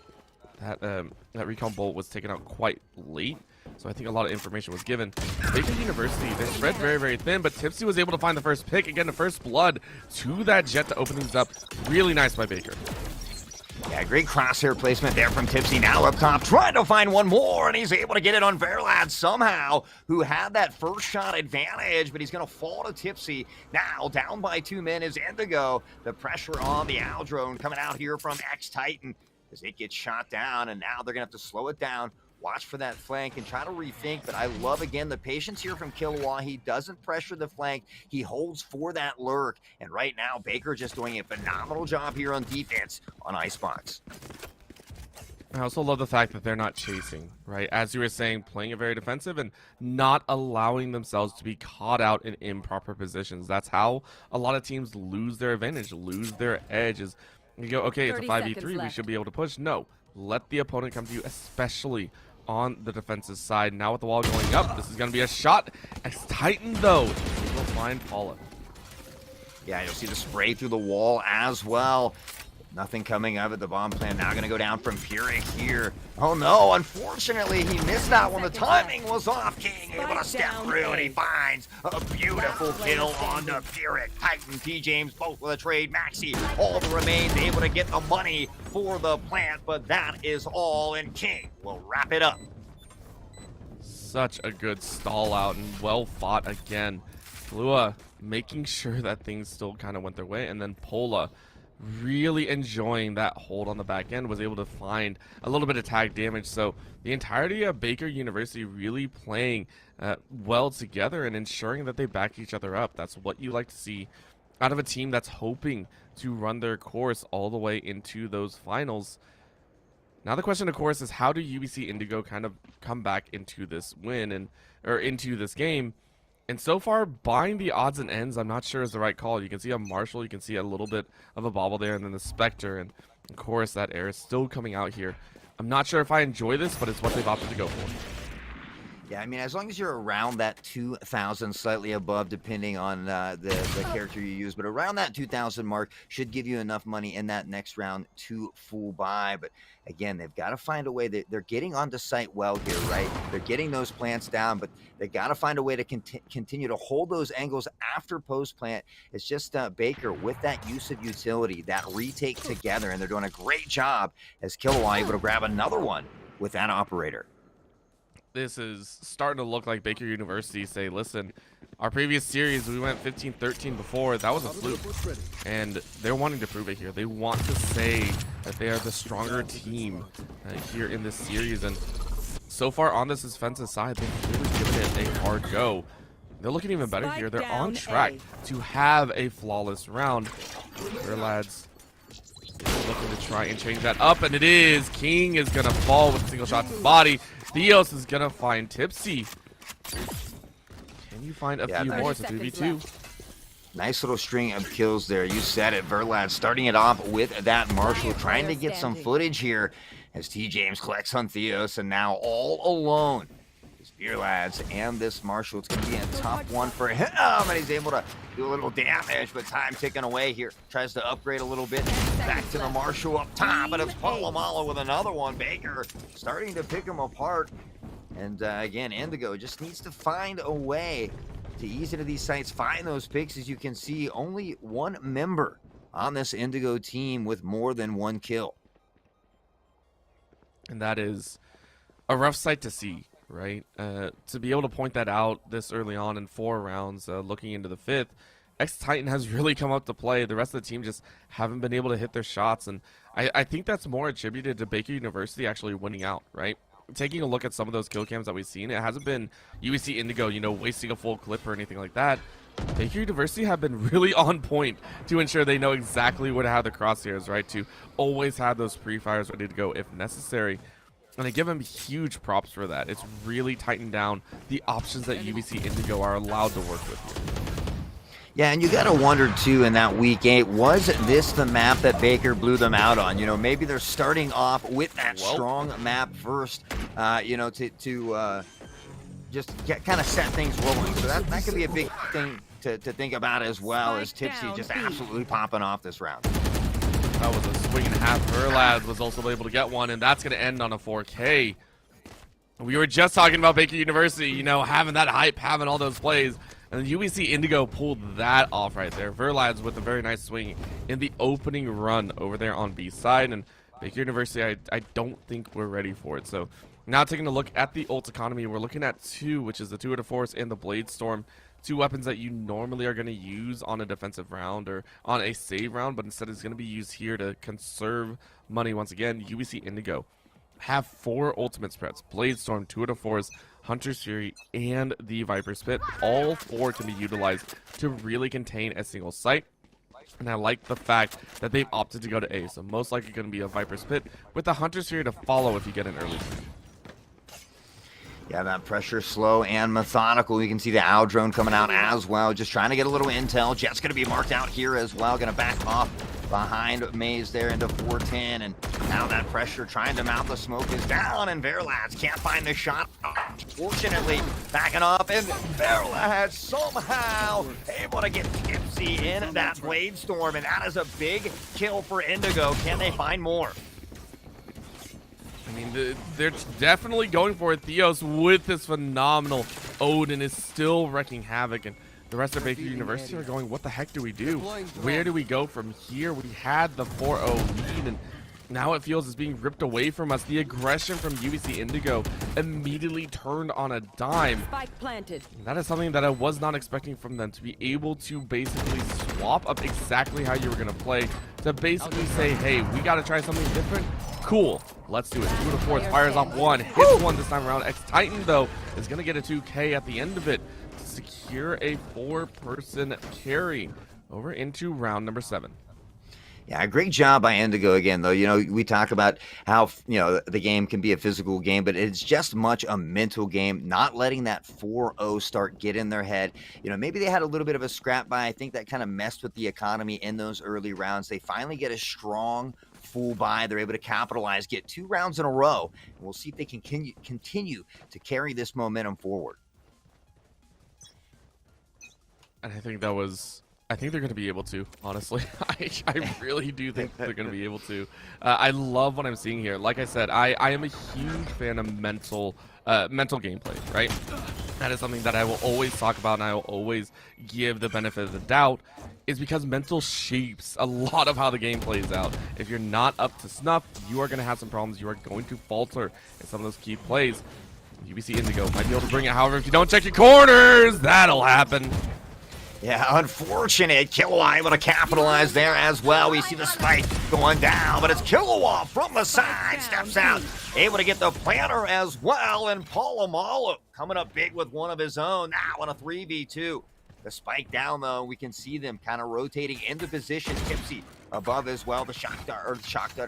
recon bolt was taken out quite late. So I think a lot of information was given. Baker University, they're spread very, very thin, but Tipsy was able to find the first pick. Again, the first blood to that Jet to open things up. Really nice by Baker. Yeah, great crosshair placement there from Tipsy. Now up top, trying to find one more, and he's able to get it on Bearlight somehow, who had that first shot advantage, but he's going to fall to Tipsy. Now, down by 2 men is Indigo. The pressure on the Owl drone coming out here from X Titan as it gets shot down, and now they're going to have to slow it down. watch for that flank and try to rethink. But I love, again, the patience here from Killua. He doesn't pressure the flank. He holds for that lurk. And right now, Baker just doing a phenomenal job here on defense on Icebox. I also love the fact that they're not chasing, right? As you were saying, playing it very defensive and not allowing themselves to be caught out in improper positions. That's how a lot of teams lose their advantage, lose their edge. Is you go, okay, it's a 5v3, we should be able to push. No, let the opponent come to you, especially on the defensive side. Now with the wall going up, this is going to be a shot. As Titan, though, will find Paula. Yeah, you'll see the spray through the wall as well. Nothing coming of it. The bomb plan now going to go down from Pyrrhic here. Oh no, unfortunately he missed that one. The timing was off. King able to step through, and he finds a beautiful kill on the Pyrrhic. Titan, T-James both with a trade. Maxi, all the remains, able to get the money for the plant, but that is all, and King will wrap it up. Such a good stall out and well fought again. Lua making sure that things still kind of went their way, and then Pola really enjoying that hold on the back end, was able to find a little bit of tag damage. So the entirety of Baker University really playing well together and ensuring that they back each other up. That's what you like to see out of a team that's hoping to run their course all the way into those finals. Now the question, of course, is how do UBC Indigo kind of come back into this win or into this game? And so far, buying the odds and ends, I'm not sure is the right call. You can see a Marshall, you can see a little bit of a bobble there, and then the Spectre, and of course that air is still coming out here. I'm not sure if I enjoy this, but it's what they've opted to go for. Yeah, I mean, as long as you're around that 2,000, slightly above, depending on the character you use, but around that 2,000 mark should give you enough money in that next round to full buy. But again, they've got to find a way. They're getting onto site well here, right? They're getting those plants down, but they got to find a way to continue to hold those angles after post plant. It's just Baker with that use of utility, that retake together, and they're doing a great job as Killua able to grab another one with that operator. This is starting to look like Baker University say, listen, our previous series, we went 15-13 before. That was a fluke. And they're wanting to prove it here. They want to say that they are the stronger team here in this series. And so far on this defensive side, they've really given it a hard go. They're looking even better here. They're on track to have a flawless round. Their lads looking to try and change that up, and it is. King is going to fall with a single shot to the body. Theos is going to find Tipsy. Can you find a few more? It's a 3v2. Nice little string of kills there. You said it, Verlad starting it off with that Marshall, trying to get some footage here as T-James collects on Theos, and now all alone. Bearlads and this Marshall. It's going to be a tough one for him, and he's able to do a little damage, but time ticking away here. Tries to upgrade a little bit. Back to the Marshall up top, but it's Palomalo with another one. Baker starting to pick him apart. And again, Indigo just needs to find a way to ease into these sites, find those picks. As you can see, only one member on this Indigo team with more than one kill. And that is a rough sight to see. Right, to be able to point that out this early on in 4 rounds, looking into the 5th, X-Titan has really come up to play. The rest of the team just haven't been able to hit their shots, and I think that's more attributed to Baker University actually winning out, right? Taking a look at some of those kill cams that we've seen, it hasn't been UBC Indigo, you know, wasting a full clip or anything like that. Baker University have been really on point to ensure they know exactly where to have the crosshairs, right? To always have those pre-fires ready to go if necessary. And I give him huge props for that. It's really tightened down the options that UBC Indigo are allowed to work with here. Yeah, and you got to wonder, too, in that Week 8, was this the map that Baker blew them out on? You know, maybe they're starting off with that strong map first, you know, to just kind of set things rolling. So that could be a big thing to think about as well, as Tipsy just absolutely popping off this round. That was a swing and a half. Verlad was also able to get one, and that's going to end on a 4K. We were just talking about Baker University, you know, having that hype, having all those plays, and UBC Indigo pulled that off right there. Verlad's with a very nice swing in the opening run over there on B side, and Baker University, I don't think we're ready for it. So now taking a look at the ult economy, we're looking at 2, which is the 2 of the Force and the Blade Storm. 2 weapons that you normally are going to use on a defensive round or on a save round, but instead it's going to be used here to conserve money once again. UBC Indigo have 4 ultimate spreads: Bladestorm, 2 out of 4s, Hunter's Fury, and the Viper's Pit. All 4 can be utilized to really contain a single site. And I like the fact that they've opted to go to A, so most likely going to be a Viper's Pit with the Hunter's Fury to follow if you get an early. Yeah, that pressure slow and methodical. You can see the owl drone coming out as well, just trying to get a little intel. Jet's going to be marked out here as well, going to back off behind Maze there into 410, and now that pressure trying to mount the smoke is down, and Bearlight can't find the shot. Fortunately, backing off, and Bearlight somehow able to get tipsy in that Bladestorm, and that is a big kill for Indigo. Can they find more? I mean, they're definitely going for it. Theos with this phenomenal Odin is still wrecking havoc, and the rest of Baker University are going, what the heck do we do? Where do we go from here? We had the 4-0 lead, and now it feels it's being ripped away from us. The aggression from UBC Indigo immediately turned on a dime. Spike planted. That is something that I was not expecting from them, to be able to basically swap up exactly how you were going to play, to basically say, hey, we got to try something different. Cool, let's do it. 2 out of 4 fires off 1, hits 1 this time around. X-Titan, though, is going to get a 2K at the end of it to secure a 4-person carry over into round number 7. Yeah, great job by Indigo again, though. You know, we talk about how, you know, the game can be a physical game, but it's just much a mental game, not letting that 4-0 start get in their head. You know, maybe they had a little bit of a scrap buy. I think that kind of messed with the economy in those early rounds. They finally get a strong full buy. They're able to capitalize, get 2 rounds in a row, and we'll see if they can continue to carry this momentum forward. And I think they're going to be able to, honestly. I really do think they're going to be able to. I love what I'm seeing here. Like I said, I am a huge fan of mental gameplay, right? That is something that I will always talk about, and I will always give the benefit of the doubt, is because mental shapes a lot of how the game plays out. If you're not up to snuff, you are going to have some problems. You are going to falter in some of those key plays. UBC Indigo might be able to bring it. However, if you don't check your corners, that'll happen. Yeah, unfortunate. Killua able to capitalize there as well. We see the spike going down, but it's Killua from the side, steps out, able to get the planter as well, and Palomalo coming up big with one of his own, now on a 3v2. The spike down, though, we can see them kind of rotating into position. Tipsy above as well. The shock dart,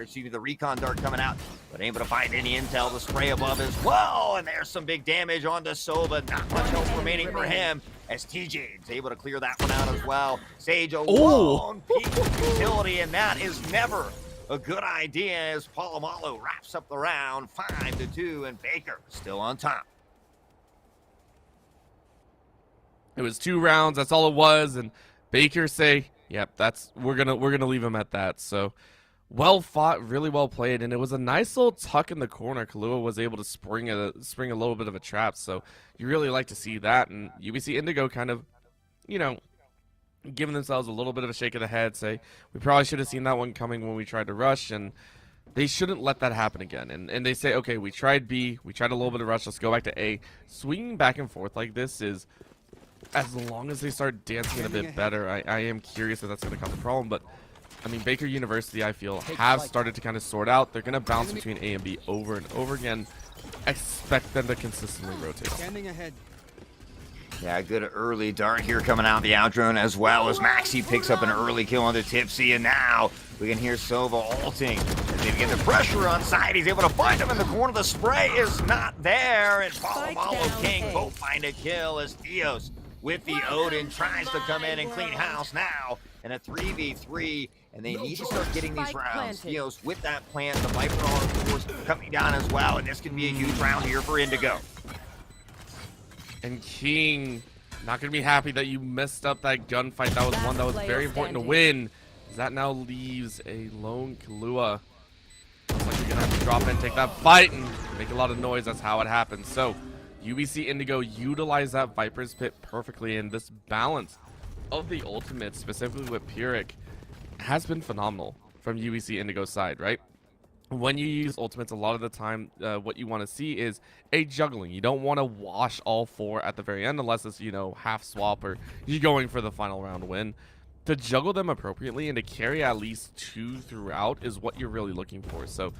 excuse me, the recon dart coming out, but able to find any intel. The spray above as well, and there's some big damage onto Sova. Not much health remaining for him, as TJ is able to clear that one out as well. Sage a long peak utility, and that is never a good idea, as Palomalo wraps up the round 5-2, and Baker still on top. It was 2 rounds, that's all it was, and Baker say, yep, we're gonna leave him at that. So well fought, really well played, and it was a nice little tuck in the corner. Kahlua was able to spring a little bit of a trap, so you really like to see that. And UBC Indigo kind of, you know, giving themselves a little bit of a shake of the head, say, we probably should have seen that one coming when we tried to rush, and they shouldn't let that happen again. And they say, okay, we tried B, we tried a little bit of rush, let's go back to A. Swinging back and forth like this is, as long as they start dancing a bit better, I am curious if that's going to cause a problem. But, I mean, Baker University, I feel, have started to kind of sort out. They're going to bounce between A and B over and over again. Expect them to consistently rotate. Standing ahead. Yeah, good early dart here coming out the out drone, as well as Maxi picks up an early kill on the Tipsy, and now we can hear Sova ulting. As they get the pressure on side, he's able to find him in the corner. The spray is not there, and Palomalo King both find a kill as Theos with the Odin tries to come in and clean house now in a 3v3, and they need to start getting these rounds. Theos with that plant, the Viper on course coming down as well, and this can be a huge round here for Indigo. And King, not going to be happy that you messed up that gunfight. That was one that was very important to win. That now leaves a lone Kahlua. Looks like you're going to have to drop in, take that fight, and make a lot of noise. That's how it happens. So, UBC Indigo utilize that Viper's Pit perfectly, and this balance of the ultimates, specifically with Pyrrhic, has been phenomenal from UBC Indigo's side, right? When you use ultimates, a lot of the time, what you want to see is a juggling. You don't want to wash all 4 at the very end, unless it's, you know, half swap or you're going for the final round win. To juggle them appropriately and to carry at least 2 throughout is what you're really looking for. So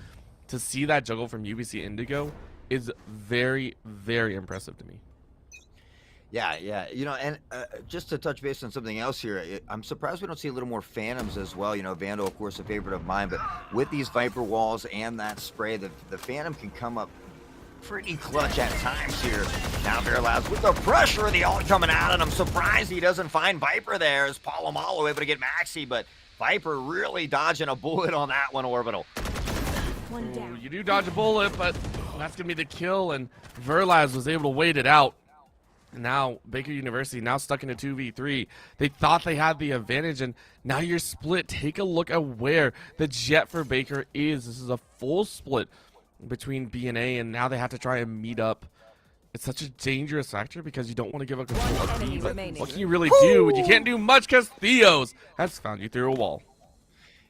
to see that juggle from UBC Indigo is very, very impressive to me. Yeah. You know, and just to touch base on something else here, I'm surprised we don't see a little more Phantoms as well. You know, Vandal, of course, a favorite of mine, but with these Viper walls and that spray, the Phantom can come up pretty clutch at times here. Now Bearlight with the pressure of the ult coming out, and I'm surprised he doesn't find Viper there as Palomalo able to get Maxi, but Viper really dodging a bullet on that one, Orbital. Ooh, you do dodge a bullet, but that's going to be the kill, and Verlaz was able to wait it out. And now Baker University now stuck in a 2v3. They thought they had the advantage, and now you're split. Take a look at where the jet for Baker is. This is a full split between B and A, and now they have to try and meet up. It's such a dangerous factor because you don't want to give up control of B, but what can you really do? You can't do much because Theos has found you through a wall.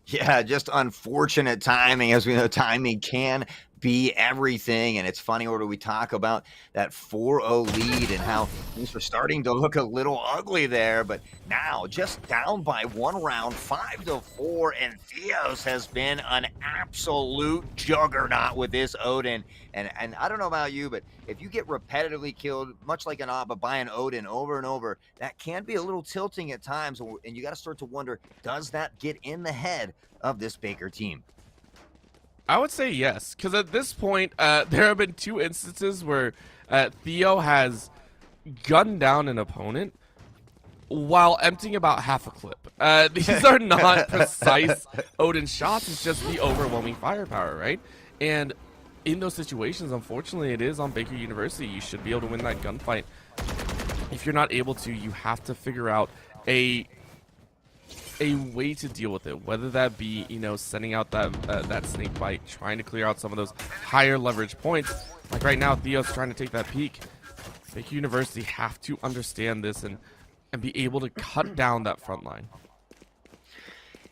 Yeah, just unfortunate timing. As we know, timing can be everything, and it's funny when we talk about that 4-0 lead and how things are starting to look a little ugly there, but now just down by 1 round, 5-4, and Theos has been an absolute juggernaut with this Odin. And I don't know about you, but if you get repetitively killed, much like an Abba by an Odin over and over, that can be a little tilting at times, and you got to start to wonder, does that get in the head of this Baker team? I would say yes, because at this point, there have been 2 instances where Theo has gunned down an opponent while emptying about half a clip. These are not precise Odin shots, it's just the overwhelming firepower, right? And in those situations, unfortunately, it is on Baker University. You should be able to win that gunfight. If you're not able to, you have to figure out a way to deal with it, whether that be, you know, sending out that snake bite, trying to clear out some of those higher leverage points. Like right now, Theo's trying to take that peak. Baker University have to understand this and be able to cut down that front line.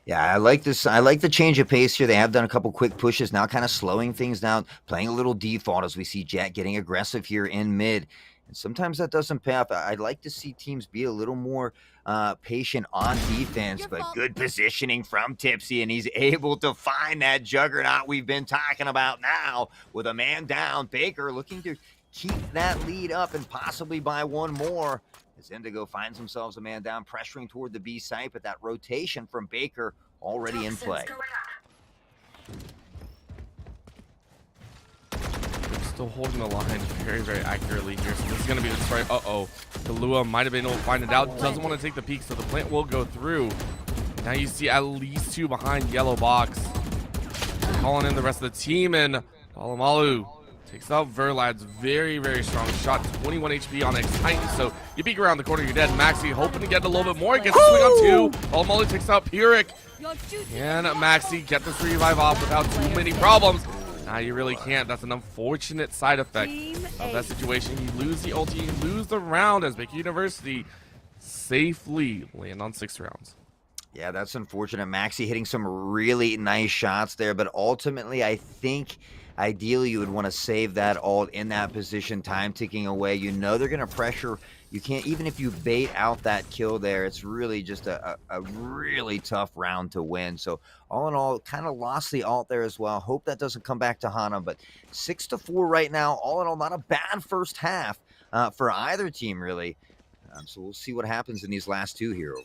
Yeah, I like this. I like the change of pace here. They have done a couple quick pushes, now kind of slowing things down, playing a little default as we see Jet getting aggressive here in mid. And sometimes that doesn't pay off. I'd like to see teams be a little more patient on defense, but good positioning from Tipsy, and he's able to find that juggernaut we've been talking about now with a man down. Baker looking to keep that lead up and possibly buy 1 more as Indigo finds themselves a man down, pressuring toward the B site, but that rotation from Baker already in play. Still holding the line very, very accurately here. So this is going to be the strike. Uh-oh. Kalua might have been able to find it out. Doesn't want to take the peek, so the plant will go through. Now you see at least 2 behind yellow box. Calling in the rest of the team, and Palamalu takes out Verlad's very, very strong shot. 21 HP on X-Titan, so you peek around the corner, you're dead. Maxi hoping to get a little bit more. Gets a swing on 2. Palamalu takes out Pyrrhic. And Maxi get this revive off without too many problems. Now you really can't. That's an unfortunate side effect of that situation. You lose the ulti, you lose the round as Baker University safely land on 6 rounds. Yeah, that's unfortunate. Maxi hitting some really nice shots there, but ultimately I think ideally you would want to save that ult in that position, time ticking away. You know they're going to pressure. You can't, even if you bait out that kill there, it's really just a really tough round to win. So all in all, kind of lost the ult there as well. Hope that doesn't come back to Hana, but 6-4 right now. All in all, not a bad first half for either team, really. So we'll see what happens in these last 2 here.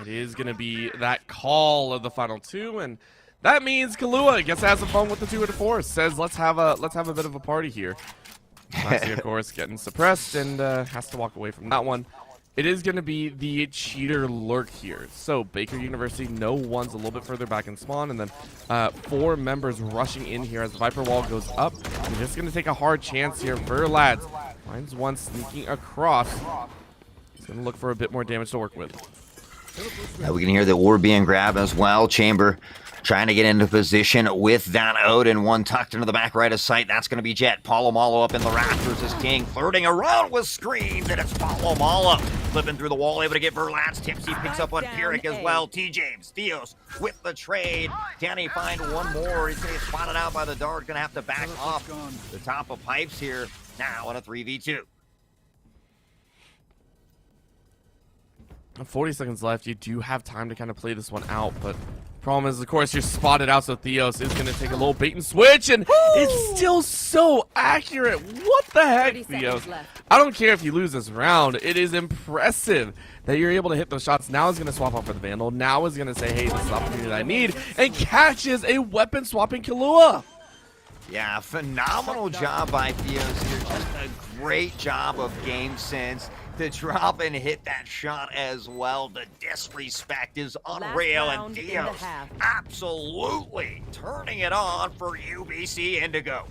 It is going to be that call of the final 2, and that means Kalua gets to have some fun with the 2-4. Says, let's have a bit of a party here. Maxi, of course, getting suppressed and has to walk away from that one. It is going to be the cheater lurk here. So Baker University, no one's a little bit further back in spawn, and then 4 members rushing in here as the Viper wall goes up. They're just going to take a hard chance here. Verlads finds one sneaking across. He's going to look for a bit more damage to work with. We can hear the orb being grabbed as well. Chamber trying to get into position with that Odin. One tucked into the back right of sight. That's going to be Jet. Palomalo up in the rafters is King. Flirting around with screens, and it's Palomalo flipping through the wall, able to get Verlats. Tipsy picks up on Pyrrhic as well. T-James, Theos with the trade. Can he find 1 more? He's going to get spotted out by the dart. Going to have to back off the top of pipes here. Now on a 3v2. 40 seconds left. You do have time to kind of play this one out, but Problem is, of course, you're spotted out, so Theos is going to take a little bait and switch, and it's still so accurate. What the heck, Theos? I don't care if you lose this round. It is impressive that you're able to hit those shots. Now is going to swap out for the Vandal. Now is going to say, hey, this is the opportunity that I need, and catches a weapon-swapping Kahlua. Yeah, phenomenal job by Theos here. Just a great job of game sense to drop and hit that shot as well. The disrespect is unreal, and Theos absolutely turning it on for UBC Indigo.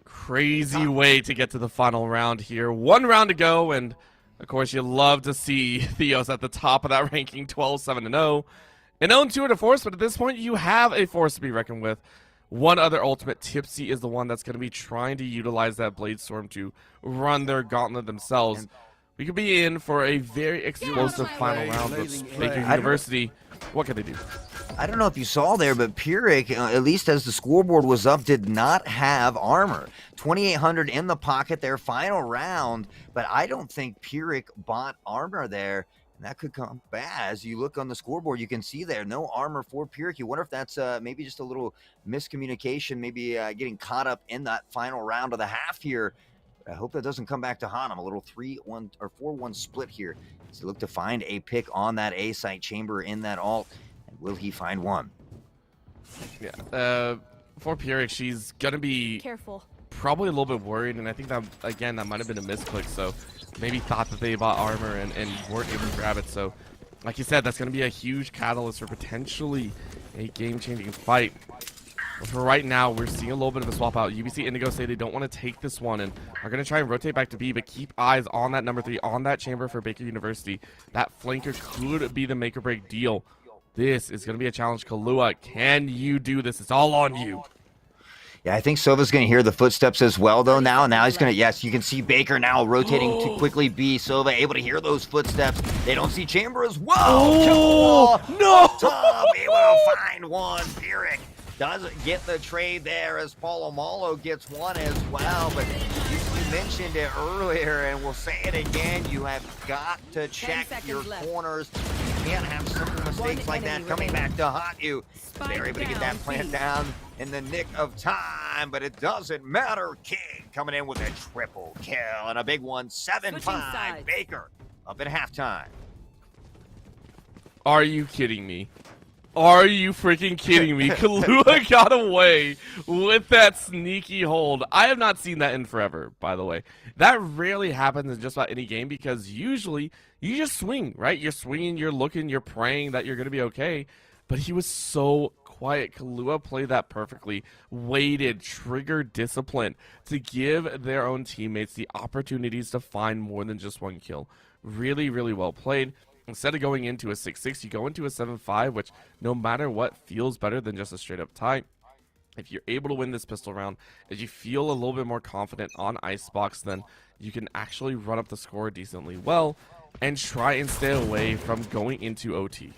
Crazy way to get to the final round here. 1 round to go, and of course you love to see Theos at the top of that ranking, 12-7-0. An 0-2 at a force, but at this point you have a force to be reckoned with. One other ultimate, Tipsy, is the one that's going to be trying to utilize that Blade Storm to run their gauntlet themselves. We could be in for a very explosive final round with Baker University. What can they do? I don't know if you saw there, but Pyrrhic, at least as the scoreboard was up, did not have armor. 2,800 in the pocket, their final round, but I don't think Pyrrhic bought armor there. That could come bad. As you look on the scoreboard, you can see there, no armor for Pyrrhic. You wonder if that's maybe just a little miscommunication, maybe getting caught up in that final round of the half here. I hope that doesn't come back to haunt him. A little 3-1 or 4-1 split here. So look to find a pick on that A site, Chamber in that alt. And will he find one? Yeah. For Pyrrhic, she's going to be careful. Probably a little bit worried, and I think that, again, that might have been a misclick, so maybe thought that they bought armor and weren't able to grab it. So, like you said, that's going to be a huge catalyst for potentially a game-changing fight. But for right now, we're seeing a little bit of a swap out. UBC Indigo say they don't want to take this one and are going to try and rotate back to B, but keep eyes on that number 3, on that Chamber for Baker University. That flanker could be the make-or-break deal. This is going to be a challenge. Kahlua, can you do this? It's all on you. Yeah, I think Silva's going to hear the footsteps as well, though, now. Now he's going to, yes, you can see Baker now rotating to quickly B. Silva able to hear those footsteps. They don't see Chamber as well. Oh, no! Top, able to find one. Pyrrhic doesn't get the trade there as Palomalo gets one as well. But you mentioned it earlier, and we'll say it again. You have got to check your corners. You can't have simple mistakes like that coming back to haunt you. They're able to get that plant down in the nick of time, but it doesn't matter. King coming in with a triple kill and a big one. 7-5. Baker up at halftime. Are you kidding me? Are you freaking kidding me? Kahlua got away with that sneaky hold. I have not seen that in forever, by the way. That rarely happens in just about any game because usually you just swing, right? You're swinging, you're looking, you're praying that you're going to be okay. But he was so quiet. Kahlua played that perfectly. Waited, triggered discipline to give their own teammates the opportunities to find more than just one kill. Really, really well played. Instead of going into a 6-6, you go into a 7-5, which no matter what feels better than just a straight up tie. If you're able to win this pistol round, as you feel a little bit more confident on Icebox, then you can actually run up the score decently well and try and stay away from going into OT.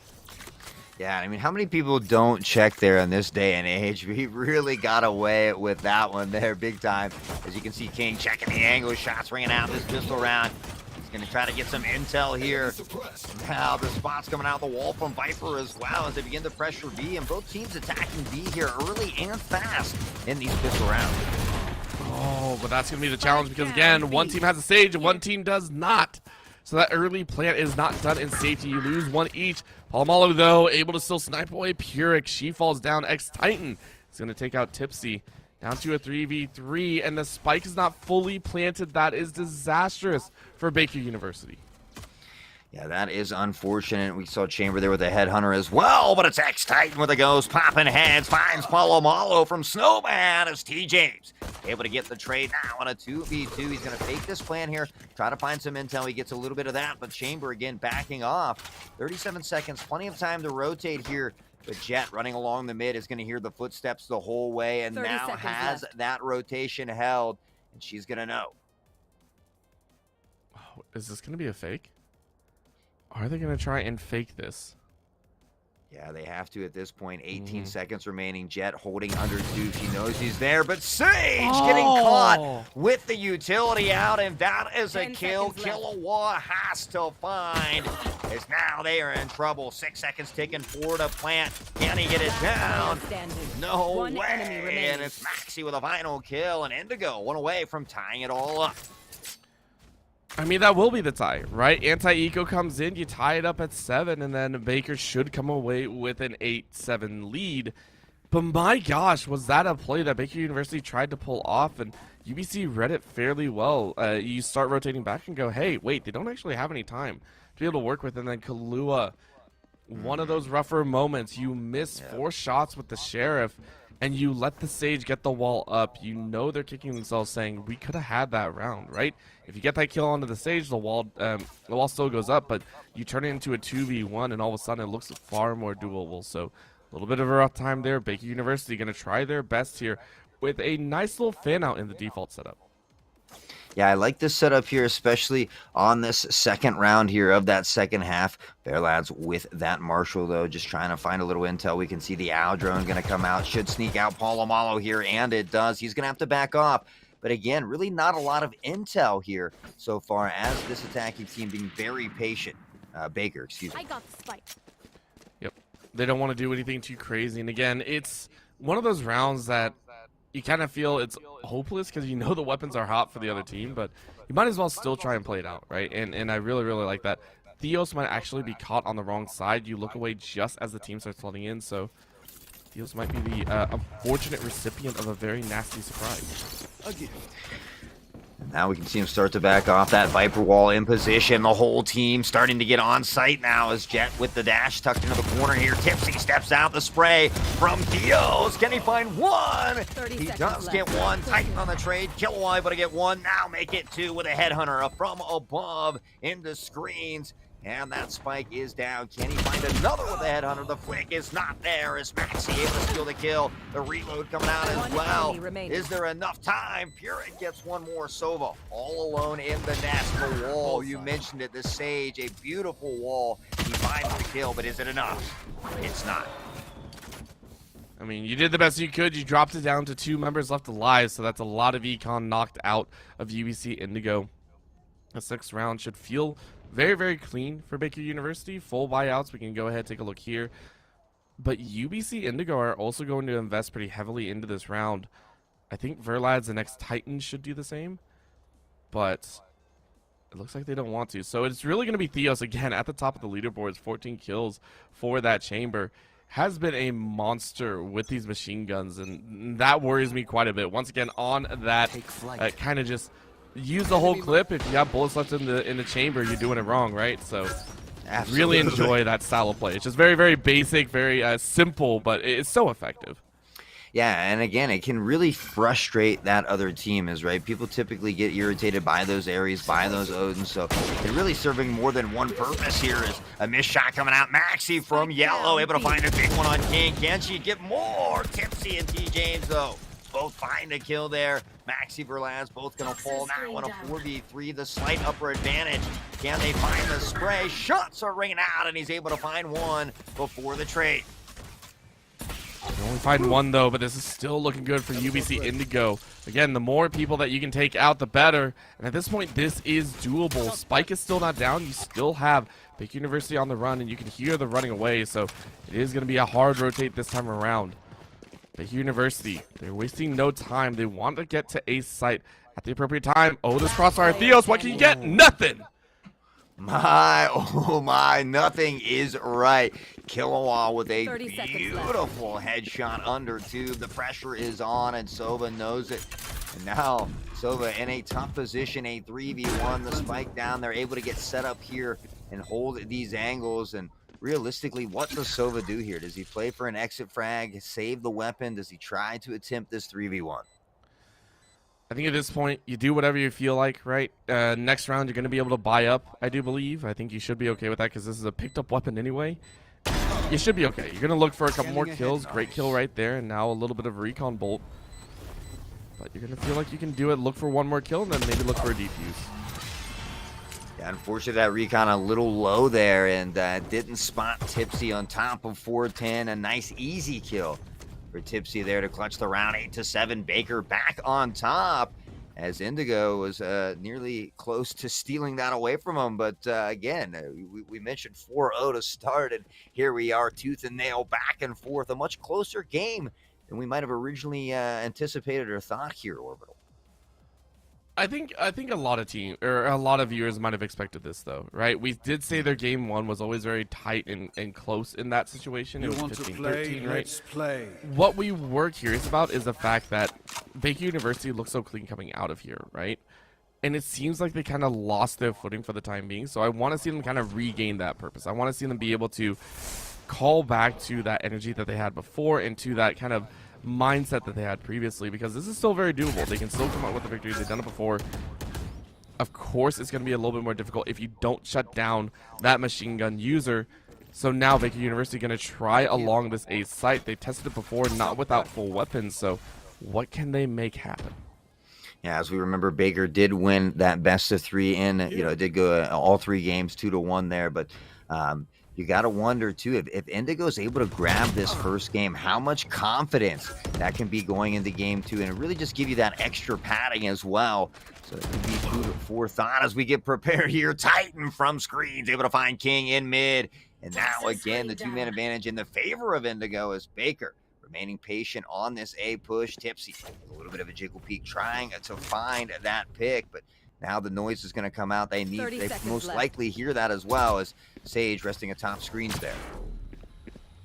Yeah, I mean, how many people don't check there in this day and age? We really got away with that one there big time. As you can see, King checking the angle, shots ringing out this pistol round. He's going to try to get some intel here. Now the spots coming out the wall from Viper as well as they begin to pressure B, and both teams attacking B here early and fast in these pistol rounds. Oh, but that's going to be the challenge because, again, one team has a Sage and one team does not. So that early plant is not done in safety. You lose one each. Palomalo, though, able to still snipe away Pyrrhic. She falls down. X-Titan is going to take out Tipsy. Down to a 3v3, and the spike is not fully planted. That is disastrous for Baker University. Yeah, that is unfortunate. We saw Chamber there with a headhunter as well, but it's X-Titan with a ghost, popping heads, finds Palomalo from Snowman as T-James able to get the trade now on a 2v2. He's going to fake this plan here, try to find some intel. He gets a little bit of that, but Chamber again backing off. 37 seconds, plenty of time to rotate here. But Jet running along the mid is going to hear the footsteps the whole way and now has that rotation held, and she's going to know. Oh, is this going to be a fake? Are they going to try and fake this? Yeah, they have to at this point. 18 seconds remaining. Jet holding under 2. She knows he's there, but Sage getting caught with the utility out, and that is a kill. Killawa has to find. As now they are in trouble. 6 seconds ticking forward to plant. Can he get it down? No way. And it's Maxi with a final kill, and Indigo one away from tying it all up. I mean, that will be the tie, right? Anti-Eco comes in, you tie it up at 7, and then Baker should come away with an 8-7 lead. But my gosh, was that a play that Baker University tried to pull off, and UBC read it fairly well. You start rotating back and go, hey, wait, they don't actually have any time to be able to work with, and then Kahlua, one of those rougher moments. You miss 4 shots with the Sheriff, and you let the Sage get the wall up. You know they're kicking themselves saying, we could have had that round, right? If you get that kill onto the Sage, the wall still goes up, but you turn it into a 2v1, and all of a sudden it looks far more doable. So a little bit of a rough time there. Baker University going to try their best here with a nice little fan out in the default setup. Yeah, I like this setup here, especially on this second round here of that second half. Bearlads with that Marshall, though, just trying to find a little intel. We can see the Owl drone going to come out. Should sneak out Palomalo here, and it does. He's going to have to back off. But again, really not a lot of intel here so far, as this attacking team being very patient. Baker, excuse me. I got the spike. Yep. They don't want to do anything too crazy. And again, it's one of those rounds that you kind of feel it's hopeless because you know the weapons are hot for the other team, but you might as well still try and play it out, right? And I really, really like that. Theos might actually be caught on the wrong side. You look away just as the team starts flooding in, so Theos might be the unfortunate recipient of a very nasty surprise. Now we can see him start to back off that Viper wall in position. The whole team starting to get on site now as Jet with the dash tucked into the corner here. Tipsy steps out, the spray from Theos. Can he find one? He does get one. Titan on the trade. Killawa able to get one. Now make it 2 with a headhunter up from above into screens. And that spike is down. Can he find another with the headhunter? The flick is not there. Is Maxi able to steal the kill? The reload coming out as well. Is there enough time? Purin gets one more. Sova all alone in the nest. The wall, you mentioned it. The Sage, a beautiful wall. He finds the kill, but is it enough? It's not. I mean, you did the best you could. You dropped it down to 2 members left alive, so that's a lot of econ knocked out of UBC Indigo. The 6th round should feel very, very clean for Baker University. Full buyouts. We can go ahead and take a look here. But UBC Indigo are also going to invest pretty heavily into this round. I think Verlad's the next Titan should do the same. But it looks like they don't want to. So it's really going to be Theos again at the top of the leaderboards. 14 kills for that chamber. Has been a monster with these machine guns. And that worries me quite a bit. Once again, on that kind of just use the whole clip. If you have bullets left in the chamber, you're doing it wrong, right? So really enjoy that style of play. It's just very, very basic, very simple, but it's so effective. Yeah, and again, it can really frustrate that other team, is right. People typically get irritated by those Ares, by those Odins, so they're really serving more than one purpose here. Is a missed shot coming out. Maxi from Yellow able to find a big one on King. Can she get more? Tipsy and T James though both find a kill there. Maxi Verlaz both gonna fall now in a 4v3. The slight upper advantage. Can they find the spray? Shots are ringing out, and he's able to find one before the trade. You only find one though, but this is still looking good for UBC Indigo. Again, the more people that you can take out, the better. And at this point, this is doable. Spike is still not down. You still have Baker University on the run, and you can hear the running away. So it is going to be a hard rotate this time around. Baker University, they're wasting no time. They want to get to ace site at the appropriate time. Oh, this crossfire. Theos, what can you get? Nothing. Oh my, nothing is right. Killawa with a beautiful headshot under tube. The pressure is on, and Sova knows it. And now Sova in a tough position, a 3v1. The spike down, they're able to get set up here and hold these angles. And realistically, what does Sova do here? Does he play for an exit frag, save the weapon? Does he try to attempt this 3v1? I think at this point, you do whatever you feel like, right? Next round, you're going to be able to buy up, I do believe. I think you should be okay with that because this is a picked-up weapon anyway. You should be okay. You're going to look for a couple more kills. Great kill right there, and now a little bit of recon bolt. But you're going to feel like you can do it. Look for one more kill, and then maybe look for a defuse. Unfortunately, that recon a little low there and didn't spot Tipsy on top of 410. A nice easy kill for Tipsy there to clutch the round 8-7. Baker back on top as Indigo was nearly close to stealing that away from him. But again, we mentioned 4-0 to start, and here we are tooth and nail back and forth. A much closer game than we might have originally anticipated or thought here, Orbital. I think a lot of viewers might have expected this though, right? We did say their game one was always very tight and close in that situation. It was 15-13, right? Let's play. What we were curious about is the fact that Baker University looks so clean coming out of here, right? And it seems like they kind of lost their footing for the time being. So I want to see them kind of regain that purpose. I want to see them be able to call back to that energy that they had before and to that kind of mindset that they had previously, because this is still very doable. They can still come out with the victory. They've done it before. Of course, it's going to be a little bit more difficult if you don't shut down that machine gun user. So now Baker University going to try along this A site. They've tested it before, not without full weapons. So what can they make happen? Yeah, as we remember, Baker did win that best-of-3 in. It did go all 3 games 2-1 there, but you got to wonder, too, if Indigo's able to grab this first game, how much confidence that can be going into game 2, and really just give you that extra padding as well. So it could be food for thought as we get prepared here. Titan from screens, able to find King in mid. And now, again, the 2-man advantage in the favor of Indigo as Baker remaining patient on this A push. Tipsy, a little bit of a jiggle peek, trying to find that pick, but now the noise is going to come out. They most likely hear that as well, as Sage resting atop screens there.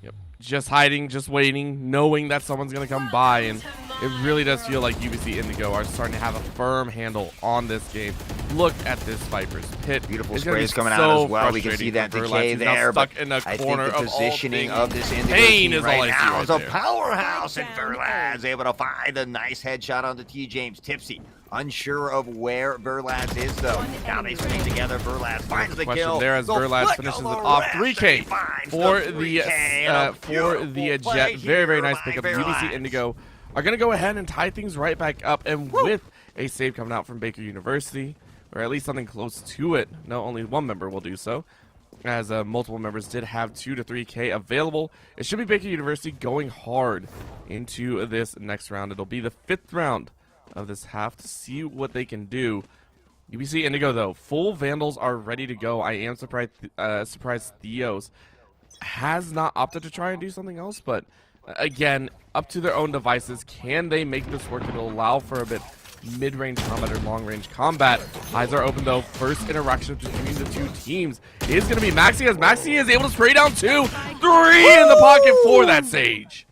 Yep. Just hiding, just waiting, knowing that someone's going to come by. And it really does feel like UBC Indigo are starting to have a firm handle on this game. Look at this Viper's Pit. Beautiful sprays coming out as well. We can see that decay there. But I think the positioning of this Indigo team right now is a powerhouse. And Verlad's able to find a nice headshot on the T. James. Tipsy unsure of where Verlad's is, though. Now they swing together. Verlad's finds the kill. There as Verlad's finishes it off. 3K for the Jet. Very, very nice pickup. UBC Indigo are going to go ahead and tie things right back up. And with a save coming out from Baker University, or at least something close to it. No, only one member will do so, as multiple members did have 2 to 3K available. It should be Baker University going hard into this next round. It'll be the 5th round of this half to see what they can do. UBC Indigo, though, full Vandals are ready to go. I am surprised Theos has not opted to try and do something else, but again, up to their own devices. Can they make this work? It'll allow for a bit mid-range combat or long-range combat. Eyes are open, though. First interaction between the 2 teams is going to be Maxi, as Maxi is able to spray down 2. 3 in the pocket for that Sage.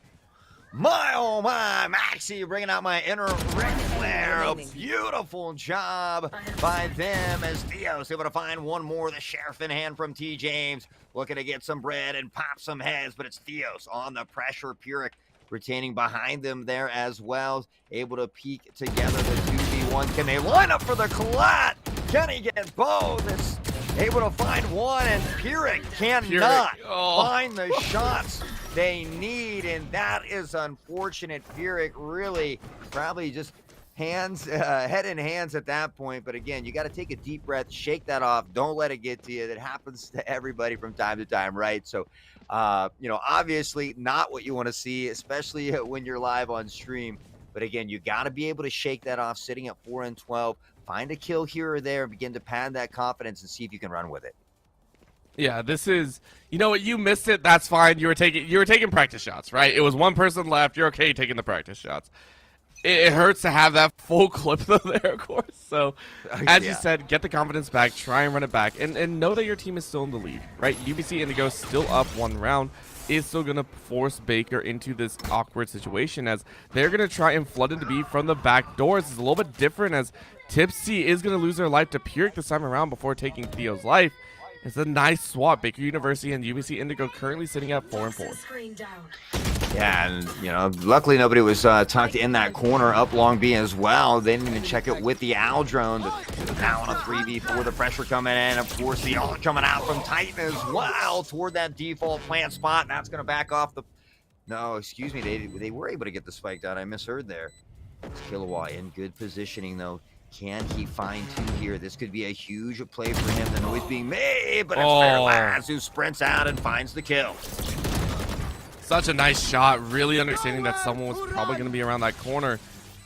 My, oh my, Maxi bringing out my inner Ric Flair. A beautiful job by them as Theo's able to find one more. The sheriff in hand from T. James. Looking to get some bread and pop some heads, but it's Theos on the pressure. Pyrrhic retaining behind them there as well. Able to peek together the 2v1. Can they line up for the collat? Can he get both? It's able to find one, and Pyrrhic cannot find the shots they need, and that is unfortunate. Pyrrhic really probably just head in hands at that point. But again, you got to take a deep breath, shake that off. Don't let it get to you. That happens to everybody from time to time, right? So, obviously not what you want to see, especially when you're live on stream. But again, you got to be able to shake that off, sitting at 4 and 12. Find a kill here or there and begin to pad that confidence and see if you can run with it. Yeah, this is, you know what, you missed it, that's fine. You were taking practice shots, right? It was one person left. You're okay taking the practice shots. It hurts to have that full clip though there, of course. So, as you said, get the confidence back, try and run it back, and know that your team is still in the lead, right? UBC Indigo still up 1 round, is still going to force Baker into this awkward situation, as they're going to try and flood into B from the back doors. It's a little bit different, as Tipsy is going to lose their life to Pyrrhic this time around before taking Theo's life. It's a nice swap. Baker University and UBC Indigo currently sitting at 4 and 4. Yeah, and luckily nobody was tucked in that corner up long B as well. They didn't even check it with the Owl drone. Now on a 3v4, the pressure coming in. Of course, the ult coming out from Titan as well toward that default plant spot. And that's going to back off the... No, excuse me. They were able to get the spike down. I misheard there. Kilowatt in good positioning, though. Can he find two here? This could be a huge play for him. The noise being made, but it's Bearlight who sprints out and finds the kill. Such a nice shot, really understanding that someone was probably going to be around that corner.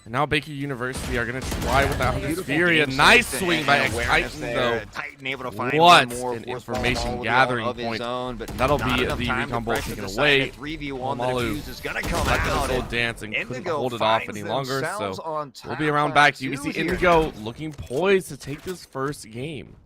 And now Baker University are going to try with that 100 Fury. A nice swing by Titan, though. Titan able to find what more an information gathering point. That'll be the recon bolt taken away. Malu let this old dance and couldn't hold it off any longer. So we'll be around back. UBC Indigo looking poised to take this first game.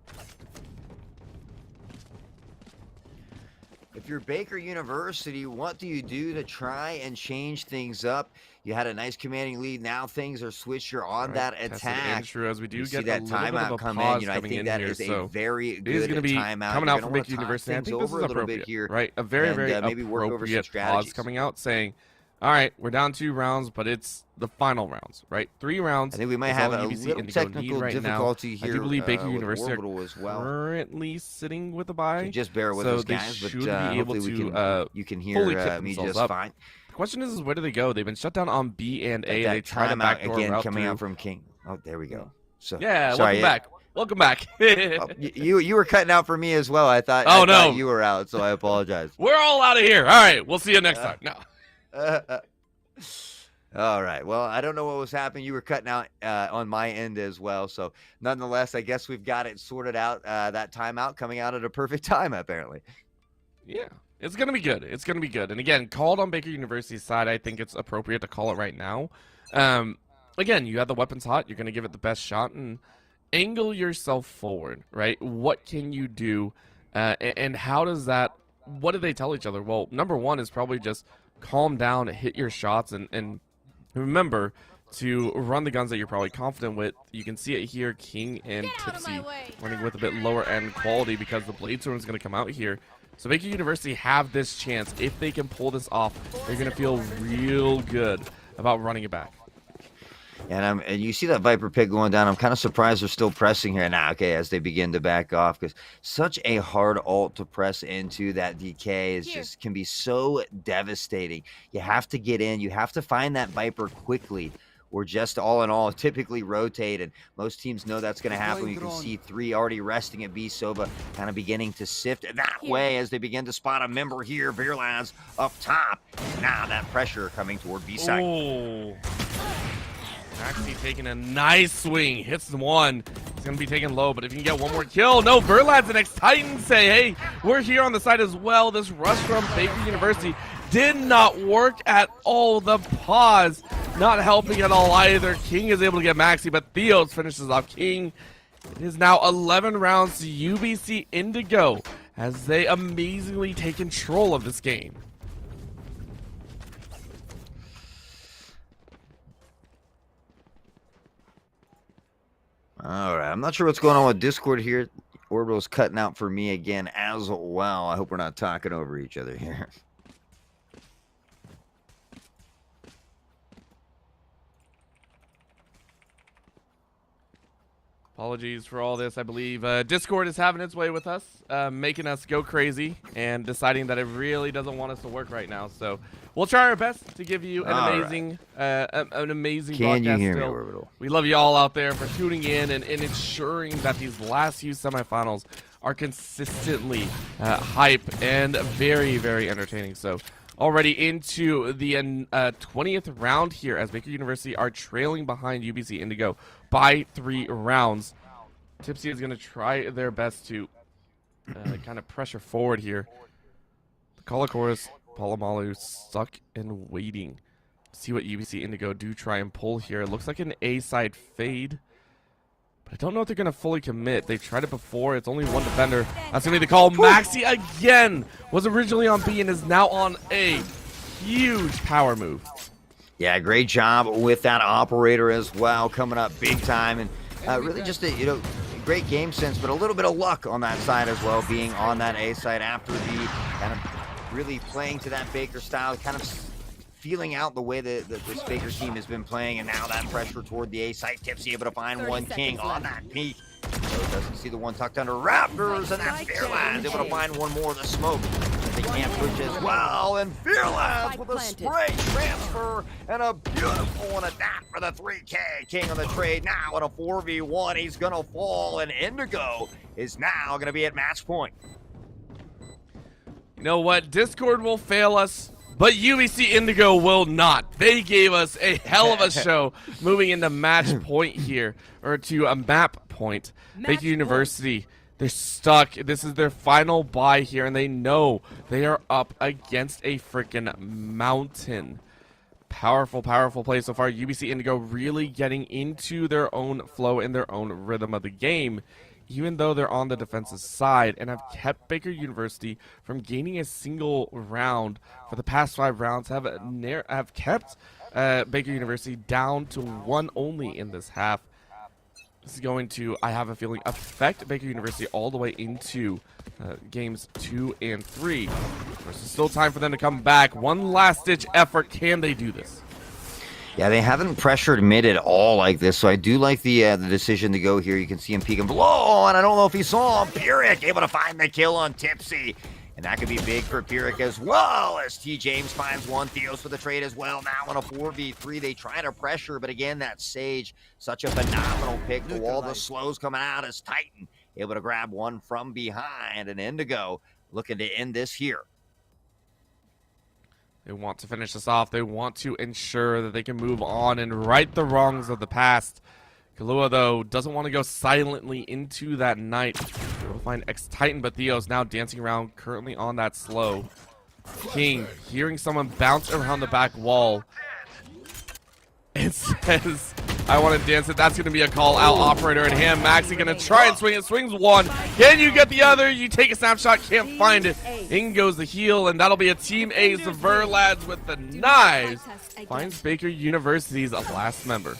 If you're Baker University, what do you do to try and change things up? You had a nice commanding lead. Now things are switched. You're on that attack. Andrew, as we do get that timeout come in. I think that is a very good timeout. Coming out from Baker University. I think this is appropriate here, right? A very, very appropriate pause coming out, saying, "All right, we're down 2 rounds, but it's the final rounds, right? 3 rounds. I think we might have a little technical difficulty here. I do believe Baker University as well. Currently sitting with a bye. So just bear with us, guys, but hopefully you can hear me just fine. The question is where do they go? They've been shut down on B and A. They try to backdoor again route coming through. out from King. Oh, there we go. So yeah, sorry, welcome back. You were cutting out for me as well. I thought you were out, so I apologize. We're all out of here. All right, we'll see you next time. No. All right. Well, I don't know what was happening. You were cutting out on my end as well. So nonetheless, I guess we've got it sorted out. That timeout coming out at a perfect time, apparently. Yeah. It's going to be good. It's going to be good. And again, called on Baker University's side, I think it's appropriate to call it right now. Again, you have the weapons hot. You're going to give it the best shot and angle yourself forward, right? What can you do? And how does that, what do they tell each other? Well, number one is probably just calm down, hit your shots, and remember to run the guns that you're probably confident with. You can see it here, King and Tipsy running with a bit lower end quality because the Bladestorm is going to come out here. So Baker University have this chance. If they can pull this off, they're going to feel real good about running it back. And you see that Viper pick going down. I'm kind of surprised they're still pressing here now, okay, as they begin to back off, because such a hard ult to press into that DK is just can be so devastating. You have to get in. You have to find that Viper quickly, or just all in all typically rotate, and most teams know that's going to happen. You can see 3 already resting at B. Soba kind of beginning to sift that way as they begin to spot a member here. Bearlight up top. Now that pressure coming toward B side. Oh. Actually taking a nice swing, hits one. He's gonna be taken low, but if you can get one more kill, no, Bearlight's the next Titan say, hey, we're here on the side as well. This rush from Baker University did not work at all. The pause not helping at all either. King is able to get Maxi, but Theos finishes off King. It is now 11 rounds to UBC Indigo as they amazingly take control of this game. All right, I'm not sure what's going on with Discord here. Orbital's cutting out for me again as well. I hope we're not talking over each other here. Apologies for all this. I believe Discord is having its way with us, making us go crazy and deciding that it really doesn't want us to work right now. So we'll try our best to give you an amazing broadcast. Can you hear me, Orbital? We love you all out there for tuning in and ensuring that these last few semifinals are consistently hype and very, very entertaining. So already into the 20th round here as Baker University are trailing behind UBC Indigo by 3 rounds. Tipsy is going to try their best to kind of pressure forward here. The call, of course, Palamalu stuck and waiting. See what UBC Indigo do try and pull here. It looks like an A-side fade, but I don't know if they're going to fully commit. They've tried it before. It's only one defender. That's going to be the call. Maxi again was originally on B and is now on A. Huge power move. Yeah, great job with that operator as well, coming up big time, and really just a great game sense, but a little bit of luck on that side as well, being on that A side after B, kind of really playing to that Baker style, kind of feeling out the way that this Baker team has been playing, and now that pressure toward the A side. Tipsy able to find one King on that peak. So doesn't see the one tucked under Raptors, and that's Bearlight able to find one more. The smoke they can't push as well. And Fearless with a spray transfer and a beautiful one at that for the 3K. King on the trade now in a 4v1. He's going to fall, and Indigo is now going to be at match point. You know what? Discord will fail us, but UBC Indigo will not. They gave us a hell of a show moving into match point here, or to a map point. Baker University, they're stuck. This is their final buy here, and they know they are up against a freaking mountain. Powerful, powerful play so far. UBC Indigo really getting into their own flow and their own rhythm of the game, even though they're on the defensive side, and have kept Baker University from gaining a single round for the past 5 rounds, have kept Baker University down to 1 only in this half. This is going to, I have a feeling, affect Baker University all the way into games 2 and 3. There's still time for them to come back. One last-ditch effort. Can they do this? Yeah, they haven't pressured mid at all like this, so I do like the decision to go here. You can see him peeking below, and I don't know if he saw him. Pyrrhic able to find the kill on Tipsy, and that could be big for Pyrrhic as well, as T. James finds one. Theos for the trade as well. Now in a 4v3, they try to pressure, but again, that Sage, such a phenomenal pick. All the slows coming out as Titan able to grab one from behind, and Indigo looking to end this here. They want to finish this off. They want to ensure that they can move on and right the wrongs of the past. Kahlua, though, doesn't want to go silently into that night. We'll find X-Titan, but Theo's now dancing around, currently on that slow. King, hearing someone bounce around the back wall. It says, I want to dance it. That's going to be a call-out operator at him. Maxi going to try and swing it. Swings one. Can you get the other? You take a snapshot. Can't find it. In goes the heel, and that'll be a Team A's. The Verlads with the knives. Finds Baker University's last member.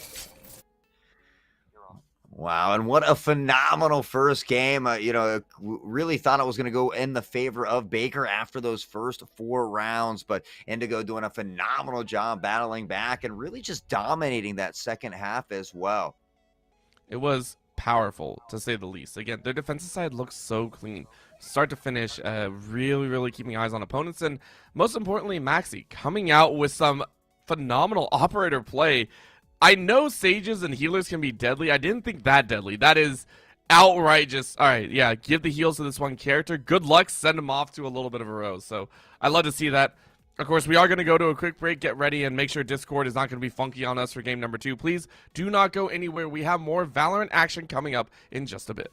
Wow, and what a phenomenal first game. Really thought it was going to go in the favor of Baker after those first 4 rounds, but Indigo doing a phenomenal job battling back and really just dominating that second half as well. It was powerful, to say the least. Again, their defensive side looks so clean. Start to finish, really, really keeping eyes on opponents, and most importantly, Maxi coming out with some phenomenal operator play. I know sages and healers can be deadly. I didn't think that deadly. That is outright just, all right, yeah, give the heals to this one character. Good luck, send him off to a little bit of a rose. So I love to see that. Of course, we are going to go to a quick break. Get ready and make sure Discord is not going to be funky on us for game number 2. Please do not go anywhere. We have more Valorant action coming up in just a bit.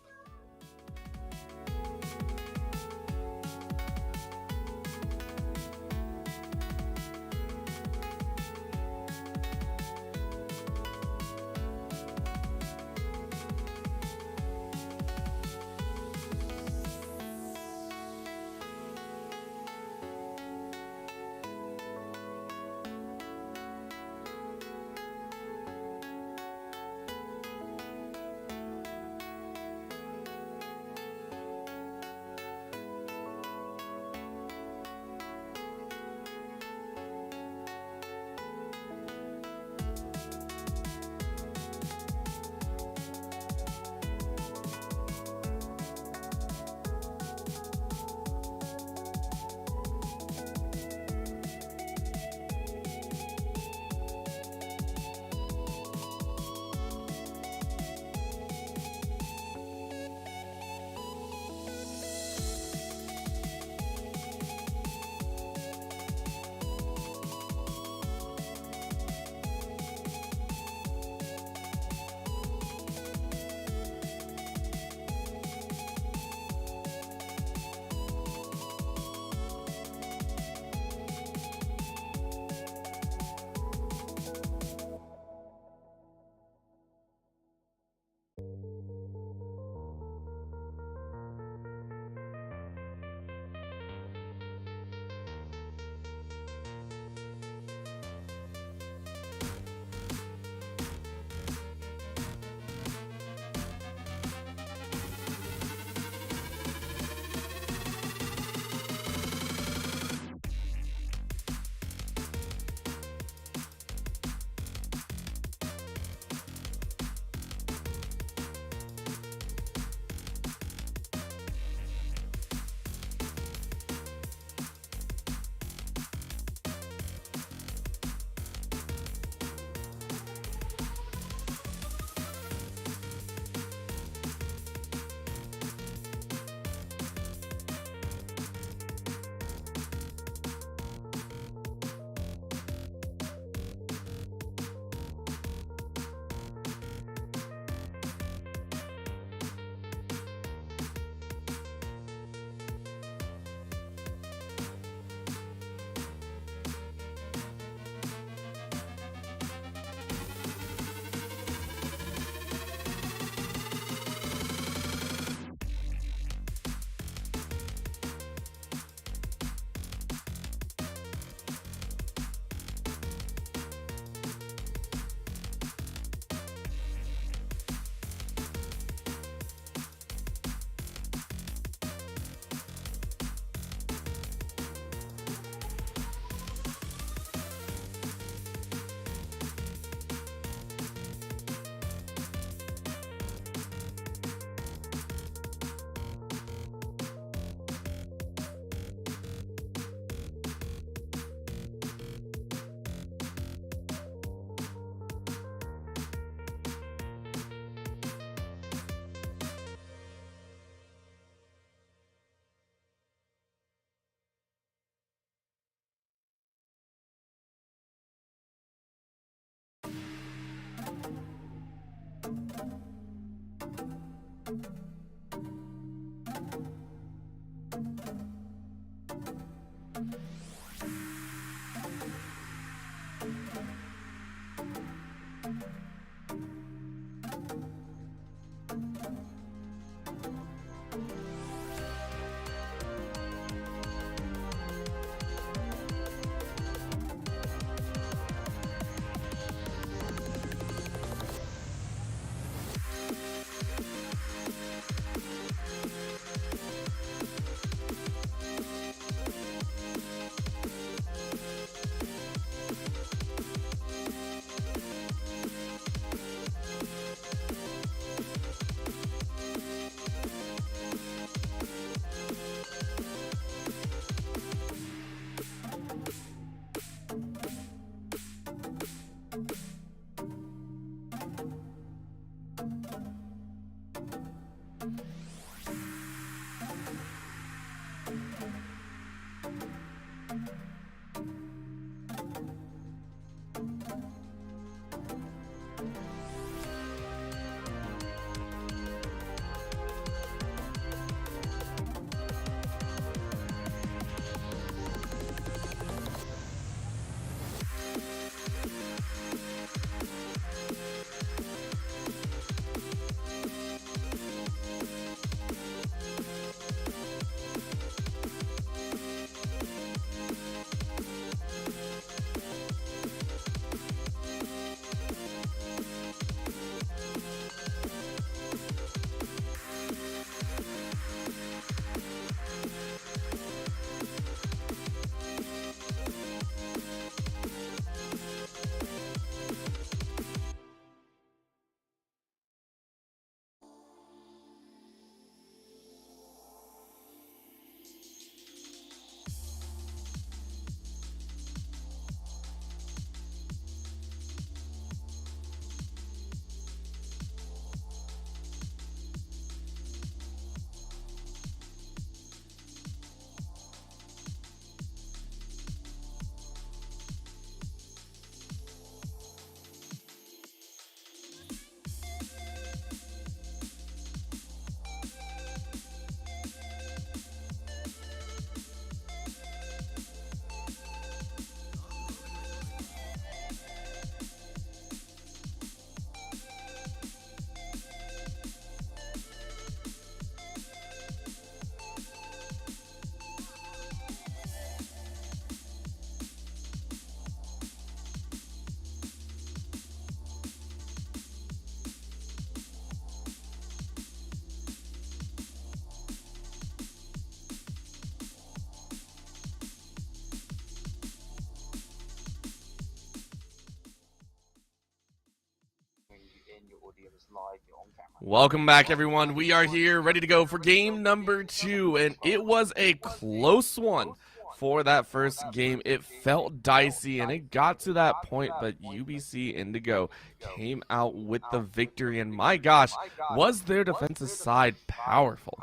Welcome back, everyone. We are here ready to go for game number 2, and it was a close one for that first game. It felt dicey, and it got to that point, but UBC Indigo came out with the victory, and my gosh, was their defensive side powerful.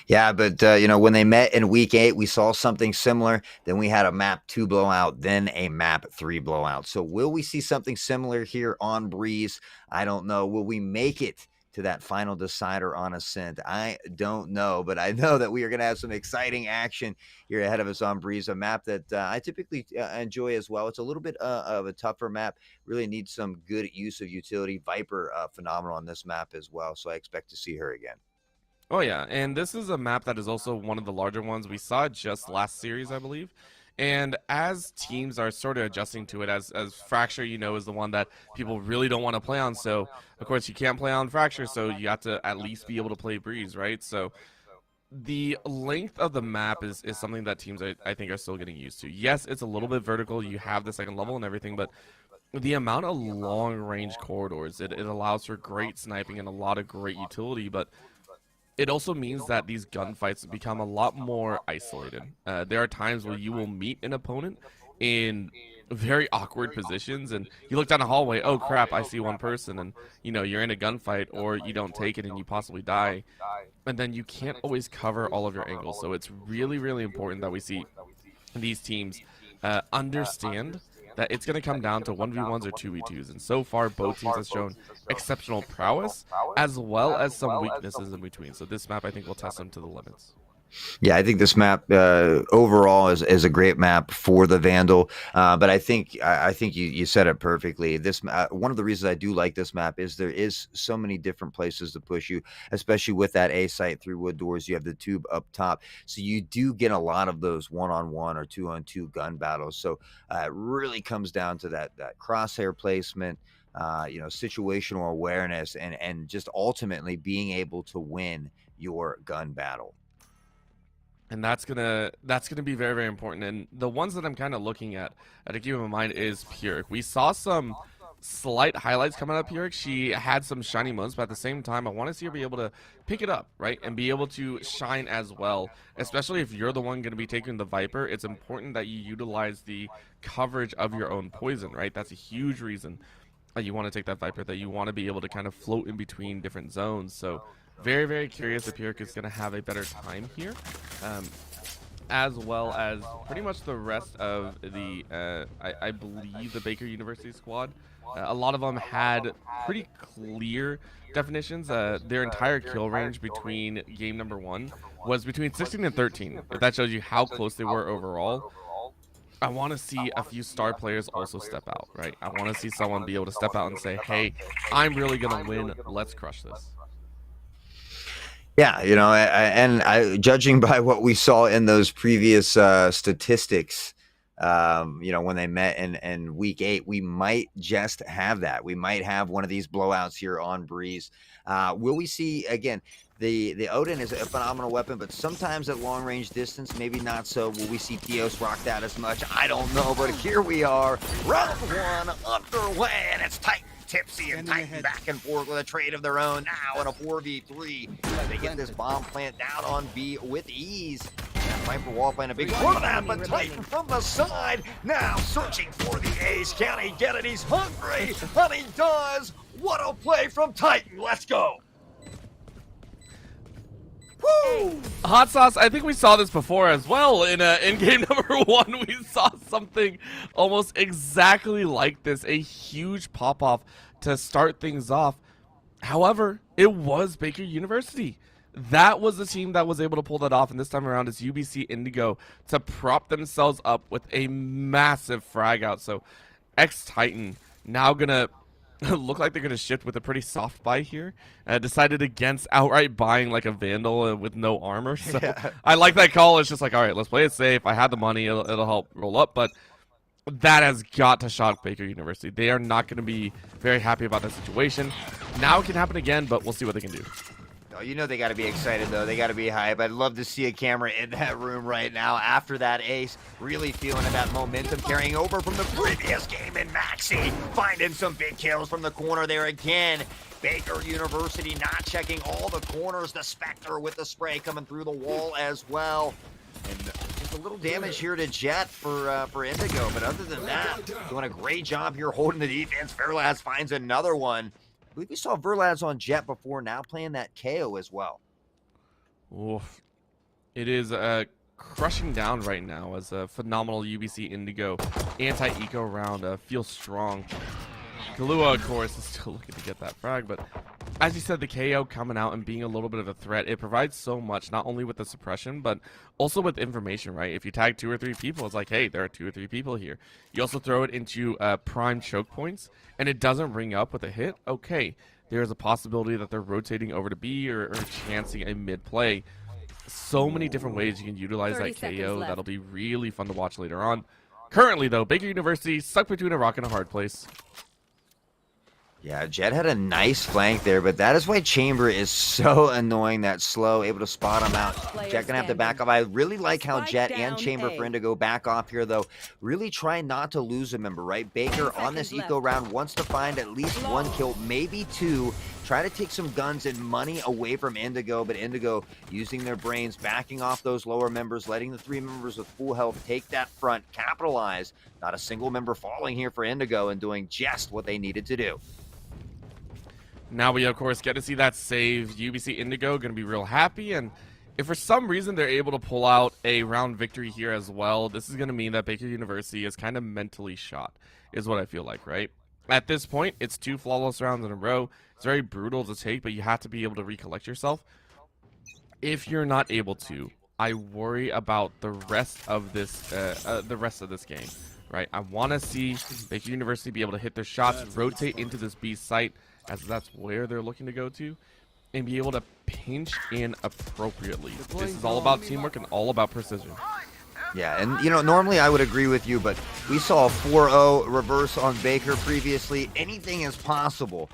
Yeah, but, when they met in week 8, we saw something similar. Then we had a map 2 blowout, then a map 3 blowout. So will we see something similar here on Breeze? I don't know. Will we make it to that final decider on Ascent? I don't know, but I know that we are going to have some exciting action here ahead of us on Breeze, a map that I typically enjoy as well. It's a little bit of a tougher map, really needs some good use of utility. Viper, phenomenal on this map as well, so I expect to see her again. Oh, yeah, and this is a map that is also one of the larger ones. We saw it just last series, I believe. And as teams are sort of adjusting to it, as Fracture, is the one that people really don't want to play on. So, of course, you can't play on Fracture, so you have to at least be able to play Breeze, right? So the length of the map is something that teams, I think, are still getting used to. Yes, it's a little bit vertical. You have the second level and everything, but the amount of long-range corridors, it allows for great sniping and a lot of great utility, but it also means that these gunfights become a lot more isolated. There are times where you will meet an opponent in very awkward positions, and you look down the hallway, oh crap, I see one person, and you're in a gunfight, or you don't take it and you possibly die, and then you can't always cover all of your angles. So it's really, really important that we see these teams understand that it's going to come down to 1v1s or 2v2s, and so far both teams have shown exceptional prowess as well as some weaknesses in between. So this map, I think, will test them to the limits. Yeah, I think this map overall is a great map for the Vandal. But I think you said it perfectly. This one of the reasons I do like this map is there is so many different places to push you, especially with that A site through wood doors. You have the tube up top, so you do get a lot of those 1-on-1 or 2-on-2 gun battles. So it really comes down to that crosshair placement. Situational awareness and just ultimately being able to win your gun battle. And that's gonna be very, very important. And the ones that I'm kind of looking at to keep in mind is Pyrrhic. We saw some slight highlights coming out of Pyrrhic. She had some shiny moments, but at the same time, I want to see her be able to pick it up, right, and be able to shine as well. Especially if you're the one going to be taking the Viper, it's important that you utilize the coverage of your own poison, right? That's a huge reason that you want to take that Viper, that you want to be able to kind of float in between different zones. So very, very curious if Pyrrhic is going to have a better time here, as well as pretty much the rest of the, I believe, the Baker University squad. A lot of them had pretty clear definitions. Their entire kill range between game number 1 was between 16 and 13. If that shows you how close they were overall. I want to see a few star players also step out, right? I want to see someone be able to step out and say, hey, I'm really going to win. Let's crush this. Yeah, judging by what we saw in those previous statistics, when they met in week 8, we might just have that. We might have one of these blowouts here on Breeze. Will we see, again, the Odin is a phenomenal weapon, but sometimes at long range distance, maybe not so. Will we see Theos rock that as much? I don't know, but here we are. Round 1 underway, and it's tight. Tipsy and Titan back and forth with a trade of their own now in a 4v3. They get this bomb plant down on B with ease. And Viper wall playing a big part of that, but Titan from the side now searching for the ace. Can he get it? He's hungry, and he does. What a play from Titan. Let's go. Woo! Hot sauce, I think we saw this before as well. In game number 1, we saw something almost exactly like this. A huge pop-off to start things off. However, it was Baker University. That was the team that was able to pull that off, and this time around it's UBC Indigo to prop themselves up with a massive frag out. So X-Titan now gonna look like they're going to shift with a pretty soft buy here. Decided against outright buying like a Vandal with no armor. So yeah. I like that call. It's just like, all right, let's play it safe. I had the money. It'll help roll up. But that has got to shock Baker University. They are not going to be very happy about that situation. Now it can happen again, but we'll see what they can do. You know they got to be excited, though. They got to be hype. I'd love to see a camera in that room right now after that ace. Really feeling that momentum carrying over from the previous game in Maxi. Finding some big kills from the corner there again. Baker University not checking all the corners. The Spectre with the spray coming through the wall as well. And just a little damage here to Jet for Indigo. But other than that, doing a great job here holding the defense. Fairlaz finds another one. I believe we saw Verlaz on Jet before, now playing that KO as well. Oof. It is crushing down right now as a phenomenal UBC Indigo anti-eco round feels strong. Kahlua, of course, is still looking to get that frag, but as you said, the KO coming out and being a little bit of a threat, it provides so much, not only with the suppression, but also with information, right? If you tag 2 or 3 people, it's like, hey, there are 2 or 3 people here. You also throw it into prime choke points, and it doesn't ring up with a hit. Okay, there's a possibility that they're rotating over to B or chancing a mid-play. So many different ways you can utilize that KO. That'll be really fun to watch later on. Currently, though, Baker University stuck between a rock and a hard place. Yeah, Jet had a nice flank there, but that is why Chamber is so annoying, that slow, able to spot him out. Jet gonna have to back off. I really like how Jet and Chamber for Indigo back off here, though. Really try not to lose a member, right? Baker on this eco round wants to find at least 1 kill, maybe 2. Try to take some guns and money away from Indigo, but Indigo using their brains, backing off those lower members, letting the 3 members with full health take that front, capitalize. Not a single member falling here for Indigo and doing just what they needed to do. Now we, of course, get to see that save. UBC Indigo going to be real happy, and if for some reason they're able to pull out a round victory here as well, this is going to mean that Baker University is kind of mentally shot, is what I feel like, right? At this point, it's 2 flawless rounds in a row. It's very brutal to take, but you have to be able to recollect yourself. If you're not able to, I worry about the rest of this game, right? I want to see Baker University be able to hit their shots, rotate into this B site, as that's where they're looking to go to, and be able to pinch in appropriately. This is all about teamwork and all about precision. Yeah, and normally I would agree with you, but we saw a 4-0 reverse on Baker previously. Anything is possible.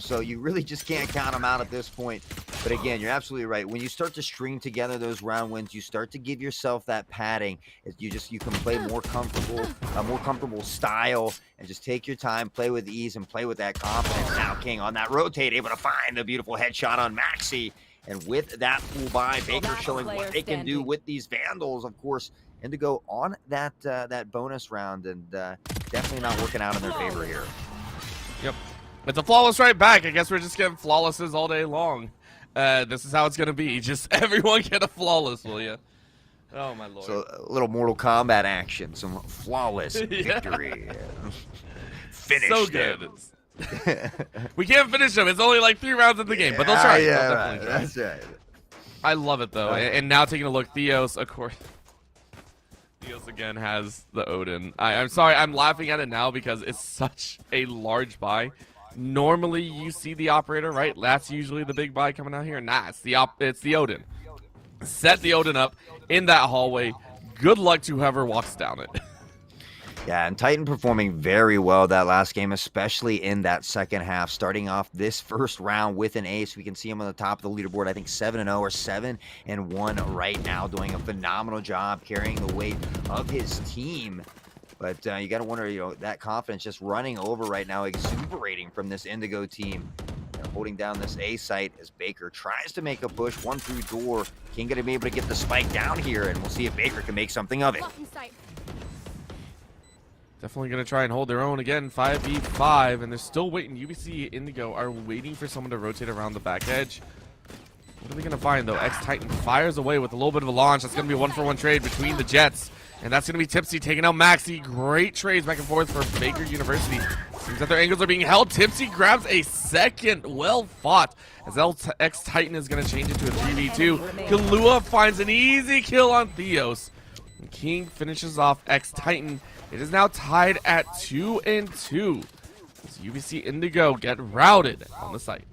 So you really just can't count them out at this point. But again, you're absolutely right. When you start to string together those round wins, you start to give yourself that padding. You can play more comfortable style, and just take your time, play with ease, and play with that confidence. Now King on that rotate, able to find a beautiful headshot on Maxi. And with that full buy, Baker showing what they can do with these Vandals, of course. Indigo on that bonus round, and definitely not working out in their favor here. Yep. It's a flawless right back. I guess we're just getting flawlesses all day long. This is how it's going to be. Just everyone get a flawless, will you? Oh, my Lord. So a little Mortal Kombat action. Some flawless victory. Finish so them. Good. We can't finish them. It's only like 3 rounds of the game, but they'll try. Yeah, they'll right. That's right. I love it, though. And now taking a look, Theos, of course. Theos again has the Odin. I'm sorry, I'm laughing at it now because it's such a large buy. Normally, you see the operator, right? That's usually the big buy coming out here. Nah, it's the Odin. Set the Odin up in that hallway. Good luck to whoever walks down it. Yeah, and Titan performing very well that last game, especially in that second half. Starting off this first round with an ace. We can see him on the top of the leaderboard, I think 7-0 or 7-1 right now, doing a phenomenal job carrying the weight of his team. But you got to wonder, that confidence just running over right now, exuberating from this Indigo team. Holding down this A site as Baker tries to make a push, one through door. King going to be able to get the spike down here, and we'll see if Baker can make something of it. Definitely going to try and hold their own again, 5v5, and they're still waiting. UBC Indigo are waiting for someone to rotate around the back edge. What are they going to find, though? X-Titan fires away with a little bit of a launch. That's going to be a 1-for-1 trade between the Jets. And that's going to be Tipsy taking out Maxi. Great trades back and forth for Baker University. Seems that their angles are being held. Tipsy grabs a second. Well fought. As X-Titan is going to change it to a 3v2. Kalua finds an easy kill on Theos. And King finishes off X-Titan. It is now tied at 2-2. As UBC Indigo get routed on the site.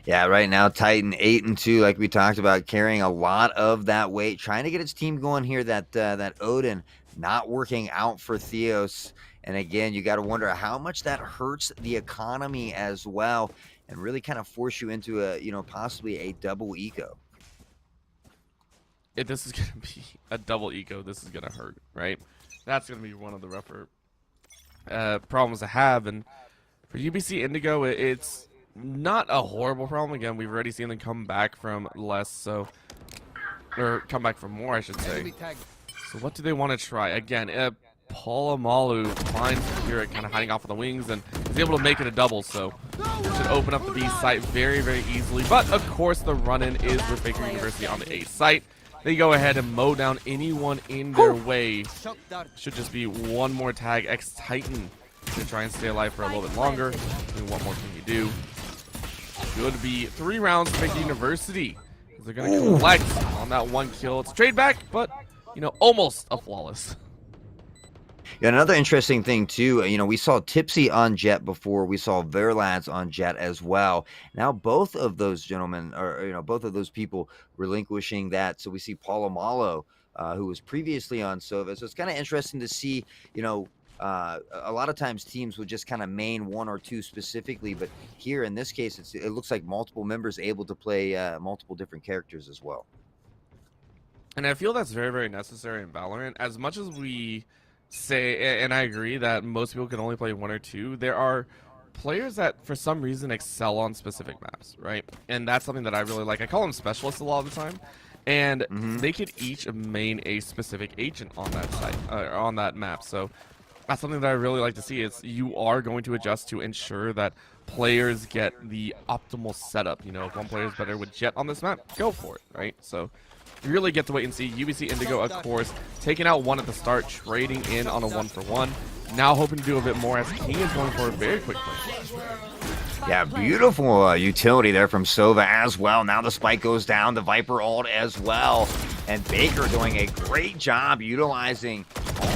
Yeah, right now Titan 8-2, like we talked about, carrying a lot of that weight, trying to get its team going here. That Odin not working out for Theos, and again, you got to wonder how much that hurts the economy as well, and really kind of force you into a possibly a double eco. If this is gonna be a double eco, this is gonna hurt, right? That's gonna be one of the rougher problems to have, and for UBC Indigo, it's not a horrible problem. Again, we've already seen them come back from less, or come back from more, I should say. So what do they want to try? Again, Palomalu finds Spirit kind of hiding off on the wings and is able to make it a double, so should open up the B site very, very easily. But of course, the run-in is with Baker University on the A site. They go ahead and mow down anyone in their way. Should just be one more tag. X-Titan to try and stay alive for a little bit longer. And what more can you do? Should be 3 rounds to Baker University. They're going to collect on that 1 kill. It's a trade back, but, almost a flawless. Yeah, another interesting thing too, we saw Tipsy on Jet before. We saw Verlads on Jet as well. Now both of those gentlemen, or both of those people relinquishing that. So we see Palomalu, who was previously on Sova. So it's kind of interesting to see, a lot of times teams would just kind of main 1 or 2 specifically, but here in this case, it looks like multiple members able to play multiple different characters as well. And I feel that's very, very necessary in Valorant. As much as we say, and I agree that most people can only play 1 or 2, there are players that for some reason excel on specific maps, right? And that's something that I really like. I call them specialists a lot of the time, and they could each main a specific agent on that site, on that map. So that's something that I really like to see. Is you are going to adjust to ensure that players get the optimal setup. If one player is better with Jet on this map, go for it, right? So you really get to wait and see. UBC Indigo, of course, taking out 1 at the start, trading in on a 1-for-1. Now hoping to do a bit more as King is going for a very quick play. Yeah, beautiful utility there from Sova as well. Now the spike goes down, the Viper ult as well. and Baker doing a great job utilizing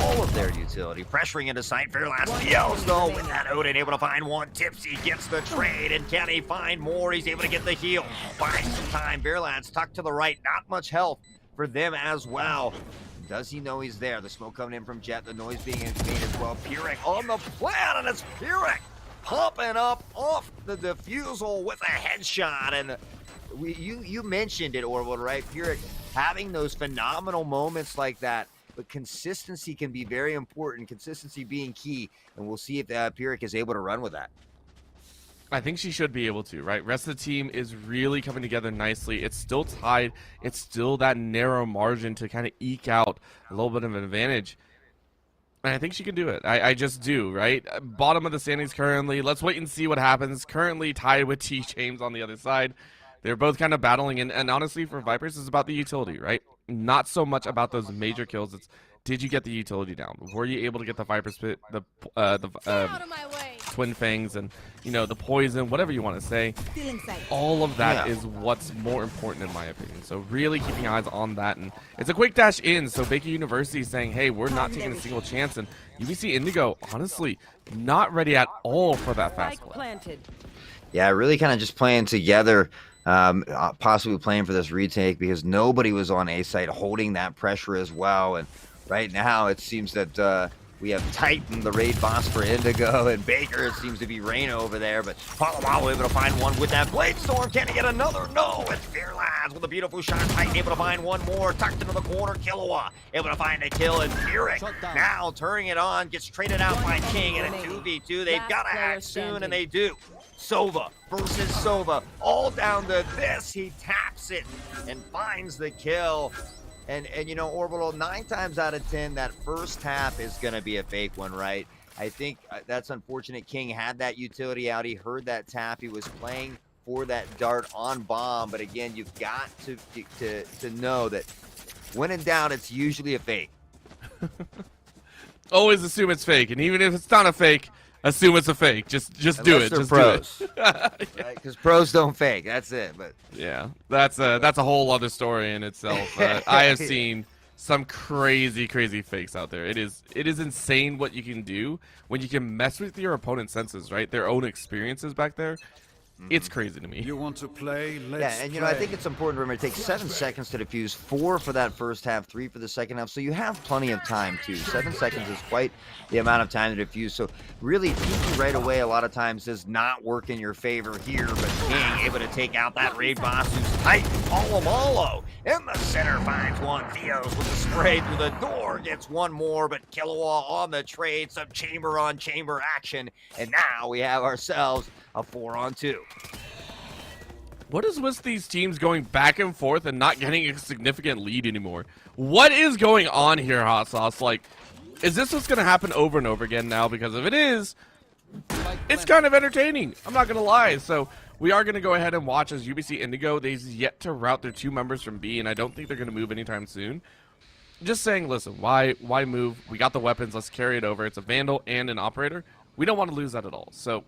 all of their utility, pressuring into sight. Fairlast yells though with that Odin, able to find one. Tipsy gets the trade, and can he find more? He's able to get the heal. Buys some time. Bearlight's tucked to the right, not much health for them as well. Does he know he's there? The smoke coming in from Jet, the noise being made as well. Pyrrhic on the plan, and it's Pyrrhic popping up off the defusal with a headshot. And you mentioned it, Orwell, right? Pyrrhic having those phenomenal moments like that, but consistency can be very important, consistency being key, and we'll see if Pyrrhic is able to run with that. I think she should be able to, right? Rest of the team is really coming together nicely. It's still tied. It's still that narrow margin to kind of eke out a little bit of an advantage. And I think she can do it. I just do, right? Bottom of the standings currently. Let's wait and see what happens. Currently tied with T. James on the other side. They're both kind of battling. And honestly, for Vipers, it's about the utility, right? Not so much about those major kills. It's, did you get the utility down? Were you able to get the Viper Spit, the Twin Fangs, and, you know, the poison, whatever you want to say. All of that is what's more important in my opinion. So really keeping eyes on that. And it's a quick dash in, so Baker University is saying, hey, we're not taking a single chance. And UBC Indigo, honestly, not ready at all for that fast play. Yeah, really kind of just playing together, possibly playing for this retake, because nobody was on A site holding that pressure as well. And right now, it seems that we have Titan, the raid boss for Indigo, and Baker, it seems to be Reyna over there, but Palomalo able to find one with that Blade Storm. Can he get another? No, it's Fearlads with a beautiful shot. Titan able to find one more, tucked into the corner. Killua able to find a kill, and Pyrrhic now turning it on, gets traded out by King in a 2v2. They've got to act soon, and they do. Sova versus Sova, all down to this. He taps it and finds the kill. And you know, Orbital, 9 times out of 10, that first tap is going to be a fake one, right? I think that's unfortunate. King had that utility out. He heard that tap. He was playing for that dart on bomb. But again, you've got to know that when in doubt, it's usually a fake. Always assume it's fake. And even if it's not a fake, assume it's a fake. Just do it. Just pros. do it. Because pros don't fake. That's it. But yeah, that's a whole other story in itself. I have seen some crazy fakes out there. It is insane what you can do when you can mess with your opponent's senses, right? Their own experiences back there. It's crazy to me. You want to play? Let's yeah, and you know, I think it's important to remember it takes 7 seconds to defuse, 4 for that first half, 3 for the second half, so you have plenty of time too. 7 seconds is quite the amount of time to defuse, so really peeking right away a lot of times does not work in your favor here, but King able to take out that raid boss who's tight. Palomalo in the center finds one. Theos with the spray through the door gets one more, but Killua on the trade, some chamber on chamber action, and now we have ourselves a 4-on-2. What is with these teams going back and forth and not getting a significant lead anymore? What is going on here, Hot Sauce? Like, is this what's going to happen over and over again now? Because if it is, it's kind of entertaining. I'm not going to lie. So we are going to go ahead and watch as UBC Indigo. They've yet to route their 2 members from B, and I don't think they're going to move anytime soon. Just saying, listen, why move? We got the weapons. Let's carry it over. It's a Vandal and an Operator. We don't want to lose that at all. So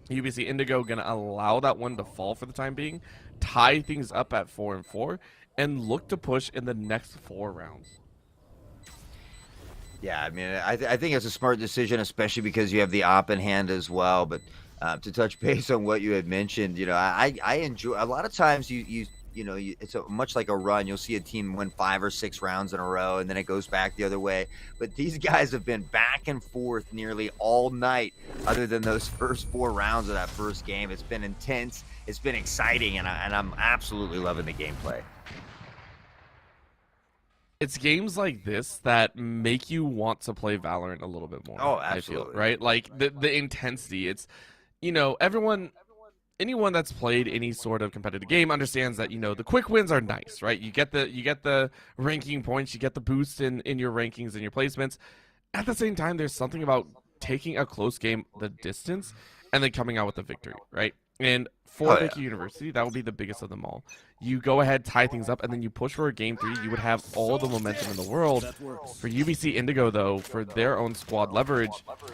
UBC Indigo going to allow that one to fall for the time being, tie things up at 4-4, and look to push in the next 4 rounds. Yeah, I mean, I think it's a smart decision, especially because you have the op in hand as well. But to touch base on what you had mentioned, you know, I enjoy a lot of times you know, it's much like a run. You'll see a team win 5 or 6 rounds in a row, and then it goes back the other way. But these guys have been back and forth nearly all night, other than those first 4 rounds of that first game. It's been intense. It's been exciting, and I'm absolutely loving the gameplay. It's games like this that make you want to play Valorant a little bit more. Oh, absolutely. I feel, right? Like the intensity. It's, you know, anyone that's played any sort of competitive game understands that, you know, the quick wins are nice, right? You get the ranking points, you get the boost in your rankings and your placements. At the same time, there's something about taking a close game the distance and then coming out with a victory, right? And for Baker University, that would be the biggest of them all. You go ahead, tie things up, and then you push for a game 3. You would have all the momentum in the world. For UBC Indigo, though, for their own squad leverage,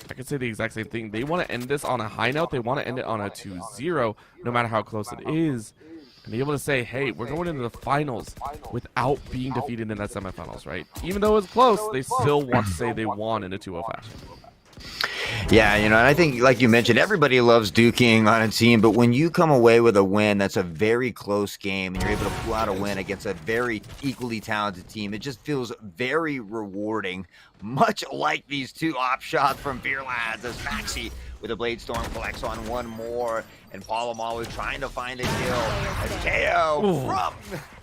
I could say the exact same thing. They want to end this on a high note. They want to end it on a 2-0, no matter how close it is. and be able to say, hey, we're going into the finals without being defeated in that semifinals, right? Even though it's close, they still want to say they won in a 2-0 fashion. Yeah, you know, and I think, like you mentioned, everybody loves duking on a team, but when you come away with a win that's a very close game and you're able to pull out a win against a very equally talented team, it just feels very rewarding, much like these two op shots from Bearlight as Maxi with a Blade Storm collects on one more, and Palomalu trying to find a kill as KO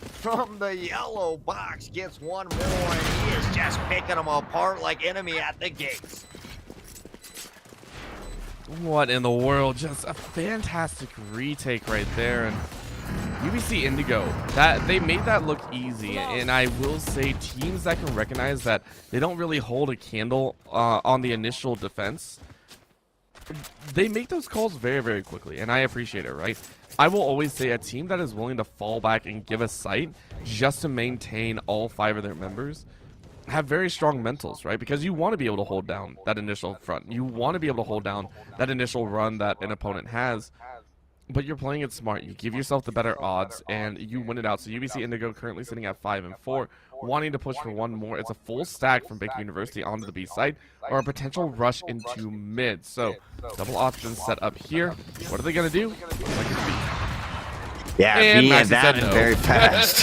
from the yellow box gets one more, and he is just picking them apart like enemy at the gates. What in the world? Just a fantastic retake right there. And UBC Indigo, that they made that look easy. And I will say teams that can recognize that they don't really hold a candle on the initial defense, they make those calls very, very quickly. And I appreciate it, right? I will always say a team that is willing to fall back and give a sight just to maintain all 5 of their members have very strong mentals, right? Because you want to be able to hold down that initial front. You want to be able to hold down that initial run that an opponent has, but you're playing it smart. You give yourself the better odds, and you win it out. So UBC Indigo currently sitting at 5 and 4, wanting to push for one more. It's a full stack from Baker University onto the B side, or a potential rush into mid. So double options set up here. What are they going to do? Yeah, and B and that no. very fast.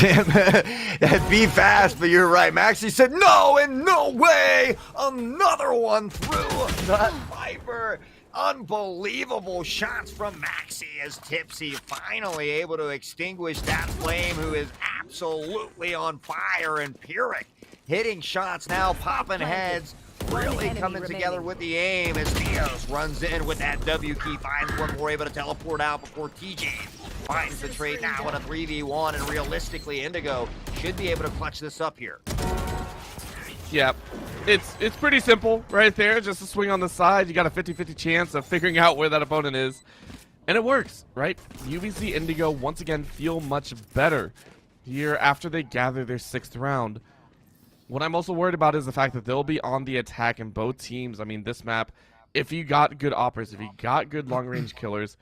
Be fast, but you're right. Maxi said no and no way. Another one through the Viper. Unbelievable shots from Maxi as Tipsy finally able to extinguish that flame, who is absolutely on fire, and Pyrrhic hitting shots now, popping heads. Really coming together with the aim as Theos runs in with that W key, finds one more, able to teleport out before TJ finds the trade now in a 3v1, and realistically Indigo should be able to clutch this up here. Yeah, it's pretty simple right there. Just a swing on the side. You got a 50-50 chance of figuring out where that opponent is, and it works, right? UBC Indigo once again feel much better here after they gather their 6th round. What I'm also worried about is the fact that they'll be on the attack in both teams. I mean, this map, if you got good operators, if you got good long-range killers,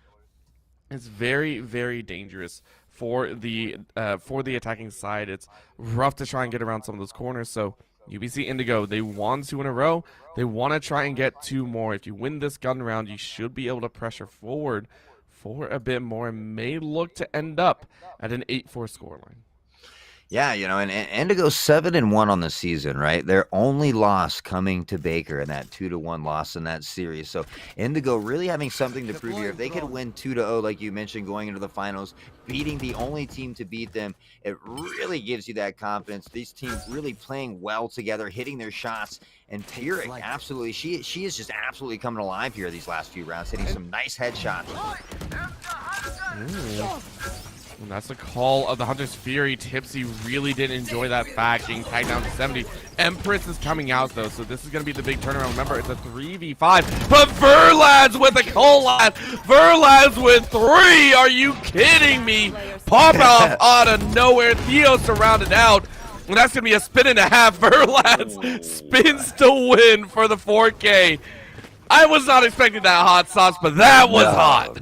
it's very, very dangerous for the attacking side. It's rough to try and get around some of those corners. So UBC Indigo, they won 2 in a row. They want to try and get 2 more. If you win this gun round, you should be able to pressure forward for a bit more and may look to end up at an 8-4 scoreline. Yeah, you know, and Indigo's 7-1 on the season, right? Their only loss coming to Baker in that 2-1 loss in that series. So Indigo really having something to prove here. If they could win 2-0, like you mentioned, going into the finals, beating the only team to beat them, it really gives you that confidence. These teams really playing well together, hitting their shots. And Pyrrhic, absolutely, she is just absolutely coming alive here these last few rounds, hitting some nice headshots. And that's the call of the Hunter's Fury. Tipsy really did enjoy that fact, getting tagged down to 70. Empress is coming out, though, so this is going to be the big turnaround. Remember, it's a 3v5, but Verlad's with a collab. Verlad's with 3. Are you kidding me? Pop off out of nowhere. Theo surrounded out. And that's going to be a spin and a half. Verlad's spins to win for the 4K. I was not expecting that hot sauce, but that was hot.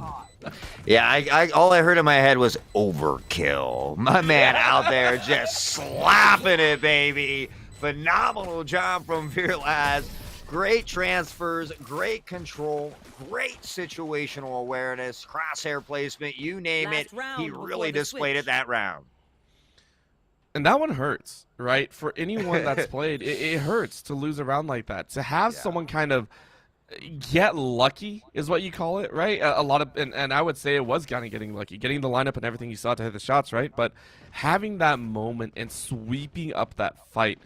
Yeah, all I heard in my head was overkill. My man out there just slapping it, baby. Phenomenal job from Bearlight. Great transfers, great control, great situational awareness, crosshair placement, you name it. He really displayed it that round. And that one hurts, right? For anyone that's played, it hurts to lose a round like that. To have someone kind of get lucky is what you call it, right? A lot of, and I would say it was kind of getting lucky, getting the lineup and everything you saw to hit the shots, right? But having that moment and sweeping up that fight,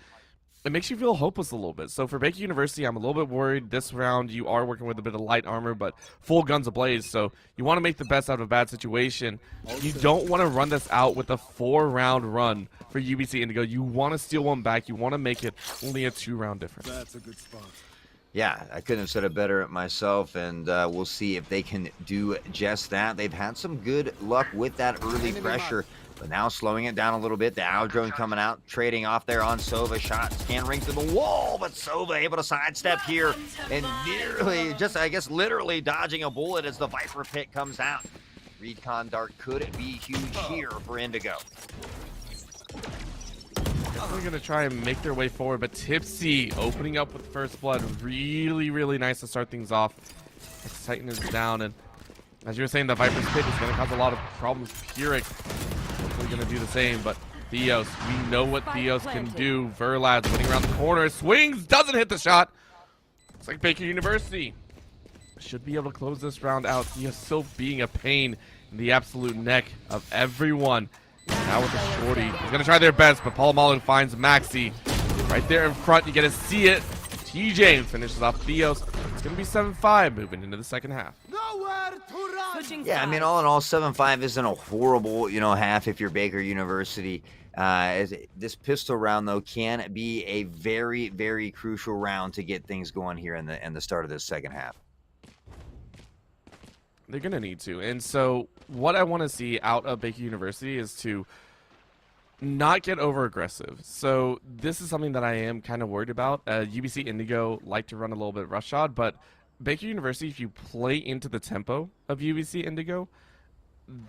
it makes you feel hopeless a little bit. So for Baker University, I'm a little bit worried. This round, you are working with a bit of light armor, but full guns ablaze. So you want to make the best out of a bad situation. You don't want to run this out with a 4-round run for UBC Indigo. You want to steal one back. You want to make it only a 2-round difference. That's a good spot. Yeah, I couldn't have said it better myself, and we'll see if they can do just that. They've had some good luck with that early pressure, but now slowing it down a little bit. The Owl drone coming out, trading off there on Sova. Shot scan rings to the wall, but Sova able to sidestep here and nearly, just I guess literally dodging a bullet as the Viper pit comes out. Recon dart could be huge here for Indigo. Definitely going to try and make their way forward, but Tipsy opening up with first blood. Really, really nice to start things off. Titan is down, and as you were saying, the Viper's Pit is going to cause a lot of problems. Pyrrhic hopefully going to do the same, but Theos, we know what Theos can do. Verlad's winning around the corner, swings, doesn't hit the shot. Looks like Baker University should be able to close this round out. Theos still being a pain in the absolute neck of everyone. Now with the shorty, he's gonna try their best, but Palomalo finds Maxi right there in front. You get to see it. TJ finishes off Theos. It's gonna be 7-5 moving into the second half. Yeah, I mean, all in all, 7-5 isn't a horrible, half if you're Baker University. This pistol round, though, can be a very, very crucial round to get things going here in the start of this second half. They're going to need to. And so what I want to see out of Baker University is to not get over aggressive. So this is something that I am kind of worried about. UBC Indigo like to run a little bit roughshod, but Baker University, if you play into the tempo of UBC Indigo,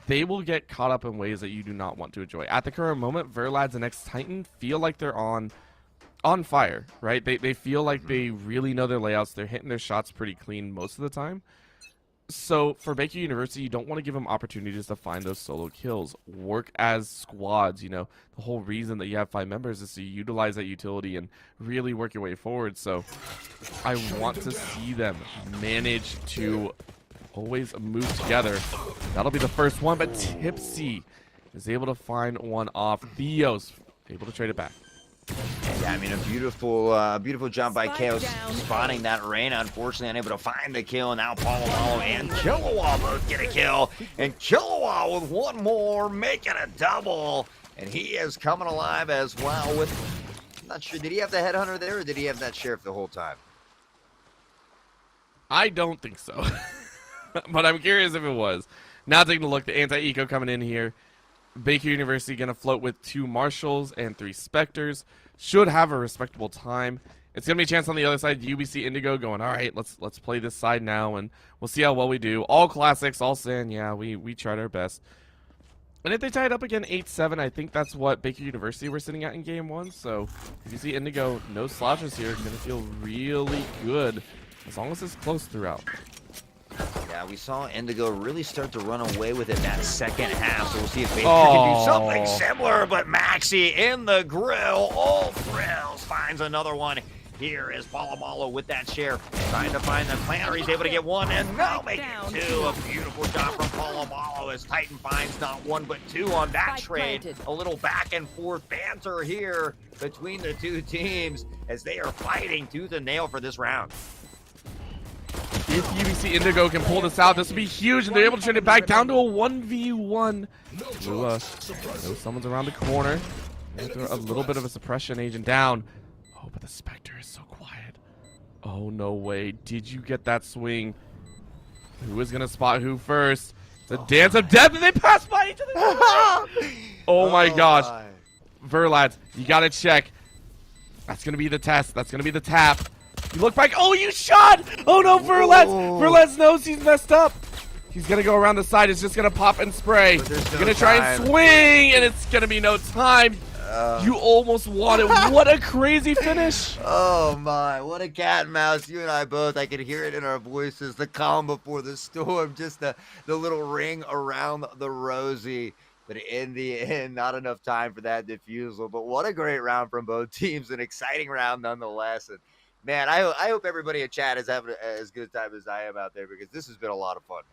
they will get caught up in ways that you do not want to enjoy. At the current moment, Verlad's and X-Titan feel like they're on fire, right? They feel like they really know their layouts. They're hitting their shots pretty clean most of the time. So for Baker University, you don't want to give them opportunities to find those solo kills. Work as squads, the whole reason that you have 5 members is to utilize that utility and really work your way forward. So I want to see them manage to always move together. That'll be the first one, but Tipsy is able to find one off. Theos able to trade it back. Yeah, I mean, a beautiful jump by Chaos spotting that Reyna. Unfortunately, unable to find the kill. Now Palomalo and Killawa both get a kill. And Killawa with one more, making a double. And he is coming alive as well with, I'm not sure, did he have the headhunter there or did he have that sheriff the whole time? I don't think so. But I'm curious if it was. Now taking a look, the anti-eco coming in here. Baker University going to float with 2 Marshals and 3 Spectres. Should have a respectable time. It's going to be a chance on the other side. UBC Indigo going, all right, let's play this side now, and we'll see how well we do. All classics, all saying, yeah, we tried our best. And if they tie it up again 8-7, I think that's what Baker University were sitting at in game 1. So if you see Indigo, no slouches here, going to feel really good as long as it's close throughout. Yeah, we saw Indigo really start to run away with it that second half, so we'll see if Baker can do something similar, but Maxi in the grill, all thrills, finds another one. Here is Palomalo with that share, trying to find the planter. He's able to get one, and now make it 2. A beautiful job from Palomalo as Titan finds not 1 but 2 on that trade. A little back and forth banter here between the 2 teams as they are fighting tooth and nail for this round. If UBC Indigo can pull this out, this would be huge, and they're able to turn it back down to a 1v1. Lua knows someone's around the corner. A little bit of a suppression agent down. Oh, but the Spectre is so quiet. Oh, no way. Did you get that swing? Who is going to spot who first? The dance of death, and they pass by each other. Oh, my gosh. Verlads, you got to check. That's going to be the test. That's going to be the tap. You look back. Oh, you shot! Oh no, Verlads! Verlads knows he's messed up. He's gonna go around the side. It's just gonna pop and spray. He's gonna try and swing, and it's gonna be no time. You almost won it. What a crazy finish! Oh my, what a cat and mouse. You and I both. I could hear it in our voices. The calm before the storm. Just the little ring around the rosy. But in the end, not enough time for that defusal. But what a great round from both teams. An exciting round nonetheless. And man, I hope everybody in chat is having as good a time as I am out there, because this has been a lot of fun.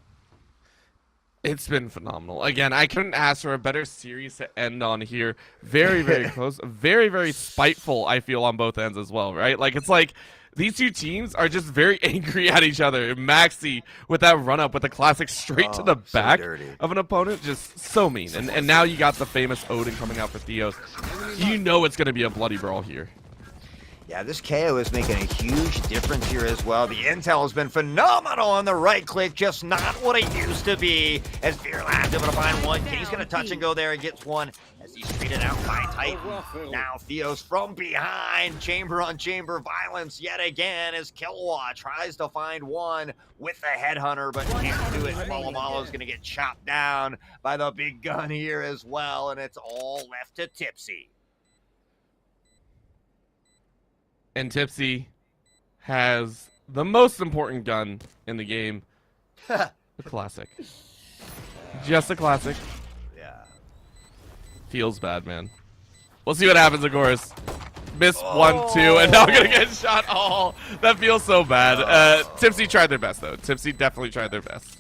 It's been phenomenal. Again, I couldn't ask for a better series to end on here. Very, very close. Very, very spiteful, I feel, on both ends as well, right? Like, it's like these 2 teams are just very angry at each other. Maxi with that run-up with the classic straight to the back of an opponent. Just so mean. And now you got the famous Odin coming out for Theos. You know it's going to be a bloody brawl here. Yeah, this KO is making a huge difference here as well. The intel has been phenomenal on the right click, just not what it used to be. As Bearlight's able to find one, King's going to touch and go there and gets one as he's traded out by Titan. Now Theos from behind. Chamber on chamber violence yet again as Killua tries to find one with the headhunter, but can't do it. Malomalo's going to get chopped down by the big gun here as well, and it's all left to Tipsy. And Tipsy has the most important gun in the game. The classic. Just a classic. Yeah. Feels bad, man. We'll see what happens, of course. Missed 1, 2, and now gonna get shot. Oh, that feels so bad. Tipsy tried their best, though. Tipsy definitely tried their best.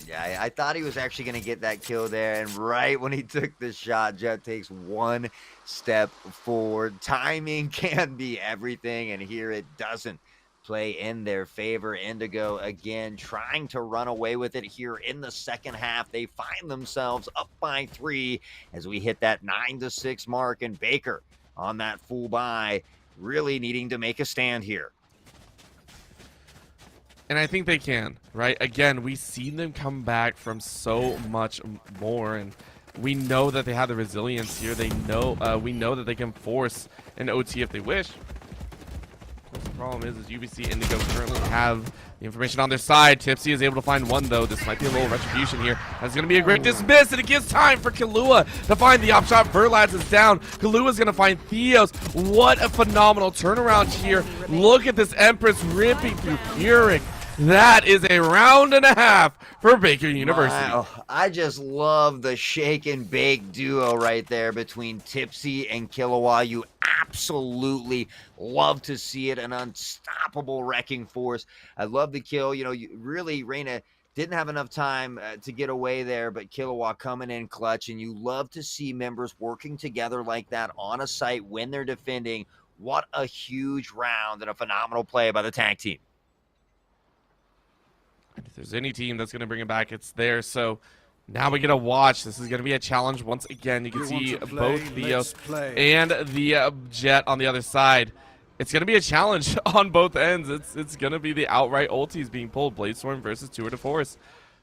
Yeah, I thought he was actually going to get that kill there, and right when he took the shot, Jet takes one step forward. Timing can be everything, and here it doesn't play in their favor. Indigo again trying to run away with it here in the second half. They find themselves up by 3 as we hit that 9-6 mark, and Baker on that full buy, really needing to make a stand here. And I think they can, right? Again, we've seen them come back from so much more, and we know that they have the resilience here. They know, we know that they can force an OT if they wish. The problem is UBC Indigo currently have the information on their side. Tipsy is able to find one, though. This might be a little retribution here. That's going to be a great dismiss, and it gives time for Killua to find the op shot. Verlads is down. Killua's going to find Theos. What a phenomenal turnaround here. Look at this Empress ripping through Keurig. That is a round and a half for Baker University. Wow. I just love the shake and bake duo right there between Tipsy and Killua. You absolutely love to see it. An unstoppable wrecking force. I love the kill. You know, really, Reyna didn't have enough time to get away there, but Killua coming in clutch. And you love to see members working together like that on a site when they're defending. What a huge round and a phenomenal play by the tag team. If there's any team that's going to bring it back, it's there. So now we get to watch. This is going to be a challenge once again. You can see both Theos and the Jet on the other side. It's going to be a challenge on both ends. It's going to be the outright ultis being pulled. Bladestorm versus Tour de Force.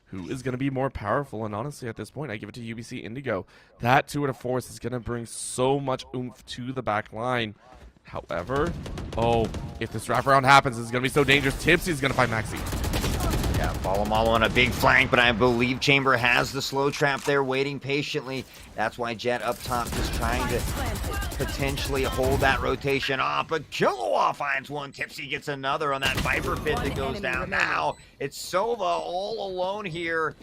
Who is going to be more powerful? And honestly, at this point, I give it to UBC Indigo. That Tour de Force is going to bring so much oomph to the back line. However, if this wraparound happens, it's going to be so dangerous. Tipsy's going to find Maxi. Yeah, Malomalo on a big flank, but I believe Chamber has the slow trap there waiting patiently. That's why Jet up top just trying to potentially hold that rotation off. But Killua finds one. Tipsy gets another on that Viper pit that goes down. Now it's Sova all alone here.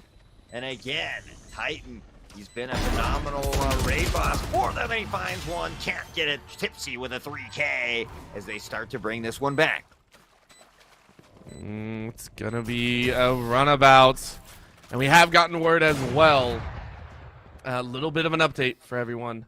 And again, Titan, he's been a phenomenal raid boss for them, and he finds one. Can't get it. Tipsy with a 3K as they start to bring this one back. It's gonna be a runabout, and we have gotten word as well. A little bit of an update for everyone.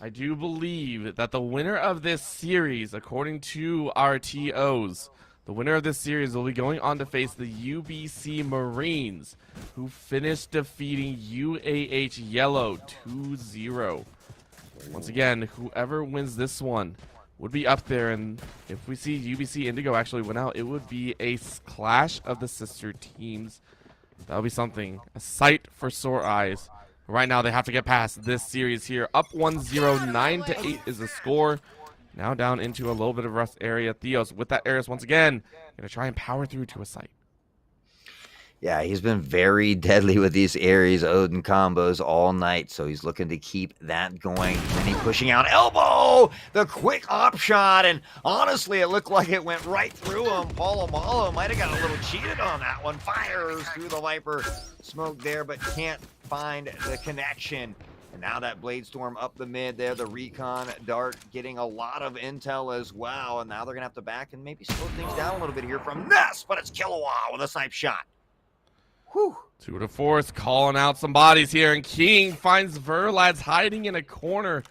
I do believe that the winner of this series, according to our TOs, the winner of this series will be going on to face the UBC Marines, who finished defeating UAH Yellow 2-0. Once again, whoever wins this one would be up there, and if we see UBC Indigo actually win out, it would be a clash of the sister teams. That would be something. A sight for sore eyes. Right now, they have to get past this series here. Up 1-0, 9-8 is the score. Now down into a little bit of rust area. Theos with that Ares once again. Going to try and power through to a site. Yeah, he's been very deadly with these Ares Odin combos all night, so he's looking to keep that going. And he pushing out elbow, the quick op shot, and honestly, it looked like it went right through him. Malomalo might have got a little cheated on that one. Fires through the Viper smoke there, but can't find the connection. And now that Bladestorm up the mid there, the recon dart getting a lot of intel as well. And now they're gonna have to back and maybe slow things down a little bit here from Ness, but it's Killua with a snipe shot. Whew. Tour de Force calling out some bodies here, and King finds Verlads hiding in a corner.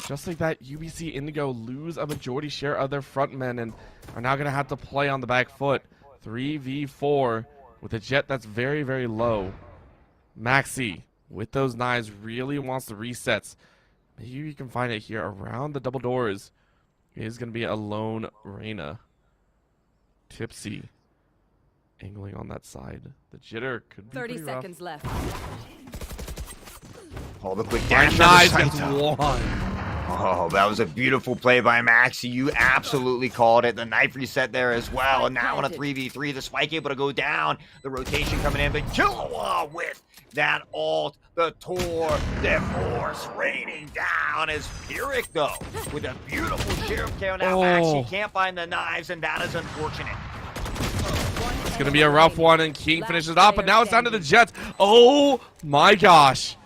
Just like that, UBC Indigo lose a majority share of their front men and are now going to have to play on the back foot. 3v4 with a Jet that's very, very low. Maxi, with those knives, really wants the resets. Maybe you can find it here around the double doors. It is going to be a lone Reyna. Tipsy angling on that side. The jitter could be 30 pretty rough. seconds left. All the quick dash. Nice gets one. Oh, that was a beautiful play by Maxi. You absolutely called it. The knife reset there as well. And now on a 3v3, the spike able to go down. The rotation coming in, but Killua with that ult, the Tor, the force raining down as Pyrrhic, though, with a beautiful sheriff count out. Maxi can't find the knives, and that is unfortunate. It's going to be a rough one, and King finishes it up, but now it's down to the Jets. Oh my gosh.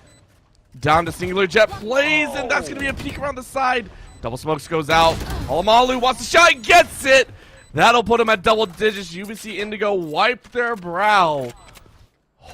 Down to singular Jet plays, and that's going to be a peek around the side. Double smokes goes out. Alamalu wants the shot, gets it. That'll put him at double digits. UBC Indigo wipe their brow.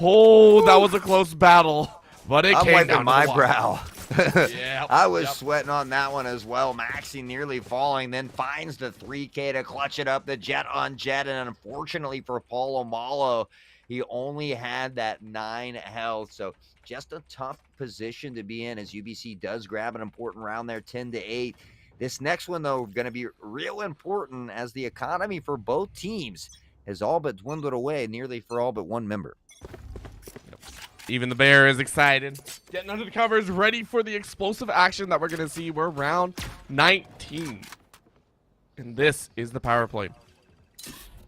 Oh, that was a close battle, but it came down to my one. brow. Yep, I was sweating on that one as well. Maxi nearly falling, then finds the 3K to clutch it up. The Jet on Jet, and unfortunately for Paulo Malo, he only had that 9 health. So just a tough position to be in as UBC does grab an important round there, 10-8. This next one, though, going to be real important as the economy for both teams has all but dwindled away, nearly for all but one member. Even the Bear is excited. Getting under the covers, ready for the explosive action that we're going to see. We're round 19. And this is the power play.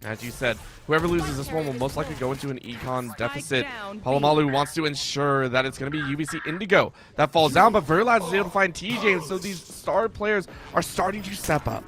As you said, whoever loses this one will most likely go into an econ deficit. Palomalu wants to ensure that it's going to be UBC Indigo that falls down, but Verlads is able to find TJ, so these star players are starting to step up.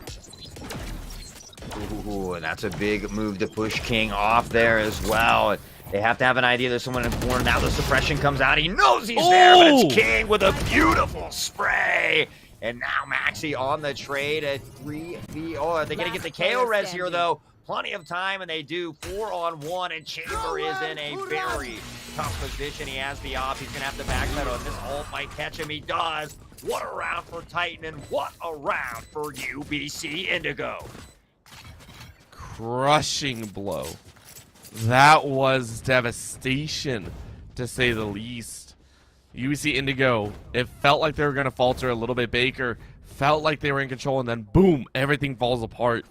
Ooh, and that's a big move to push King off there as well. They have to have an idea there's someone in the corner. Now the suppression comes out. He knows he's there, but it's King with a beautiful spray. And now Maxi on the trade at 3v. Oh, are they going to get the KO res here, though? Plenty of time, and they do 4-on-1, and Chamber is in a very tough position. He has the op. He's going to have to backpedal, and this ult might catch him. He does. What a round for Titan, and what a round for UBC Indigo. Crushing blow. That was devastation, to say the least. UBC Indigo, it felt like they were going to falter a little bit. Baker felt like they were in control, and then boom, everything falls apart.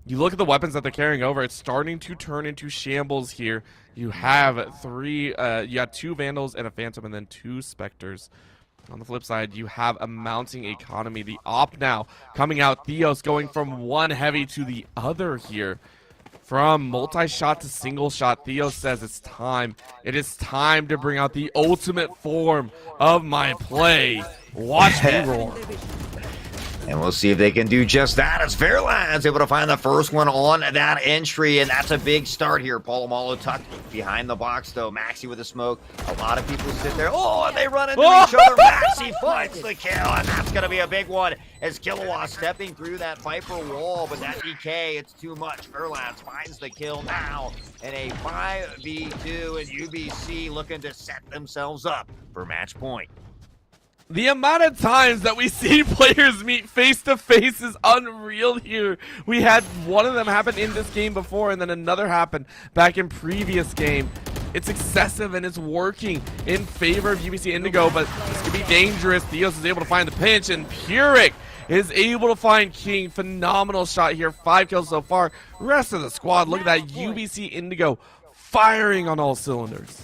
You look at the weapons that they're carrying over, it's starting to turn into shambles here. You have you got 2 Vandals and a Phantom, and then 2 Spectres. On the flip side, you have a mounting economy. The op now coming out. Theos going from one heavy to the other here. From multi-shot to single shot, Theo says it's time. It is time to bring out the ultimate form of my play. Watch me roar. And we'll see if they can do just that as Fairlands able to find the first one on that entry, and that's a big start here. Palomalo tucked behind the box, though. Maxi with a smoke. A lot of people sit there. Oh, and they run into each other. Maxi finds the kill, and that's going to be a big one as Killua stepping through that Viper wall, but that DK, it's too much. Fairlands finds the kill now, and a 5v2, and UBC looking to set themselves up for match point. The amount of times that we see players meet face to face is unreal here. We had one of them happen in this game before, and then another happen back in previous game. It's excessive, and it's working in favor of UBC Indigo, but this could be dangerous. Theos is able to find the pinch, and Pyrrhic is able to find King. Phenomenal shot here. 5 kills so far. Rest of the squad, look at that. UBC Indigo firing on all cylinders.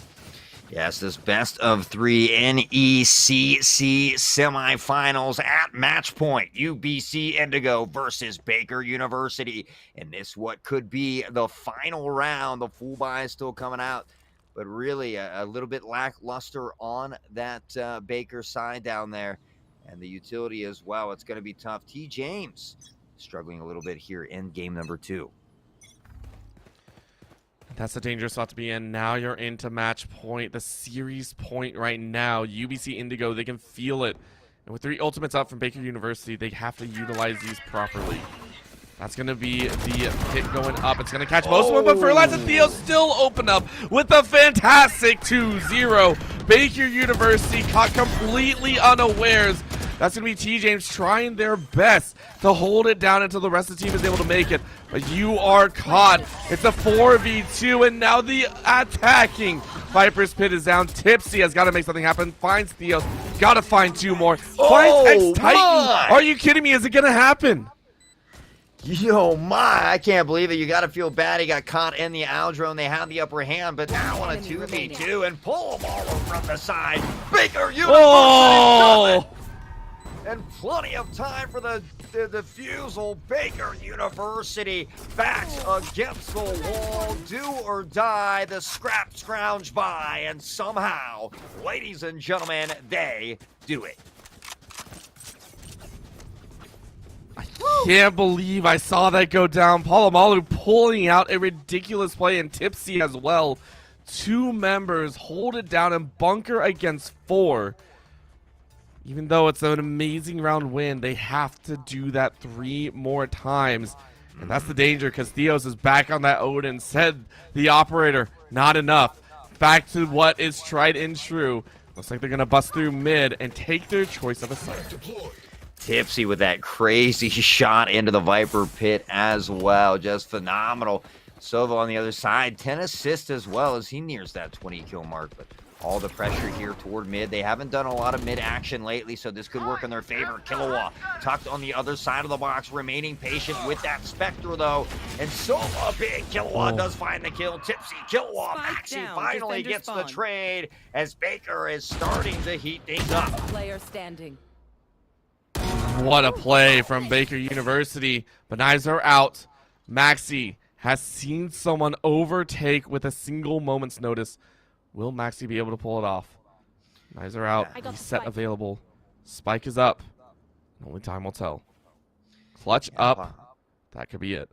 Yes, this best of 3 NECC semifinals at match point. UBC Indigo versus Baker University. And this what could be the final round. The full buy is still coming out. But really a little bit lackluster on that Baker side down there. And the utility as well. It's going to be tough. T. James struggling a little bit here in game number 2. That's a dangerous spot to be in. Now you're into match point, the series point right now. UBC Indigo, they can feel it. And with 3 ultimates up from Baker University, they have to utilize these properly. That's going to be the hit going up. It's going to catch most of them, but Fairlands and Theo still open up with a fantastic 2-0. Baker University caught completely unawares. That's going to be T. James trying their best to hold it down until the rest of the team is able to make it. But you are caught. It's a 4v2, and now the attacking Viper's Pit is down. Tipsy has got to make something happen. Finds Theos. Got to find 2 more. Finds X-Titan. Are you kidding me? Is it going to happen? Yo, my, I can't believe it. You got to feel bad. He got caught in the Aldrone. They had the upper hand, but now on a 2v2 and pull them all from the side. Baker University. And plenty of time for the defusal. Baker University backs against the wall. Do or die. The scrap scrounge by. And somehow, ladies and gentlemen, they do it. Can't believe I saw that go down. Palomalu pulling out a ridiculous play, and Tipsy as well. 2 members hold it down and bunker against 4. Even though it's an amazing round win, they have to do that 3 more times. And that's the danger, because Theos is back on that Odin. Said the operator, not enough. Back to what is tried and true. Looks like they're going to bust through mid and take their choice of a site. Tipsy with that crazy shot into the Viper pit as well. Just phenomenal. Sova on the other side, 10 assists as well as he nears that 20 kill mark. But all the pressure here toward mid. They haven't done a lot of mid action lately, so this could work in their favor. Killua tucked on the other side of the box, remaining patient with that Spectre though. And Sova big. Killua does find the kill. Tipsy, Killua, Maxi finally gets the trade as Baker is starting to heat things up. Player standing. What a play from Baker University. But knives are out. Maxi has seen someone overtake with a single moment's notice. Will Maxi be able to pull it off? Knives are out. Reset available. Spike is up. Only time will tell. Clutch up. That could be it.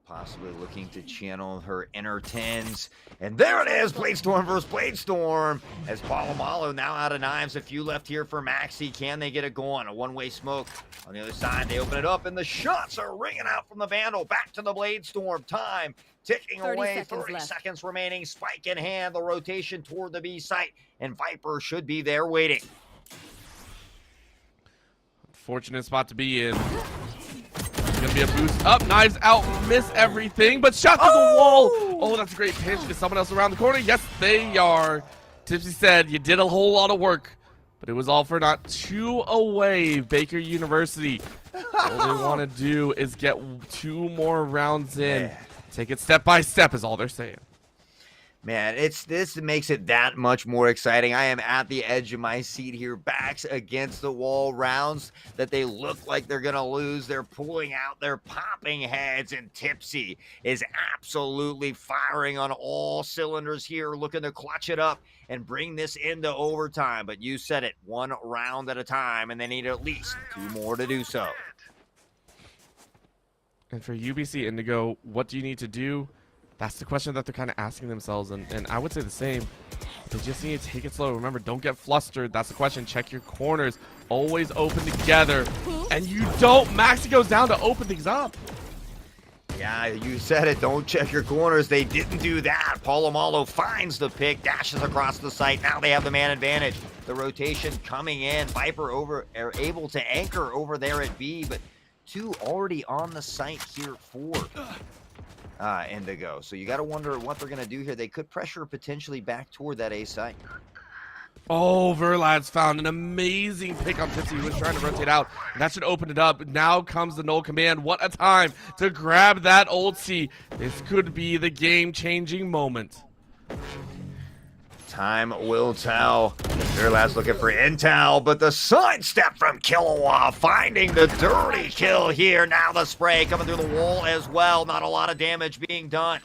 Possibly looking to channel her inner tens. And there it is, Bladestorm versus Bladestorm. As Palomalu now out of knives. A few left here for Maxi. Can they get it going? A one-way smoke. On the other side, they open it up, and the shots are ringing out from the Vandal. Back to the Bladestorm. Time ticking away. 30 seconds remaining. Spike in hand. The rotation toward the B site. And Viper should be there waiting. Fortunate spot to be in. Gonna be a boost up, knives out, miss everything, but shot to the wall. Oh, that's a great pinch. Is someone else around the corner? Yes, they are. Tipsy said you did a whole lot of work, but it was all for naught. 2 away, Baker University. All they want to do is get 2 more rounds in. Take it step by step is all they're saying. Man, this makes it that much more exciting. I am at the edge of my seat here. Backs against the wall. Rounds that they look like they're going to lose. They're pulling out. They're popping heads. And Tipsy is absolutely firing on all cylinders here. Looking to clutch it up and bring this into overtime. But you said it. 1 round at a time. And they need at least 2 more to do so. And for UBC Indigo, what do you need to do? That's the question that they're kind of asking themselves, and I would say the same. They just need to take it slow. Remember, don't get flustered. That's the question. Check your corners. Always open together. And you don't. Maxi goes down to open things up. Yeah, you said it. Don't check your corners. They didn't do that. Palomalu finds the pick, dashes across the site. Now they have the man advantage. The rotation coming in. Viper are able to anchor over there at B, but 2 already on the site here for Indigo. So you got to wonder what they're going to do here. They could pressure potentially back toward that A site. Oh, Verlad's found an amazing pick on Tipsy. He was trying to rotate out. That should open it up. Now comes the null command. What a time to grab that ulti. This could be the game-changing moment. Time will tell. Verlad's looking for intel, but the sidestep from Killua finding the dirty kill here. Now the spray coming through the wall as well. Not a lot of damage being done.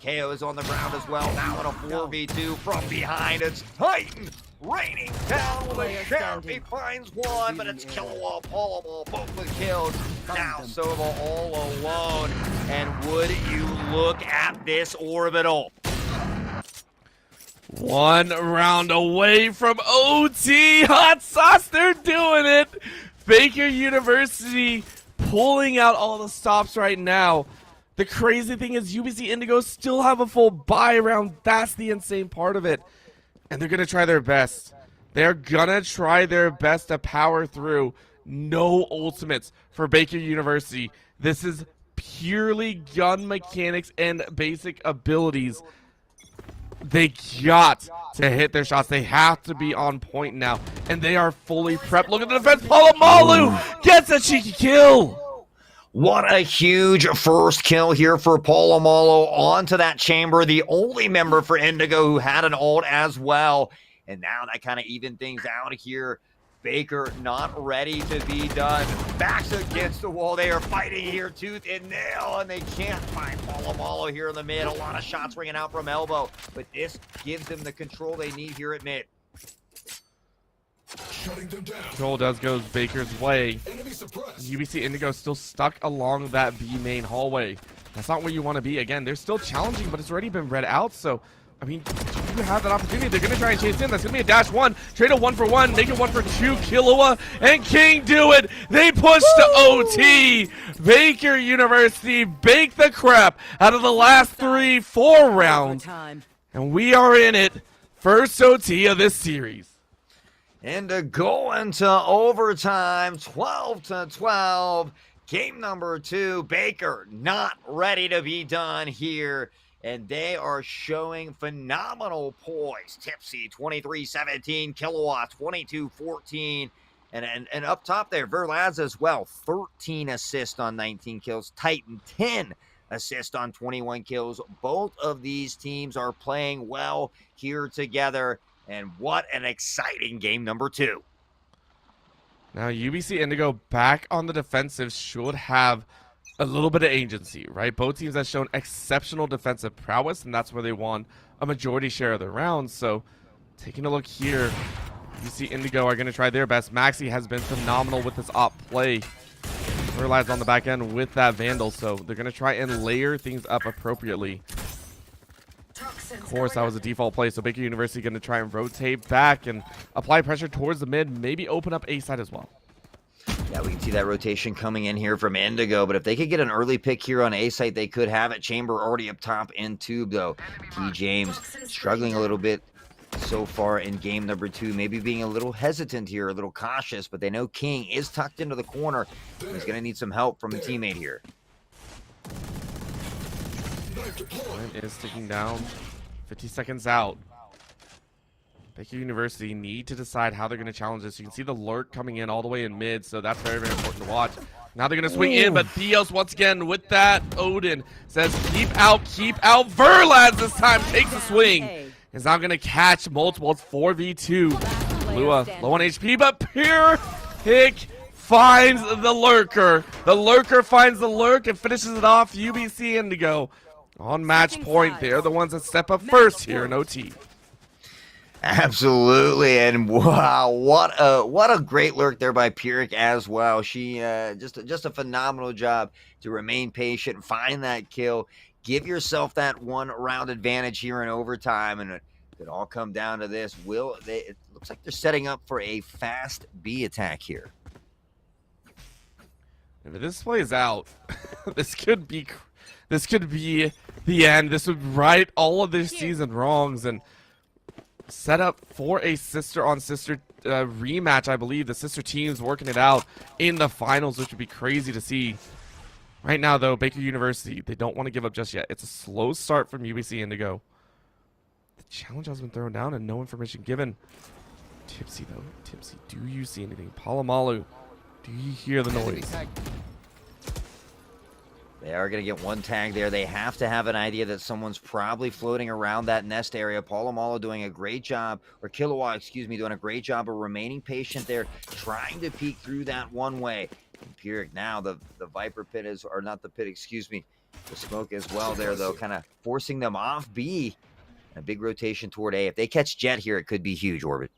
KO is on the ground as well. Now in a 4v2 from behind. It's Titan raining down with a sheriff. He finds one, but it's Killua, Palomalu, both with kills. Now Sova all alone. And would you look at this orbital? 1 round away from OT. Hot sauce, they're doing it. Baker University pulling out all the stops right now. The crazy thing is UBC Indigo still have a full buy round. That's the insane part of it. And they're going to try their best. They're going to try their best to power through. No ultimates for Baker University. This is purely gun mechanics and basic abilities. They got to hit their shots. They have to be on point now. And they are fully prepped. Look at the defense. Palomalu gets a cheeky kill. What a huge first kill here for Polomalo onto that chamber, the only member for Indigo who had an ult as well. And now that kind of evened things out here. Baker not ready to be done. Backs against the wall. They are fighting here tooth and nail, and they can't find Polomalo here in the mid. A lot of shots ringing out from elbow, but this gives them the control they need here at mid. Control goes Baker's way. UBC Indigo still stuck along that B main hallway. That's not where you want to be. Again, they're still challenging, but it's already been read out, so I mean, you have that opportunity. They're going to try and chase in. That's going to be a dash one. Trade a 1-for-1. Make it 1-for-2. Killua and King do it. They push to OT. Baker University bake the crap out of the last 3-4 rounds. And we are in it. First OT of this series. And going to overtime, 12-12. Game number 2. Baker not ready to be done here. And they are showing phenomenal poise. Tipsy, 23-17. Killua, 22-14. And up top there, Verlaz as well. 13 assists on 19 kills. Titan, 10 assists on 21 kills. Both of these teams are playing well here together. And what an exciting game number 2. Now, UBC Indigo back on the defensive should have a little bit of agency, right? Both teams have shown exceptional defensive prowess, and that's where they won a majority share of the rounds. So, taking a look here, UBC Indigo are going to try their best. Maxi has been phenomenal with this op play. Verlaz on the back end with that Vandal, so they're going to try and layer things up appropriately. Of course, that was a default play, so Baker University going to try and rotate back and apply pressure towards the mid, maybe open up A side as well. Yeah, we can see that rotation coming in here from Indigo, but if they could get an early pick here on A site, they could have it. Chamber already up top in tube, though. T. James struggling a little bit so far in game number 2, maybe being a little hesitant here, a little cautious, but they know King is tucked into the corner. He's going to need some help from a teammate here. Time is ticking down. 50 seconds out. Baker University need to decide how they're going to challenge this. You can see the lurk coming in all the way in mid, so that's very, very important to watch. Now they're going to swing in, but Theos once again with that. Odin says, keep out. Verlaz this time takes a swing. Is now going to catch multiple. It's 4v2. Lua low on HP, but Pure Hick finds the lurker. The lurker finds the lurk and finishes it off. UBC Indigo on match point. They're the ones that step up first here in OT. Absolutely, and wow, what a great lurk there by Pyrrhic as well. She just a phenomenal job to remain patient, find that kill, give yourself that 1 round advantage here in overtime, and it all come down to this. It looks like they're setting up for a fast B attack here. If this plays out, this could be the end. This would right all of their season wrongs and set up for a sister-on-sister rematch, I believe. The sister teams working it out in the finals, which would be crazy to see. Right now, though, Baker University, they don't want to give up just yet. It's a slow start from UBC Indigo. The challenge has been thrown down and no information given. Tipsy, though. Tipsy, do you see anything? Polomalo, do you hear the noise? They are going to get 1 tag there. They have to have an idea that someone's probably floating around that nest area. Polomalo doing a great job, or Killua, excuse me, doing a great job of remaining patient there, trying to peek through that one way. And Pyrrhic now, the Viper pit is, or not the pit, excuse me, the smoke as well there, though, kind of forcing them off B. A big rotation toward A. If they catch Jet here, it could be huge, Orbit.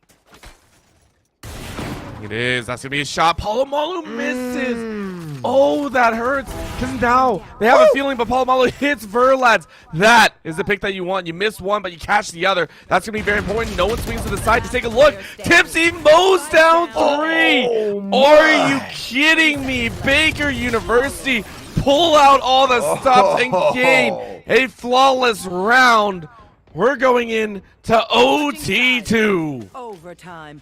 It is. That's going to be a shot. Polomalo misses. Oh, that hurts. Because now they have a feeling, but Polomalo hits Verlaz. That is the pick that you want. You miss one, but you catch the other. That's going to be very important. No one swings to the side to take a look. Tipsy mows down 3. Are you kidding me? Baker University pull out all the stops and gain a flawless round. We're going in to OT2. Overtime.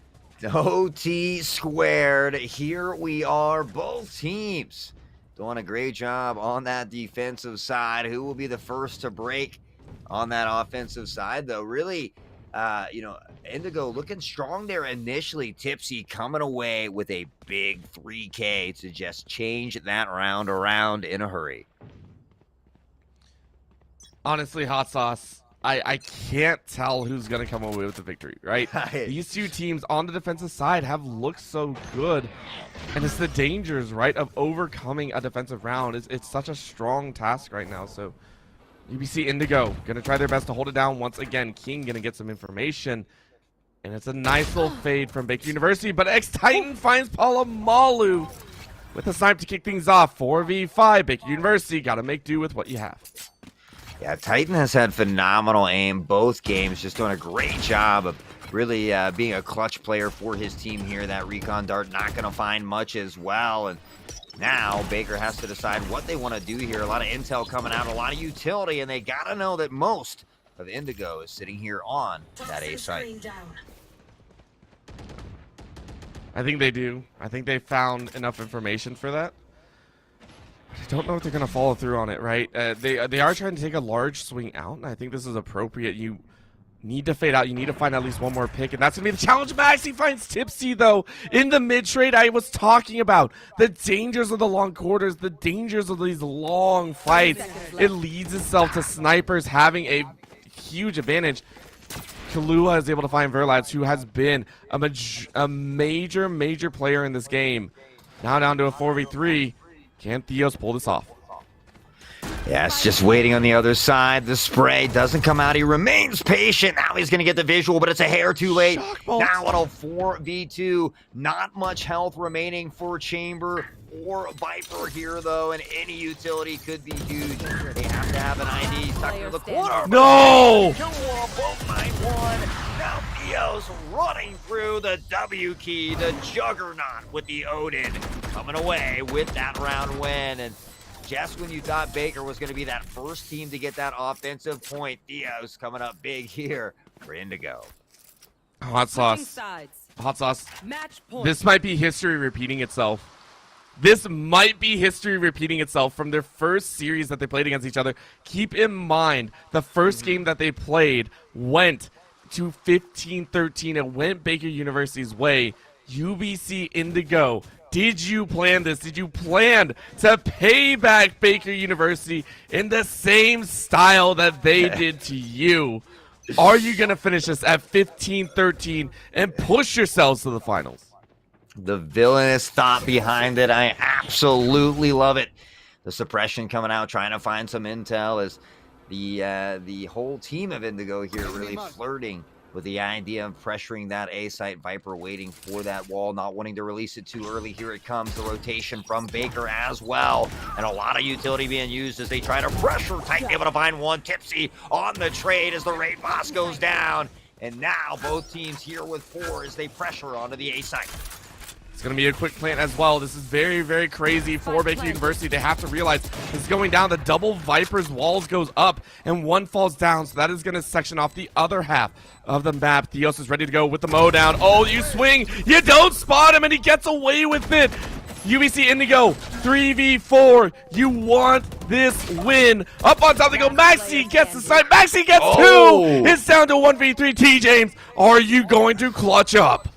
OT squared. Here we are. Both teams doing a great job on that defensive side. Who will be the first to break on that offensive side, though? Really, Indigo looking strong there initially. Tipsy coming away with a big 3K to just change that round around in a hurry. Honestly, Hot Sauce, I can't tell who's going to come away with the victory, right? These two teams on the defensive side have looked so good. And it's the dangers, right, of overcoming a defensive round. It's such a strong task right now. So UBC Indigo going to try their best to hold it down. Once again, King going to get some information. And it's a nice little fade from Baker University. But X-Titan finds Palomalu with a snipe to kick things off. 4v5. Baker University got to make do with what you have. Yeah, Titan has had phenomenal aim both games, just doing a great job of really being a clutch player for his team here. That recon dart not going to find much as well. And now Baker has to decide what they want to do here. A lot of intel coming out, a lot of utility, and they got to know that most of Indigo is sitting here on that A site. I think they do. I think they found enough information for that. I don't know if they're going to follow through on it, right? They are trying to take a large swing out, and I think this is appropriate. You need to fade out. You need to find at least one more pick, and that's going to be the challenge. Maxi finds Tipsy, though, in the mid-trade I was talking about. The dangers of the long quarters, the dangers of these long fights. It leads itself to snipers having a huge advantage. Kahlua is able to find Bearlight, who has been a major player in this game. Now down to a 4v3. Can Theos pull this off? Yes, just waiting on the other side. The spray doesn't come out. He remains patient. Now he's going to get the visual, but it's a hair too late. Now on a 4v2. Not much health remaining for Chamber or Viper here, though, and any utility could be huge. They have to have an ID stuck to the corner. No! Now Theos running through the W key, the juggernaut with the Odin coming away with that round win. And just when you thought Baker was going to be that first team to get that offensive point, Theos coming up big here for Indigo. Hot sauce. Hot sauce. Match point. This might be history repeating itself. This might be history repeating itself from their first series that they played against each other. Keep in mind, the first game that they played went to 15-13 and went Baker University's way. UBC Indigo, did you plan this? Did you plan to pay back Baker University in the same style that they did to you? Are you going to finish this at 15-13 and push yourselves to the finals? The villainous thought behind it, I absolutely love it. The suppression coming out, trying to find some intel as the whole team of Indigo here really flirting with the idea of pressuring that A site. Viper waiting for that wall, not wanting to release it too early. Here it comes, the rotation from Baker as well. And a lot of utility being used as they try to pressure Titan, able to find one. Tipsy on the trade as the raid boss goes down. And now both teams here with 4 as they pressure onto the A site. It's going to be a quick plant as well. This is very crazy for Baker University. They have to realize this is going down. The double Vipers walls goes up and one falls down. So that is going to section off the other half of the map. Theos is ready to go with the mow down. Oh, you swing. You don't spot him and he gets away with it. UBC Indigo, 3v4. You want this win. Up on top they go. Maxi gets the side. Maxi gets 2. It's down to 1v3. T. James, are you going to clutch up?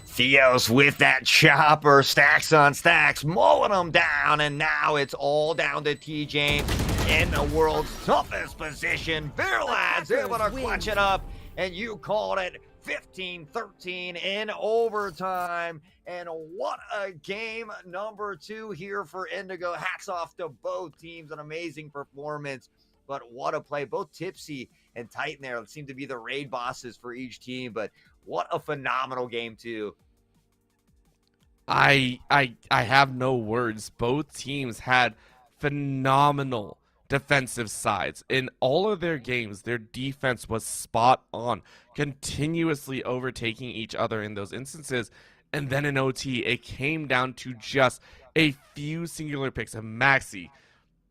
Theos with that chopper, stacks on stacks, mowing them down, and now it's all down to T. James in the world's toughest position. Bearlight's able to clutch it up, and you called it 15-13 in overtime. And what a game number 2 here for Indigo. Hats off to both teams, an amazing performance. But what a play. Both Tipsy and Titan there seem to be the raid bosses for each team, but what a phenomenal game too. I have no words. Both teams had phenomenal defensive sides. In all of their games, their defense was spot on, continuously overtaking each other in those instances. And then in OT, it came down to just a few singular picks. And Maxi,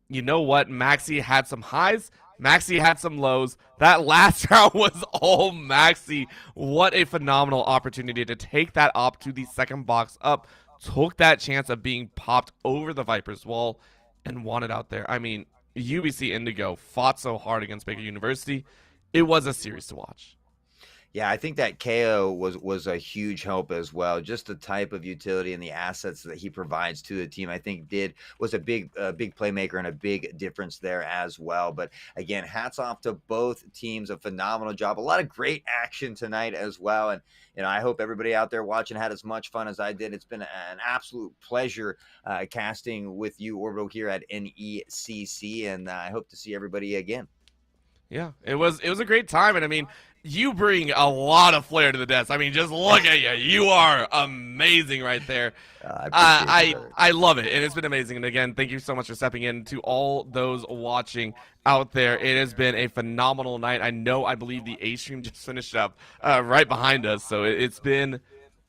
you know what? Maxi had some highs. Maxi had some lows. That last round was all Maxi. What a phenomenal opportunity to take that op to the second box up. Took that chance of being popped over the Viper's wall and won it out there. I mean, UBC Indigo fought so hard against Baker University. It was a series to watch. Yeah, I think that KO was a huge help as well. Just the type of utility and the assets that he provides to the team, I think was a big playmaker and a big difference there as well. But again, hats off to both teams. A phenomenal job. A lot of great action tonight as well. And I hope everybody out there watching had as much fun as I did. It's been an absolute pleasure casting with you, Orbital, here at NECC, and I hope to see everybody again. Yeah, it was a great time, and I mean, you bring a lot of flair to the desk. I mean, just look at you. You are amazing right there. I love it, and it's been amazing. And again, thank you so much for stepping in. To all those watching out there, it has been a phenomenal night. I believe the A stream just finished up right behind us, so it's been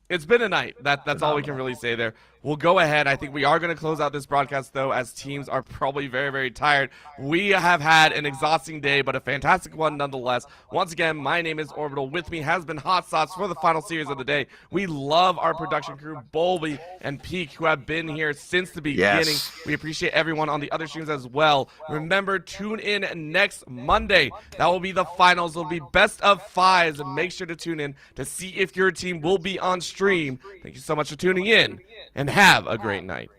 a night. That's all we can really say there. We'll go ahead. I think we are going to close out this broadcast, though, as teams are probably very, very tired. We have had an exhausting day, but a fantastic one nonetheless. Once again, my name is Orbital. With me has been Hot Sauce for the final series of the day. We love our production crew, Bolby and Peak, who have been here since the beginning. Yes. We appreciate everyone on the other streams as well. Remember, tune in next Monday. That will be the finals. It'll be best of fives, and make sure to tune in to see if your team will be on stream. Thank you so much for tuning in, and have a great night.